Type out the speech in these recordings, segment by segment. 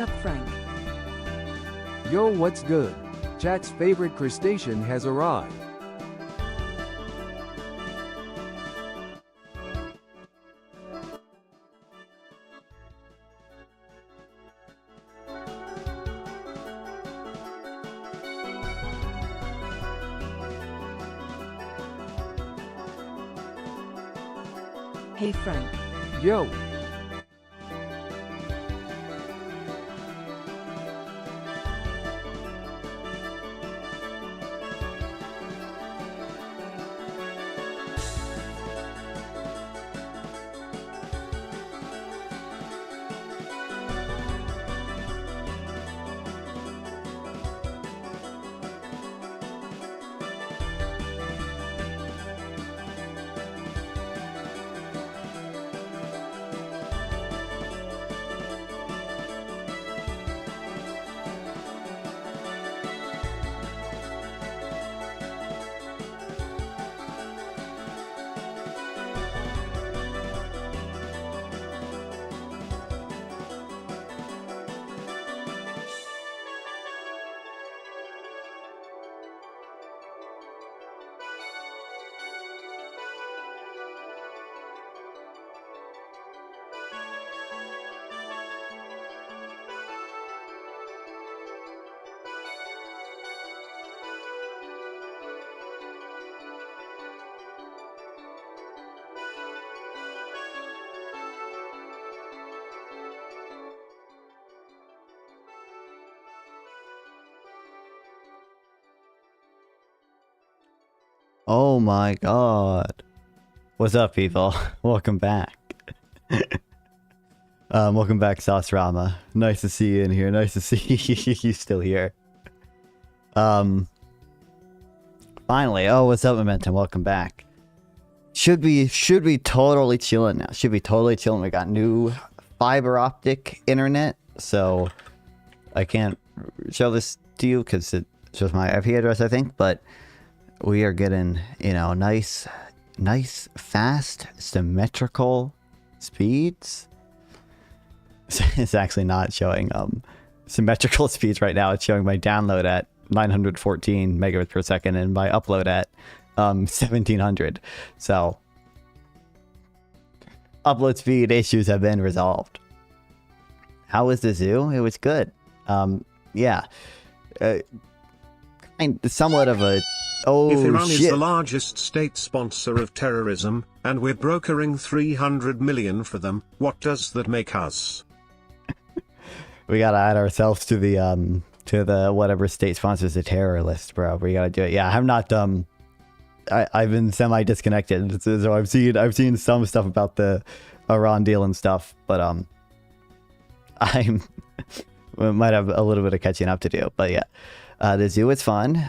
Up Frank. Yo, what's good? Chat's favorite crustacean has arrived. Hey Frank. Yo. Oh my god. What's up, people? Welcome back. Welcome back, Sauce Rama. Nice to see you in here. Nice to see you still here. Finally. Oh, what's up, Momentum? Welcome back. Should be totally chilling now. Should be totally chilling. We got new fiber optic internet, so I can't show this to you because it shows my IP address, I think, but we are getting, you know, nice, fast, symmetrical speeds. It's actually not showing symmetrical speeds right now. It's showing my download at 914 megabits per second and my upload at 1700. So upload speed issues have been resolved. How was the zoo? It was good. Yeah. Somewhat of a... Oh, if Iran shit. is the largest state sponsor of terrorism, and we're brokering 300 million for them, what does that make us? We gotta add ourselves to the whatever state sponsors the terror list, bro. We gotta do it. Yeah, I'm not I've been semi-disconnected, so I've seen some stuff about the Iran deal and stuff, but we might have a little bit of catching up to do. But yeah, the zoo is fun.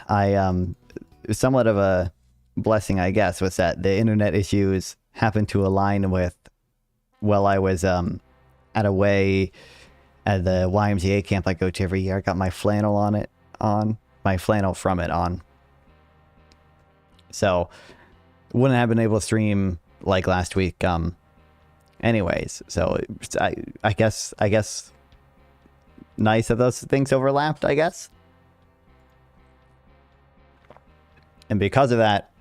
Somewhat of a blessing, I guess, was that the internet issues happened to align with, while I was at the YMCA camp I go to every year. I got my flannel my flannel from it on. So wouldn't have been able to stream like last week. Anyways, so I guess nice that those things overlapped, I guess. And because of that,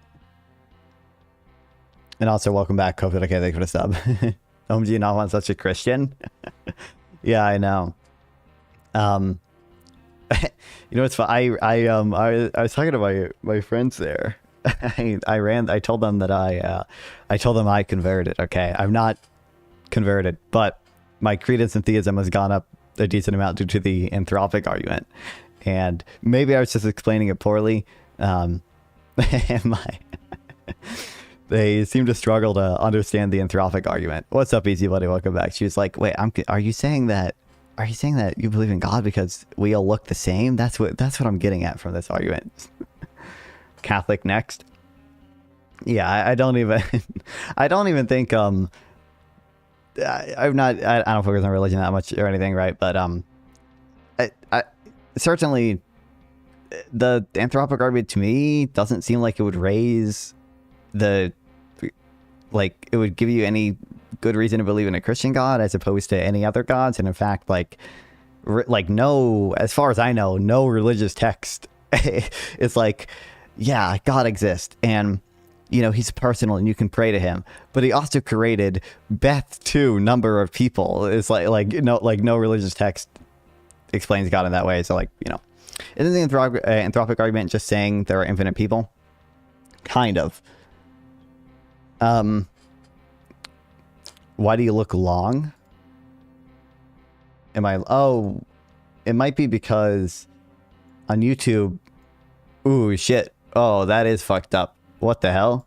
and also welcome back, COVID. Okay, thanks for the sub. Do you not want such a Christian? Yeah, I know. You know what's fun? I was talking to my friends there. I told them that I told them I converted. Okay, I'm not converted, but my credence in theism has gone up a decent amount due to the anthropic argument, and maybe I was just explaining it poorly. They seem to struggle to understand the anthropic argument. What's up, Easy Buddy? Welcome back. She was like, "Wait, are you saying that you believe in God because we all look the same? That's what I'm getting at from this argument." Catholic next. Yeah, I don't even think I don't focus on religion that much or anything, right? But I certainly the anthropic argument to me doesn't seem like it would raise it would give you any good reason to believe in a Christian God as opposed to any other gods. And in fact, like, like no, as far as I know, no religious text. It's like, yeah, God exists, and you know, he's personal and you can pray to him. But he also created Beth 2 number of people. It's like no religious text explains God in that way. So like, you know, isn't the anthropic argument just saying there are infinite people? Kind of. Why do you look long? Oh, it might be because on YouTube. Ooh, shit. Oh, that is fucked up. What the hell?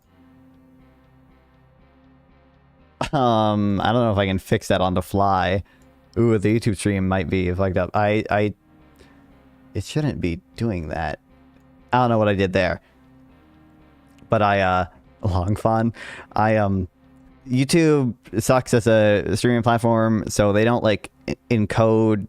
I don't know if I can fix that on the fly. Ooh, the YouTube stream might be fucked up. It shouldn't be doing that. I don't know what I did there. But long fun. YouTube sucks as a streaming platform, so they don't like encode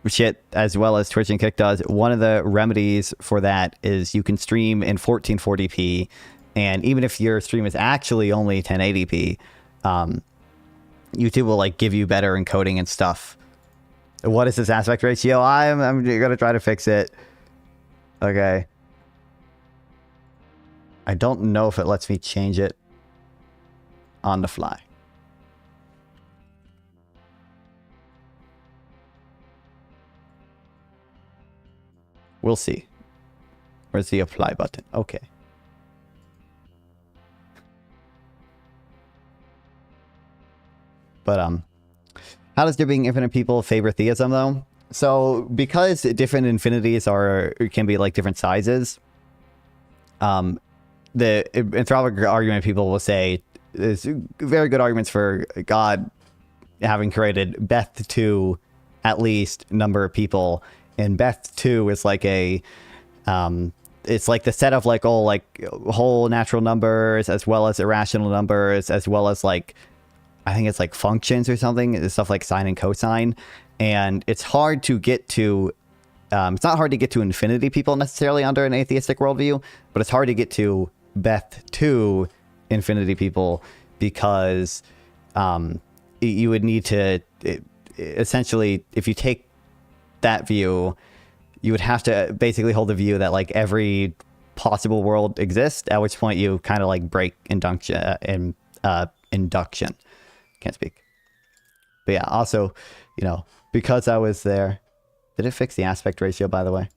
shit as well as Twitch and Kick does. One of the remedies for that is you can stream in 1440p, and even if your stream is actually only 1080p, YouTube will like give you better encoding and stuff. What is this aspect ratio? I'm gonna try to fix it. Okay. I don't know if it lets me change it on the fly. We'll see. Where's the apply button? Okay. But how does there being infinite people favor theism though? So because different infinities can be like different sizes, the anthropic argument people will say there's very good arguments for God having created Beth 2 at least number of people. And Beth 2 is like it's like the set of like whole natural numbers as well as irrational numbers as well as like, I think it's like functions or something. It's stuff like sine and cosine. And it's hard to get to, it's not hard to get to infinity people necessarily under an atheistic worldview, but it's hard to get to Beth 2 infinity people because you would need to, essentially, if you take that view, you would have to basically hold the view that like every possible world exists, at which point you kind of like break induction. Can't speak. But yeah, also, you know, because I was there, did it fix the aspect ratio, by the way?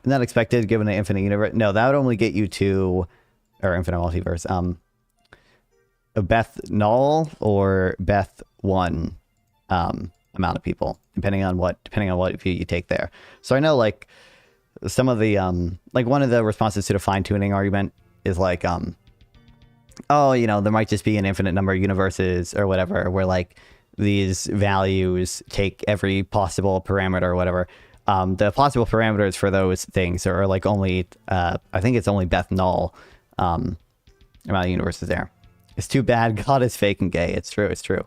Not expected given the infinite universe. No, that would only get you to, or infinite multiverse, a Beth null or Beth 1 amount of people, depending on what view you take there. So I know like some of the like one of the responses to the fine-tuning argument is like oh, you know, there might just be an infinite number of universes or whatever where like these values take every possible parameter or whatever. The possible parameters for those things are like only I think it's only Beth null amount of universes there. It's too bad God is fake and gay. It's true.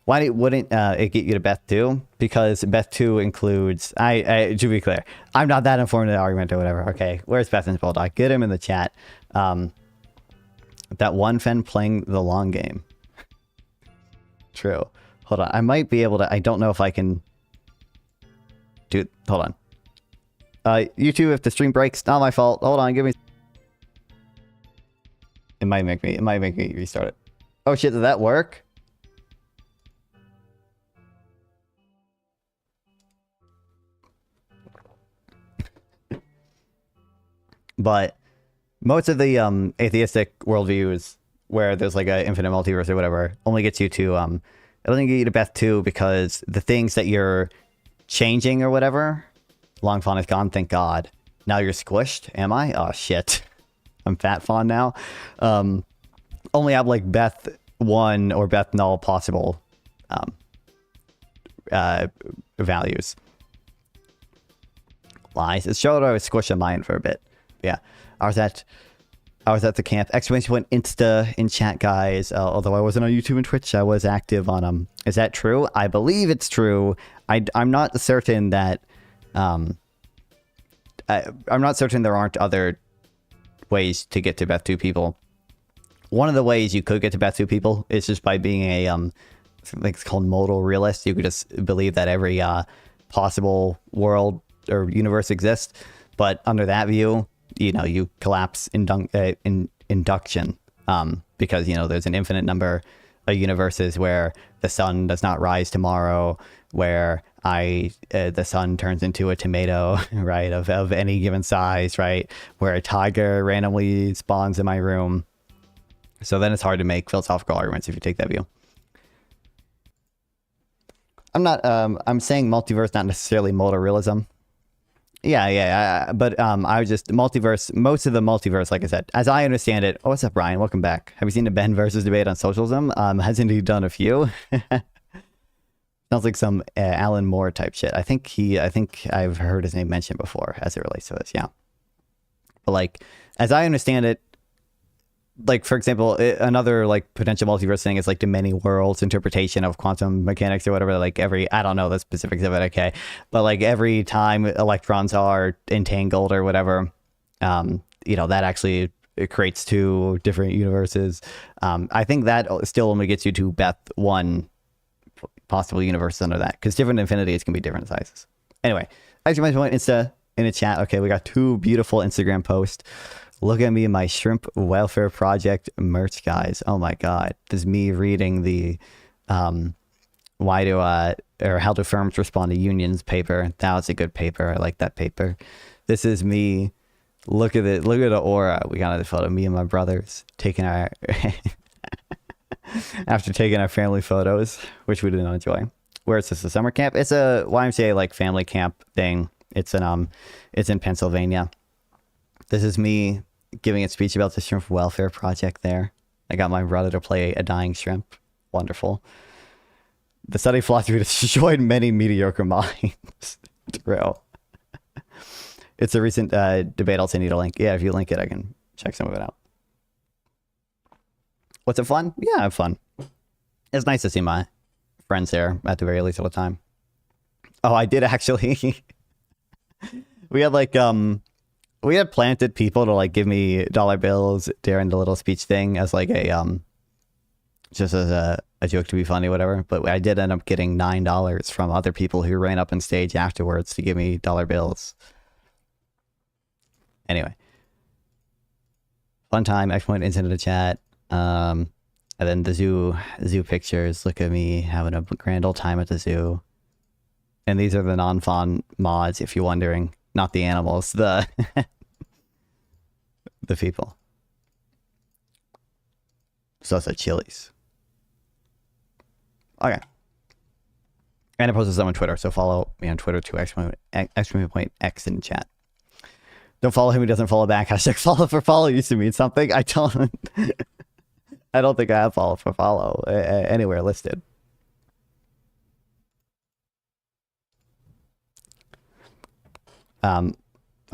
Why wouldn't it get you to Beth 2? Because Beth 2 includes... to be clear, I'm not that informed in the argument or whatever. Okay, where's Beth and Bulldog? Get him in the chat. That one Fen playing the long game. True. Hold on. I might be able to... I don't know if I can... Dude, hold on. YouTube, if the stream breaks, not my fault. Hold on, give me... It might make me restart it. Oh shit, did that work? But most of the atheistic worldviews where there's like an infinite multiverse or whatever only gets you to it doesn't get you to Beth 2 because the things that you're changing or whatever, long fawn is gone, thank God. Now you're squished, am I? Oh shit. I'm fat fawn now. Only have like Beth 1 or Beth null possible values. Lies. It showed I was squishing mine for a bit. Yeah, I was at the camp. Exclamation point Insta in chat, guys. Although I wasn't on YouTube and Twitch, I was active on Is that true? I believe it's true. I'm not certain that I'm not certain there aren't other ways to get to Beth 2 people. One of the ways you could get to Beth 2 people is just by being I think it's called modal realist. You could just believe that every possible world or universe exists. But under that view, you collapse induction because, there's an infinite number of universes where the sun does not rise tomorrow, where the sun turns into a tomato, right, of any given size, right, where a tiger randomly spawns in my room. So then it's hard to make philosophical arguments if you take that view. I'm saying multiverse, not necessarily modal realism. Yeah, but I was just multiverse, most of the multiverse, like I said, as I understand it. Oh, what's up, Brian? Welcome back. Have you seen the Ben versus debate on socialism? Hasn't he done a few? Sounds like some Alan Moore type shit. I think I've heard his name mentioned before as it relates to this. Yeah. But like, as I understand it, like, for example, another like potential multiverse thing is like the many worlds interpretation of quantum mechanics or whatever. Like I don't know the specifics of it. Okay. But like every time electrons are entangled or whatever, that actually it creates two different universes. I think that still only gets you to one possible universe under that, because different infinities can be different sizes. Anyway, actually, my point is in the chat. Okay, we got two beautiful Instagram posts. Look at me in my Shrimp Welfare Project merch, guys. Oh my God. This is me reading the how do firms respond to unions paper. That was a good paper. I like that paper. This is me. Look at it. Look at the aura. We got a photo of me and my brothers taking our after taking our family photos, which we did not enjoy. Where is this? A summer camp? It's a YMCA like family camp thing. It's in Pennsylvania. This is me giving a speech about the Shrimp Welfare Project there. I got my brother to play a dying shrimp. Wonderful. The study philosophy destroyed many mediocre minds. True. It's a recent debate. I'll send you the link. Yeah, if you link it, I can check some of it out. What's it fun? Yeah, I have fun. It's nice to see my friends there at the very least all the time. Oh, I did actually. We had like we had planted people to like give me dollar bills during the little speech thing as like a just as a joke to be funny, whatever. But I did end up getting $9 from other people who ran up on stage afterwards to give me dollar bills. Anyway, fun time. Excellent into the chat. And then the zoo pictures. Look at me having a grand old time at the zoo. And these are the non-fawn mods, if you're wondering. Not the animals, the people. So that's a Chili's. Okay. And I posted some on Twitter, so follow me on Twitter to !X in the chat. Don't follow him, he doesn't follow back. Hashtag follow for follow used to mean something. I don't think I have follow for follow anywhere listed. I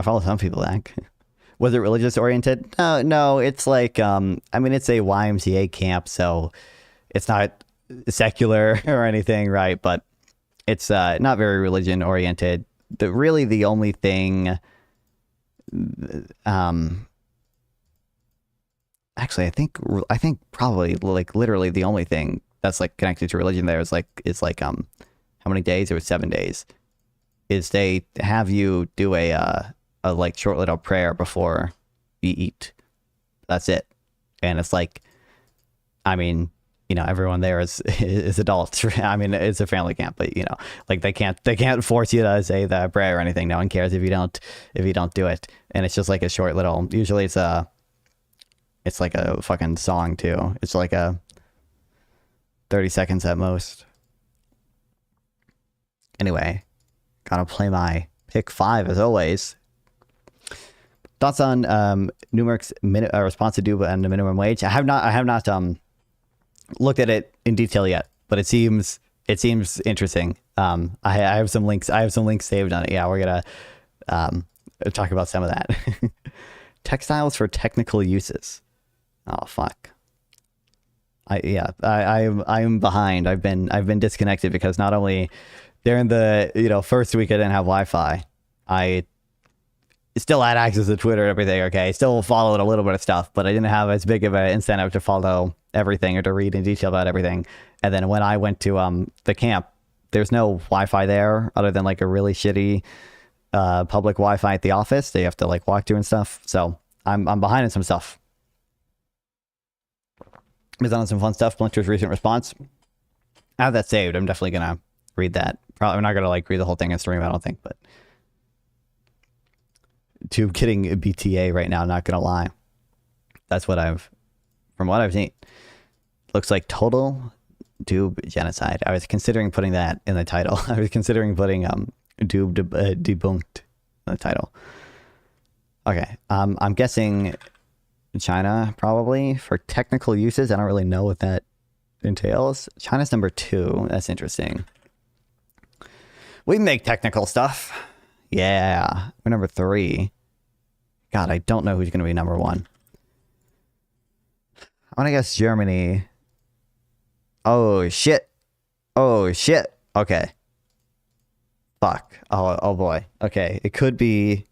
follow some people back. Was it religious oriented? No, it's like, I mean, it's a YMCA camp, so it's not secular or anything, right? But it's not very religion oriented. The only thing, actually, I think probably like literally the only thing that's like connected to religion there is like how many days? It was 7 days. Is they have you do a like short little prayer before you eat. That's it. And it's like, I mean, everyone there is adults. I mean, it's a family camp, but like they can't force you to say the prayer or anything. No one cares if you don't do it. And it's just like a short little, usually it's like a fucking song too. It's like a 30 seconds at most. Anyway, gotta play my pick 5 as always. Thoughts on Newmark's response to do and the minimum wage? I have not looked at it in detail yet, but it seems interesting. I have some links. Saved on it. Yeah, we're gonna talk about some of that. Textiles for technical uses. Oh fuck. I'm behind. I've been disconnected because not only during the first week I didn't have Wi-Fi, I still had access to Twitter and everything. Okay, still followed a little bit of stuff, but I didn't have as big of an incentive to follow everything or to read in detail about everything. And then when I went to the camp, there's no Wi-Fi there other than like a really shitty public Wi-Fi at the office that you have to like walk to and stuff. So I'm behind in some stuff. He's on some fun stuff. Splinter's recent response. I have that saved. I'm definitely gonna read that. Probably I'm not gonna like read the whole thing in stream, I don't think, but Tube getting BTA right now, not gonna lie. That's what from what I've seen. Looks like total Tube genocide. I was considering putting that in the title. I was considering putting Tube debunked in the title. Okay, I'm guessing China probably for technical uses. I don't really know what that entails. China's number 2. That's interesting. We make technical stuff. Yeah, we're number 3. God, I don't know who's going to be number 1. I want to guess Germany. Oh, shit. Oh, shit. Okay. Fuck. Oh boy. Okay, it could be...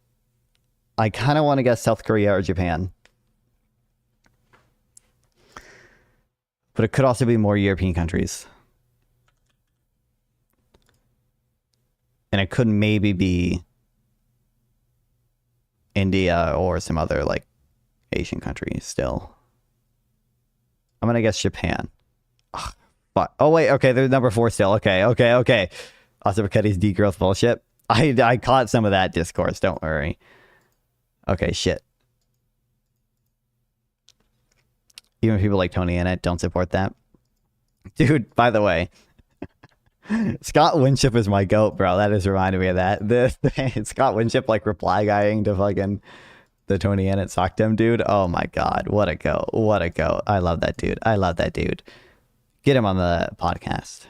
I kind of want to guess South Korea or Japan. But it could also be more European countries. And it could maybe be India or some other like Asian country still. I'm gonna guess Japan. Ugh, fuck. Oh wait, okay, they're number 4 still. Okay. Also Piketty's degrowth bullshit. I caught some of that discourse, don't worry. Okay, shit. Even people like Tony in it don't support that. Dude, by the way, Scott Winship is my goat, bro. That is reminding me of that. Scott Winship like reply guying to fucking the Tony Annett socked him, dude. Oh my god, what a goat. What a goat. I love that dude. I love that dude. Get him on the podcast.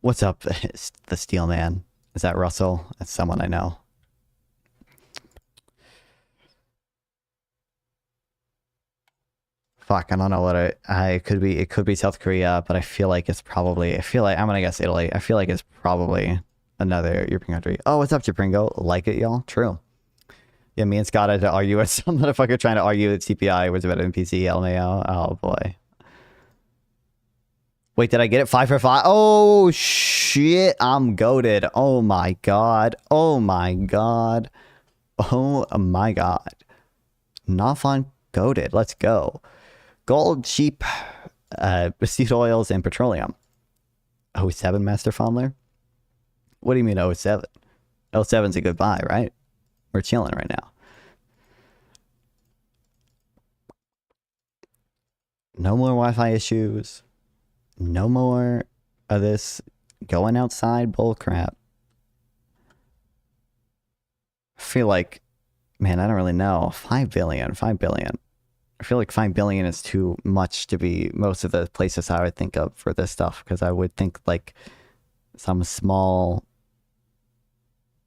What's up, the Steel Man? Is that Russell? That's someone I know. Fuck, I don't know what it could be. It could be South Korea, but I feel like it's probably... I feel like I'm gonna guess Italy. I feel like it's probably another European country. Oh, what's up, Japringo? Like it, y'all? True. Yeah, me and Scott had to argue with some motherfucker trying to argue that CPI was better than PC, LMAO. Oh, boy. Wait, did I get it? 5 for 5? Oh, shit. I'm goated. Oh, my God. Oh, my God. Oh, my God. Not fun. Goated. Let's go. Gold, sheep, seed oils, and petroleum. 07 Master Fondler? What do you mean 07? 07's a good buy, right? We're chilling right now. No more Wi-Fi issues. No more of this going outside bullcrap. I feel like, man, I don't really know. 5 billion, 5 billion. I feel like 5 billion is too much to be most of the places I would think of for this stuff, because I would think like some small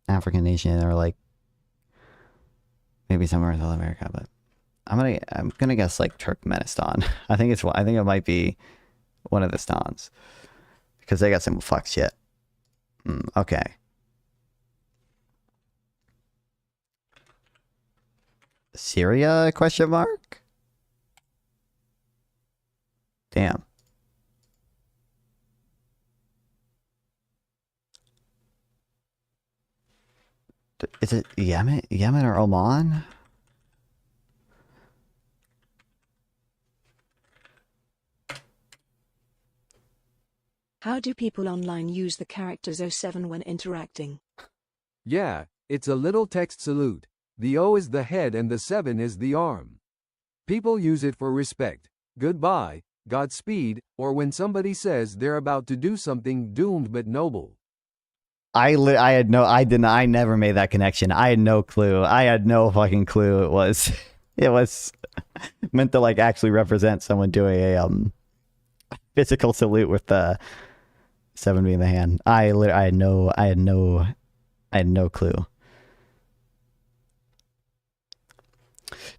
African nation or like maybe somewhere in South America, but I'm gonna guess like Turkmenistan. I think it might be one of the stans because they got some fuck shit. Okay. Syria? Question mark? Damn. Is it Yemen? Yemen or Oman? How do people online use the characters 07 when interacting? Yeah, it's a little text salute. The O is the head and the 7 is the arm. People use it for respect, goodbye, Godspeed, or when somebody says they're about to do something doomed but noble. I never made that connection. I had no clue. I had no fucking clue it was meant to like actually represent someone doing a physical salute with the 7 being the hand. I had no clue.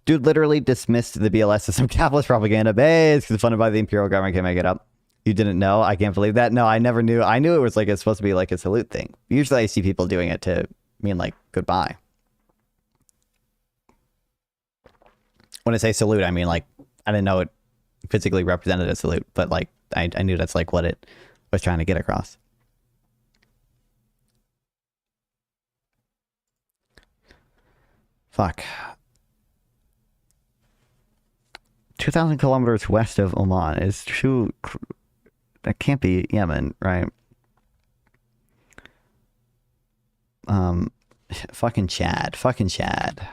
Dude literally dismissed the BLS as some capitalist propaganda. It's funded by the imperial government. Can't make it up. You didn't know? I can't believe that. No, I never knew. I knew it was like it's supposed to be like a salute thing. Usually I see people doing it to mean like goodbye. when I say salute, I mean, like, I didn't know it physically represented a salute, but, like, I knew that's, like, what it was trying to get across. Fuck. 2,000 kilometers west of Oman is too... That can't be Yemen, right? Fucking Chad. Fucking Chad.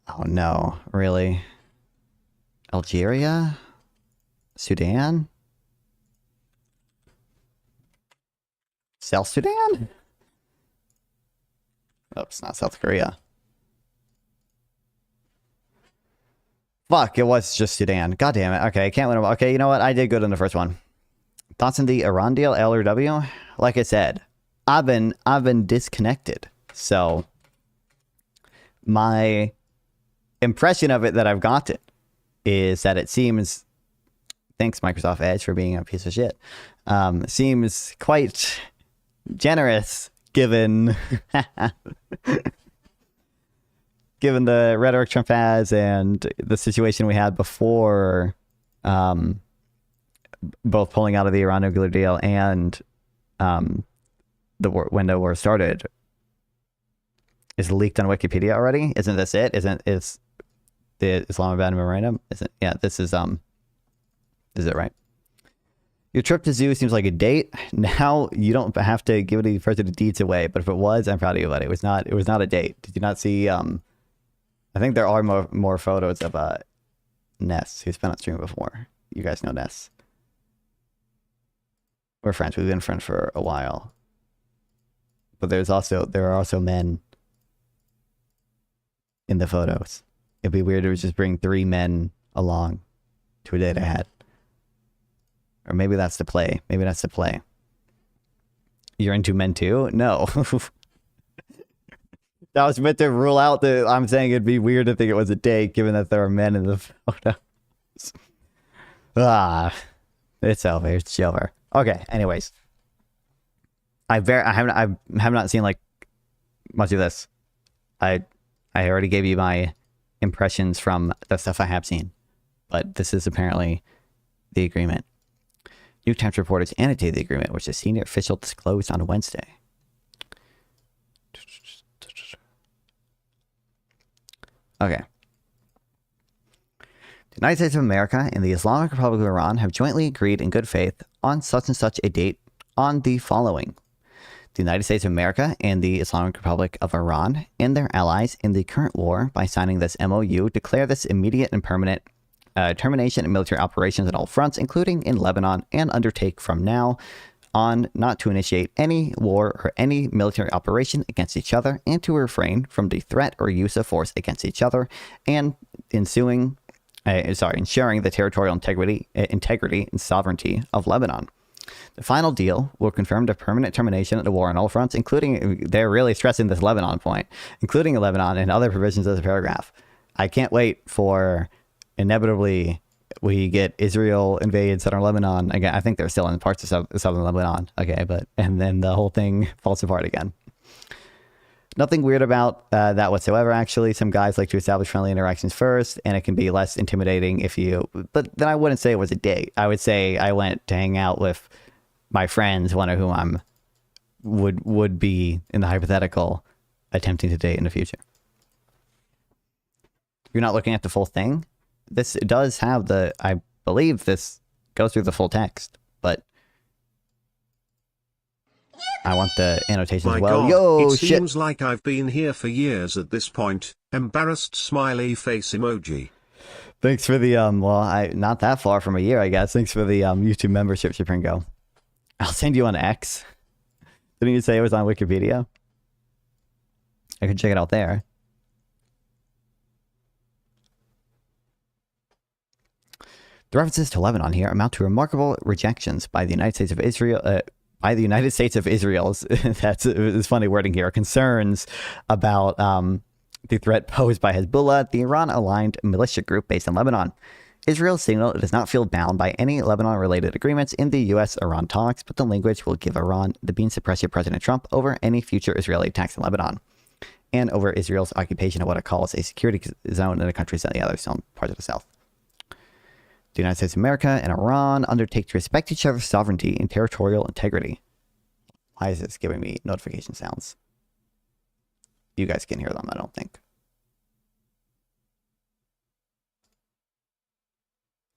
Oh no, really? Algeria? Sudan? South Sudan? Oh, it's not South Korea. Fuck, it was just Sudan. God damn it. Okay, I can't win. Okay, you know what? I did good on the first one. Thoughts on the Iran deal, L or W? Like I said, I've been disconnected. So my impression of it that I've gotten is that it seems, thanks Microsoft Edge for being a piece of shit, seems quite generous given given the rhetoric Trump has and the situation we had before both pulling out of the Iran nuclear deal and when the war started. Is leaked on Wikipedia already? Isn't this it? Is the Islamabad memorandum? Isn't, yeah, this is it, right? Your trip to zoo seems like a date. Now you don't have to give any further deeds away, but if it was, I'm proud of you, buddy. It was not a date. Did you not see I think there are more photos of Ness, who's been on stream before. You guys know Ness. We're friends. We've been friends for a while. But there are also men in the photos. It'd be weird to just bring 3 men along to a date I had. Or maybe that's the play. Maybe that's the play. You're into men too? No. That was meant to rule out the... I'm saying it'd be weird to think it was a date, given that there are men in the photos. It's over. It's over. Okay, anyways. I have not seen, like, much of this. I already gave you my impressions from the stuff I have seen. But this is apparently the agreement. New Times reporters annotated the agreement, which a senior official disclosed on Wednesday. Okay. The United States of America and the Islamic Republic of Iran have jointly agreed in good faith on such and such a date on the following. The United States of America and the Islamic Republic of Iran and their allies in the current war, by signing this MOU, declare this immediate and permanent termination of military operations at all fronts, including in Lebanon, and undertake from now on not to initiate any war or any military operation against each other, and to refrain from the threat or use of force against each other, and ensuring ensuring the territorial integrity and sovereignty of Lebanon. The final deal will confirm the permanent termination of the war on all fronts, including, they're really stressing this Lebanon point, including Lebanon and other provisions of the paragraph. I can't wait for, inevitably, we get Israel invade southern Lebanon. Again, I think they're still in parts of southern Lebanon. Okay, and then the whole thing falls apart again. Nothing weird about that whatsoever, actually. Some guys like to establish friendly interactions first, and it can be less intimidating if you... But then I wouldn't say it was a date. I would say I went to hang out with my friends, one of whom I'm would be, in the hypothetical, attempting to date in the future. You're not looking at the full thing? This does have the... I believe this goes through the full text, but... I want the annotation as well. God, Yo, it shit. seems like I've been here for years at this point. Embarrassed smiley face emoji. Thanks for the, not that far from a year, I guess. Thanks for the YouTube membership, Shipringo. I'll send you on X. Didn't you say it was on Wikipedia? I can check it out there. The references to Lebanon here amount to remarkable rejections by the United States of Israel, it's funny wording here, concerns about the threat posed by Hezbollah, the Iran-aligned militia group based in Lebanon. Israel signaled it does not feel bound by any Lebanon-related agreements in the U.S.-Iran talks, but the language will give Iran the bean to pressure President Trump over any future Israeli attacks in Lebanon. and over Israel's occupation of what it calls a security zone in the countries on the other parts of the south. The United States of America and Iran undertake to respect each other's sovereignty and territorial integrity. Why is this giving me notification sounds? You guys can hear them, I don't think.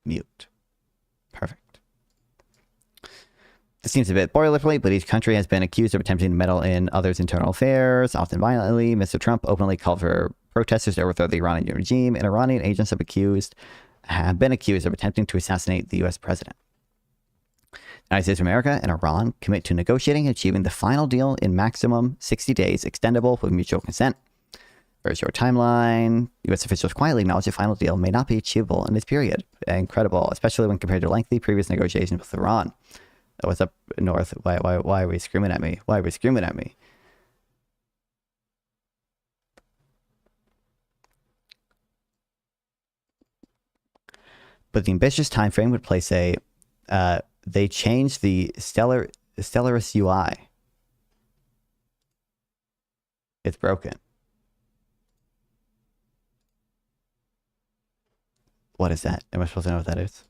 Mute. Perfect. This seems a bit boilerplate, but each country has been accused of attempting to meddle in others' internal affairs, often violently. Mr. Trump openly called for protesters to overthrow the Iranian regime, and Iranian agents have been accused of attempting to assassinate the U.S. president. The United States of America and Iran commit to negotiating and achieving the final deal in maximum 60 days, extendable with mutual consent. Very short timeline. U.S. officials quietly acknowledge the final deal may not be achievable in this period. Incredible, especially when compared to lengthy previous negotiations with Iran. What's up north? Why are we screaming at me? Why are we screaming at me? But the ambitious time frame would place they changed the Stellaris UI. It's broken. What is that? Am I supposed to know what that is?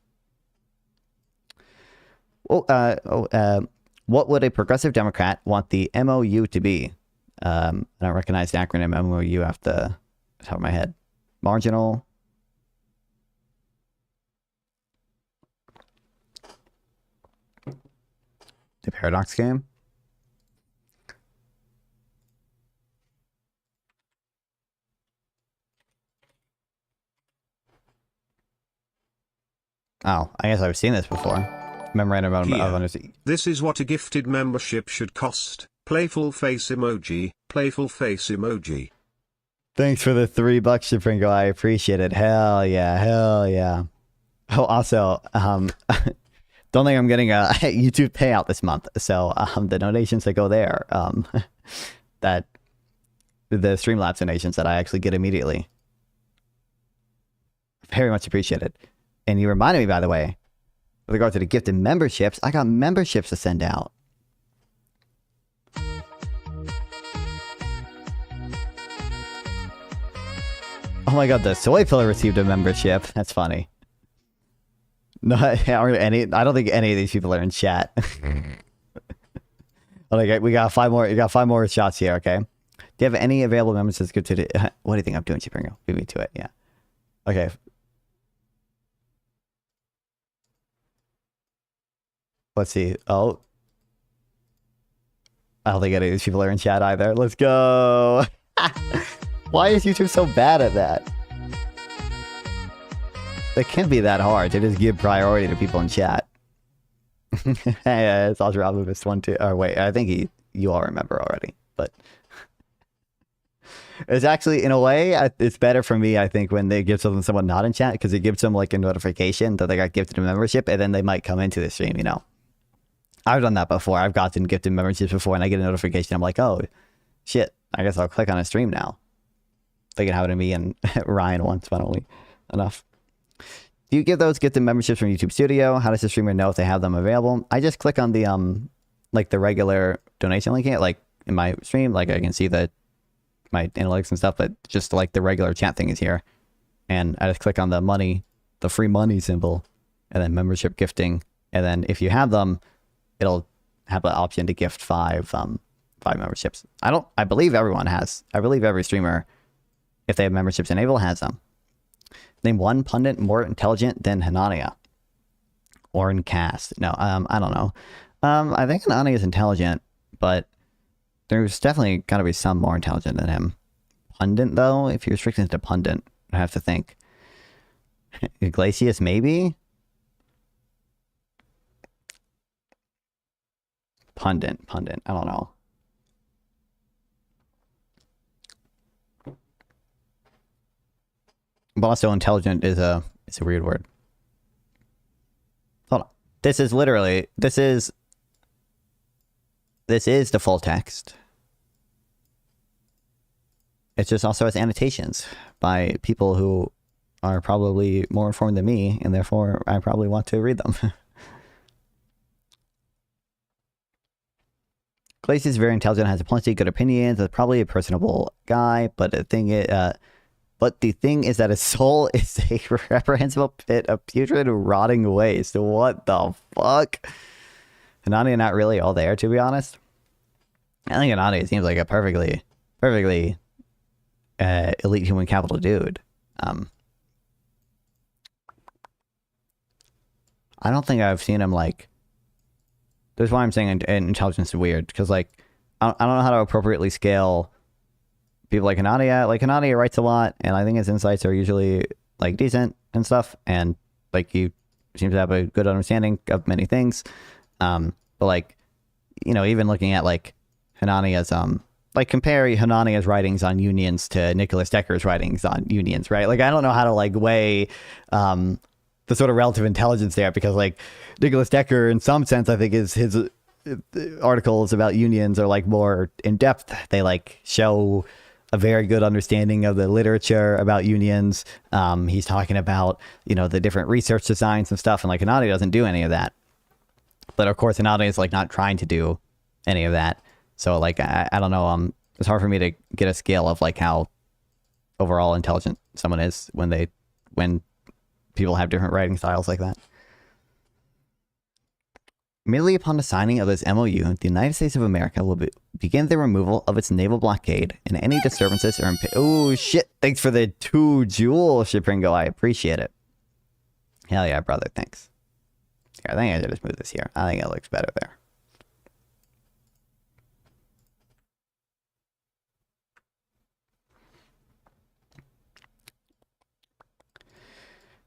What would a progressive Democrat want the MOU to be? I don't recognize the acronym MOU off the top of my head. Marginal. The paradox game. Oh, I guess I've seen this before. Memorandum of understanding. This is what a gifted membership should cost. Playful face emoji. Playful face emoji. Thanks for the $3, Shapringo. I appreciate it. Hell yeah. Hell yeah. Oh, also, don't think I'm getting a YouTube payout this month. So the donations that go there, that the Streamlabs donations that I actually get immediately. Very much appreciated. And you reminded me, by the way, with regard to the gifted memberships, I got memberships to send out. Oh my god, the Soy Pillar received a membership. That's funny. No, I don't think any of these people are in chat. Okay, we got 5 more. You got 5 more shots here. Okay. Do you have any available memberships? Good to do. What do you think I'm doing, Chipringo? Beat me to it. Yeah. Okay. Let's see. Oh. I don't think any of these people are in chat either. Let's go. Why is YouTube so bad at that? It can't be that hard to just give priority to people in chat. Hey, it's Ultra Optimist 1 2. Or wait, I think you all remember already. But it's actually, in a way, it's better for me, I think, when they give someone not in chat, because it gives them like a notification that they got gifted a membership, and then they might come into the stream, you know. I've done that before. I've gotten gifted memberships before, and I get a notification. I'm like, oh, shit. I guess I'll click on a stream now. They can have it to me and Ryan once, but only enough. Do you give those gifted memberships from YouTube Studio? How does the streamer know if they have them available? I just click on the like the regular donation link here, like in my stream, like I can see my analytics and stuff, but just like the regular chat thing is here. And I just click on the money, the free money symbol, and then membership gifting. And then if you have them, it'll have the option to gift 5 memberships. I believe everyone has. I believe every streamer, if they have memberships enabled, has them. Name one pundit more intelligent than Hanania. Or in cast. No, I don't know. I think Hanania is intelligent, but there's definitely got to be some more intelligent than him. Pundit, though, if you're restricted to pundit, I have to think. Iglesias, maybe? Pundit, I don't know. But also intelligent is a weird word. Hold on. This is the full text. It just also has annotations by people who are probably more informed than me, and therefore I probably want to read them. Glacius is very intelligent, has plenty of good opinions, is probably a personable guy, but the thing is that his soul is a reprehensible pit of putrid, rotting waste. What the fuck? Hanani not really all there, to be honest. I think Hanani seems like a perfectly elite human capital dude. I don't think I've seen him like. That's why I'm saying intelligence is weird, because like I don't know how to appropriately scale people like Hanania. Like Hanania writes a lot, and I think his insights are usually like decent and stuff, and like he seems to have a good understanding of many things. But like, you know, even looking at like Hanania's like compare Hanania's writings on unions to Nicholas Decker's writings on unions, right? Like I don't know how to like weigh the sort of relative intelligence there, because like Nicholas Decker in some sense I think his articles about unions are like more in depth. They like show a very good understanding of the literature about unions. He's talking about, you know, the different research designs and stuff, and like Hanani doesn't do any of that. But of course Hanani is like not trying to do any of that. So like I don't know, it's hard for me to get a scale of like how overall intelligent someone is when people have different writing styles like that. Immediately upon the signing of this MOU, the United States of America will begin the removal of its naval blockade, and any disturbances or oh shit, thanks for the 2 jewel, Shipringo. I appreciate it. Hell yeah, brother, thanks. Here, I think I should just move this here. I think it looks better there.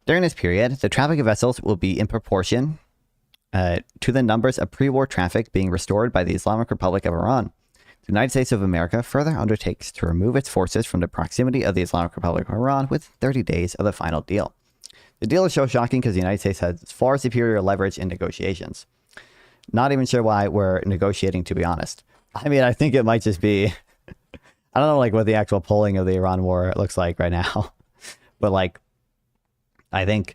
During this period, the traffic of vessels will be in proportion to the numbers of pre-war traffic being restored by the Islamic Republic of Iran. The United States of America further undertakes to remove its forces from the proximity of the Islamic Republic of Iran within 30 days of the final deal. The deal is so shocking because the United States has far superior leverage in negotiations. Not even sure why we're negotiating, to be honest. I mean, I think it might just be... I don't know like what the actual polling of the Iran war looks like right now. But like, I think,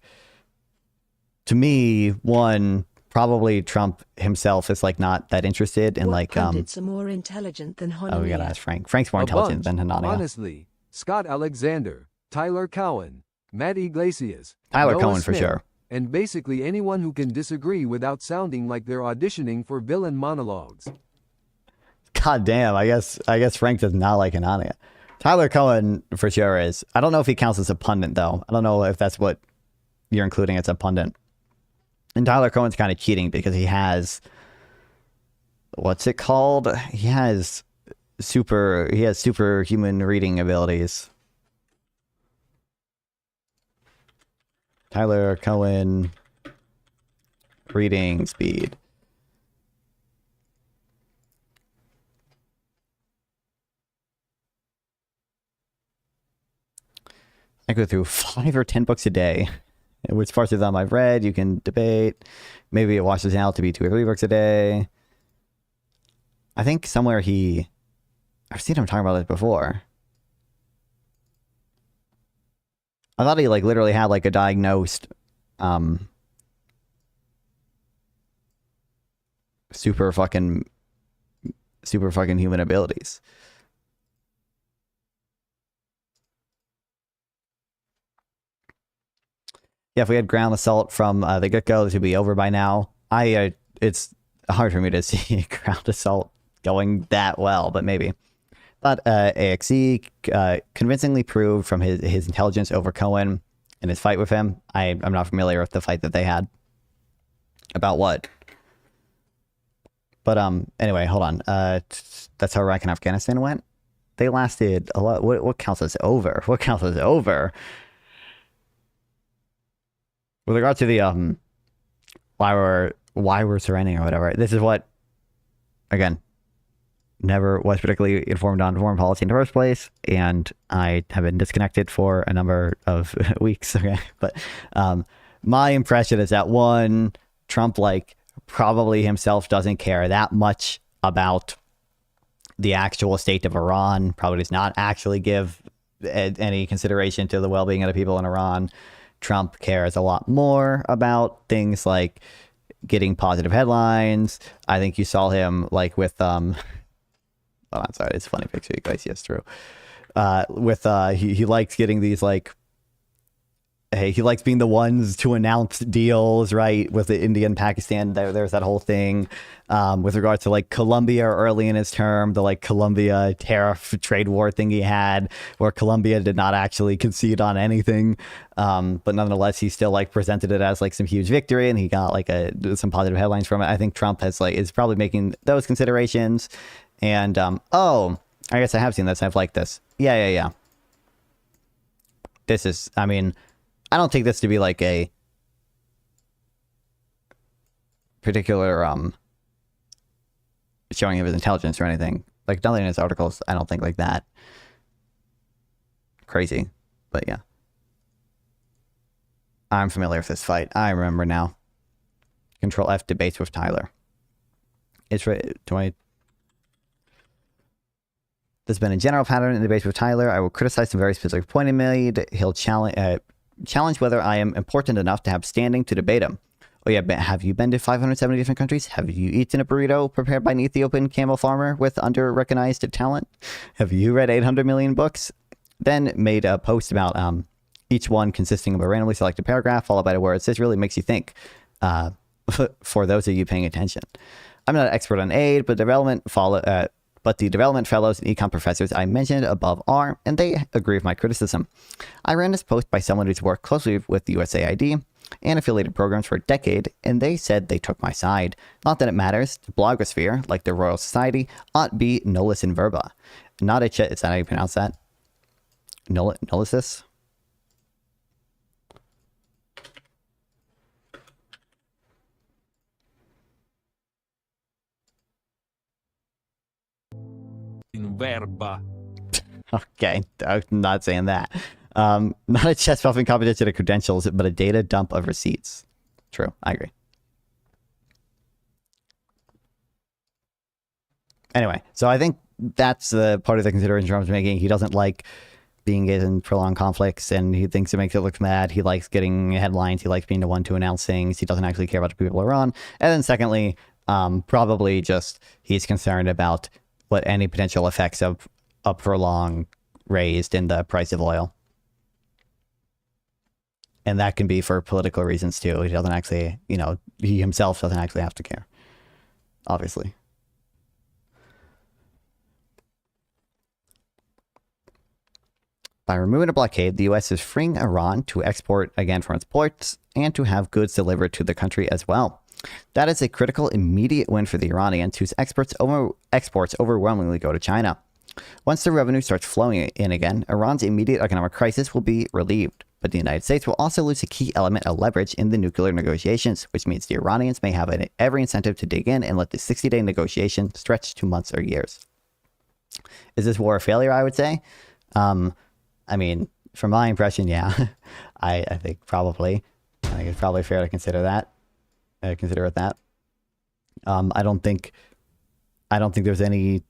to me, one, probably Trump himself is like not that interested in like pundits are more intelligent than Hanania? Oh, we gotta ask Frank. Frank's more intelligent than Hanania. Honestly, Scott Alexander, Tyler Cowen, Matt Iglesias, Tyler Noah Cohen Smith, for sure. and basically anyone who can disagree without sounding like they're auditioning for villain monologues. God damn, I guess Frank does not like Hanania. Tyler Cohen for sure is. I don't know if he counts as a pundit though. I don't know if that's what you're including as a pundit. And Tyler Cohen's kind of cheating because he has, what's it called? He has superhuman reading abilities. Tyler Cohen reading speed. I go through 5 or 10 books a day. Which parts of them I've read, you can debate. Maybe it washes out to be 2 or 3 books a day. I think somewhere I've seen him talking about this before. I thought he like literally had like a diagnosed super fucking human abilities. Yeah, if we had ground assault from the get-go, this would be over by now. It's hard for me to see ground assault going that well, but maybe. But AXE convincingly proved from his intelligence over Cohen in his fight with him. I'm not familiar with the fight that they had. About what? But anyway, hold on. That's how Iraq and Afghanistan went. They lasted a lot. What counts as over? What counts as over? With regard to the why we're surrendering or whatever, this is what, again, never was particularly informed on foreign policy in the first place, and I have been disconnected for a number of weeks. Okay, but my impression is that one, Trump like probably himself doesn't care that much about the actual state of Iran. Probably does not actually give any consideration to the well-being of the people in Iran. Trump cares a lot more about things like getting positive headlines. I think you saw him like with oh, I'm sorry, it's a funny picture, you guys. Yes, true. With he likes getting these like, hey, he likes being the ones to announce deals, right? With the India and Pakistan, there's that whole thing. With regards to like Colombia early in his term, the like Colombia tariff trade war thing he had, where Colombia did not actually concede on anything. But nonetheless, he still like presented it as like some huge victory, and he got like some positive headlines from it. I think Trump is probably making those considerations. And oh, I guess I have seen this. I've liked this. Yeah. This is, I mean, I don't take this to be like a particular showing of his intelligence or anything. Like nothing in his articles, I don't think like that. Crazy, but yeah. I'm familiar with this fight. I remember now. Control F debates with Tyler. It's right. There's been a general pattern in debates with Tyler. I will criticize some very specific point he made. He'll challenge whether I am important enough to have standing to debate him. Oh yeah, but have you been to 570 different countries? Have you eaten a burrito prepared by an Ethiopian camel farmer with under-recognized talent? Have you read 800 million books? Then made a post about each one consisting of a randomly selected paragraph followed by the words. This really makes you think, for those of you paying attention. I'm not an expert on aid, but the development fellows and econ professors I mentioned above are, and they agree with my criticism. I ran this post by someone who's worked closely with the USAID and affiliated programs for a decade, and they said they took my side. Not that it matters. The blogosphere, like the Royal Society, ought be nullis in verba. Not a is that how you pronounce that? Nullicis? In verba. Okay, I'm not saying that. Not a chest buffing competition of credentials, but a data dump of receipts. True, I agree. Anyway, so I think that's the part of the consideration Trump's making. He doesn't like being in prolonged conflicts, and he thinks it makes it look mad. He likes getting headlines. He likes being the one to announce things. He doesn't actually care about the people around. And then secondly, probably just he's concerned about what any potential effects of a prolonged raised in the price of oil. And that can be for political reasons too. He doesn't actually, he himself doesn't actually have to care, obviously. By removing a blockade, the U.S. is freeing Iran to export again from its ports and to have goods delivered to the country as well. That is a critical immediate win for the Iranians, whose exports overwhelmingly go to China. Once the revenue starts flowing in again, Iran's immediate economic crisis will be relieved. But the United States will also lose a key element of leverage in the nuclear negotiations, which means the Iranians may have every incentive to dig in and let the 60-day negotiation stretch to months or years. Is this war a failure, I would say? I mean, from my impression, yeah. I think probably. I think it's probably fair to consider that. Consider it that. I don't think there's any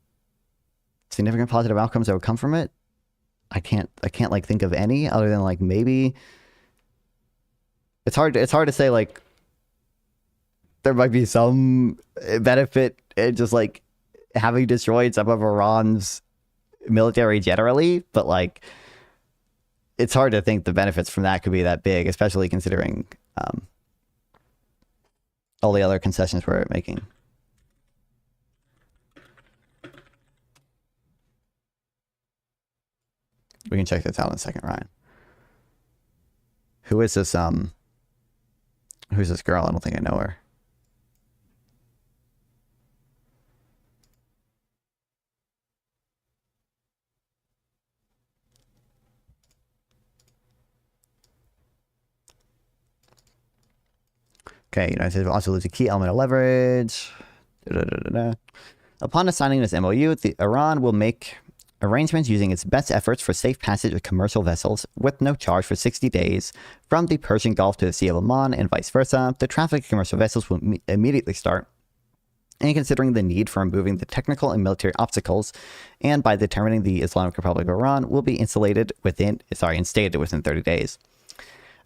significant positive outcomes that would come from it. I can't like think of any other than like maybe it's hard to say like there might be some benefit in just like having destroyed some of Iran's military generally, but like it's hard to think the benefits from that could be that big, especially considering all the other concessions we're making. We can check this out in a second, Ryan. Who's this girl? I don't think I know her. Okay, United States will also lose a key element of leverage. Upon assigning this MOU, Iran will make arrangements using its best efforts for safe passage of commercial vessels with no charge for 60 days from the Persian Gulf to the Sea of Oman and vice versa. The traffic of commercial vessels will immediately start. And considering the need for removing the technical and military obstacles, and by determining the Islamic Republic of Iran will be instated within 30 days.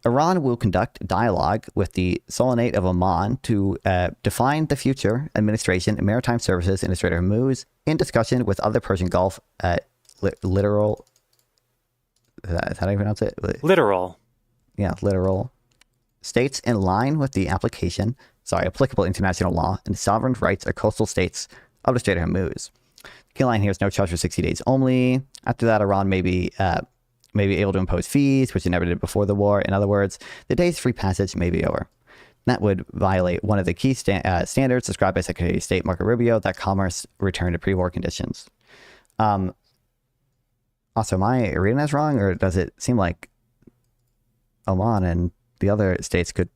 Iran will conduct dialogue with the Sultanate of Oman to define the future administration and maritime services in the Strait of Hormuz in discussion with other Persian Gulf littoral. Is that how you pronounce it? Literal. Yeah, littoral states in line with the applicable international law and the sovereign rights of coastal states of the Strait of Hormuz. The key line here is no charge for 60 days only. After that, Iran may be able to impose fees, which it never did before the war. In other words, the day's free passage may be over. That would violate one of the key standards described by Secretary of State Marco Rubio, that commerce return to pre-war conditions. Also, am I reading this wrong, or does it seem like Oman and the other states could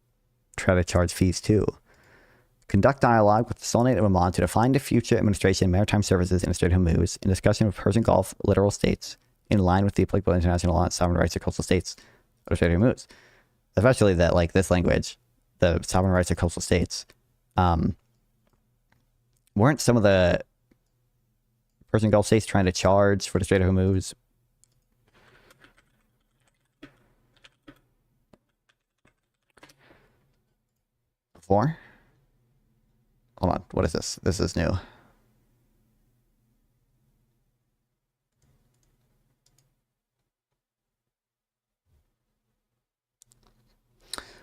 try to charge fees too? Conduct dialogue with the Sultanate of Oman to define the future administration of maritime services in the Strait of Hormuz in discussion with Persian Gulf littoral states in line with the applicable international law and sovereign rights of coastal states of the Strait of Hormuz. Especially that, like, this language, the sovereign rights of coastal states, weren't some of the Persian Gulf states trying to charge for the Strait of Hormuz? Before? Hold on, what is this? This is new.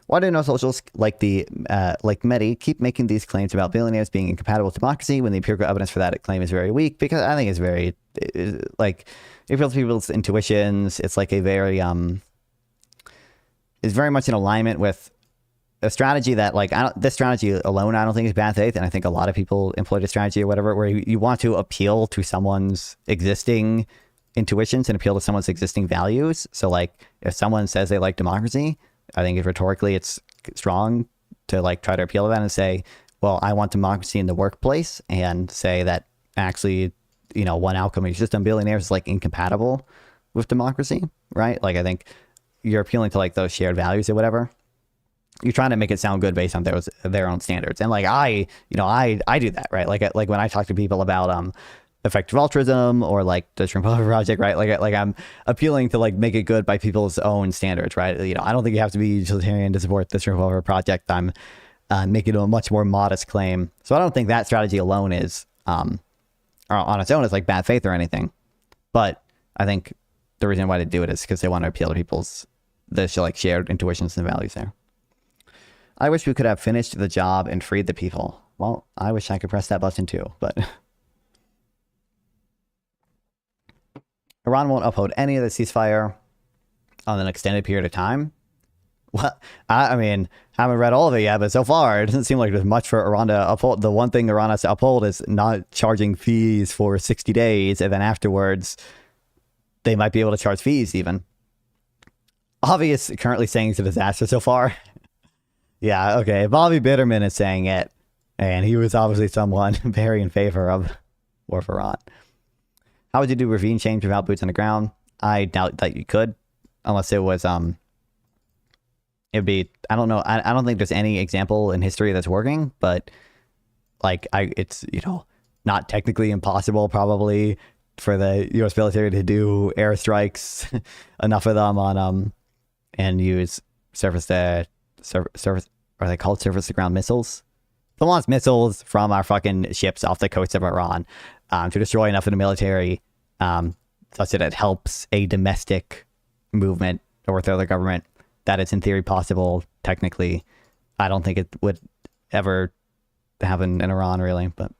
Why do no socials like Mehdi keep making these claims about billionaires being incompatible with democracy when the empirical evidence for that claim is very weak? Because I think it's very, like, it feels people's intuitions. It's like a very, is very much in alignment with a strategy that, like, this strategy alone, I don't think is bad faith. And I think a lot of people employ this strategy or whatever, where you want to appeal to someone's existing intuitions and appeal to someone's existing values. So, like, if someone says they like democracy, I think if rhetorically it's strong to, like, try to appeal to that and say, well, I want democracy in the workplace, and say that actually, you know, one outcome is just on billionaires is, like, incompatible with democracy, right? Like, I think you're appealing to, like, those shared values or whatever. You're trying to make it sound good based on their own standards. And, like, I do that, right? Like when I talk to people about effective altruism or, like, the Shrimp Over Project, right? Like I'm appealing to, like, make it good by people's own standards, right? You know, I don't think you have to be utilitarian to support the Shrimp Over Project. I'm making a much more modest claim. So I don't think that strategy alone is, or on its own, is, like, bad faith or anything. But I think the reason why they do it is because they want to appeal to people's, like, shared intuitions and values there. I wish we could have finished the job and freed the people. Well, I wish I could press that button too, but Iran won't uphold any of the ceasefire on an extended period of time. Well, I mean, I haven't read all of it yet, but so far it doesn't seem like there's much for Iran to uphold. The one thing Iran has to uphold is not charging fees for 60 days, and then afterwards they might be able to charge fees even. Obvious currently saying it's a disaster so far. Yeah, okay. Bobby Bitterman is saying it, and he was obviously someone very in favor of war for Iran. How would you do ravine change without boots on the ground? I doubt that you could, unless it was, it'd be, I don't know. I don't think there's any example in history that's working, but, like, it's, you know, not technically impossible probably for the U.S. military to do airstrikes, enough of them on, and use surface, are they called surface to ground missiles? To launch missiles from our fucking ships off the coast of Iran, to destroy enough of the military, such that it helps a domestic movement or with other government. That it's in theory possible. Technically, I don't think it would ever happen in Iran, really. But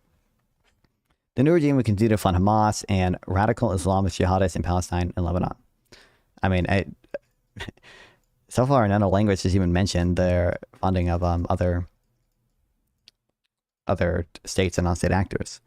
the new regime would continue to fund Hamas and radical Islamist jihadists in Palestine and Lebanon. I mean, so far, none of language has even mentioned their funding of other states and non-state actors.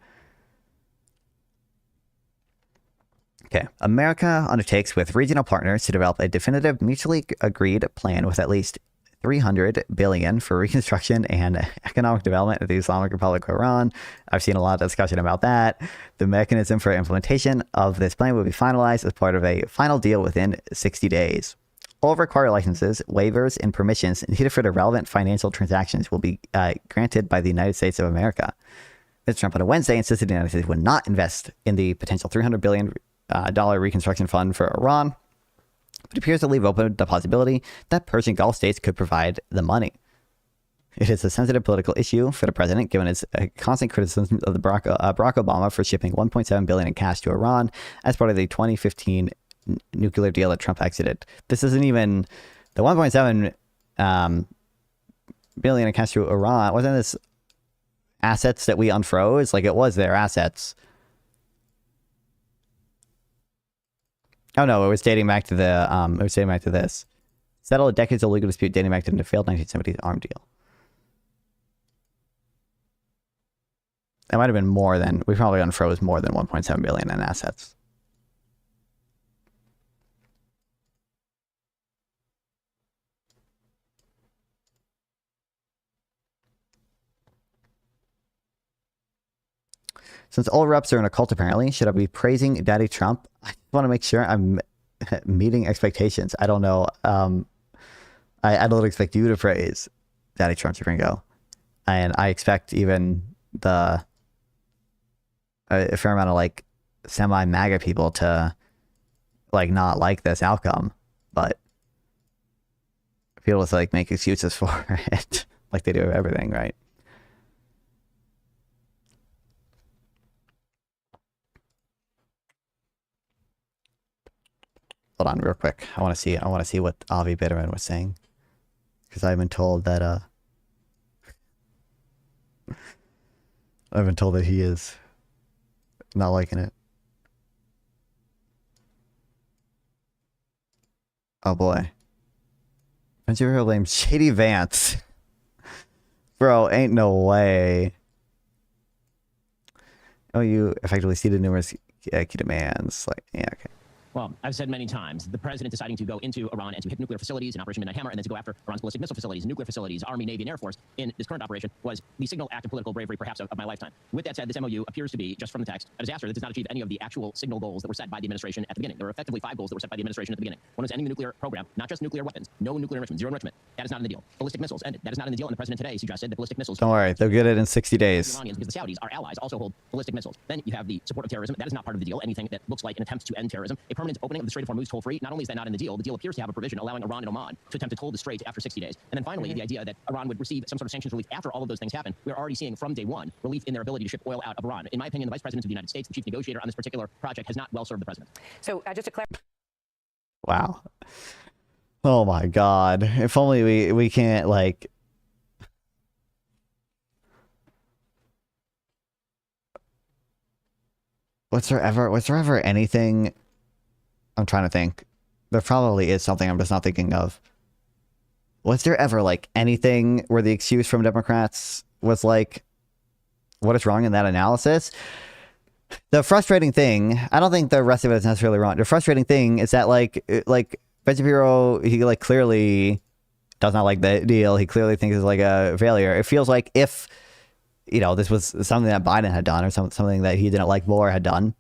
Okay, America undertakes with regional partners to develop a definitive, mutually agreed plan with at least $300 billion for reconstruction and economic development of the Islamic Republic of Iran. I've seen a lot of discussion about that. The mechanism for implementation of this plan will be finalized as part of a final deal within 60 days. All required licenses, waivers, and permissions needed for the relevant financial transactions will be granted by the United States of America. Mr. Trump on a Wednesday insisted the United States would not invest in the potential $300 billion reconstruction fund for Iran. but appears to leave open the possibility that Persian Gulf states could provide the money. It is a sensitive political issue for the president, given his constant criticism of Barack Obama for shipping $1.7 billion in cash to Iran as part of the 2015 nuclear deal that Trump exited. This isn't even the 1.7 billion in cash to Iran. Wasn't this assets that we unfroze? Like, it was their assets. Oh no, it was dating back to the it was dating back to this. Settled a decades of legal dispute dating back to the failed 1970s arms deal. That might have been more than, we probably unfroze more than 1.7 billion in assets. Since all reps are in a cult, apparently, should I be praising Daddy Trump? I want to make sure I'm meeting expectations. I don't know. I don't expect you to praise Daddy Trump, Gringo. And I expect even a fair amount of like semi-MAGA people to like not like this outcome, but people to like make excuses for it, like they do everything, right? Hold on, real quick. I want to see what Avi Bitterman was saying, because I've been told that he is not liking it. Oh boy. When's your real name? Shady Vance. Bro, ain't no way. Oh, you effectively ceded numerous key demands. Like, yeah, okay. Well, I've said many times, the president deciding to go into Iran and to hit nuclear facilities in Operation Midnight Hammer, and then to go after Iran's ballistic missile facilities, nuclear facilities, Army, Navy, and Air Force in this current operation was the signal act of political bravery, perhaps, of my lifetime. With that said, this MOU appears to be, just from the text, a disaster that does not achieve any of the actual signal goals that were set by the administration at the beginning. There were effectively 5 goals that were set by the administration at the beginning. One was ending the nuclear program, not just nuclear weapons, no nuclear enrichment, zero enrichment. That is not in the deal. Ballistic missiles ended. That is not in the deal, and the president today suggested that ballistic missiles... Don't worry, they'll get it in 60 days. Iranians, because the Saudis, our allies, also hold ballistic missiles. Then you have the support of terrorism. That is not part of the deal. Anything that looks like an attempt to end terrorism. A permanent opening of the Strait of Hormuz toll-free. Not only is that not in the deal appears to have a provision allowing Iran and Oman to attempt to toll the strait after 60 days. And then finally, the idea that Iran would receive some sort of sanctions relief after all of those things happen. We're already seeing from day one relief in their ability to ship oil out of Iran. In my opinion, the Vice President of the United States, the chief negotiator on this particular project, has not well served the president. So just to clarify. Wow. Oh my God. If only we can't like... Was there ever anything... I'm trying to think. There probably is something I'm just not thinking of. Was there ever like anything where the excuse from Democrats was like, what is wrong in that analysis? The frustrating thing, I don't think the rest of it is necessarily wrong. The frustrating thing is that like Ben Shapiro, he like clearly does not like the deal. He clearly thinks it's like a failure. It feels like if, you know, this was something that Biden had done or something that he didn't like more had done,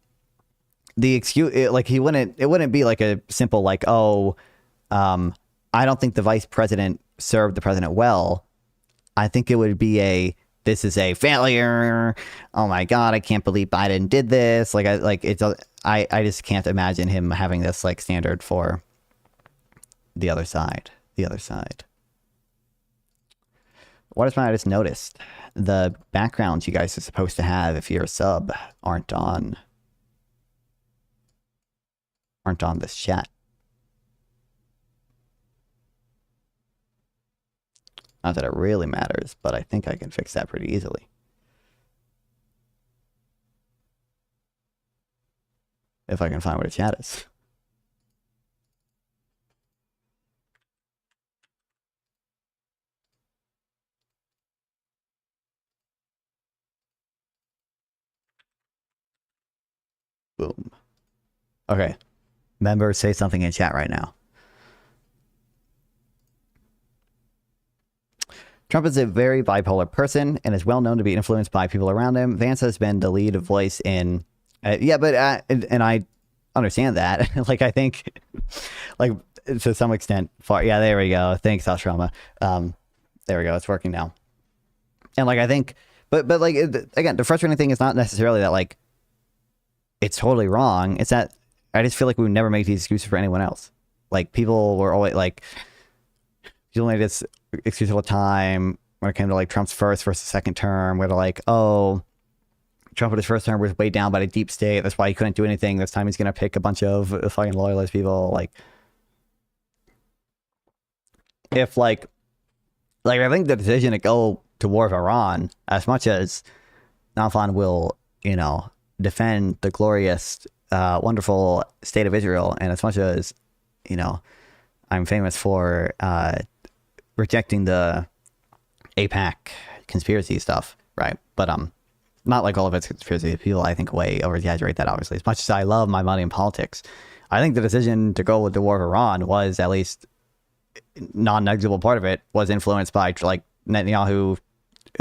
the excuse, it wouldn't be like a simple like, oh, I don't think the vice president served the president well. I think it would be this is a failure. Oh my God, I can't believe Biden did this. I just can't imagine him having this like standard for the other side. What is my, I just noticed the backgrounds you guys are supposed to have if you're a sub aren't on this chat. Not that it really matters, but I think I can fix that pretty easily. If I can find where the chat is. Boom. Okay. Members, say something in chat right now. Trump is a very bipolar person and is well known to be influenced by people around him. Vance has been the lead voice in... and I understand that. Like, I think... like, to some extent... yeah, there we go. Thanks, Ashrama. There we go. It's working now. And, like, I think... But like, again, the frustrating thing is not necessarily that, like, it's totally wrong. It's that I just feel like we would never make these excuses for anyone else. Like, people were always like, people made this excuse all the time when it came to like Trump's first versus second term, where they're like, oh, Trump in his first term was weighed down by the deep state. That's why he couldn't do anything. This time he's going to pick a bunch of fucking loyalist people. Like, if like I think the decision to go to war with Iran, as much as Nathan will, you know, defend the glorious, wonderful state of Israel, and as much as, you know, I'm famous for rejecting the AIPAC conspiracy stuff, right? But not like all of its conspiracy. People, I think, way over exaggerate that, obviously. As much as I love my money in politics, I think the decision to go with the war of Iran was, at least non-negligible part of it, was influenced by like Netanyahu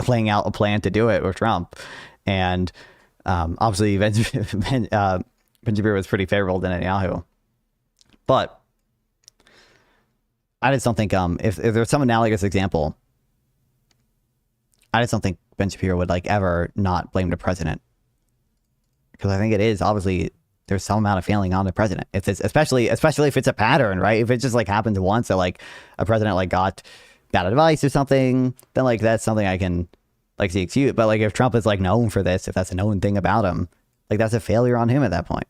laying out a plan to do it with Trump. And obviously Ben Shapiro was pretty favorable to Netanyahu. But I just don't think if there's some analogous example, I just don't think Ben Shapiro would like ever not blame the president, because I think it is obviously there's some amount of failing on the president. If it's especially if it's a pattern, right? If it just like happens once that like a president like got bad advice or something, then like that's something I can like see excuse. But like if Trump is like known for this, if that's a known thing about him, like that's a failure on him at that point.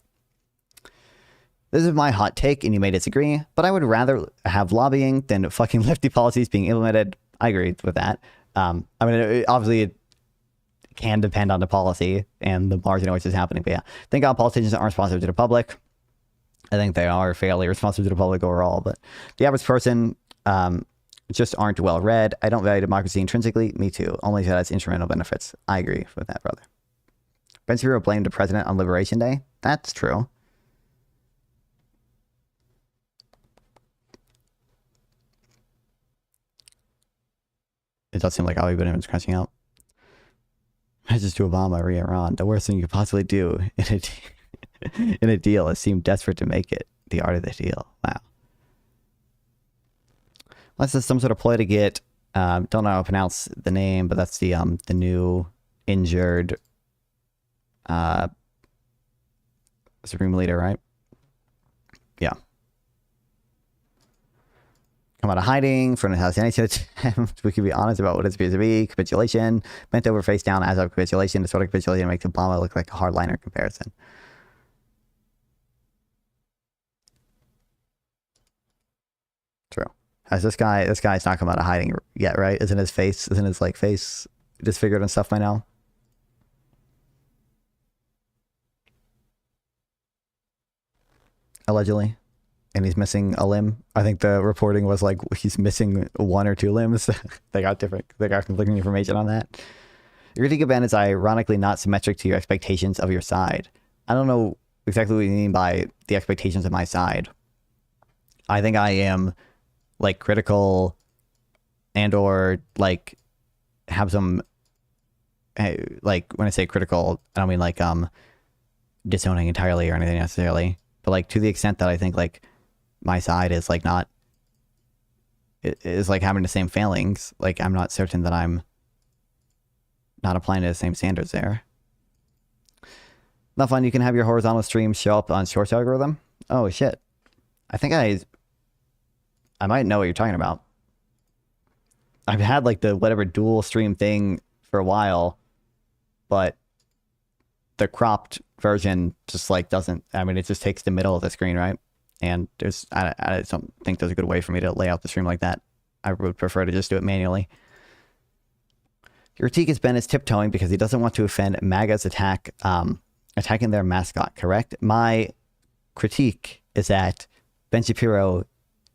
This is my hot take, and you may disagree, but I would rather have lobbying than fucking lefty policies being implemented. I agree with that. I mean, obviously it can depend on the policy and the margin in which it's happening. But yeah, I think all politicians aren't responsive to the public. I think they are fairly responsive to the public overall. But the average person just aren't well read. I don't value democracy intrinsically. Me too. Only that it's instrumental benefits. I agree with that, brother. Ben Shapiro blamed the president on Liberation Day. That's true. It does seem like all you've been scratching out. Messages to Obama re Iran. The worst thing you could possibly do in a deal is seem desperate to make it. The art of the deal. Wow. Unless it's some sort of ploy to get, don't know how to pronounce the name, but that's the new injured Supreme Leader, right? Yeah. Come out of hiding for an assassination attempt. We can be honest about what it appears to be. Capitulation. Bent over face down as of capitulation. The sort of capitulation makes Obama look like a hardliner comparison. True. As this guy's not come out of hiding yet, right? Isn't his face disfigured and stuff by now? Allegedly. And he's missing a limb. I think the reporting was like he's missing 1 or 2 limbs. They got conflicting information on that. Your critique of Ben is ironically not symmetric to your expectations of your side. I don't know exactly what you mean by the expectations of my side. I think I am like critical and or like have some like when I say critical, I don't mean like disowning entirely or anything necessarily, but like to the extent that I think like my side is like not, it is like having the same failings. Like I'm not certain that I'm not applying to the same standards there. Not fun. You can have your horizontal stream show up on Shorts algorithm. Oh shit. I think I might know what you're talking about. I've had like the whatever dual stream thing for a while, but the cropped version just like doesn't, I mean, it just takes the middle of the screen, right? And there's, I don't think there's a good way for me to lay out the stream like that. I would prefer to just do it manually. Your critique has been is tiptoeing because he doesn't want to offend MAGA's attacking their mascot, correct? My critique is that Ben Shapiro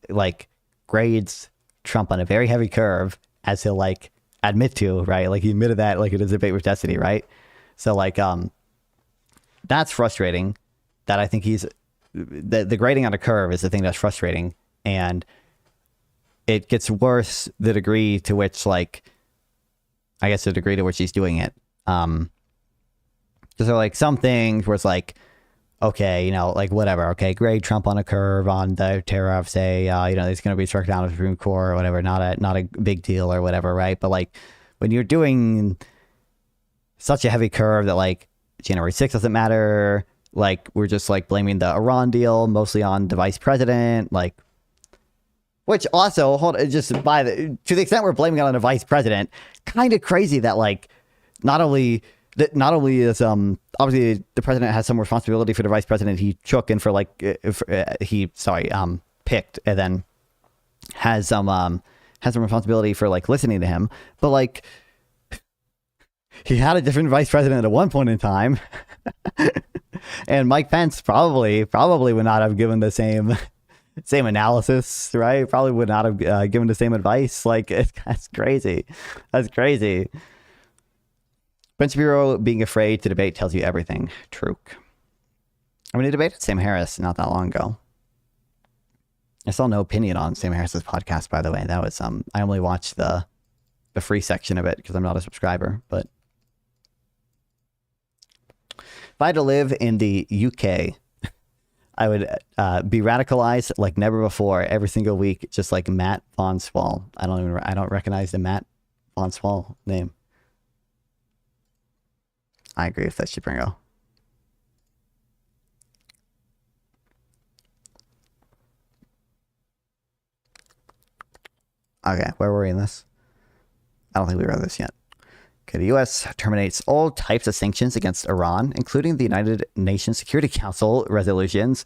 like grades Trump on a very heavy curve, as he'll like admit to, right? Like he admitted that like in his debate with Destiny, right? So like that's frustrating. That I think he's the grading on a curve is the thing that's frustrating, and it gets worse the degree to which like I guess the degree to which he's doing it. So like some things where it's like, okay, you know, like whatever, okay, grade Trump on a curve on the terror of say, you know, it's going to be struck down with the Supreme Court or whatever, not a big deal or whatever, right? But like when you're doing such a heavy curve that like January 6th doesn't matter, like we're just like blaming the Iran deal mostly on the vice president, like Which also, just to the extent we're blaming it on a vice president, kind of crazy that like not only is obviously the president has some responsibility for the vice president he took and for like picked, and then has some responsibility for like listening to him, but like he had a different vice president at one point in time, and Mike Pence probably would not have given the same analysis, right? Probably would not have given the same advice. Like, that's crazy. That's crazy. Pence Bureau being afraid to debate tells you everything. True. I mean, he debated Sam Harris not that long ago. I saw no opinion on Sam Harris's podcast, by the way. That was I only watched the free section of it because I'm not a subscriber. But if I had to live in the UK, I would be radicalized like never before every single week, just like Matt Von Swall. I don't recognize the Matt Von Swall name. I agree with that, Shipringo. Okay, where were we in this? I don't think we read this yet. Okay, the U.S. terminates all types of sanctions against Iran, including the United Nations Security Council resolutions,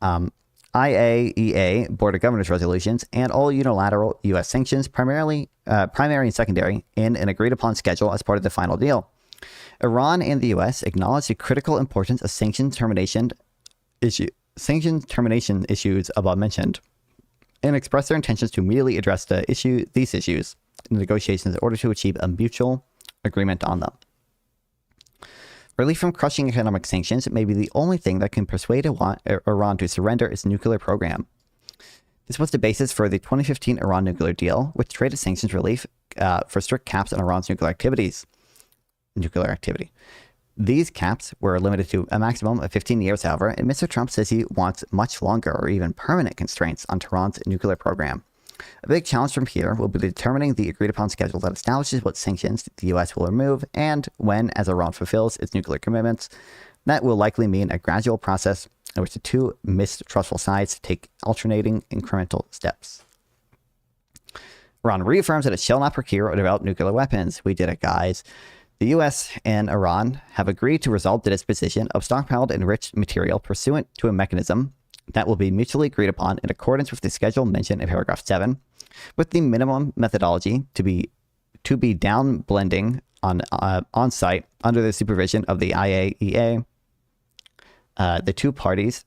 IAEA Board of Governors resolutions, and all unilateral U.S. sanctions, primary and secondary, in an agreed-upon schedule as part of the final deal. Iran and the U.S. acknowledge the critical importance of sanction termination issues above mentioned, and express their intentions to immediately address these issues in negotiations in order to achieve a mutual agreement on them. Relief from crushing economic sanctions may be the only thing that can persuade Iran to surrender its nuclear program. This was the basis for the 2015 Iran nuclear deal, which traded sanctions relief for strict caps on Iran's nuclear activity. These caps were limited to a maximum of 15 years, however, and Mr. Trump says he wants much longer or even permanent constraints on Tehran's nuclear program. A big challenge from here will be determining the agreed-upon schedule that establishes what sanctions the U.S. will remove and when, as Iran fulfills its nuclear commitments. That will likely mean a gradual process in which the two mistrustful sides take alternating incremental steps. Iran reaffirms that it shall not procure or develop nuclear weapons. We did it, guys. The U.S. and Iran have agreed to resolve the disposition of stockpiled enriched material pursuant to a mechanism that will be mutually agreed upon in accordance with the schedule mentioned in paragraph 7, with the minimum methodology to be down blending on site under the supervision of the IAEA. The two parties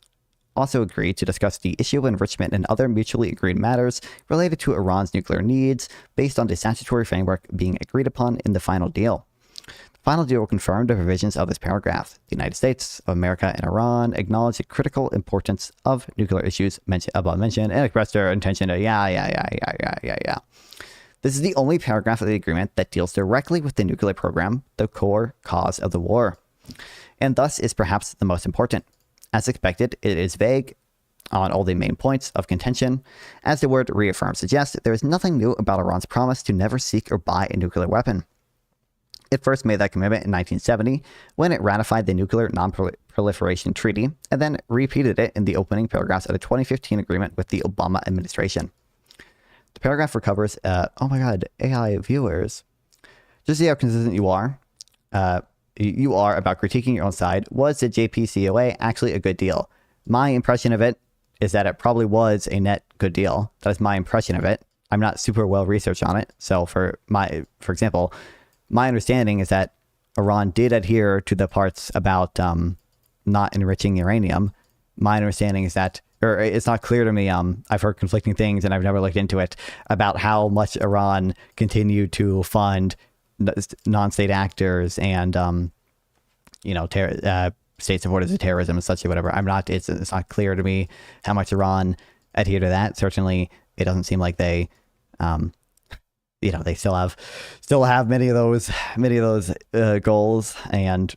also agreed to discuss the issue of enrichment and other mutually agreed matters related to Iran's nuclear needs based on the statutory framework being agreed upon in the final deal. The final deal will confirm the provisions of this paragraph. The United States of America and Iran acknowledge the critical importance of nuclear issues above mentioned and express their intention to yeah. This is the only paragraph of the agreement that deals directly with the nuclear program, the core cause of the war, and thus is perhaps the most important. As expected, it is vague on all the main points of contention. As the word reaffirm suggests, there is nothing new about Iran's promise to never seek or buy a nuclear weapon. It first made that commitment in 1970 when it ratified the Nuclear Non-Proliferation Treaty, and then repeated it in the opening paragraphs of the 2015 agreement with the Obama administration. The paragraph recovers, oh my god, AI viewers. Just see how consistent you are about critiquing your own side. Was the JPCOA actually a good deal? My impression of it is that it probably was a net good deal. That is my impression of it. I'm not super well researched on it. So for example, my understanding is that Iran did adhere to the parts about not enriching uranium. My understanding is that, or it's not clear to me, I've heard conflicting things and I've never looked into it, about how much Iran continued to fund non-state actors and, state supporters of terrorism and such, or whatever. It's not clear to me how much Iran adhered to that. Certainly, it doesn't seem like they, they still have many of those goals, and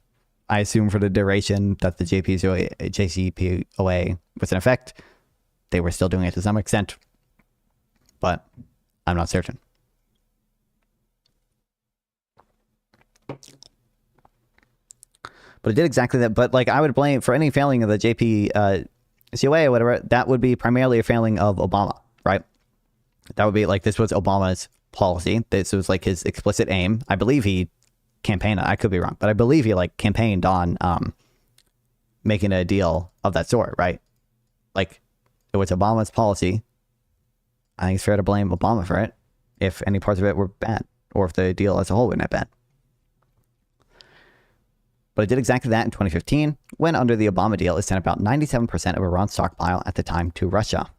I assume for the duration that the JCPOA was in effect, they were still doing it to some extent, but I'm not certain. But it did exactly that. But like, I would blame for any failing of the JPCOA or whatever, that would be primarily a failing of Obama, right? That would be like, this was Obama's policy. This was like his explicit aim. I believe he campaigned, I could be wrong, but I believe he like campaigned on making a deal of that sort, right? Like, it was Obama's policy. I think it's fair to blame Obama for it if any parts of it were bad, or if the deal as a whole wasn't that bad. But it did exactly that in 2015, when under the Obama deal, it sent about 97% of Iran's stockpile at the time to Russia.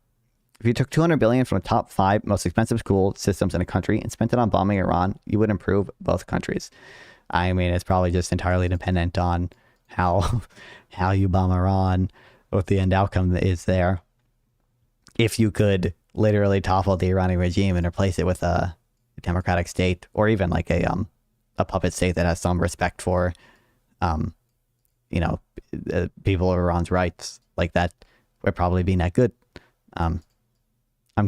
If you took $200 billion from the top 5 most expensive school systems in a country and spent it on bombing Iran, you would improve both countries. I mean, it's probably just entirely dependent on how you bomb Iran, what the end outcome is there. If you could literally topple the Iranian regime and replace it with a democratic state, or even like a puppet state that has some respect for people of Iran's rights, like that would probably be not good. I'm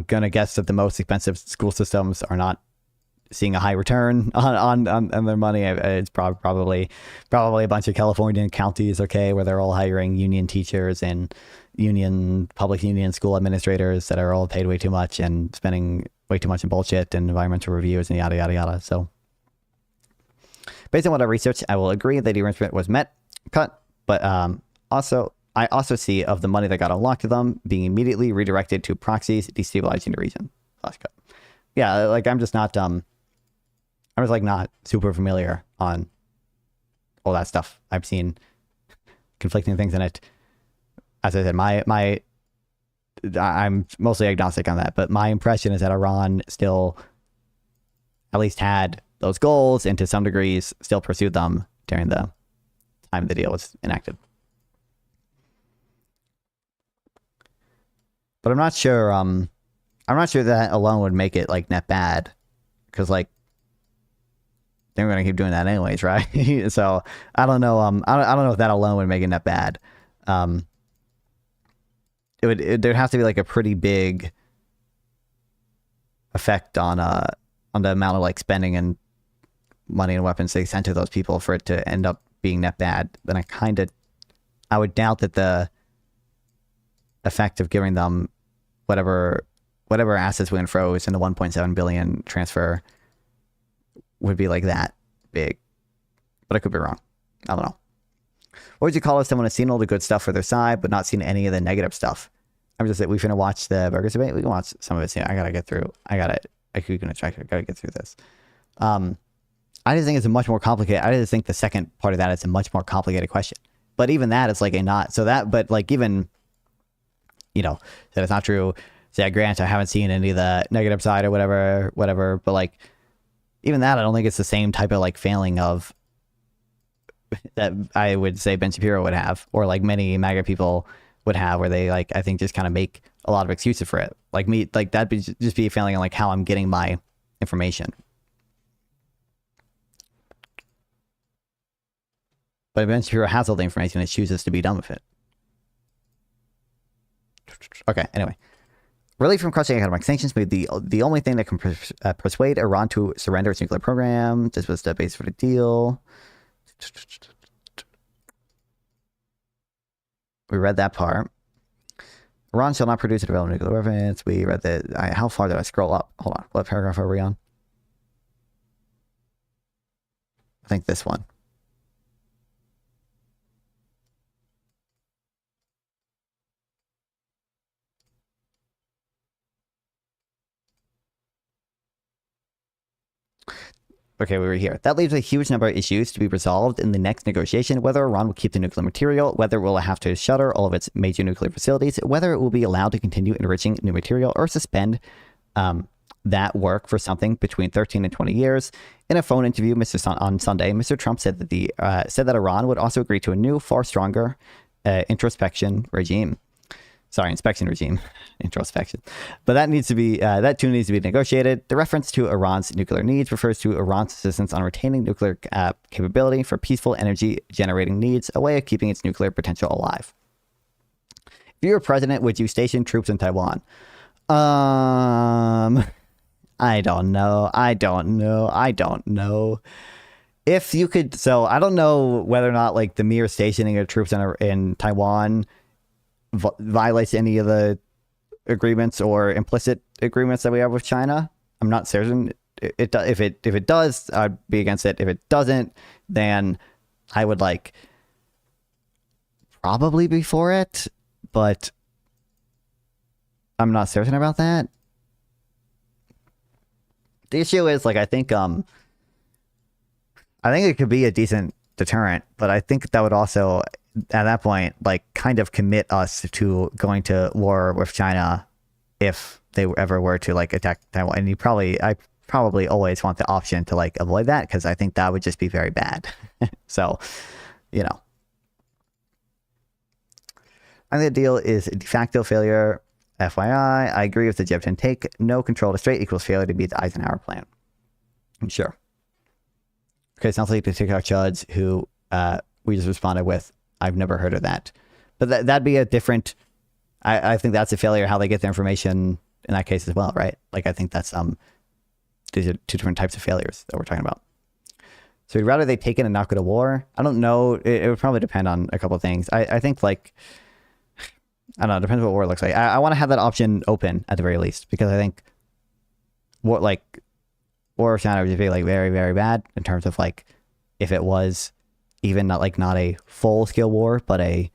gonna guess that the most expensive school systems are not seeing a high return on their money. It's probably a bunch of Californian counties, okay, where they're all hiring union teachers and public union school administrators that are all paid way too much and spending way too much in bullshit and environmental reviews and yada yada yada. So based on what I researched, I will agree that the arrangement was cut, but I also see of the money that got unlocked to them being immediately redirected to proxies destabilizing the region. Cut. Yeah, like I'm just not I was like not super familiar on all that stuff. I've seen conflicting things in it. As I said, I'm mostly agnostic on that, but my impression is that Iran still at least had those goals and to some degrees still pursued them during the time the deal was enacted. But I'm not sure that alone would make it like net bad, because like they're going to keep doing that anyways, right? So I don't know. I don't know if that alone would make it net bad. There'd have to be like a pretty big effect on the amount of like spending and money and weapons they sent to those people for it to end up being net bad. Then I would doubt that the effect of giving them whatever assets we froze in the 1.7 billion transfer would be like that big. But I could be wrong. I don't know. What would you call if someone has seen all the good stuff for their side, but not seen any of the negative stuff? I'm just like, we finna watch the burgers debate. We can watch some of it soon. I gotta get through. I gotta get through this. I just think it's a much more complicated. I just think the second part of that is a much more complicated question. But even that is like a not so that. But like even, that it's not true. Say I grant I haven't seen any of the negative side or whatever. But like even that, I don't think it's the same type of like failing of that I would say Ben Shapiro would have, or like many MAGA people would have, where they like I think just kind of make a lot of excuses for it. Like me, like that'd be just be a failing on like how I'm getting my information. But Ben Shapiro has all the information and chooses to be done with it. Okay, anyway. Relief from crushing economic sanctions may be the only thing that can persuade Iran to surrender its nuclear program. This was the base for the deal. We read that part. Iran shall not produce or develop nuclear weapons. We read that. How far did I scroll up? Hold on. What paragraph are we on? I think this one. Okay, we were here. That leaves a huge number of issues to be resolved in the next negotiation, whether Iran will keep the nuclear material, whether it will have to shutter all of its major nuclear facilities, whether it will be allowed to continue enriching new material, or suspend that work for something between 13 and 20 years. In a phone interview on Sunday, Mr. Trump said that Iran would also agree to a new, far stronger inspection regime. Introspection. But that needs to be that too needs to be negotiated. The reference to Iran's nuclear needs refers to Iran's insistence on retaining nuclear capability for peaceful energy generating needs, a way of keeping its nuclear potential alive. If you were president, would you station troops in Taiwan? I don't know. If you could, so I don't know whether or not like the mere stationing of troops in Taiwan violates any of the agreements or implicit agreements that we have with China. I'm not certain. If it does, I'd be against it. If it doesn't, then I would like probably be for it, but I'm not certain about that. The issue is like I think it could be a decent deterrent, but I think that would also at that point like kind of commit us to going to war with China if they ever were to like attack Taiwan. And I probably always want the option to like avoid that because I think that would just be very bad. So, you know, I think the deal is a de facto failure. FYI, I agree with the Jeb 10 take. No control to straight equals failure to beat the Eisenhower plan. I'm sure. Okay, sounds like the TikTok chuds who we just responded with. I've never heard of that. But that'd be a different... I think that's a failure how they get their information in that case as well, right? Like, I think that's... these are two different types of failures that we're talking about. So we'd rather they take it and not go to war? I don't know. It would probably depend on a couple of things. I think, like... I don't know. It depends what war looks like. I want to have that option open at the very least because I think war with China would just be like very, very bad in terms of like if it was even not a full scale war, but a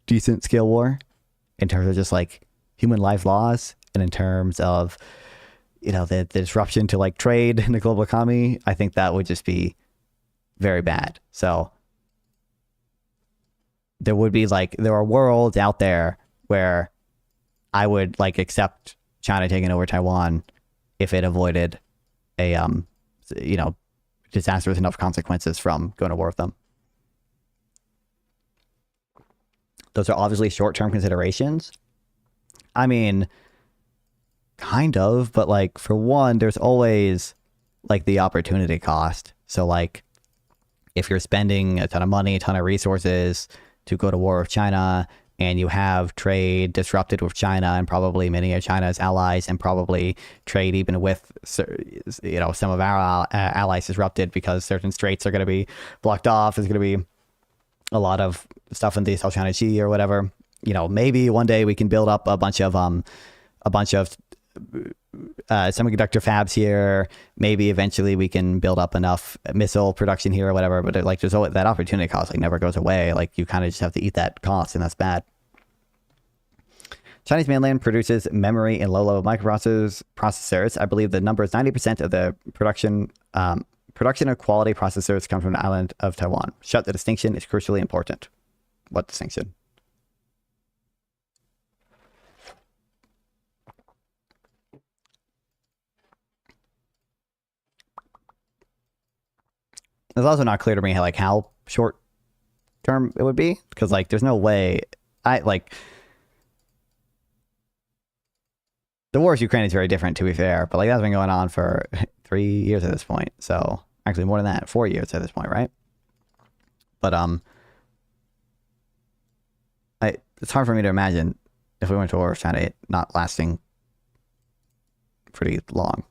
decent scale war in terms of just like human life laws and in terms of, you know, the disruption to like trade in the global economy. I think that would just be very bad. So there are worlds out there where I would like accept China taking over Taiwan if it avoided a, you know, disastrous enough consequences from going to war with them. Those are obviously short-term considerations. I mean, kind of, but like for one, there's always like the opportunity cost. So like if you're spending a ton of money, a ton of resources to go to war with China, and you have trade disrupted with China and probably many of China's allies, and probably trade even with, you know, some of our allies disrupted because certain straits are going to be blocked off. There's going to be a lot of stuff in the South China Sea or whatever. You know, maybe one day we can build up a bunch of semiconductor fabs here. Maybe eventually we can build up enough missile production here or whatever. But like, there's always that opportunity cost like never goes away. Like you kind of just have to eat that cost, and that's bad. Chinese mainland produces memory and low-level microprocessors. I believe the number is 90% of the production of quality processors come from the island of Taiwan. Shut the distinction is crucially important. What distinction? It's also not clear to me how short term it would be, because like there's no way the war in Ukraine is very different, to be fair, but like that's been going on for 3 years at this point. So actually more than that, 4 years at this point, right? But it's hard for me to imagine if we went to war with China, it not lasting pretty long.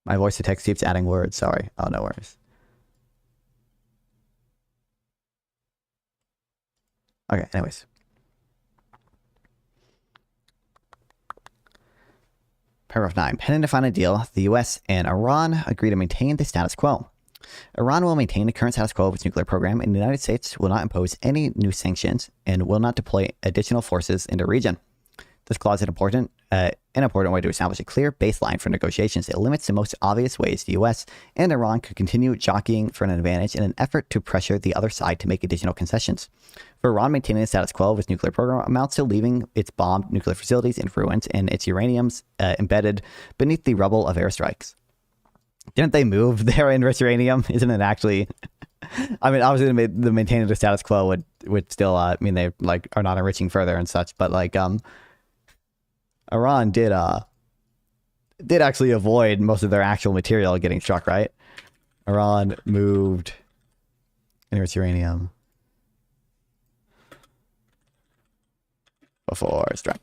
My voice to text keeps adding words. Sorry. Oh, no worries. Okay, anyways. Paragraph 9. Pending a final deal, the US and Iran agree to maintain the status quo. Iran will maintain the current status quo of its nuclear program, and the United States will not impose any new sanctions and will not deploy additional forces in the region. This clause is an important way to establish a clear baseline for negotiations. It limits the most obvious ways the U.S. and Iran could continue jockeying for an advantage in an effort to pressure the other side to make additional concessions. For Iran, maintaining the status quo of its nuclear program amounts to leaving its bombed nuclear facilities in ruins and its uraniums embedded beneath the rubble of airstrikes. Didn't they move their enriched uranium? Isn't it actually... I mean, obviously, the maintaining the status quo would still mean they like are not enriching further and such, but like Iran did actually avoid most of their actual material getting struck, right? Iran moved enriched uranium before strike.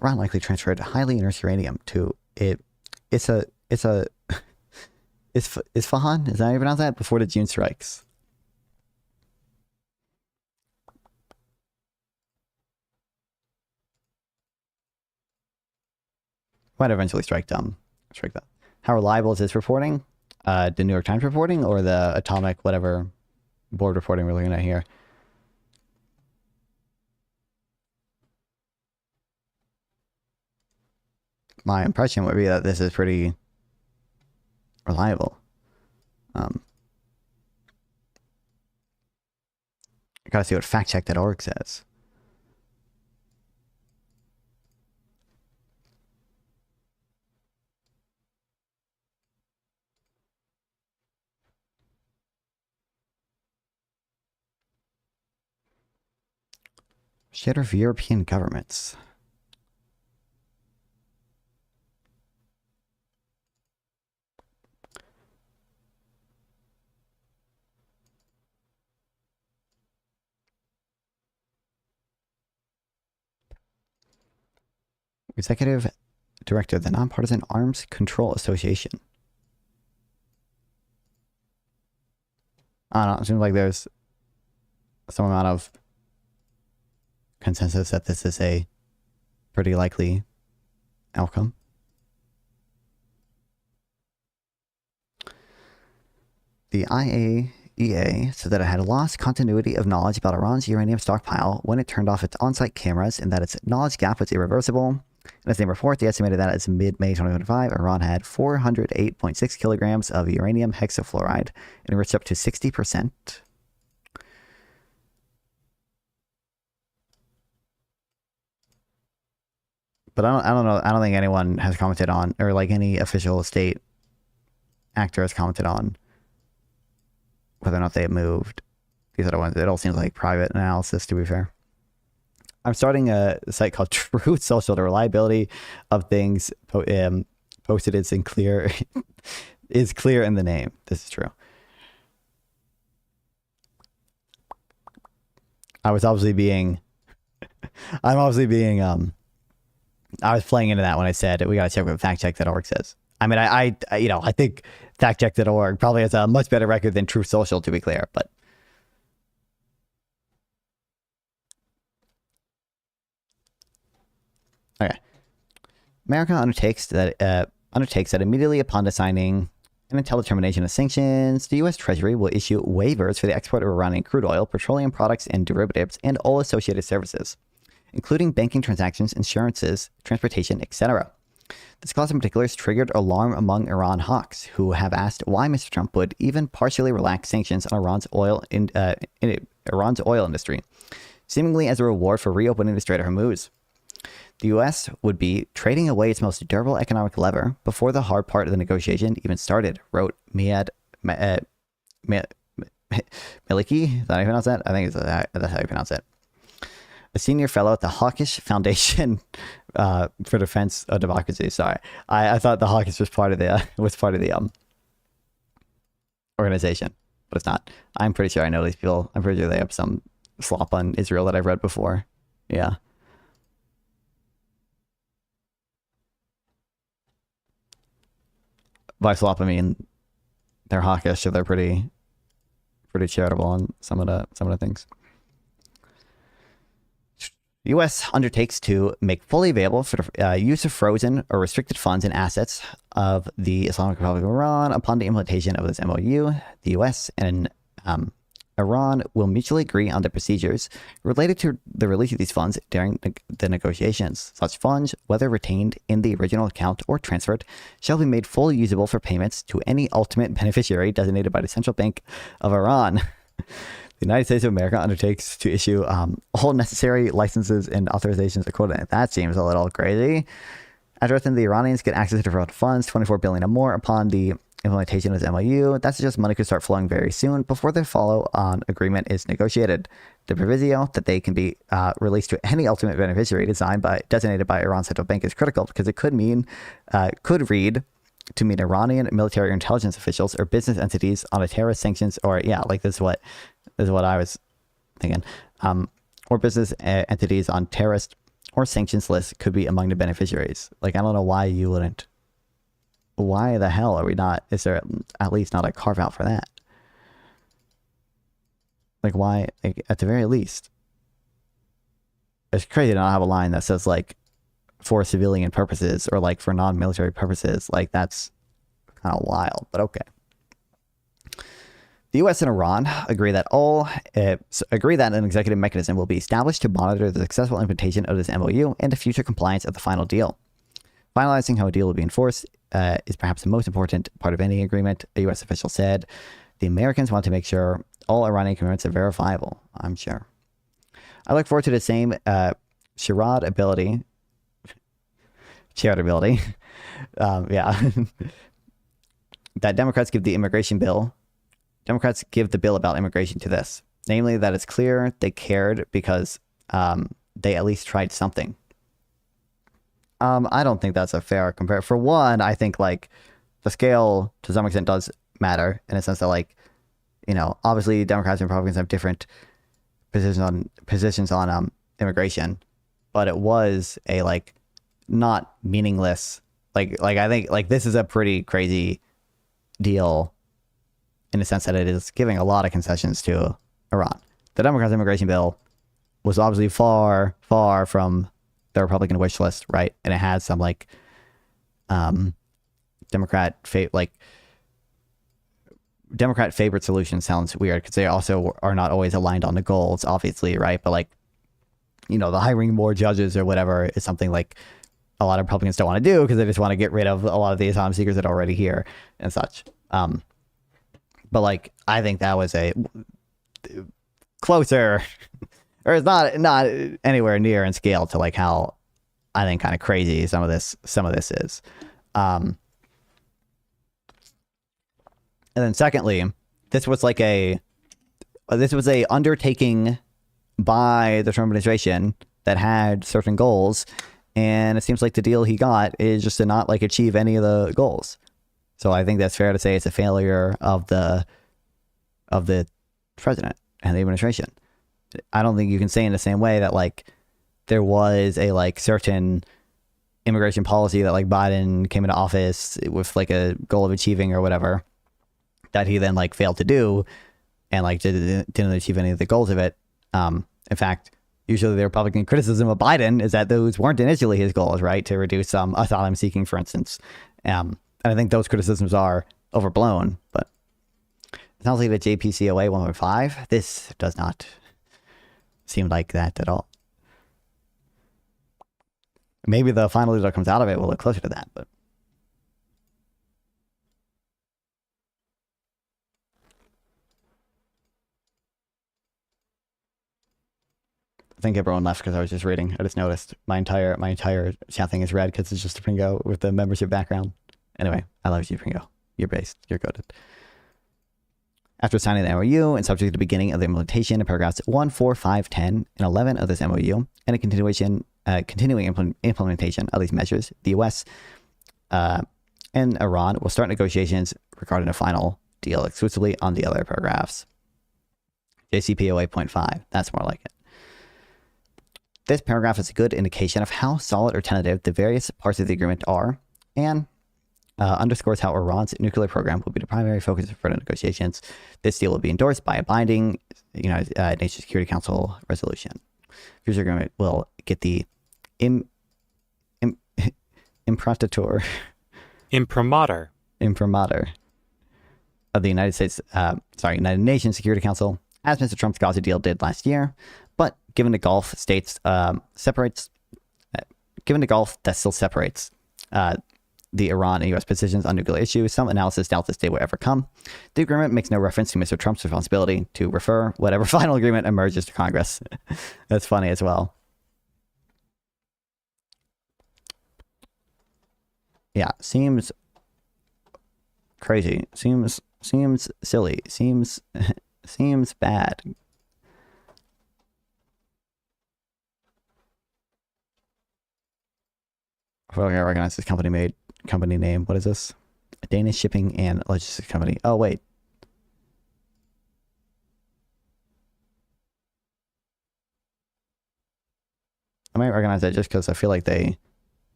Iran likely transferred highly enriched uranium to it. It's a Isfahan? Is that how you pronounce that? Before the June strikes. Might eventually strike that. How reliable is this reporting? The New York Times reporting or the atomic whatever board reporting we're looking at here? My impression would be that this is pretty reliable. I gotta see what factcheck.org says. Share of European governments. Executive Director of the Nonpartisan Arms Control Association. I don't know, it seems like there's some amount of consensus that this is a pretty likely outcome. The IAEA said that it had lost continuity of knowledge about Iran's uranium stockpile when it turned off its on-site cameras and that its knowledge gap was irreversible. In the same report, they estimated that as mid-May 2025, Iran had 408.6 kilograms of uranium hexafluoride, enriched up to 60%. But I don't know. I don't think anyone has commented on, or like any official state actor has commented on whether or not they have moved these other ones. It all seems like private analysis, to be fair. I'm starting a site called Truth Social. The reliability of things posted is clear is clear in the name. This is true. I was playing into that when I said we gotta check what factcheck.org says. I mean, I think factcheck.org probably has a much better record than Truth Social, to be clear, but okay. America undertakes that immediately upon assigning an intel determination of sanctions, the U.S. Treasury will issue waivers for the export of Iranian crude oil, petroleum products and derivatives, and all associated services, including banking transactions, insurances, transportation, etc. This clause in particular has triggered alarm among Iran hawks, who have asked why Mr. Trump would even partially relax sanctions on Iran's oil industry, seemingly as a reward for reopening the Strait of Hormuz. The U.S. would be trading away its most durable economic lever before the hard part of the negotiation even started, wrote Maliki. Is that how you pronounce that? I think that's how you pronounce it. A senior fellow at the Hawkish Foundation for Defense of Democracy. Sorry, I thought the Hawkish was part of the organization, but it's not. I'm pretty sure I know these people. I'm pretty sure they have some slop on Israel that I've read before. Yeah. By slop, I mean they're hawkish, so they're pretty charitable on some of the things. The U.S. undertakes to make fully available for the use of frozen or restricted funds and assets of the Islamic Republic of Iran upon the implementation of this MOU. The U.S. and Iran will mutually agree on the procedures related to the release of these funds during the negotiations. Such funds, whether retained in the original account or transferred, shall be made fully usable for payments to any ultimate beneficiary designated by the Central Bank of Iran. The United States of America undertakes to issue all necessary licenses and authorizations accordingly. That seems a little crazy. Addressing the Iranians get access to federal funds, $24 billion or more upon the implementation of this MOU. That suggests money could start flowing very soon before the follow-on agreement is negotiated. The proviso that they can be released to any ultimate beneficiary designated by Iran's central bank is critical because it could read to mean Iranian military or intelligence officials or business entities on a terrorist sanctions or this is what I was thinking. Or business entities on terrorist or sanctions lists could be among the beneficiaries. Like, I don't know why you wouldn't why the hell are we not? Is there at least not a carve out for that? Like, why? Like, at the very least, it's crazy to not have a line that says like for civilian purposes or like for non-military purposes. Like, that's kind of wild, but okay. The U.S. and Iran agree that an executive mechanism will be established to monitor the successful implementation of this MOU and the future compliance of the final deal. Finalizing how a deal will be enforced is perhaps the most important part of any agreement, a U.S. official said. The Americans want to make sure all Iranian commitments are verifiable, I'm sure. I look forward to the same charitability. Yeah. That Democrats give the bill about immigration to this. Namely, that it's clear they cared because they at least tried something. I don't think that's a fair compare. For one, I think like the scale to some extent does matter in a sense that like, you know, obviously Democrats and Republicans have different positions on immigration, but it was a like not meaningless like I think like this is a pretty crazy deal in the sense that it is giving a lot of concessions to Iran. The Democrats' immigration bill was obviously far from the Republican wish list, right? And it had some like Democrat favorite solution sounds weird because they also are not always aligned on the goals, obviously, right? But like, you know, the hiring more judges or whatever is something like a lot of Republicans don't want to do because they just want to get rid of a lot of the asylum seekers that are already here and such. But like, I think that was a closer, or it's not anywhere near in scale to like how I think kind of crazy some of this is. And then secondly, this was a undertaking by the Trump administration that had certain goals, and it seems like the deal he got is just to not like achieve any of the goals. So I think that's fair to say it's a failure of the president and the administration. I don't think you can say in the same way that like there was a like certain immigration policy that like Biden came into office with like a goal of achieving or whatever that he then like failed to do and like didn't achieve any of the goals of it. In fact, usually the Republican criticism of Biden is that those weren't initially his goals, right? To reduce asylum seeking, for instance. And I think those criticisms are overblown, but it sounds like the JPCOA 1.5. This does not seem like that at all. Maybe the final deal that comes out of it will look closer to that, but I think everyone left because I was just reading. I just noticed my entire chat thing is red because it's just a Pringo with the membership background. Anyway, I love you, Pringo. You're based. You're goated. After signing the MOU and subject to the beginning of the implementation in paragraphs 1, 4, 5, 10, and 11 of this MOU, and a continuing implementation of these measures, the U.S. And Iran will start negotiations regarding a final deal exclusively on the other paragraphs. JCPOA 0.5. That's more like it. This paragraph is a good indication of how solid or tentative the various parts of the agreement are, and underscores how Iran's nuclear program will be the primary focus for the negotiations. This deal will be endorsed by a binding United Nations Security Council resolution. Future agreement will get the imprimatur of the United Nations Security Council, as Mr. Trump's Gaza deal did last year. But given the Gulf that still separates the Iran and U.S. positions on nuclear issues, some analysis doubts this day will ever come. The agreement makes no reference to Mr. Trump's responsibility to refer whatever final agreement emerges to Congress. That's funny as well. Yeah, seems crazy. Seems silly. Seems bad. I feel like I recognize this company name. What is this? A Danish shipping and logistics company. Oh, wait. I might recognize that just because I feel like they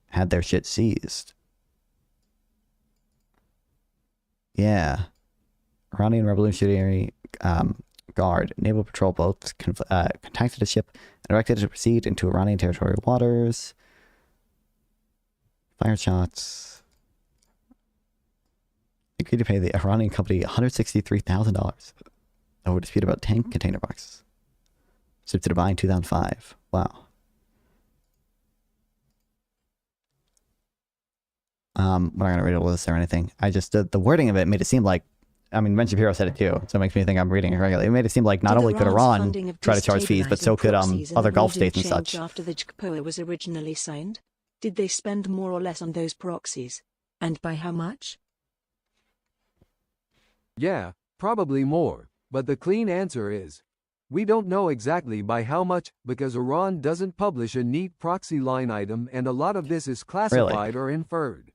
had their shit seized. Yeah. Iranian Revolutionary Guard naval patrol boats contacted a ship and directed it to proceed into Iranian territorial waters. Fired shots. Agreed to pay the Iranian company $163,000 over a dispute about 10 container boxes. Shipped to Dubai in 2005. Wow. We're not going to read all this or anything. I just, the wording of it made it seem like, I mean, Ben Shapiro said it too, so it makes me think I'm reading it regularly. It made it seem like not only could Iran try to charge fees, but so could other Gulf states and such. After the JCPOA was originally signed, did they spend more or less on those proxies? And by how much? Yeah, probably more, but the clean answer is, we don't know exactly by how much, because Iran doesn't publish a neat proxy line item and a lot of this is classified or inferred.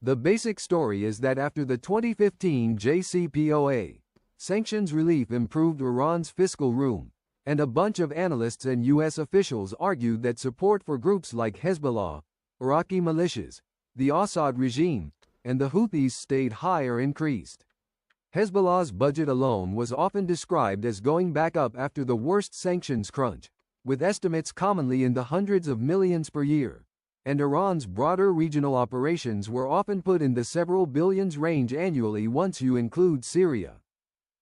The basic story is that after the 2015 JCPOA, sanctions relief improved Iran's fiscal room, and a bunch of analysts and U.S. officials argued that support for groups like Hezbollah, Iraqi militias, the Assad regime, and the Houthis stayed high or increased. Hezbollah's budget alone was often described as going back up after the worst sanctions crunch, with estimates commonly in the hundreds of millions per year, and Iran's broader regional operations were often put in the several billions range annually once you include Syria.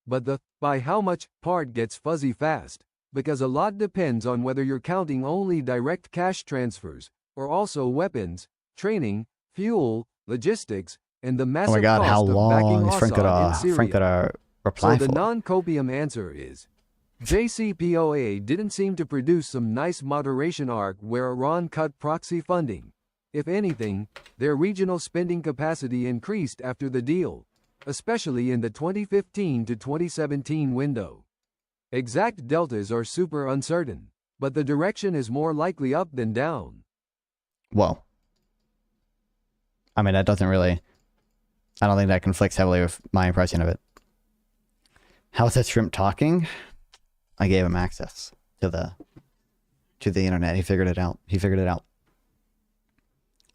But the by how much part gets fuzzy fast, because a lot depends on whether you're counting only direct cash transfers, or also weapons, training, fuel, logistics, and the massive cost of backing Assad in Syria. So the non-copium answer is, JCPOA didn't seem to produce some nice moderation arc where Iran cut proxy funding. If anything, their regional spending capacity increased after the deal, especially in the 2015 to 2017 window. Exact deltas are super uncertain, but the direction is more likely up than down. Well, I mean, that doesn't really, I don't think that conflicts heavily with my impression of it. How's that shrimp talking? I gave him access to the internet. He figured it out.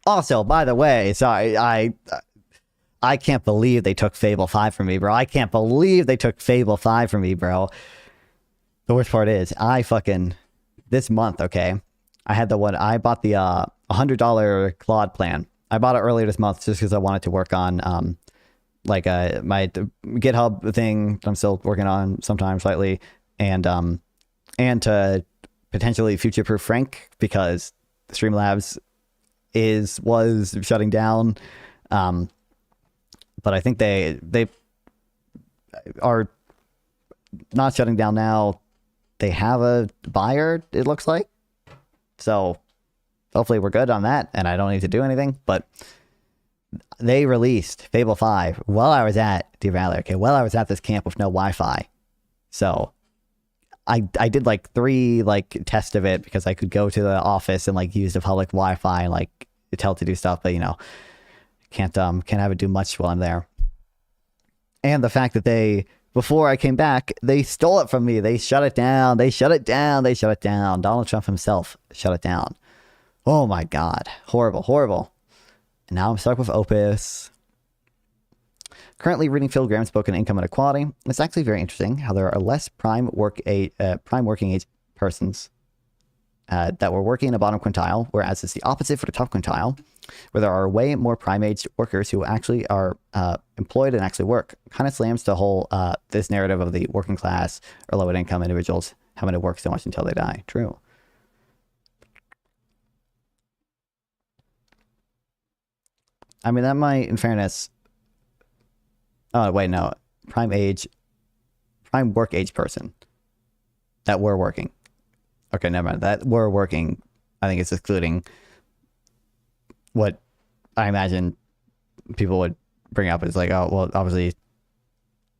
Also, by the way, sorry, I can't believe they took Fable 5 from me, bro. I can't believe they took Fable 5 from me, bro. The worst part is, this month, okay, I had I bought the $100 Claude plan. I bought it earlier this month just because I wanted to work on my GitHub thing I'm still working on sometimes slightly, and to potentially future-proof Frank because Streamlabs was shutting down, but I think they are not shutting down now. They have a buyer, it looks like, so hopefully we're good on that, and I don't need to do anything. But they released Fable 5 while I was at while I was at this camp with no Wi-Fi. So I did like 3 tests of it because I could go to the office and use the public Wi-Fi and tell it to do stuff, but can't have it do much while I'm there. And the fact that before I came back, they stole it from me. They shut it down. Donald Trump himself shut it down. Oh my God. Horrible. And now I'm stuck with Opus. Currently reading Phil Graham's book on income inequality. It's actually very interesting how there are less prime working age persons that were working in a bottom quintile, whereas it's the opposite for the top quintile, where there are way more prime-aged workers who actually are employed and actually work. Kind of slams the whole this narrative of the working class or low-income individuals having to work so much until they die. True. I mean, that might, in fairness... Oh, wait, no. Prime work age person that were working. Okay, never mind. That were working, I think it's excluding what I imagine people would bring up is oh, well, obviously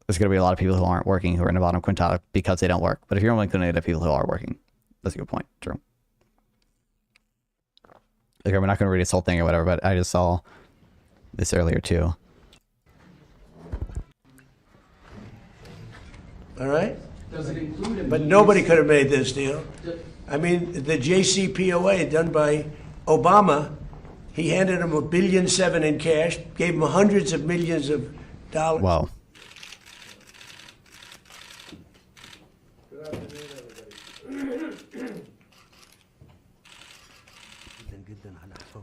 there's going to be a lot of people who aren't working who are in the bottom quintile because they don't work. But if you're only including the people who are working, that's a good point. True. Okay, we're not going to read this whole thing or whatever, but I just saw this earlier too. All right? But nobody could have made this deal. I mean, the JCPOA done by Obama, he handed him $1.7 billion in cash, gave him hundreds of millions of Whoa.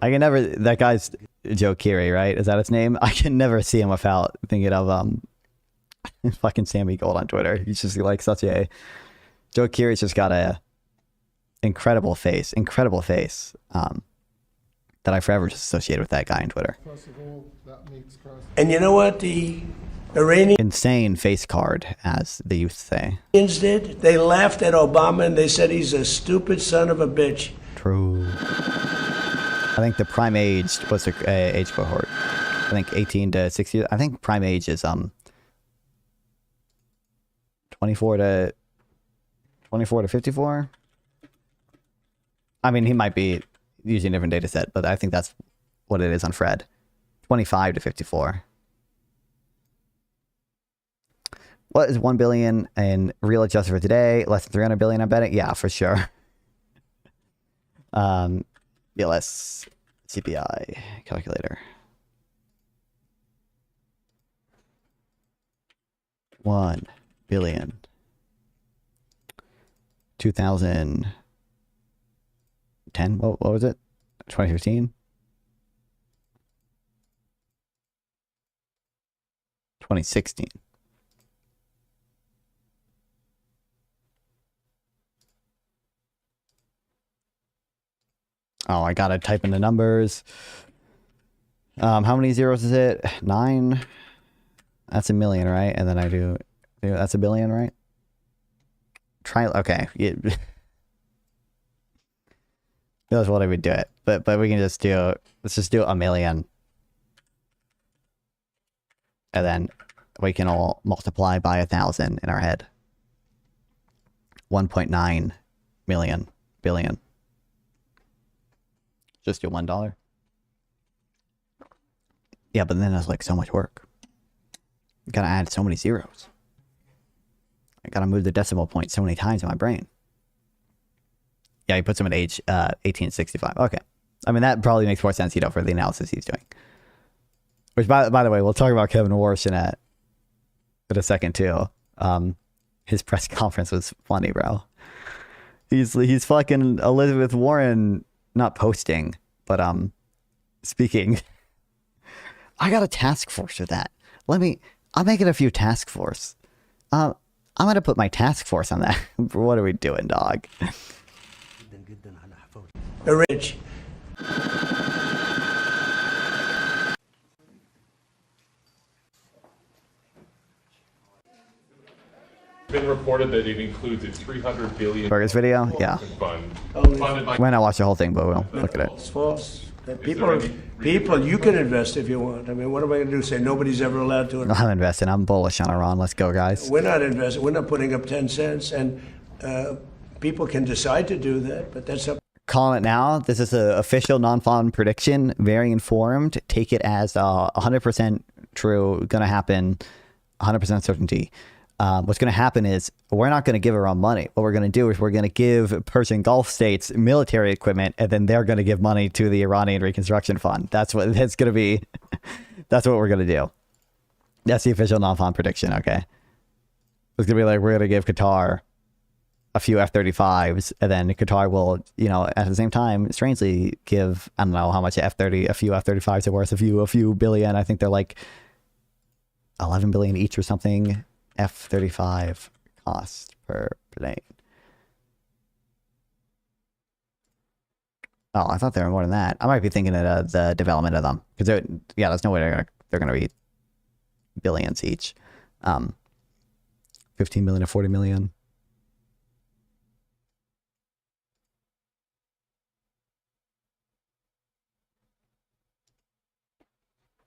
I can never, that guy's Joe Keery, right? Is that his name? I can never see him without thinking of fucking Sammy Gold on Twitter. He's just like such a, Joe Keery's just got a incredible face that I forever just associated with that guy on Twitter. And you know what the Iranians Insane face card, as they used to say. did? They laughed at Obama and they said he's a stupid son of a bitch. True. I think the prime age, what's the age cohort? I think 18 to 60. I think prime age is 24 to 54. I mean, he might be using a different data set, but I think that's what it is on Fred. 25 to 54. What is 1 billion in real adjusted for today? Less than 300 billion, I bet it. Yeah, for sure. BLS CPI calculator. 1 billion. 2010. What was it? 2015. 2016. Oh, I gotta type in the numbers. How many zeros is it? 9. That's a million, right? And then I do that's a billion, right? Okay. That's what I would do it. But we can just do, let's just do a million. And then we can all multiply by 1,000 in our head. 1.9 million billion. Just do $1. Yeah, but then that's like so much work. You gotta add so many zeros. I gotta move the decimal point so many times in my brain. Yeah, he puts him at age 1865. Okay. I mean, that probably makes more sense, you know, for the analysis he's doing. Which, by the way, we'll talk about Kevin Warsh in a second, too. His press conference was funny, bro. He's fucking Elizabeth Warren, not posting, but speaking. I got a task force for that. I'm making a few task force. I'm gonna put my task force on that. What are we doing, dog? Rich. Been reported that it includes a $300 billion Burgers video? Yeah. fund Only funded by Might not watch the whole thing, but we'll look at it. it's false. People, you can invest if you want. I mean, what am I going to do? Say nobody's ever allowed to invest? I'm investing. I'm bullish on Iran. Let's go, guys. We're not investing. We're not putting up 10 cents, and people can decide to do that, but that's up. Calling it now. This is an official non-farm prediction. Very informed. Take it as 100% true. Going to happen. 100% certainty. What's going to happen is we're not going to give Iran money. What we're going to do is we're going to give Persian Gulf states military equipment, and then they're going to give money to the Iranian Reconstruction Fund. That's what it's going to be. That's what we're going to do. That's the official non-farm prediction. Okay. It's going to be like, we're going to give Qatar a few F-35s, and then Qatar will, you know, at the same time, strangely give, I don't know how much a few F-35s are worth, a few billion. I think they're like 11 billion each or something. F-35 cost per plane. Oh, I thought they were more than that. I might be thinking of the development of them, because yeah, there's no way they're gonna be billions each. 15 million to 40 million.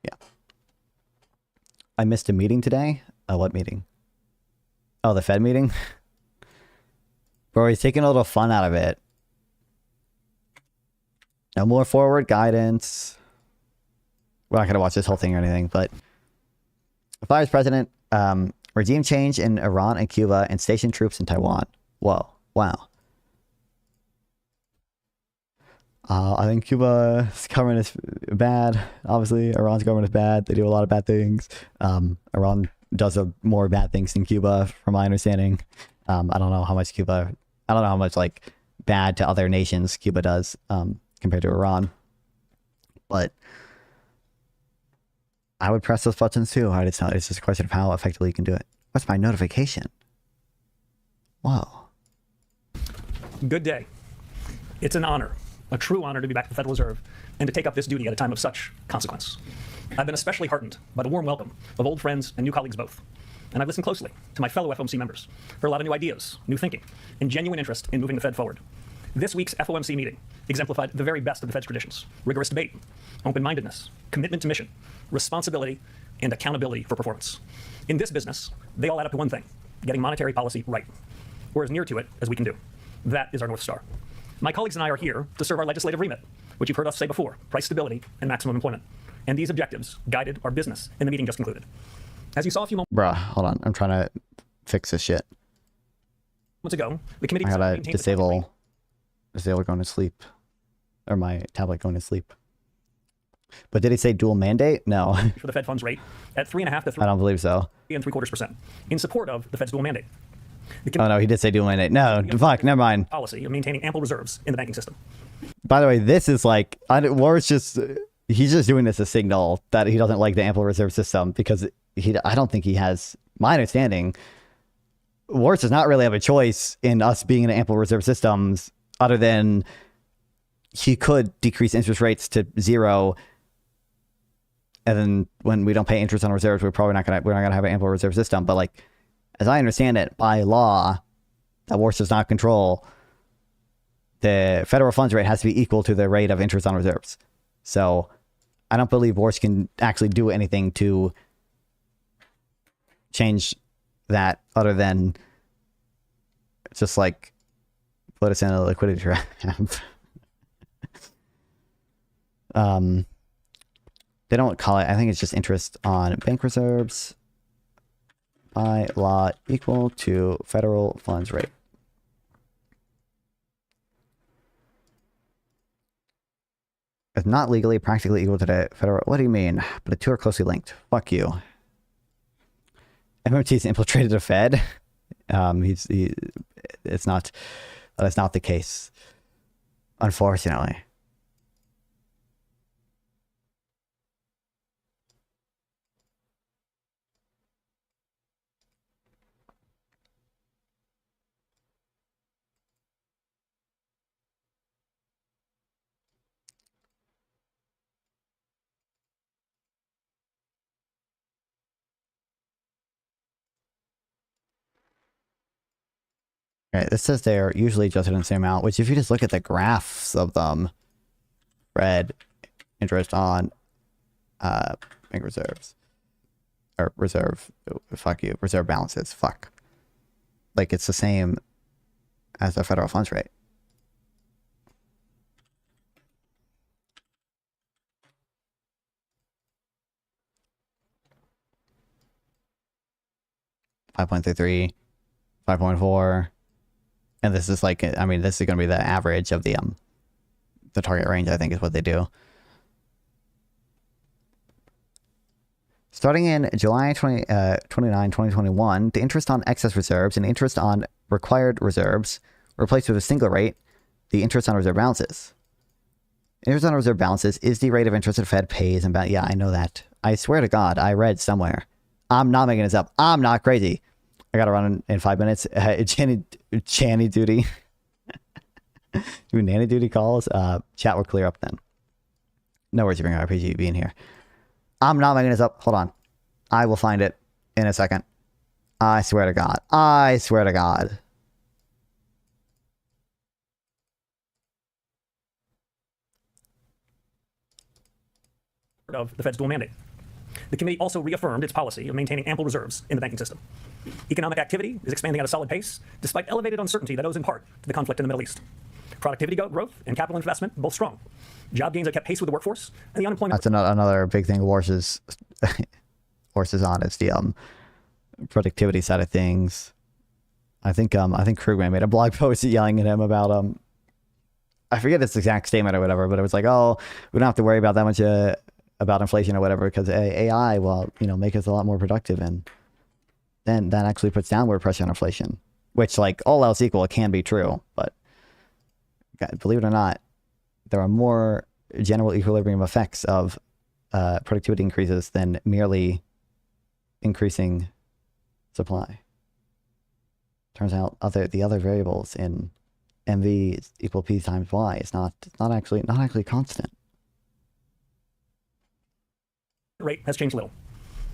Yeah. I missed a meeting today. What meeting? Oh, the Fed meeting? Bro, he's taking a little fun out of it. No more forward guidance. We're not going to watch this whole thing or anything, but Vice President, regime change in Iran and Cuba and station troops in Taiwan. Whoa. Wow. I think Cuba's government is bad. Obviously, Iran's government is bad. They do a lot of bad things. Iran does more bad things than Cuba, from my understanding. I don't know how much like bad to other nations Cuba does compared to Iran. But I would press those buttons too. It's just a question of how effectively you can do it. What's my notification? Whoa. Good day. It's an honor, a true honor, to be back at the Federal Reserve and to take up this duty at a time of such consequence. I've been especially heartened by the warm welcome of old friends and new colleagues both. And I've listened closely to my fellow FOMC members for a lot of new ideas, new thinking, and genuine interest in moving the Fed forward. This week's FOMC meeting exemplified the very best of the Fed's traditions: rigorous debate, open-mindedness, commitment to mission, responsibility, and accountability for performance. In this business, they all add up to one thing: getting monetary policy right, or as near to it as we can do. That is our North Star. My colleagues and I are here to serve our legislative remit, which you've heard us say before: price stability and maximum employment. And these objectives guided our business in the meeting just concluded. As you saw a few moments Bruh, hold on. I'm trying to fix this shit. ago, the committee I gotta maintained disable going to sleep. Or my tablet going to sleep. But did he say dual mandate? No. for the Fed funds rate at 3.5 to I don't believe so. 3.75% in support of the Fed's dual mandate. Oh no, he did say dual mandate. No, fuck, never mind. Policy of maintaining ample reserves in the banking system. By the way, this is like, Warsh he's just doing this to signal that he doesn't like the ample reserve system, because I don't think he has, my understanding, Warsh does not really have a choice in us being in ample reserve systems, other than he could decrease interest rates to 0. And then when we don't pay interest on reserves, we're not gonna have an ample reserve system. But like, as I understand it, by law, that Warsh does not control, the federal funds rate has to be equal to the rate of interest on reserves. So I don't believe Warsh can actually do anything to change that, other than just like put us in a liquidity trap. They don't call it, I think it's just interest on bank reserves by law equal to federal funds rate. It's not legally practically equal to the federal. What do you mean? But the two are closely linked. Fuck you. MMT's infiltrated the Fed. It's not. That's not the case, unfortunately. Right, this says they're usually adjusted in the same amount, which if you just look at the graphs of them, red, interest on bank reserves, or reserve, fuck you, reserve balances, fuck. Like, it's the same as the federal funds rate. $5.33, 5.4. And this is like, I mean, this is going to be the average of the target range, I think, is what they do. Starting in July 29, 2021, the interest on excess reserves and interest on required reserves were replaced with a single rate, the interest on reserve balances. Interest on reserve balances is the rate of interest the Fed pays. And yeah, I know that. I swear to God, I read somewhere. I'm not making this up. I'm not crazy. I gotta run in 5 minutes. Channy duty. Do nanny duty calls. Chat will clear up then. No worries, I appreciate you being here. I'm not making this up. Hold on. I will find it in a second. I swear to God. I swear to God. Of the Fed's dual mandate. The committee also reaffirmed its policy of maintaining ample reserves in the banking system. Economic activity is expanding at a solid pace, despite elevated uncertainty that owes in part to the conflict in the Middle East. Productivity growth and capital investment both strong. Job gains have kept pace with the workforce, and the unemployment... That's another big thing Warsh is on, is the productivity side of things. I think Krugman made a blog post yelling at him about I forget this exact statement or whatever, but it was like, oh, we don't have to worry about that much about inflation or whatever because AI will, make us a lot more productive, and then that actually puts downward pressure on inflation, which, like, all else equal, it can be true, but believe it or not, there are more general equilibrium effects of productivity increases than merely increasing supply. Turns out the other variables in MV is equal P times Y is not actually constant. Rate has changed little.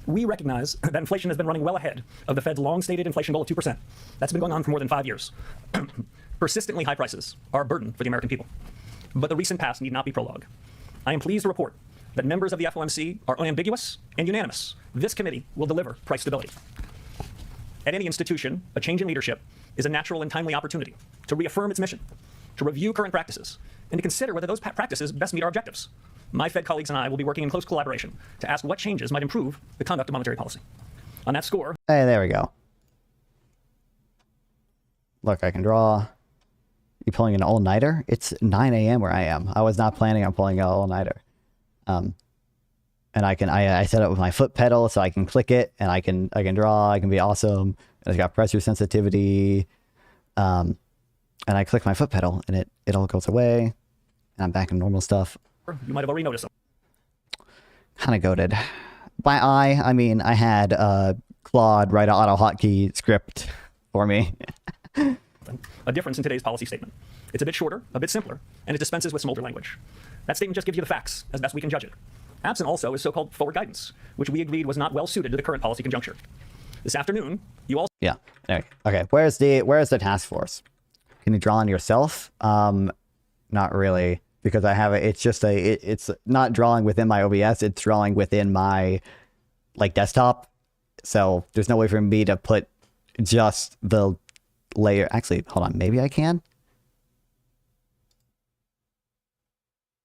We recognize that inflation has been running well ahead of the Fed's long-stated inflation goal of 2%. That's been going on for more than 5 years. Persistently high prices are a burden for the American people, but the recent past need not be prologue. I am pleased to report that members of the FOMC are unambiguous and unanimous. This committee will deliver price stability. At any institution, a change in leadership is a natural and timely opportunity to reaffirm its mission, to review current practices, and to consider whether those practices best meet our objectives. My Fed colleagues and I will be working in close collaboration to ask what changes might improve the conduct of monetary policy. On that score... Hey, there we go. Look, I can draw. You pulling an all-nighter? It's 9 a.m. where I am. I was not planning on pulling an all-nighter. And I set it with my foot pedal so I can click it and I can draw. I can be awesome. And it's got pressure sensitivity. And I click my foot pedal and it all goes away. And I'm back in normal stuff. You might have already noticed them. Kind of goated. By I mean I had Claude write an auto hotkey script for me. A difference in today's policy statement. It's a bit shorter, a bit simpler, and it dispenses with some older language. That statement just gives you the facts as best we can judge it. Absent also is so-called forward guidance, which we agreed was not well suited to the current policy conjuncture. This afternoon, you also... Yeah. Okay. Where's the task force? Can you draw on yourself? Not really, because I have it's not drawing within my OBS. It's drawing within my desktop. So there's no way for me to put just the layer. Actually, hold on. Maybe I can.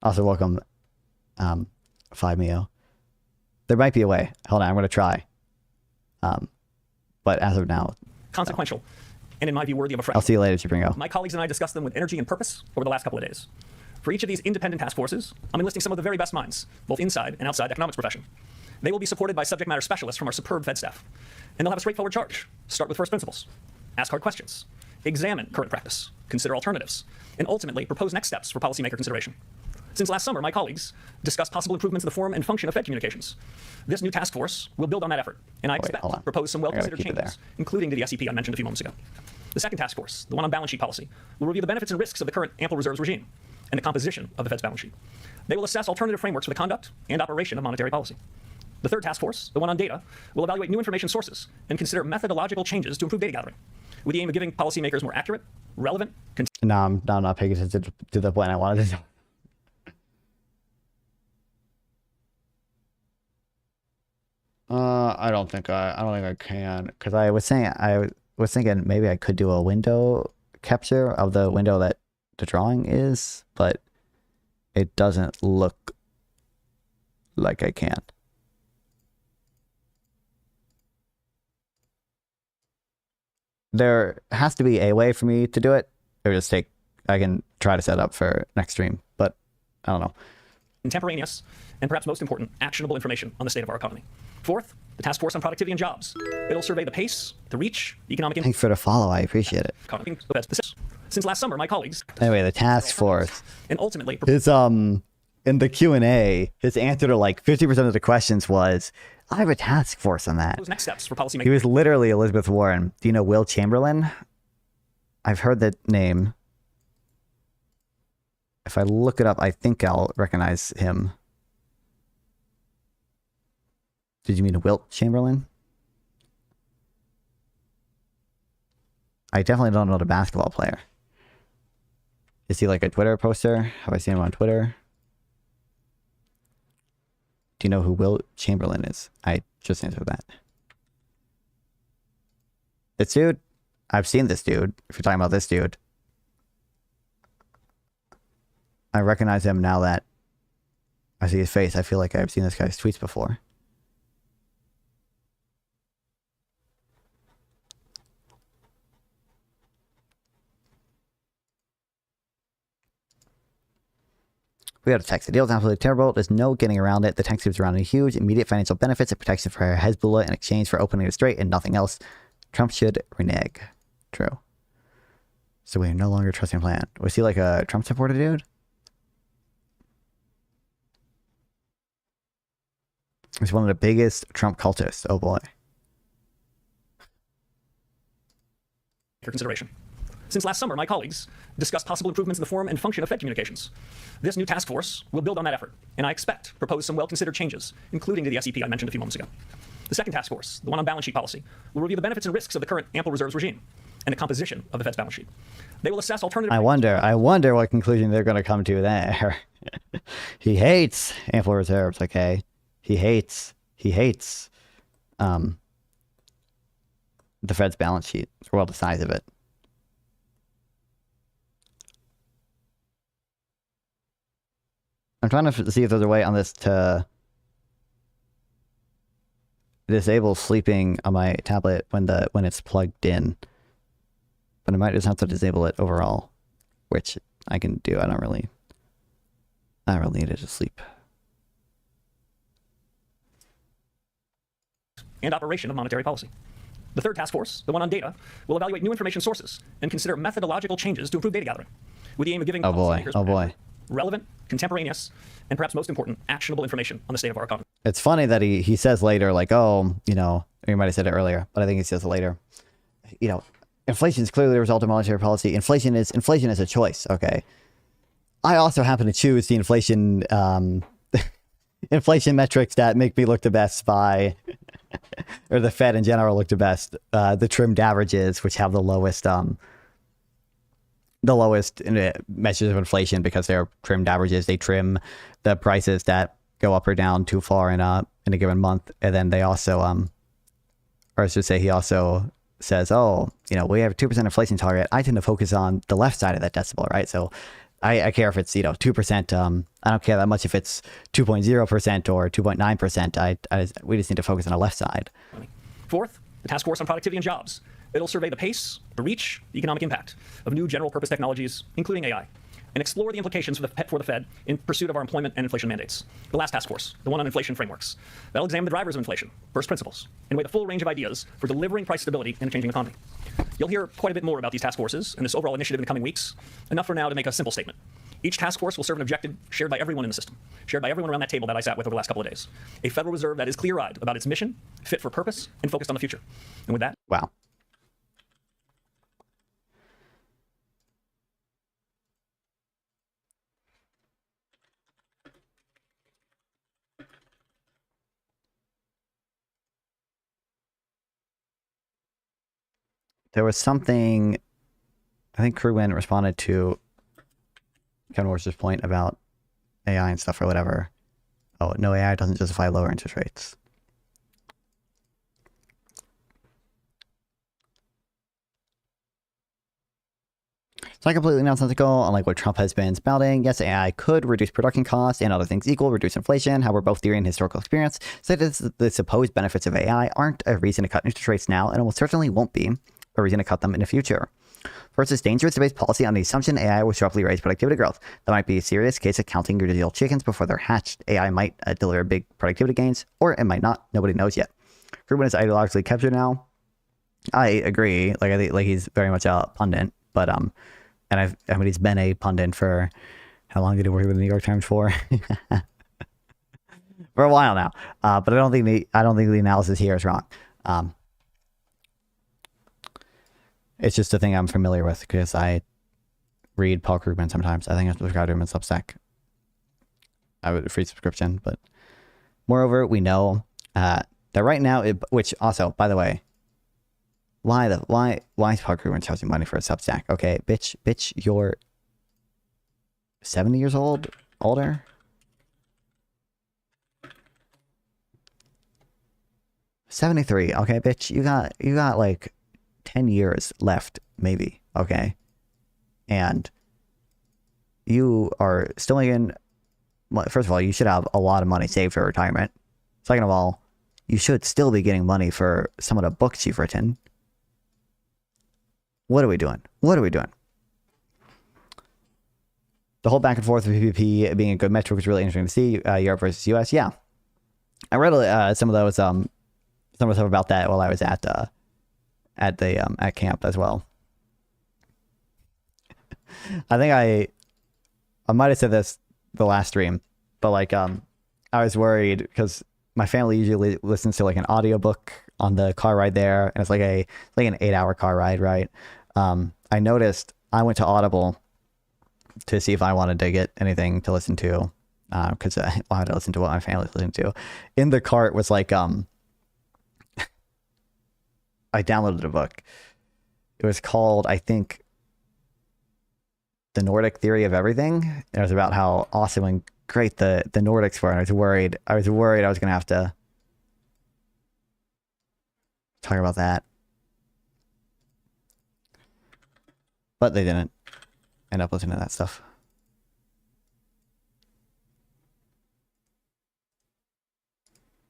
Also, welcome, 5Mio. There might be a way. Hold on, I'm going to try. But as of now... Consequential, and in my view, worthy of a friend. I'll see you later, Chipringo. My colleagues and I discussed them with energy and purpose over the last couple of days. For each of these independent task forces, I'm enlisting some of the very best minds, both inside and outside the economics profession. They will be supported by subject matter specialists from our superb Fed staff. And they'll have a straightforward charge. Start with first principles. Ask hard questions. Examine current practice. Consider alternatives. And ultimately, propose next steps for policymaker consideration. Since last summer, my colleagues discussed possible improvements in the form and function of Fed communications. This new task force will build on that effort, and I expect to propose some well-considered changes, including to the SEP I mentioned a few moments ago. The second task force, the one on balance sheet policy, will review the benefits and risks of the current ample reserves regime and the composition of the Fed's balance sheet. They will assess alternative frameworks for the conduct and operation of monetary policy. The third task force, the one on data, will evaluate new information sources and consider methodological changes to improve data gathering, with the aim of giving policymakers more accurate, relevant... No, I'm not paying attention to the point I wanted to do. I don't think I can, because I was thinking maybe I could do a window capture of the window that the drawing is, but it doesn't look like I can. There has to be a way for me to do it. I can try to set up for next stream, but I don't know. Contemporaneous, and perhaps most important, actionable information on the state of our economy. Fourth, the task force on productivity and jobs. It'll survey the pace, the reach, the economic impact. Thanks for the follow. I appreciate it. Since last summer, my colleagues... Anyway, the task force. And ultimately... His, in the Q&A, his answer to 50% of the questions was, I have a task force on that. Next steps for policymakers. He was literally Elizabeth Warren. Do you know Will Chamberlain? I've heard that name. If I look it up, I think I'll recognize him. Did you mean Wilt Chamberlain? I definitely don't know the basketball player. Is he like a Twitter poster? Have I seen him on Twitter? Do you know who Wilt Chamberlain is? I just answered that. This dude? I've seen this dude. If you're talking about this dude. I recognize him now that I see his face. I feel like I've seen this guy's tweets before. We got a text. The deal is absolutely terrible. There's no getting around it. The text gives around huge immediate financial benefits and protection for Hezbollah in exchange for opening the strait and nothing else. Trump should renege. True. So we're no longer trusting plan. Was he like a Trump supporter dude? He's one of the biggest Trump cultists. Oh boy. For consideration. Since last summer, my colleagues discussed possible improvements in the form and function of Fed communications. This new task force will build on that effort, and I expect propose some well-considered changes, including to the SEP I mentioned a few moments ago. The second task force, the one on balance sheet policy, will review the benefits and risks of the current ample reserves regime and the composition of the Fed's balance sheet. They will assess alternative... I wonder what conclusion they're going to come to there. He hates ample reserves, okay? He hates the Fed's balance sheet, or the size of it. I'm trying to see if there's a way on this to disable sleeping on my tablet when it's plugged in. But I might just have to disable it overall, which I can do. I don't really need it to sleep. And operation of monetary policy. The third task force, the one on data, will evaluate new information sources and consider methodological changes to improve data gathering, with the aim of giving policymakers relevant, contemporaneous, and perhaps most important, actionable information on the state of our economy. It's funny that he says later, like, oh, you know, you might have said it earlier, but I think he says it later. You know, inflation is clearly the result of monetary policy. Inflation is a choice. Okay. I also happen to choose the inflation inflation metrics that make me look the best by, or the Fed in general look the best. The trimmed averages, which have the lowest measures of inflation because they're trimmed averages. They trim the prices that go up or down too far in a given month, and then they also or I should say, he also says, oh, you know, we have a 2% inflation target. I tend to focus on the left side of that decimal, right? So I care if it's, 2%. I don't care that much if it's 2.0% or 2.9%. We just need to focus on the left side. Fourth, the task force on productivity and jobs. It'll survey the pace, the reach, the economic impact of new general purpose technologies, including AI, and explore the implications for the Fed in pursuit of our employment and inflation mandates. The last task force, the one on inflation frameworks. That'll examine the drivers of inflation, first principles, and weigh the full range of ideas for delivering price stability in a changing economy. You'll hear quite a bit more about these task forces and this overall initiative in the coming weeks. Enough for now to make a simple statement. Each task force will serve an objective shared by everyone in the system, shared by everyone around that table that I sat with over the last couple of days. A Federal Reserve that is clear-eyed about its mission, fit for purpose, and focused on the future. And with that... Wow. There was something, I think Krugman responded to Kevin Warsh's point about AI and stuff or whatever. Oh, no, AI doesn't justify lower interest rates. It's not completely nonsensical, unlike what Trump has been spouting. Yes, AI could reduce production costs and other things equal, reduce inflation. However, both theory and historical experience say that the supposed benefits of AI aren't a reason to cut interest rates now, and almost certainly won't be a reason to cut them in the future. First, it's dangerous to base policy on the assumption AI will sharply raise productivity growth. That might be a serious case of counting your digital chickens before they're hatched. AI might deliver big productivity gains, or it might not. Nobody knows yet. Krugman is ideologically captured now. I agree. I think he's very much a pundit, but he's been a pundit for how long did he work with the New York Times for? For a while now. But I don't think the analysis here is wrong. It's just a thing I'm familiar with because I read Paul Krugman sometimes. I think I subscribe to him in Substack. I would free subscription, but moreover, we know that right now, which also, by the way, why is Paul Krugman charging money for a Substack? Okay, bitch, you're 70 years old, older. 73. Okay, bitch, you got like 10 years left, maybe, okay? And you are still making... First of all, you should have a lot of money saved for retirement. Second of all, you should still be getting money for some of the books you've written. What are we doing? What are we doing? The whole back and forth of PvP being a good metric was really interesting to see. Europe versus US. Yeah. I read some of those, some of the stuff about that while I was at camp as well. I think I might have said this the last stream, but like, I was worried because my family usually listens to like an audiobook on the car ride there, and it's like an 8-hour car ride, right? I noticed I went to Audible to see if I wanted to get anything to listen to, because I wanted to listen to what my family's listening to. In the cart was like, I downloaded a book. It was called, I think, The Nordic Theory of Everything. And it was about how awesome and great the Nordics were. And I was worried I was going to have to talk about that. But they didn't end up listening to that stuff.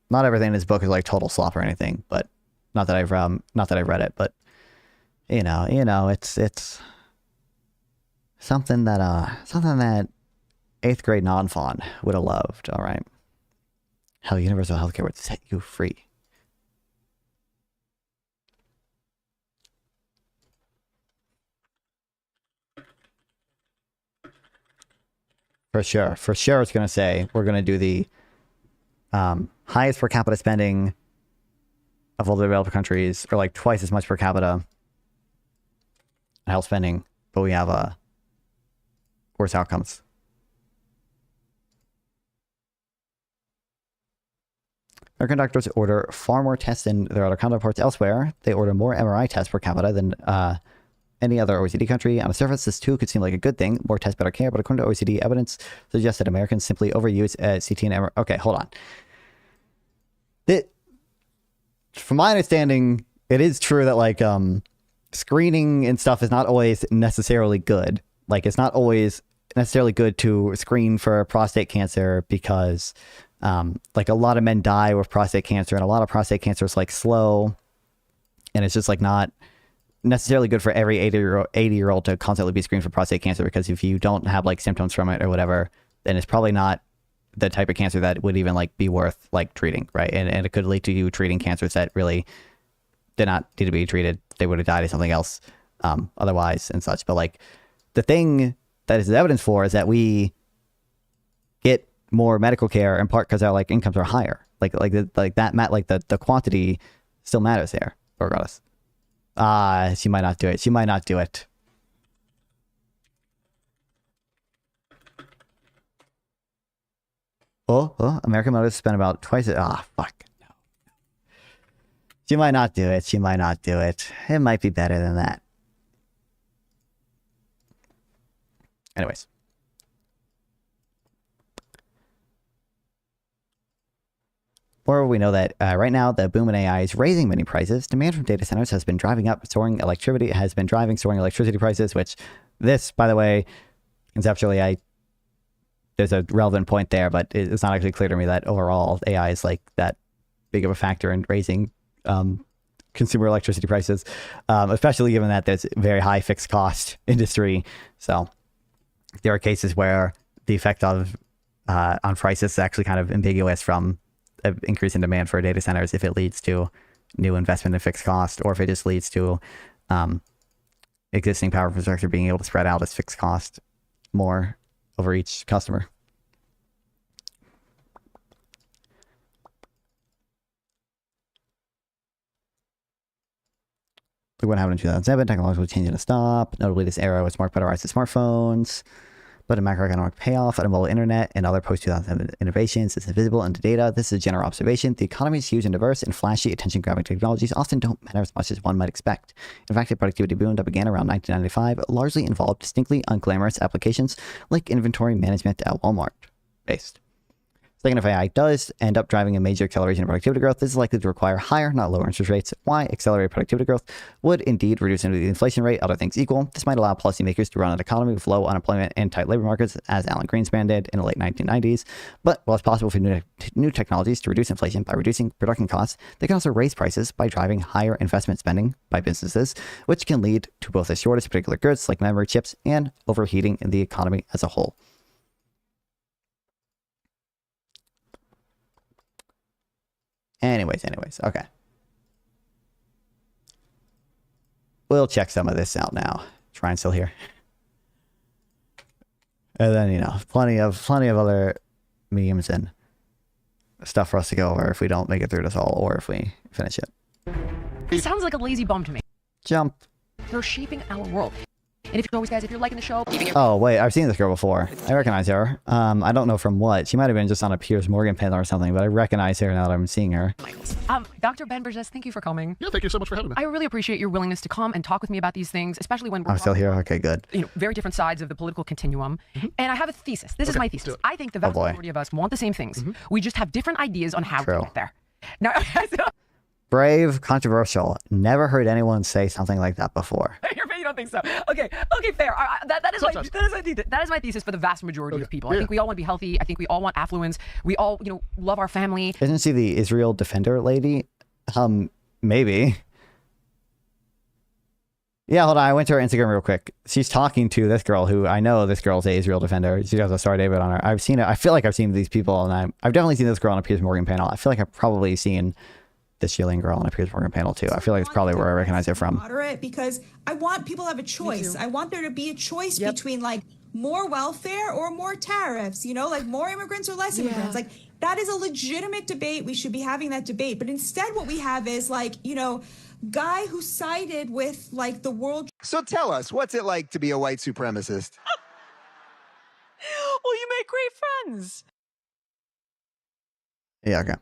Not everything in this book is like total slop or anything, but not that I've read it, but you know, it's something that 8th grade non-fawn would have loved. All right. Hell, universal healthcare would set you free. For sure, it's going to say we're going to do the highest per capita spending of all the developed countries, or like twice as much per capita health spending, but we have worse outcomes. American doctors order far more tests than their other counterparts elsewhere. They order more MRI tests per capita than any other OECD country. On the surface, this too could seem like a good thing. More tests, better care. But according to OECD evidence, suggests that Americans simply overuse CT and MRI. Okay, hold on. From my understanding, it is true that like screening and stuff is not always necessarily good. Like it's not always necessarily good to screen for prostate cancer because like a lot of men die with prostate cancer, and a lot of prostate cancer is like slow, and it's just like not necessarily good for every 80-year-old to constantly be screened for prostate cancer, because if you don't have like symptoms from it or whatever, then it's probably not the type of cancer that would even like be worth like treating, right? And it could lead to you treating cancers that really did not need to be treated. They would have died of something else otherwise and such. But like the thing that is evidence for is that we get more medical care in part because our like incomes are higher. The quantity still matters there regardless. She might not do it. She might not do it. Oh, American motorists spend about twice it. Fuck. No. She might not do it. She might not do it. It might be better than that. Anyways. Moreover, we know that right now the boom in AI is raising many prices. Demand from data centers has been driving up soaring electricity prices, which this, by the way, conceptually, there's a relevant point there, but it's not actually clear to me that overall AI is like that big of a factor in raising consumer electricity prices, especially given that there's a very high fixed cost industry. So there are cases where the effect of on prices is actually kind of ambiguous from an increase in demand for data centers if it leads to new investment in fixed cost, or if it just leads to existing power infrastructure being able to spread out its fixed cost more over each customer. Look what happened in 2007. Technology was changing to stop. Notably, this era was marked by the rise of smartphones. But a macroeconomic payoff at a mobile internet and other post-2007 innovations is invisible in the data. This is a general observation. The economy is huge and diverse, and flashy, attention-grabbing technologies often don't matter as much as one might expect. In fact, the productivity boom that began around 1995 largely involved distinctly unglamorous applications like inventory management at Walmart. Based. Second, if AI does end up driving a major acceleration of productivity growth, this is likely to require higher, not lower interest rates. Why? Accelerated productivity growth would indeed reduce the inflation rate, other things equal. This might allow policymakers to run an economy with low unemployment and tight labor markets, as Alan Greenspan did in the late 1990s. But while it's possible for new technologies to reduce inflation by reducing production costs, they can also raise prices by driving higher investment spending by businesses, which can lead to both a shortage of particular goods like memory chips and overheating in the economy as a whole. Anyways, okay. We'll check some of this out now. Shrine still here. And then, you know, plenty of other memes and stuff for us to go over if we don't make it through this all, or if we finish it. It sounds like a lazy bum to me. Jump. They're shaping our world. And if you're liking the show, oh wait, I've seen this girl before. I recognize her. I don't know from what. She might have been just on a Piers Morgan panel or something, but I recognize her now that I'm seeing her. Dr. Ben Burgess, thank you for coming. Yeah, thank you so much for having me. I really appreciate your willingness to come and talk with me about these things, especially when we're I'm still here. Okay, good. You know, very different sides of the political continuum. And I have a thesis. This is my thesis. I think the vast majority of us want the same things. We just have different ideas on how to get there. Now, brave, controversial. Never heard anyone say something like that before. You don't think so? Okay, fair. That is my thesis for the vast majority of people. I think we all want to be healthy. I think we all want affluence. We all, you know, love our family. Isn't she the Israel defender lady? Maybe. Yeah, hold on. I went to her Instagram real quick. She's talking to this girl who I know this girl's a Israel defender. She has a Star David on her. I've seen it. I feel like I've seen these people, and I've definitely seen this girl on a Piers Morgan panel. I feel like I've probably seen this Jillian girl on a Piers Morgan panel too. I feel like it's probably where I recognize it from. Moderate, because I want people to have a choice. I want there to be a choice between like more welfare or more tariffs, you know, like more immigrants or less immigrants. Like that is a legitimate debate. We should be having that debate. But instead what we have is like, you know, guy who sided with like the world. So tell us, what's it like to be a white supremacist? Well, you make great friends. Yeah, okay.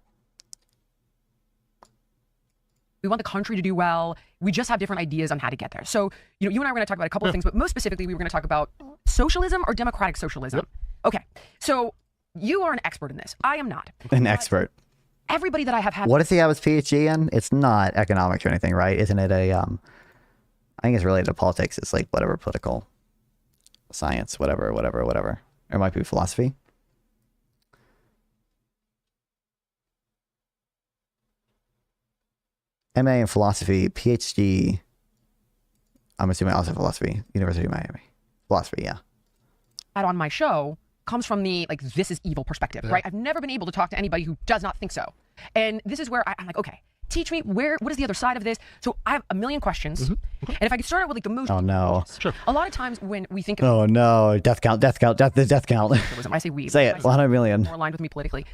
We want the country to do well. We just have different ideas on how to get there. So, you know, you and I were going to talk about a couple of things, but most specifically, we were going to talk about socialism or democratic socialism. Okay. So you are an expert in this. I am not. An expert. Everybody that I have had. What does he have his PhD in? It's not economics or anything, right? Isn't it a, I think it's related to politics. It's like whatever political science, whatever. Or it might be philosophy. MA in philosophy, PhD, I'm assuming also philosophy, University of Miami. Philosophy, yeah. On my show comes from the, like, this is evil perspective, right? I've never been able to talk to anybody who does not think so. And this is where I'm like, okay, teach me what is the other side of this? So I have a million questions. And if I could start out with like the most. Oh no. Sure. A lot of times when we think of. Oh no, death count. The death count. I say we. Say it, 100 million. More aligned with me politically.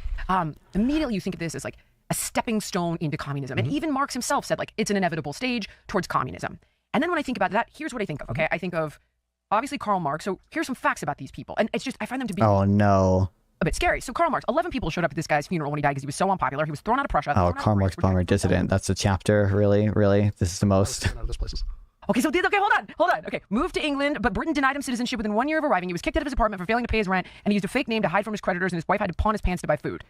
Immediately you think of this as like a stepping stone into communism. And even Marx himself said like it's an inevitable stage towards communism. And then when I think about that, here's what I think of, okay? I think of obviously Karl Marx. So here's some facts about these people. And it's just, I find them to be oh no. a bit scary. So Karl Marx, 11 people showed up at this guy's funeral when he died because he was so unpopular. He was thrown out of Prussia. Oh, Karl Marx, bummer, dissident. That's a chapter, really? This is the most. Okay, hold on. Okay, moved to England, but Britain denied him citizenship within 1 year of arriving. He was kicked out of his apartment for failing to pay his rent, and he used a fake name to hide from his creditors, and his wife had to pawn his pants to buy food.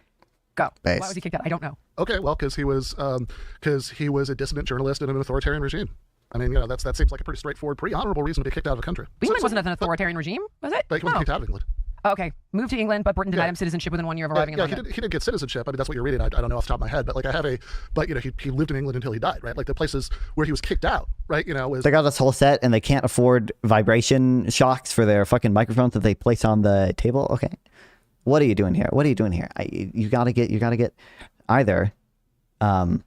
Go. Base. Why was he kicked out? I don't know. Okay, well, because he was a dissident journalist in an authoritarian regime. I mean, you know, that seems like a pretty straightforward, pretty honorable reason to be kicked out of the country. England wasn't an authoritarian regime, was it? But he wasn't kicked out of England. Okay, moved to England, but Britain denied him citizenship within 1 year of arriving in London. He did get citizenship. I mean, that's what you're reading. I don't know off the top of my head, but like but you know, he lived in England until he died, right? Like the places where he was kicked out, right? You know, they got this whole set and they can't afford vibration shocks for their fucking microphones that they place on the table. Okay, what are you doing here? You gotta get either, at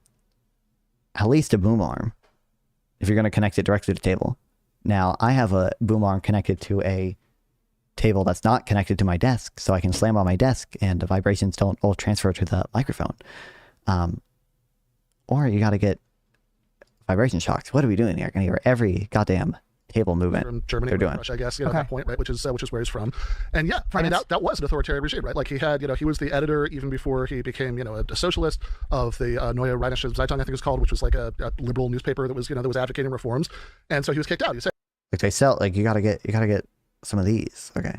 least a boom arm if you're gonna connect it directly to the table. Now I have a boom arm connected to a table that's not connected to my desk, so I can slam on my desk and the vibrations don't all transfer to the microphone. Or you got to get vibration shocks. What are we doing here? I can hear every goddamn table movement from Germany, they're doing. Russia, I guess, you know, at that point, right, which is where he's from. And yeah, I mean, that was an authoritarian regime, right? Like he had, you know, he was the editor even before he became, you know, a socialist of the Neue Rheinische Zeitung, I think it's called, which was like a liberal newspaper that was, you know, that was advocating reforms. And so he was kicked out. You say, like they sell, like you gotta get some of these. Okay.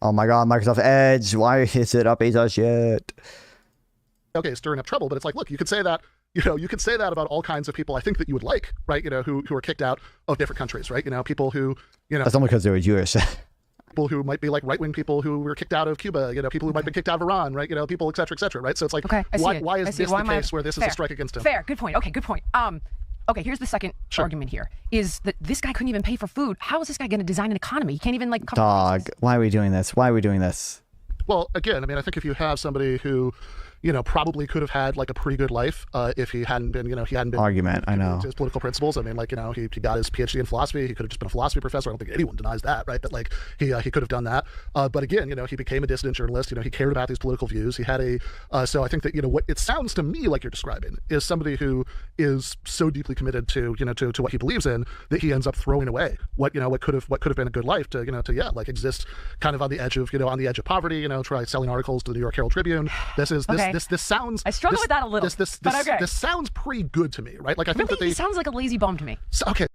Oh my God, Microsoft Edge. Why is it up as yet? Okay, stirring up trouble, but it's like, look, you could say that, you could say that about all kinds of people I think that you would like, right? Who are kicked out of different countries, right? People who, That's only because they were Jewish. people who might be like right-wing people who were kicked out of Cuba, people who might be kicked out of Iran, right? People, et cetera, right? So it's like, okay, why is this the case where this is a strike against him? Fair, good point. Okay, good point. Okay, here's the second argument here, is that this guy couldn't even pay for food. How is this guy going to design an economy? He can't even, like, cover Dog, why are we doing this? Why are we doing this? Well, again, I mean, I think if you have somebody who, probably could have had like a pretty good life if he hadn't been, argument. I know his political principles. I mean, like, he got his PhD in philosophy. He could have just been a philosophy professor. I don't think anyone denies that, right? That like he could have done that. But again, he became a dissident journalist. He cared about these political views. He had so I think that what it sounds to me like you're describing is somebody who is so deeply committed to to what he believes in that he ends up throwing away what could have been a good life to like exist kind of on the edge of poverty. Try selling articles to the New York Herald Tribune. This sounds. I struggle with that a little. This sounds pretty good to me, right? Like I think he sounds like a lazy bum to me. Okay.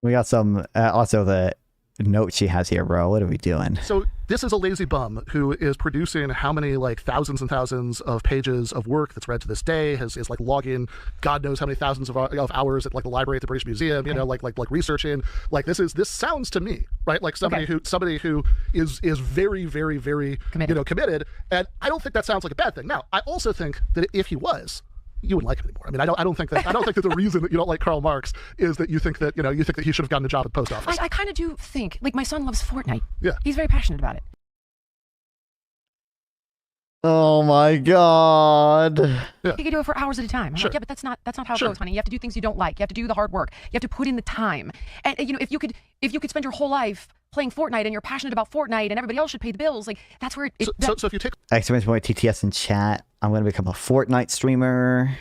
We got some also the note she has here, bro. What are we doing? So this is a lazy bum who is producing how many like thousands and thousands of pages of work that's read to this day, is like logging God knows how many thousands of hours at like the library at the British Museum, like researching. Like this sounds to me, right? Like somebody who is very, very, very committed. And I don't think that sounds like a bad thing. Now, I also think that if he was, you wouldn't like him anymore. I mean, I don't think that the reason that you don't like Karl Marx is that you think that he should have gotten a job at the post office. I kind of do think, like, my son loves Fortnite. Yeah, he's very passionate about it. Oh my God. Yeah. You can do it for hours at a time. I'm like, yeah, but that's not how it goes, honey. You have to do things you don't like. You have to do the hard work. You have to put in the time. And if you could spend your whole life playing Fortnite and you're passionate about Fortnite and everybody else should pay the bills, like that's where so if you take TTS in chat, I'm going to become a Fortnite streamer.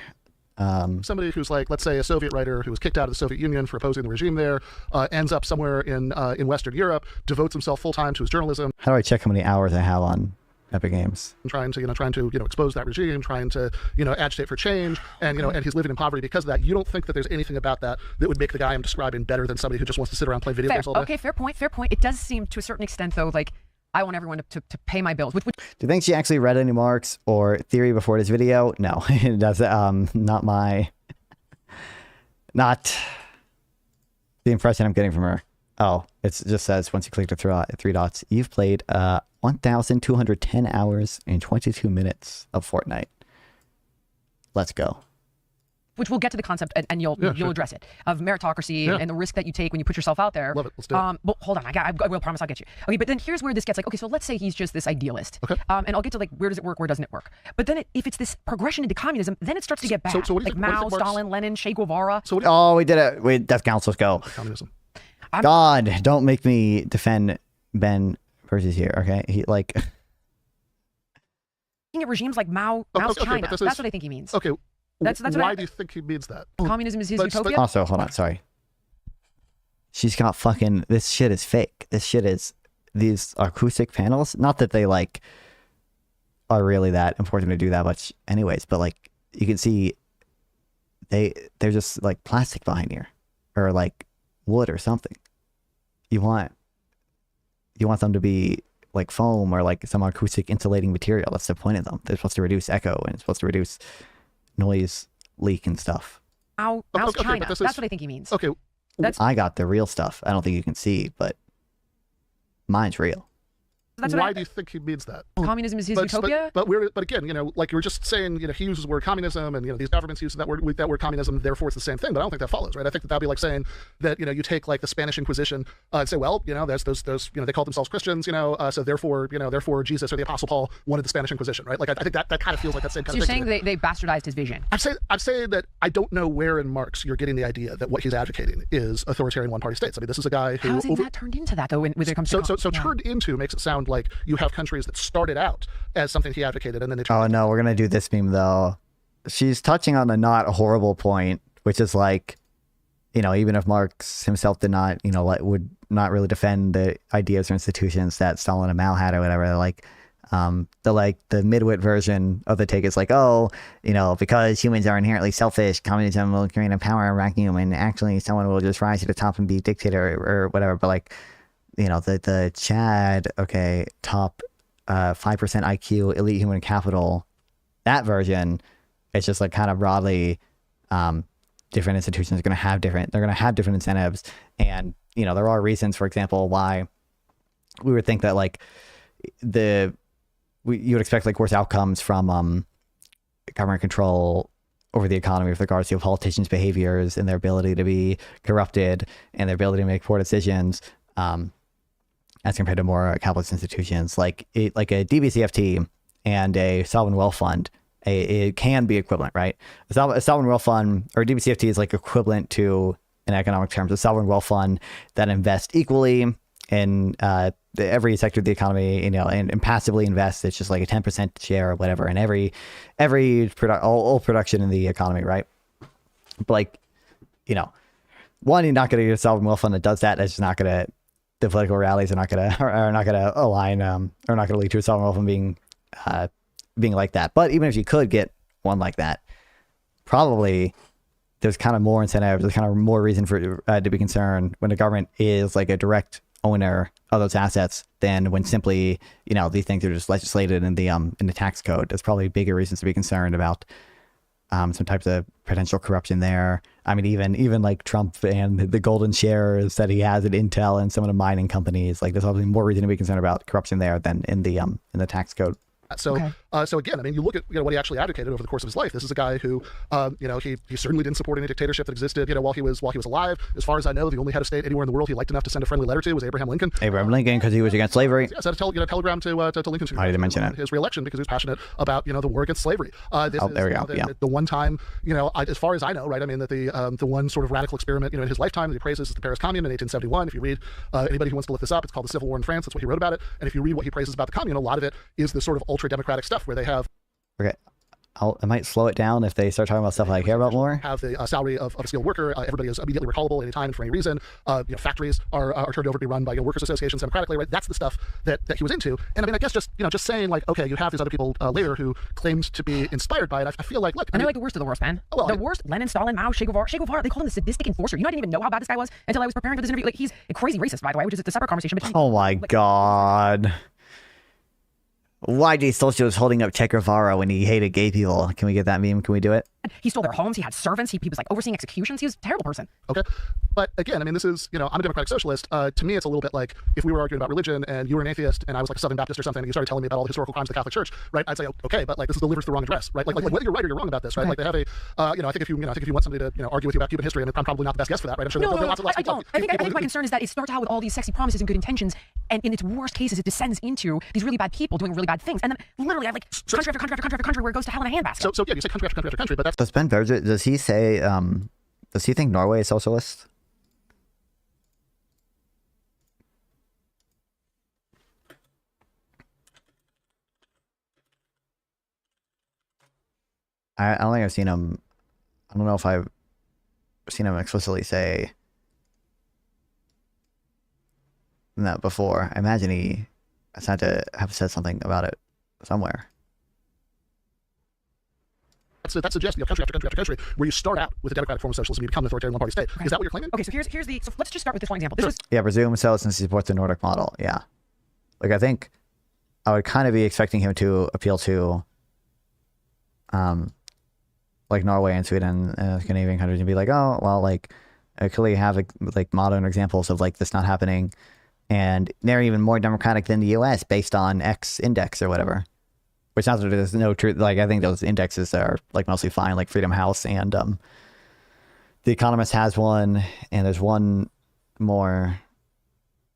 Somebody who's like, let's say, a Soviet writer who was kicked out of the Soviet Union for opposing the regime there, ends up somewhere in Western Europe, devotes himself full time to his journalism. How do I check how many hours I have on Epic Games? Trying to expose that regime, trying to agitate for change, and and he's living in poverty because of that. You don't think that there's anything about that would make the guy I'm describing better than somebody who just wants to sit around play video games all day? Okay, fair point. It does seem to a certain extent though like I want everyone to pay my bills. Do you think she actually read any Marx or theory before this video? No, that's not the impression I'm getting from her. Oh, it just says once you click the three dots, you've played 1,210 hours and 22 minutes of Fortnite. Let's go. Which we'll get to the concept and you'll address it of meritocracy and the risk that you take when you put yourself out there. Love it. Let's do it. But hold on, I will promise I'll get you. Okay, but then here's where this gets like, okay, so let's say he's just this idealist. Okay. And I'll get to like where does it work, where doesn't it work? But then if it's this progression into communism, then it starts to get bad. So what do you like think, Mao, Stalin, Lenin, Che Guevara. We did it. Wait, death counts. Let's go. Communism. God, don't make me defend Ben versus here. Okay, he like. Looking at regimes like Mao's China. That's what I think he means. Okay. That's why do you think he means that? Communism is his utopia? Also, hold on, sorry. She's got fucking, this shit is fake. This shit is, these acoustic panels, not that they like are really that important to do that much anyways, but like you can see they're just like plastic behind here or like wood or something. You want them to be like foam or like some acoustic insulating material. That's the point of them. They're supposed to reduce echo and it's supposed to reduce noise leak and stuff. Mao's China. That's what I think he means. Okay. I got the real stuff. I don't think you can see, but mine's real. Why do you think he means that? Communism is his utopia? But again, like you were just saying, he uses the word communism, and these governments use that word communism. Therefore, it's the same thing. But I don't think that follows, right? I think that'd be like saying that you take like the Spanish Inquisition and say, well, there's those they call themselves Christians, so therefore Jesus or the Apostle Paul wanted the Spanish Inquisition, right? Like I think that kind of feels like that same kind of thing. You're saying they bastardized his vision. I'm saying that I don't know where in Marx you're getting the idea that what he's advocating is authoritarian one-party states. I mean, this is a guy who. How is it turned into that though? When it comes to turned into makes it sound like you have countries that started out as something he advocated and then they oh no, we're gonna do this meme though. She's touching on a not horrible point, which is like, even if Marx himself did not, would not really defend the ideas or institutions that Stalin and Mao had or whatever, like the midwit version of the take is like, because humans are inherently selfish, communism will create a power vacuum and actually someone will just rise to the top and be dictator or whatever. But like, the Chad, okay, top 5% IQ, elite human capital, that version, it's just like kind of broadly, different institutions are going to have different incentives. And, there are reasons, for example, why we would think that like you would expect like worse outcomes from government control over the economy with regards to politicians' behaviors and their ability to be corrupted and their ability to make poor decisions, as compared to more capitalist institutions like a DBCFT and a sovereign wealth fund. It can be equivalent, right? A sovereign wealth fund or DBCFT is like equivalent to, in economic terms, a sovereign wealth fund that invests equally in every sector of the economy, and passively invests. It's just like a 10% share or whatever in all production in the economy, right? But like, one, you're not going to get a sovereign wealth fund that does that. It's just not going to. The political rallies are not going to align, or not going to lead to a sovereign wealth fund being like that. But even if you could get one like that, probably there's kind of more incentive, there's kind of more reason for to be concerned when the government is like a direct owner of those assets than when simply these things are just legislated in the tax code. There's probably bigger reasons to be concerned about some types of potential corruption there. I mean, even like Trump and the golden shares that he has at Intel and some of the mining companies, like there's obviously more reason to be concerned about corruption there than in the tax code. So, so again, I mean, you look at what he actually advocated over the course of his life. This is a guy who, he certainly didn't support any dictatorship that existed, while he was alive. As far as I know, the only head of state anywhere in the world he liked enough to send a friendly letter to was Abraham Lincoln. Because he was against slavery. Yeah, sent a telegram to Lincoln. I didn't mention it. His reelection because he was passionate about the war against slavery. There we go. The one time, as far as I know, right? I mean that the one sort of radical experiment in his lifetime that he praises is the Paris Commune in 1871. If you read anybody who wants to look this up, it's called The Civil War in France. That's what he wrote about it. And if you read what he praises about the Commune, a lot of it is this sort of ultra democratic stuff where they have. Okay. I might slow it down if they start talking about stuff I care about more. Have the salary of a skilled worker. Everybody is immediately recallable at any time for any reason. Factories are turned over to be run by workers' associations democratically. Right? That's the stuff that he was into. And I mean, I guess just saying like, okay, you have these other people later who claimed to be inspired by it. I feel like, look, and they're like the worst of the worst, man. Oh, well, the worst. Lenin, Stalin, Mao, Che Guevara. They called him the sadistic enforcer. I didn't even know how bad this guy was until I was preparing for this interview. Like, he's a crazy racist, by the way, which is a separate conversation. But oh my god. YJ Social is holding up Che Guevara when he hated gay people. Can we get that meme? Can we do it? He stole their homes. He had servants. He was like overseeing executions. He was a terrible person. Okay. But again, I mean, this is, I'm a democratic socialist. To me, it's a little bit like if we were arguing about religion and you were an atheist and I was like a Southern Baptist or something and you started telling me about all the historical crimes of the Catholic Church, right? I'd say, okay, but like this is delivers the wrong address, right? Like whether you're right or you're wrong about this, right? Like they have I think if you want somebody to argue with you about Cuban history, and I'm probably not the best guest for that, right? I'm sure I don't. I think my concern is that it starts out with all these sexy promises and good intentions, and in its worst cases, it descends into these really bad people doing really bad things, and then literally I have like country after country after country after country where it goes to hell in a handbasket. So yeah, you say country after country after country, but that's. Does Ben Berger, does he say, does he think Norway is socialist? I don't think I've seen him. I don't know if I've seen him explicitly say that before. I imagine he has had to have said something about it somewhere. That suggests country after country after country where you start out with a democratic form of socialism, you become an authoritarian one-party state. Okay. Is that what you're claiming? Okay, so here's the. So let's just start with this one example. Presume so since he supports the Nordic model. Yeah, like I think I would kind of be expecting him to appeal to, like Norway and Sweden and Scandinavian countries and be like, oh well, like I clearly have like modern examples of like this not happening, and they're even more democratic than the U.S. based on X index or whatever. Which sounds like there's no truth. Like I think those indexes are like mostly fine, like Freedom House and The Economist has one, and there's one more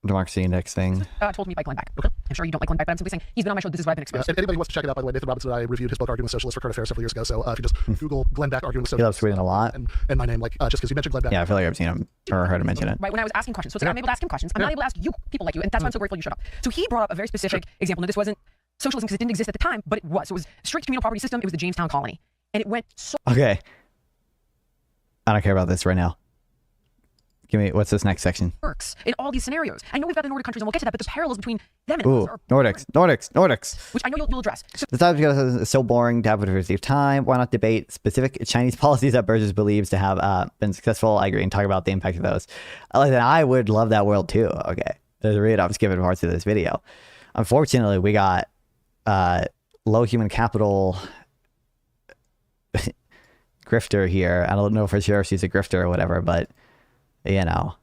democracy index thing. Told me by Glenn Beck. Okay. I'm sure you don't like Glenn Beck, but I'm simply saying he's been on my show. This is what I've been exposed to. Anybody who wants to check it out, by the way, Nathan Robinson and I reviewed his book Arguing with Socialists for Current Affairs several years ago. So if you just Google Glenn Beck Arguing with Socialists. He loves Sweden a lot. And my name, like just because you mentioned Glenn Beck. Yeah, I feel like I've seen him or heard him mention it. Right, when I was asking questions. So it's like I'm able to ask him questions. I'm not able to ask you, people like you, and that's why I'm so grateful you showed up. So he brought up a very specific example. Now, this wasn't socialism because it didn't exist at the time, but it was. So it was a strict communal property system. It was the Jamestown colony. And it went so... Okay. I don't care about this right now. Give me, what's this next section? Works in all these scenarios. I know we've got the Nordic countries, and we'll get to that, but the parallels between them and us are... Nordics. Which I know you'll address. The topic is so boring to have a diversity of time. Why not debate specific Chinese policies that Burgess believes to have been successful? I agree, and talk about the impact of those. I would love that world too. Okay. there's read-ups given parts of this video. Unfortunately, we got low human capital grifter here. I don't know for sure if she's a grifter or whatever, but you know.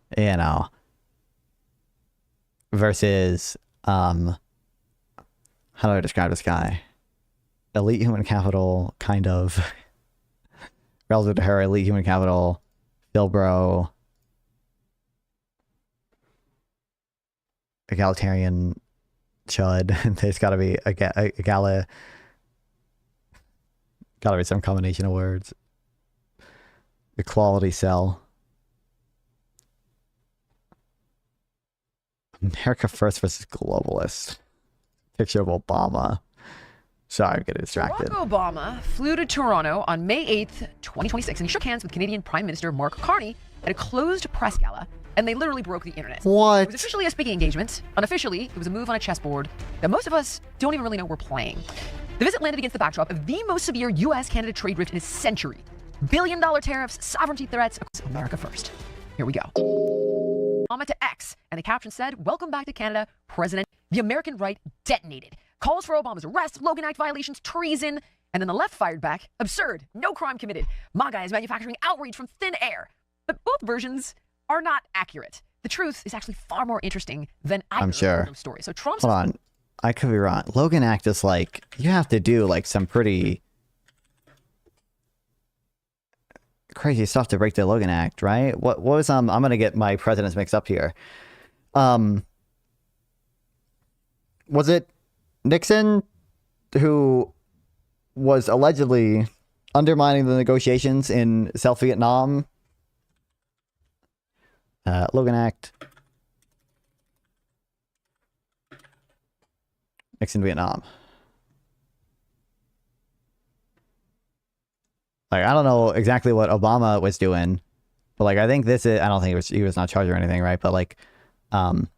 Versus how do I describe this guy? Elite human capital, kind of. Relative to her, elite human capital, Philbro, egalitarian chud. There's got to be gotta be some combination of words. Equality cell. America First versus Globalist. Picture of Obama. Sorry, I'm getting distracted. Barack Obama flew to Toronto on May 8th, 2026, and he shook hands with Canadian Prime Minister Mark Carney at a closed press gala, and they literally broke the internet. What? It was officially a speaking engagement. Unofficially, it was a move on a chessboard that most of us don't even really know we're playing. The visit landed against the backdrop of the most severe U.S.-Canada trade rift in a century. Billion-dollar tariffs, sovereignty threats, America first. Here we go. Obama to X, and the caption said, "Welcome back to Canada, President. The American right detonated. Calls for Obama's arrest, Logan Act violations, treason." And then the left fired back, "Absurd, no crime committed. MAGA is manufacturing outrage from thin air." But both versions are not accurate. The truth is actually far more interesting than either I'm sure. of those stories. So Trump's... Hold on. I could be wrong. Logan Act is like, you have to do like some pretty crazy stuff to break the Logan Act, right? What was I'm gonna get my presidents mixed up here. Was it Nixon who was allegedly undermining the negotiations in South Vietnam? Logan Act. Nixon, Vietnam. Like, I don't know exactly what Obama was doing, but like, I think this is, I don't think he was not charged or anything, right? But like, I've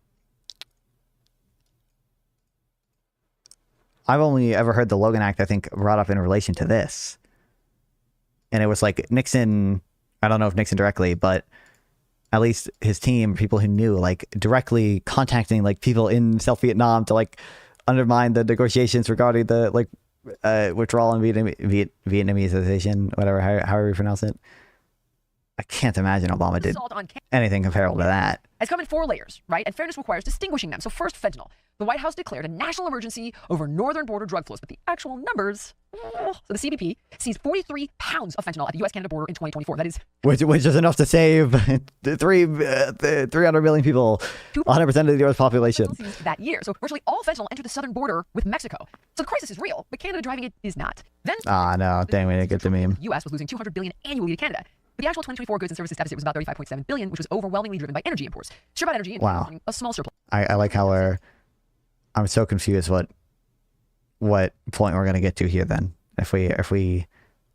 only ever heard the Logan Act, I think, brought up in relation to this. And it was like Nixon, I don't know if Nixon directly, but at least his team, people who knew, like directly contacting like people in South Vietnam to like undermine the negotiations regarding the like withdrawal and Vietnamesization, whatever, however you pronounce it. I can't imagine Obama did anything comparable to that. Has come in 4 layers, right? And fairness requires distinguishing them. So first, fentanyl. The White House declared a national emergency over northern border drug flows, but the actual numbers... So the CBP seized 43 pounds of fentanyl at the U.S.-Canada border in 2024. That is... Which is enough to save 300 million people, 100% of the U.S. population. That year. So virtually all fentanyl entered the southern border with Mexico. So the crisis is real, but Canada driving it is not. Then... no, dang, we didn't get the meme. The U.S. was losing $200 billion annually to Canada. But the actual 2024 goods and services deficit was about $35.7 billion, which was overwhelmingly driven by energy imports. Sure about energy and a small surplus. I like how I'm so confused what point we're going to get to here then, if we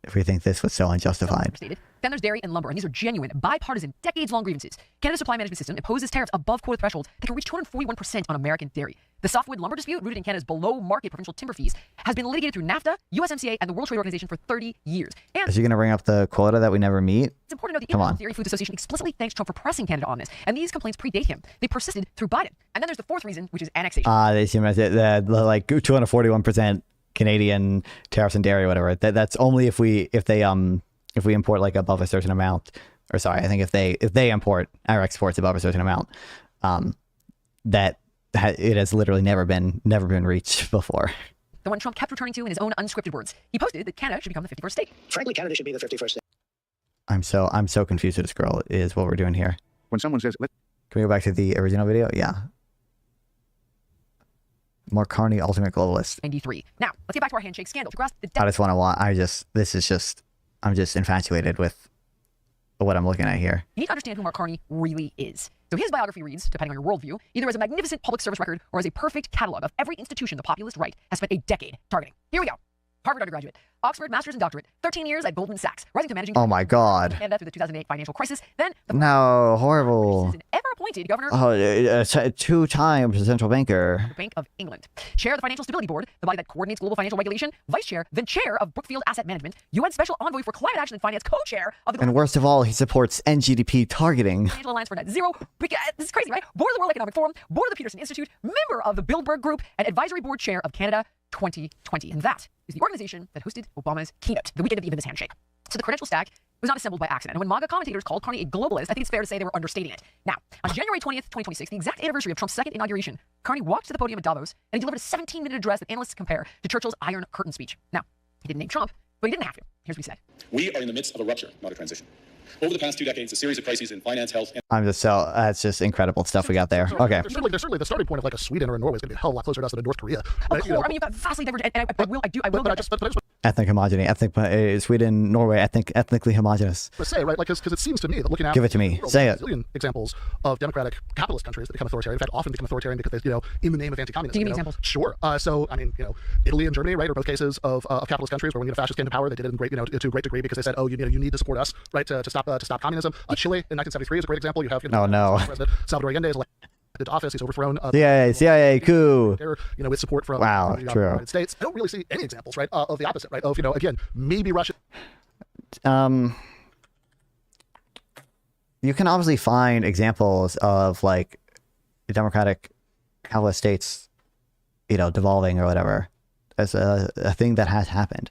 think this was so unjustified. Then there's dairy and lumber, and these are genuine, bipartisan, decades-long grievances. Canada's supply management system imposes tariffs above quota thresholds that can reach 241% on American dairy. The softwood lumber dispute, rooted in Canada's below-market provincial timber fees, has been litigated through NAFTA, USMCA, and the World Trade Organization for 30 years. And is he going to bring up the quota that we never meet? It's important to note the International Dairy Foods Association explicitly thanks Trump for pressing Canada on this, and these complaints predate him. They persisted through Biden. And then there's the fourth reason, which is annexation. They seem the like 241% Canadian tariffs and dairy or whatever. That's only if we import like above a certain amount, or sorry, I think if they import our exports above a certain amount, it has literally never been reached before. The one Trump kept returning to in his own unscripted words. He posted that Canada should become the 51st state. Frankly, Canada should be the 51st state. I'm so confused with this girl is what we're doing here. When someone says, can we go back to the original video? Yeah. More Carney, ultimate globalist. 93. Now, let's get back to our handshake scandal. I'm just infatuated with what I'm looking at here. You need to understand who Mark Carney really is. So his biography reads, depending on your worldview, either as a magnificent public service record or as a perfect catalog of every institution the populist right has spent a decade targeting. Here we go. Harvard undergraduate, Oxford master's and doctorate, 13 years at Goldman Sachs, rising to managing... Oh my God. Canada through the 2008 financial crisis, then... No, horrible. ...ever appointed governor. Two-time central banker. Bank of England. Chair of the Financial Stability Board, the body that coordinates global financial regulation. Vice chair, then chair of Brookfield Asset Management. UN Special Envoy for Climate Action and Finance. Co-chair of the. And worst of all, he supports NGDP targeting. Financial Alliance for Net Zero. This is crazy, right? Board of the World Economic Forum. Board of the Peterson Institute. Member of the Bilderberg Group and advisory board chair of Canada 2020. And that is the organization that hosted Obama's keynote, the weekend of even this handshake. So the credential stack was not assembled by accident. And when MAGA commentators called Carney a globalist, I think it's fair to say they were understating it. Now, on January 20th, 2026, the exact anniversary of Trump's second inauguration, Carney walked to the podium at Davos and he delivered a 17-minute address that analysts compare to Churchill's Iron Curtain speech. Now, he didn't name Trump, but he didn't have to. Here's what he said. We are in the midst of a rupture, not a transition. Over the past 2 decades, a series of crises in finance, health, and... That's just incredible stuff we got there. Okay. There's certainly the starting point of like a Sweden or a Norway is going to be a hell of a lot closer to us than a North Korea. Of course, I mean, you've got vastly divergent, and I will Ethnic homogeneity. Sweden, Norway, ethnically homogenous. But say, right, like, because it seems to me that looking at... Give it to me. Say it. Examples of democratic capitalist countries that become authoritarian. In fact, often become authoritarian because they, in the name of anti-communism. Give me examples. Sure. So, I mean, Italy and Germany, right, are both cases of capitalist countries where when fascists came to power, they did it in great, to a great degree because they said, oh, you need to support us, right, to stop communism. Chile in 1973 is a great example. You have, oh no, President Salvador Allende is elected to office. He's overthrown. CIA coup. With support from the United States. I don't really see any examples, right, of the opposite, right? Of again, maybe Russia. You can obviously find examples of like democratic capitalist states, devolving or whatever, as a thing that has happened.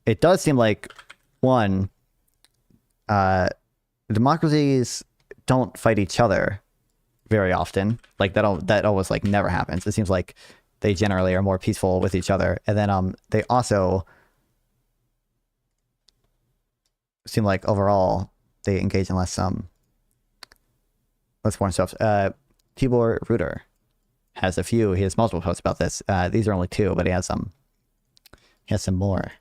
It does seem like one. Democracies don't fight each other very often. Like that almost like never happens. It seems like they generally are more peaceful with each other. And then they also seem like overall they engage in less foreign stuff. Tibor Ruder has a few. He has multiple posts about this. These are only 2, but he has some more.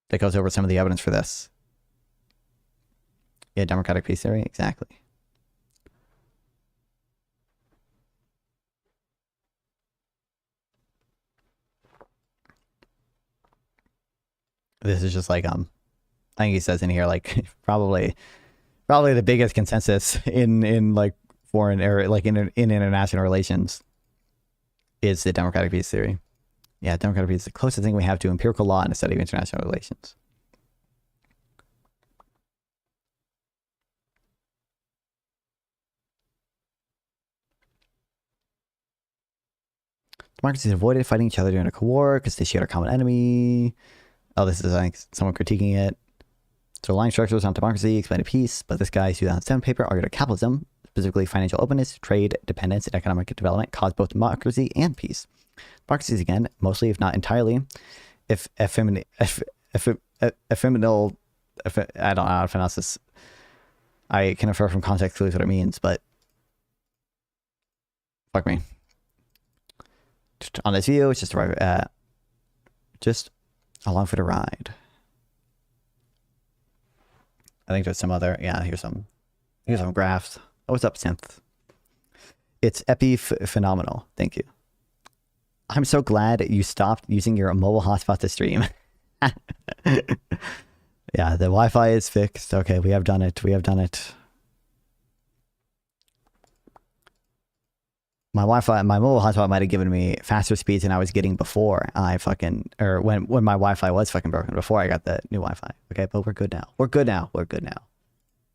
That goes over some of the evidence for this. Yeah, democratic peace theory, exactly. This is just like I think he says in here like probably the biggest consensus in like foreign or like in international relations is the democratic peace theory. Yeah, democratic peace is the closest thing we have to empirical law in the study of international relations. Democracies avoided fighting each other during a Cold War because they shared a common enemy. Oh, this is, I think, someone critiquing it. So line structures on democracy, explained peace, but this guy's 2007 paper argued that capitalism, specifically financial openness, trade, dependence, and economic development, caused both democracy and peace. Democracies, again, mostly, if not entirely, I don't know how to pronounce this. I can infer from context clues what it means, but fuck me. Just on this view, it's just along for the ride. I think there's some other, here's some graphs. Oh, what's up, Synth? It's phenomenal. Thank you. I'm so glad you stopped using your mobile hotspot to stream. Yeah, the Wi-Fi is fixed. Okay, we have done it. My mobile hotspot might have given me faster speeds than I was getting before when my Wi-Fi was fucking broken, before I got the new Wi-Fi. Okay, but we're good now.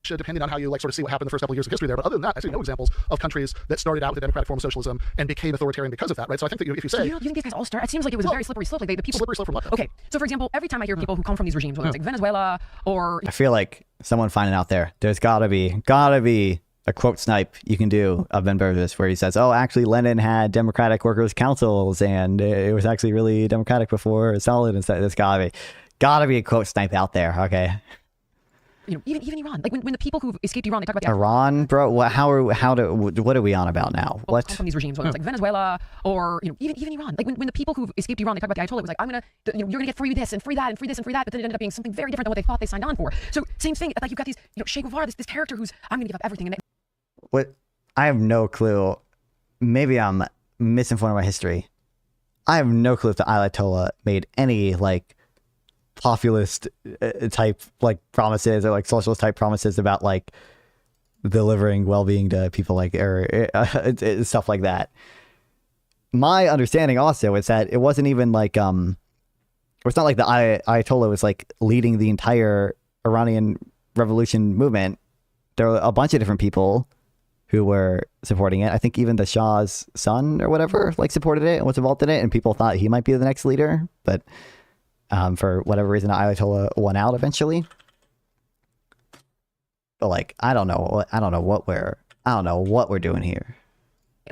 Depending on how you sort of see what happened the first couple of years of history there. But other than that, I see no examples of countries that started out with a democratic form of socialism and became authoritarian because of that, right? So I think that if you say... You think these guys all start? It seems like it was a very slippery slope. Like the people... Slippery slope from what? Okay, so for example, every time I hear people who come from these regimes, whether it's like Venezuela or... I feel like someone finding out there's gotta be a quote snipe you can do of Ben Burgess where he says, oh, actually Lenin had democratic workers' councils and it was actually really democratic before Stalin and stuff. There's gotta be a quote snipe out there, okay? Even Iran, like when the people who escaped Iran, they talk about Iran, bro. What are we on about now? What? Come from these regimes, whether it's like Venezuela or even Iran, like when the people who escaped Iran, they talk about the Ayatollah. It was like you're gonna get free this and free that and free this and free that, but then it ended up being something very different than what they thought they signed on for. So same thing, like you've got these Che Guevara, this character who's I'm gonna give up everything. And what? I have no clue. Maybe I'm misinformed by history. I have no clue if the Ayatollah made any populist type like promises or like socialist type promises about like delivering well-being to people, like or stuff like that. My understanding also is that it wasn't even like it's not like the Ayatollah was like leading the entire Iranian revolution movement. There were a bunch of different people who were supporting it. I think even the Shah's son or whatever like supported it and was involved in it, and people thought he might be the next leader, but for whatever reason the Ayatollah won out eventually. But like I don't know what we're doing here.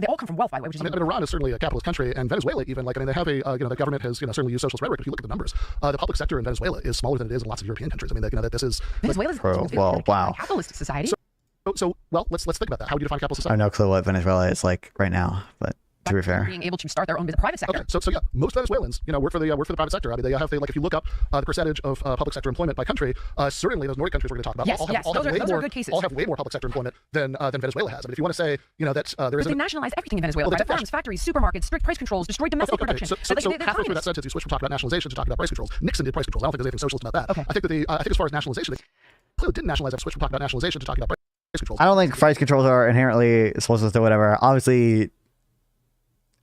They all come from wealth, by the way. Which is Iran is certainly a capitalist country, and Venezuela even, like, I mean, they have a, the government has, certainly used socialist rhetoric. If you look at the numbers, the public sector in Venezuela is smaller than it is in lots of European countries. I mean, that this is Venezuela's wow. a capitalist society. So well, let's think about that. How would you define capitalist society? I have no clue what Venezuela is like right now, but to be fair, being able to start their own private sector. Okay, so yeah, most Venezuelans, work for the private sector. I mean, they have if you look up the percentage of public sector employment by country, certainly those Nordic countries we're going to talk about Yes, those are good cases. all have way more public sector employment than Venezuela has. I mean, if you want to say that there is, they nationalized everything in Venezuela: private farms, factories, supermarkets, strict price controls, destroyed domestic production. So halfway through that sentence, you switch from talking about nationalization to talking about price controls. Nixon did price controls. I don't think there's anything socialist about that. Okay. I think that I think as far as nationalization, they clearly didn't nationalize. I've switched from talking about nationalization to talking about price controls. I don't think price controls are inherently socialist or whatever. Obviously,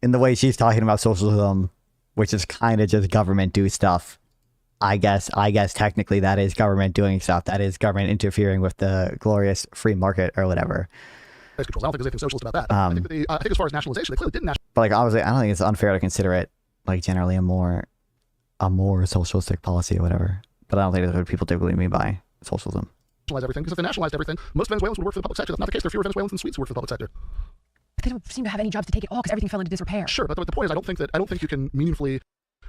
in the way she's talking about socialism, which is kind of just government do stuff, I guess technically that is government doing stuff. That is government interfering with the glorious free market or whatever. Price controls. I don't think there's anything socialist about that. I think as far as nationalization, they clearly didn't nationalize. But like obviously, I don't think it's unfair to consider it like generally a more socialistic policy or whatever. But I don't think that's what people typically mean by socialism. Everything, because if they nationalized everything, most Venezuelans would work for the public sector. That's not the case. There are fewer Venezuelans than Swedes who work for the public sector. But they don't seem to have any jobs to take it all because everything fell into disrepair. Sure, but the point is, I don't think you can meaningfully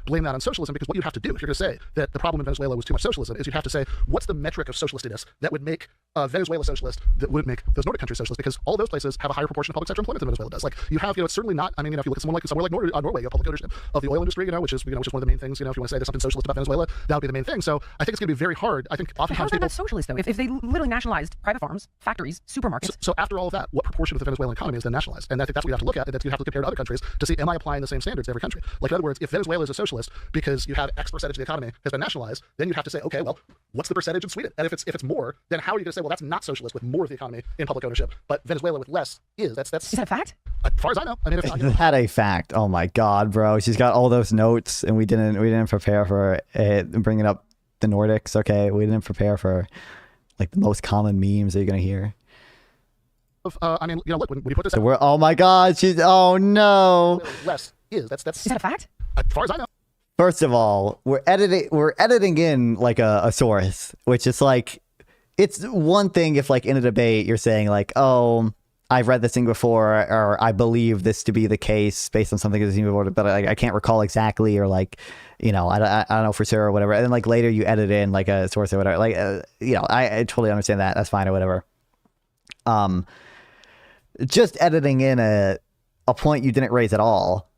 blame that on socialism, because what you have to do if you're going to say that the problem in Venezuela was too much socialism is you have to say what's the metric of socialistiness that would make Venezuela socialist, that would make those Nordic countries socialist, because all those places have a higher proportion of public sector employment than Venezuela does. Like you have, it's certainly not. I mean, if you look at somewhere like Norway, you have public ownership of the oil industry, which is one of the main things. If you want to say there's something socialist about Venezuela, that would be the main thing. So I think it's going to be very hard. I think oftentimes people. How is that socialist though? If they literally nationalized private farms, factories, supermarkets. So after all of that, what proportion of the Venezuelan economy is then nationalized? And I think that's what you have to look at, and that you have to compare to other countries to see, am I applying the same standards to every country? Like in other words, if Venezuela is a socialist because you have X percentage of the economy has been nationalized, then you have to say, okay, well, what's the percentage in Sweden? And if it's more, then how are you going to say, well, that's not socialist with more of the economy in public ownership, but Venezuela with less is? Is that a fact? As far as I know. I mean, is that a fact? Oh my God, bro! She's got all those notes, and we didn't prepare for it. Bringing up the Nordics, okay? We didn't prepare for like the most common memes that you're gonna hear. I mean, look, when you put this. So oh my God, oh no. Less is that's is that a fact? As far as I know. First of all, we're editing in like a source, which is like, it's one thing if like in a debate you're saying like, oh, I've read this thing before, or I believe this to be the case based on something that's seen before, but I can't recall exactly, or like, I don't know for sure or whatever. And then like later you edit in like a source or whatever. Like, I totally understand that. That's fine or whatever. Just editing in a point you didn't raise at all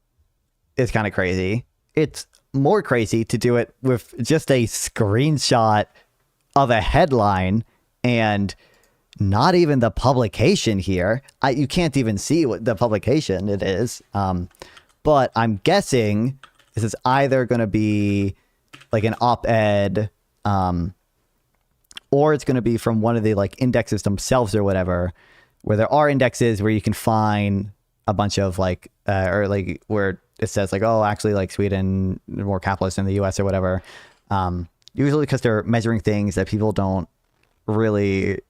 is kind of crazy. It's more crazy to do it with just a screenshot of a headline and not even the publication here. You can't even see what the publication it is. But I'm guessing this is either going to be like an op-ed, or it's going to be from one of the like indexes themselves or whatever, where there are indexes where you can find a bunch of like, or like where it says like, oh, actually like Sweden more capitalist than the US or whatever. Usually because they're measuring things that people don't really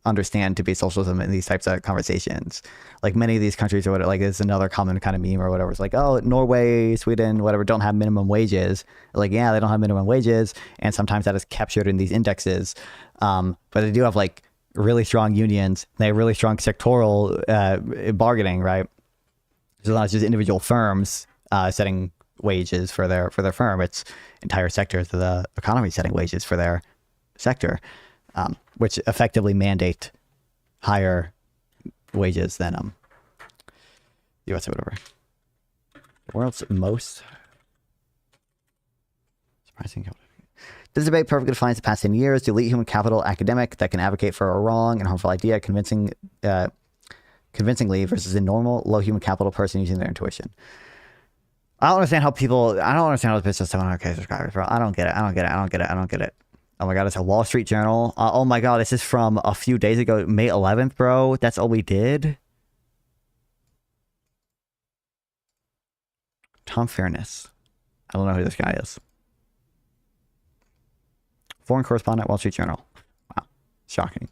understand to be socialism in these types of conversations. Like many of these countries or whatever, like it's another common kind of meme or whatever. It's like, oh, Norway, Sweden, whatever, don't have minimum wages. Like, yeah, they don't have minimum wages. And sometimes that is captured in these indexes. But they do have like really strong unions. They have really strong sectoral bargaining, right? So not just individual firms setting wages for their firm. It's entire sectors of the economy setting wages for their sector, which effectively mandate higher wages than US or whatever. The world's most surprising. This debate perfectly defines the past 10 years. The elite human capital academic that can advocate for a wrong and harmful idea convincingly versus a normal low human capital person using their intuition. I don't understand how people. I don't understand how this bitch has 700K subscribers, bro. I don't get it. I don't get it. I don't get it. I don't get it. Oh my god, it's a Wall Street Journal. Oh my god, this is from a few days ago, May 11th, bro. That's all we did. Tom Fairness. I don't know who this guy is. Foreign correspondent, Wall Street Journal. Wow, shocking.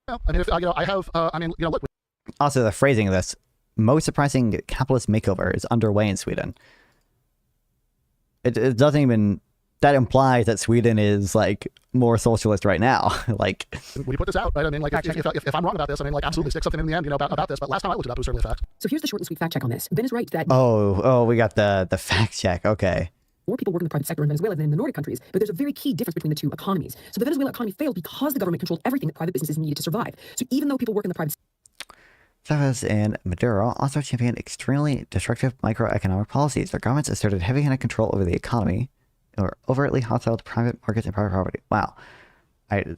Yeah, I mean, if, I have, I mean, look. Also, the phrasing of this, most surprising capitalist makeover is underway in Sweden. It doesn't even, that implies that Sweden is like more socialist right now. Like, when you put this out, right? I mean, like, if I'm wrong about this, I mean, like, absolutely stick something in the end, about this. But last time I looked it up, it was certainly a fact. So here's the short and sweet fact check on this. Ben is right that. Oh, we got the fact check. Okay. More people work in the private sector in Venezuela than in the Nordic countries, but there's a very key difference between the two economies. So the Venezuela economy failed because the government controlled everything that private businesses needed to survive. So even though people work in the private Chavez and Maduro also championed extremely destructive microeconomic policies. Their governments asserted heavy-handed control over the economy and were overtly hostile to private markets and private property. Wow. I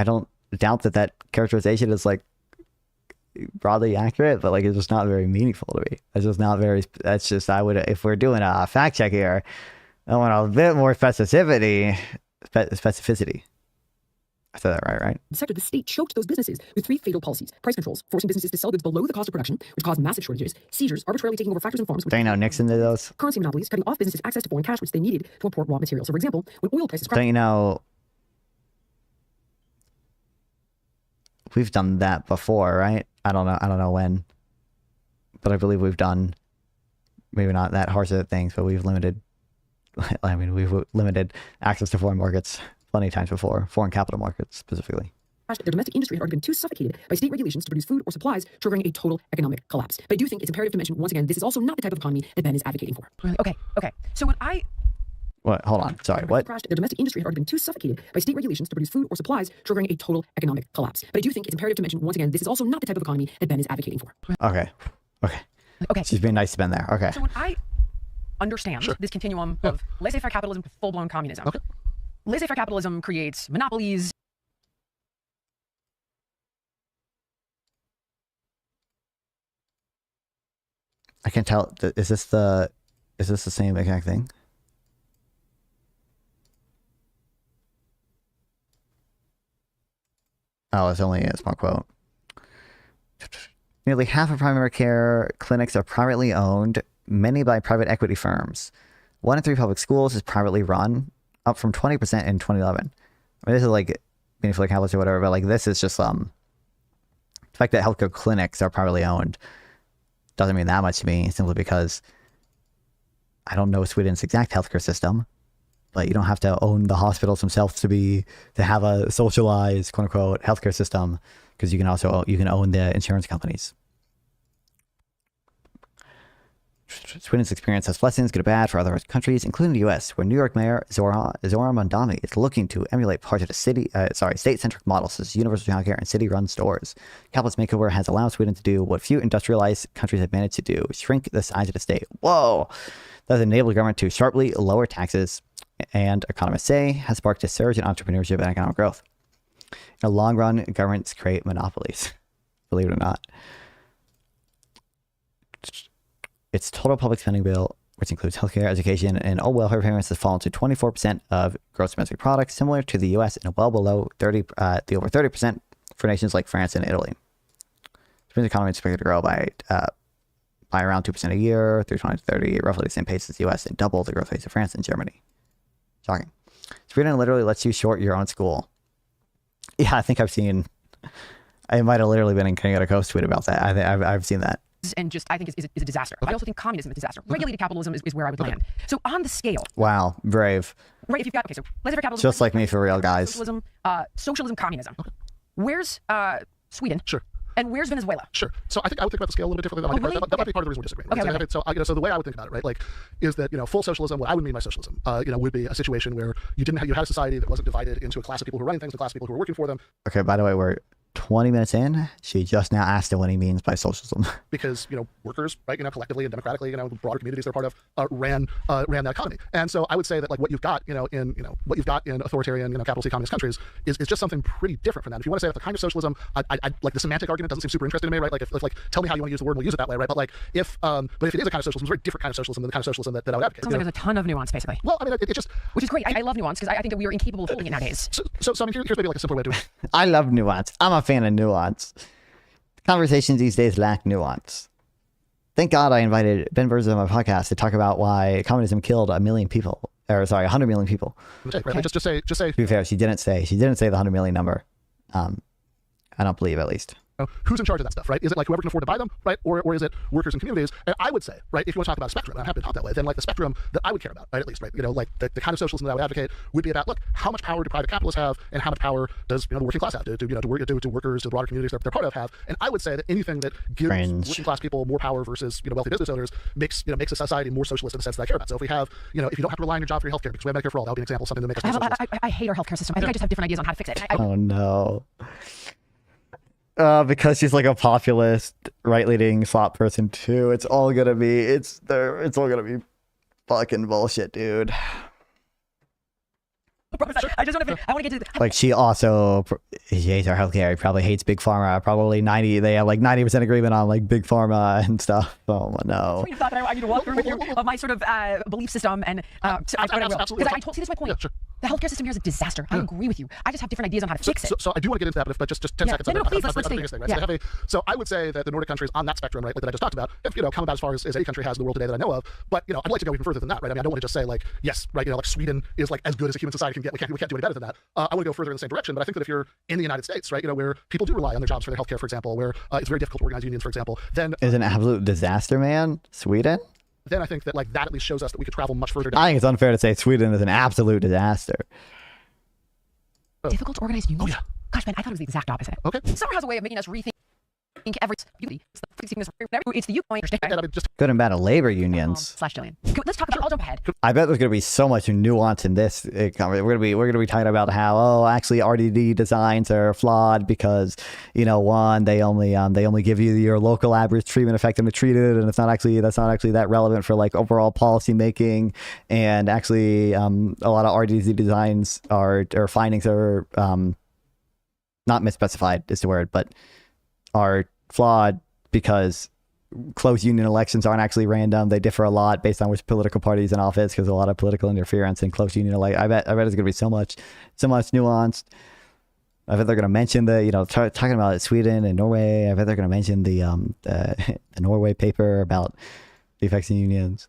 don't doubt that characterization is like broadly accurate, but like it's just not very meaningful to me. It's just not very. That's just I would if we're doing a fact check here, I want a bit more specificity. I said that right? sector, the state choked those businesses with 3 fatal policies: price controls, forcing businesses to sell goods below the cost of production, which caused massive shortages; seizures, arbitrarily taking over factories and farms. Do you know Nixon did those? Currency monopolies, cutting off businesses access to foreign cash, which they needed to import raw materials. So, for example, when oil prices crashed. Don't you know? We've done that before, right? I don't know when, but I believe we've done maybe not that harsh of things, but we've limited. I mean, we've limited access to foreign markets plenty of times before, foreign capital markets specifically. Their domestic industry had already been too suffocated by state regulations to produce food or supplies, triggering a total economic collapse. But I do think it's imperative to mention once again, this is also not the type of economy that Ben is advocating for. Okay. So when I What? Hold on. Sorry. What? Crashed, their domestic industry had already been too suffocated by state regulations to produce food or supplies, triggering a total economic collapse. But I do think it's imperative to mention once again, this is also not the type of economy that Ben is advocating for. Okay. She's being nice to Ben there. Okay. So when I understand this continuum of laissez-faire capitalism to full-blown communism, laissez-faire capitalism creates monopolies. I can't tell. Is this the same exact thing? Oh, it's only a small quote. Nearly half of primary care clinics are privately owned, many by private equity firms. 1 in 3 public schools is privately run, up from 20% in 2011. I mean, this is like meaningful accomplishment or whatever, but like this is just the fact that healthcare clinics are privately owned doesn't mean that much to me, simply because I don't know Sweden's exact healthcare system, but you don't have to own the hospitals themselves to have a socialized, quote unquote, healthcare system, because you can own the insurance companies. Sweden's experience has lessons, good or bad, for other countries, including the U.S., where New York Mayor Zoran Mandani is looking to emulate parts of the state-centric models such as universal childcare and city-run stores. Capitalist makeover has allowed Sweden to do what few industrialized countries have managed to do: shrink the size of the state. Whoa! That has enabled the government to sharply lower taxes, and economists say has sparked a surge in entrepreneurship and economic growth. In the long run, governments create monopolies, believe it or not. Its total public spending bill, which includes healthcare, education, and all welfare payments, has fallen to 24% of gross domestic product, similar to the U.S. and well below the over 30% for nations like France and Italy. Sweden's economy is expected to grow by around 2% a year through 2030, roughly the same pace as the U.S. and double the growth rates of France and Germany. Shocking. Sweden literally lets you short your own school. Yeah, I think I've seen. I might have literally been in Canada tweet about that. I've seen that. And just, I think, is a disaster. I also think communism is a disaster. Regulated capitalism is where I would land. So on the scale. Wow, brave. Right, if you've got, so laissez-faire capitalism. Just like me, for real, guys. Socialism, communism. Where's Sweden? Sure. And where's Venezuela? Sure. So I think I would think about the scale a little bit differently. That might be part of the reason we're disagreeing. Right? So the way I would think about it, right, like, is that full socialism. What I would mean by socialism, would be a situation where you had a society that wasn't divided into a class of people who were running things, and a class of people who were working for them. Okay. By the way, 20 minutes in, she just now asked him what he means by socialism. Because, workers, right, collectively and democratically, broader communities they're part of, ran that economy. And so I would say that like what you've got, what you've got in authoritarian, capitalist communist countries is just something pretty different from that. If you want to say that the kind of socialism, I like the semantic argument doesn't seem super interesting to me, right? Like if like tell me how you want to use the word, we'll use it that way, right? But like if it is a kind of socialism, it's a very different kind of socialism than the kind of socialism that I would advocate. Sounds like there's a ton of nuance, basically. Well, I mean, it just which is great. I love nuance because I think that we are incapable of holding it nowadays. So I mean, here's maybe like a simpler way of doing it. I love nuance. I'm a fan of nuance. Conversations these days lack nuance. Thank God I invited Ben Burns on my podcast to talk about why communism killed 100 million people. Or sorry, 100 million people. Right? Okay. Just say. To be fair, she didn't say the 100 million number. I don't believe, at least. Who's in charge of that stuff, right? Is it like whoever can afford to buy them, right? Or is it workers and communities? And I would say, right, if you want to talk about a spectrum, and I'm happy to talk that way, then like the spectrum that I would care about, right, at least, right, like the kind of socialism that I would advocate would be about, look, how much power do private capitalists have, and how much power does the working class have, to workers, to the broader communities they're part of have? And I would say that anything that gives working class people more power versus wealthy business owners makes a society more socialist in the sense that I care about. So if we have, if you don't have to rely on your job for your healthcare because we have Medicare for all, that would be an example of something that makes us more socialist. I hate our healthcare system. I think I just have different ideas on how to fix it. Oh no. Because she's like a populist, right-leaning slot person too. It's all gonna be all gonna be fucking bullshit, dude. I just want to get to like she hates our healthcare. Probably hates big pharma. Probably they have like 90% agreement on like big pharma and stuff. Oh no. I thought that I need to walk through with you of my sort of belief system and because I see this is my point. Yeah, sure. The healthcare system here is a disaster. I agree with you. I just have different ideas on how to fix it. So I do want to get into that, but just 10 seconds. No, please, let's right? So I would say that the Nordic countries on that spectrum, right, like that I just talked about, have come about as far as any country has in the world today that I know of. But I'd like to go even further than that, right? I mean, I don't want to just say like, yes, right, like Sweden is like as good as a human society can get. We can't do any better than that. I want to go further in the same direction. But I think that if you're in the United States, right, where people do rely on their jobs for their healthcare, for example, where it's very difficult to organize unions, for example, then is an absolute disaster, man. Sweden. Then I think that like that at least shows us that we could travel much further down. I think it's unfair to say Sweden is an absolute disaster. Difficult to organize unions? Oh, yeah. Gosh, man, I thought it was the exact opposite. Okay. Summer has a way of making us rethink every beauty. It's the viewpoint. Good and bad of labor unions. /Jillian. Let's talk about. I'll jump ahead. I bet there's going to be so much nuance in this. We're going to be talking about how actually RDD designs are flawed because one they only give you your local average treatment effective to treat it, and that's not actually that relevant for like overall policy making. And actually, a lot of RDD designs or findings are not misspecified is the word, but are flawed because close union elections aren't actually random. They differ a lot based on which political party is in office because a lot of political interference in close union I bet it's going to be so much nuanced. I bet they're going to mention talking about Sweden and Norway. I bet they're going to mention the Norway paper about the effects in unions.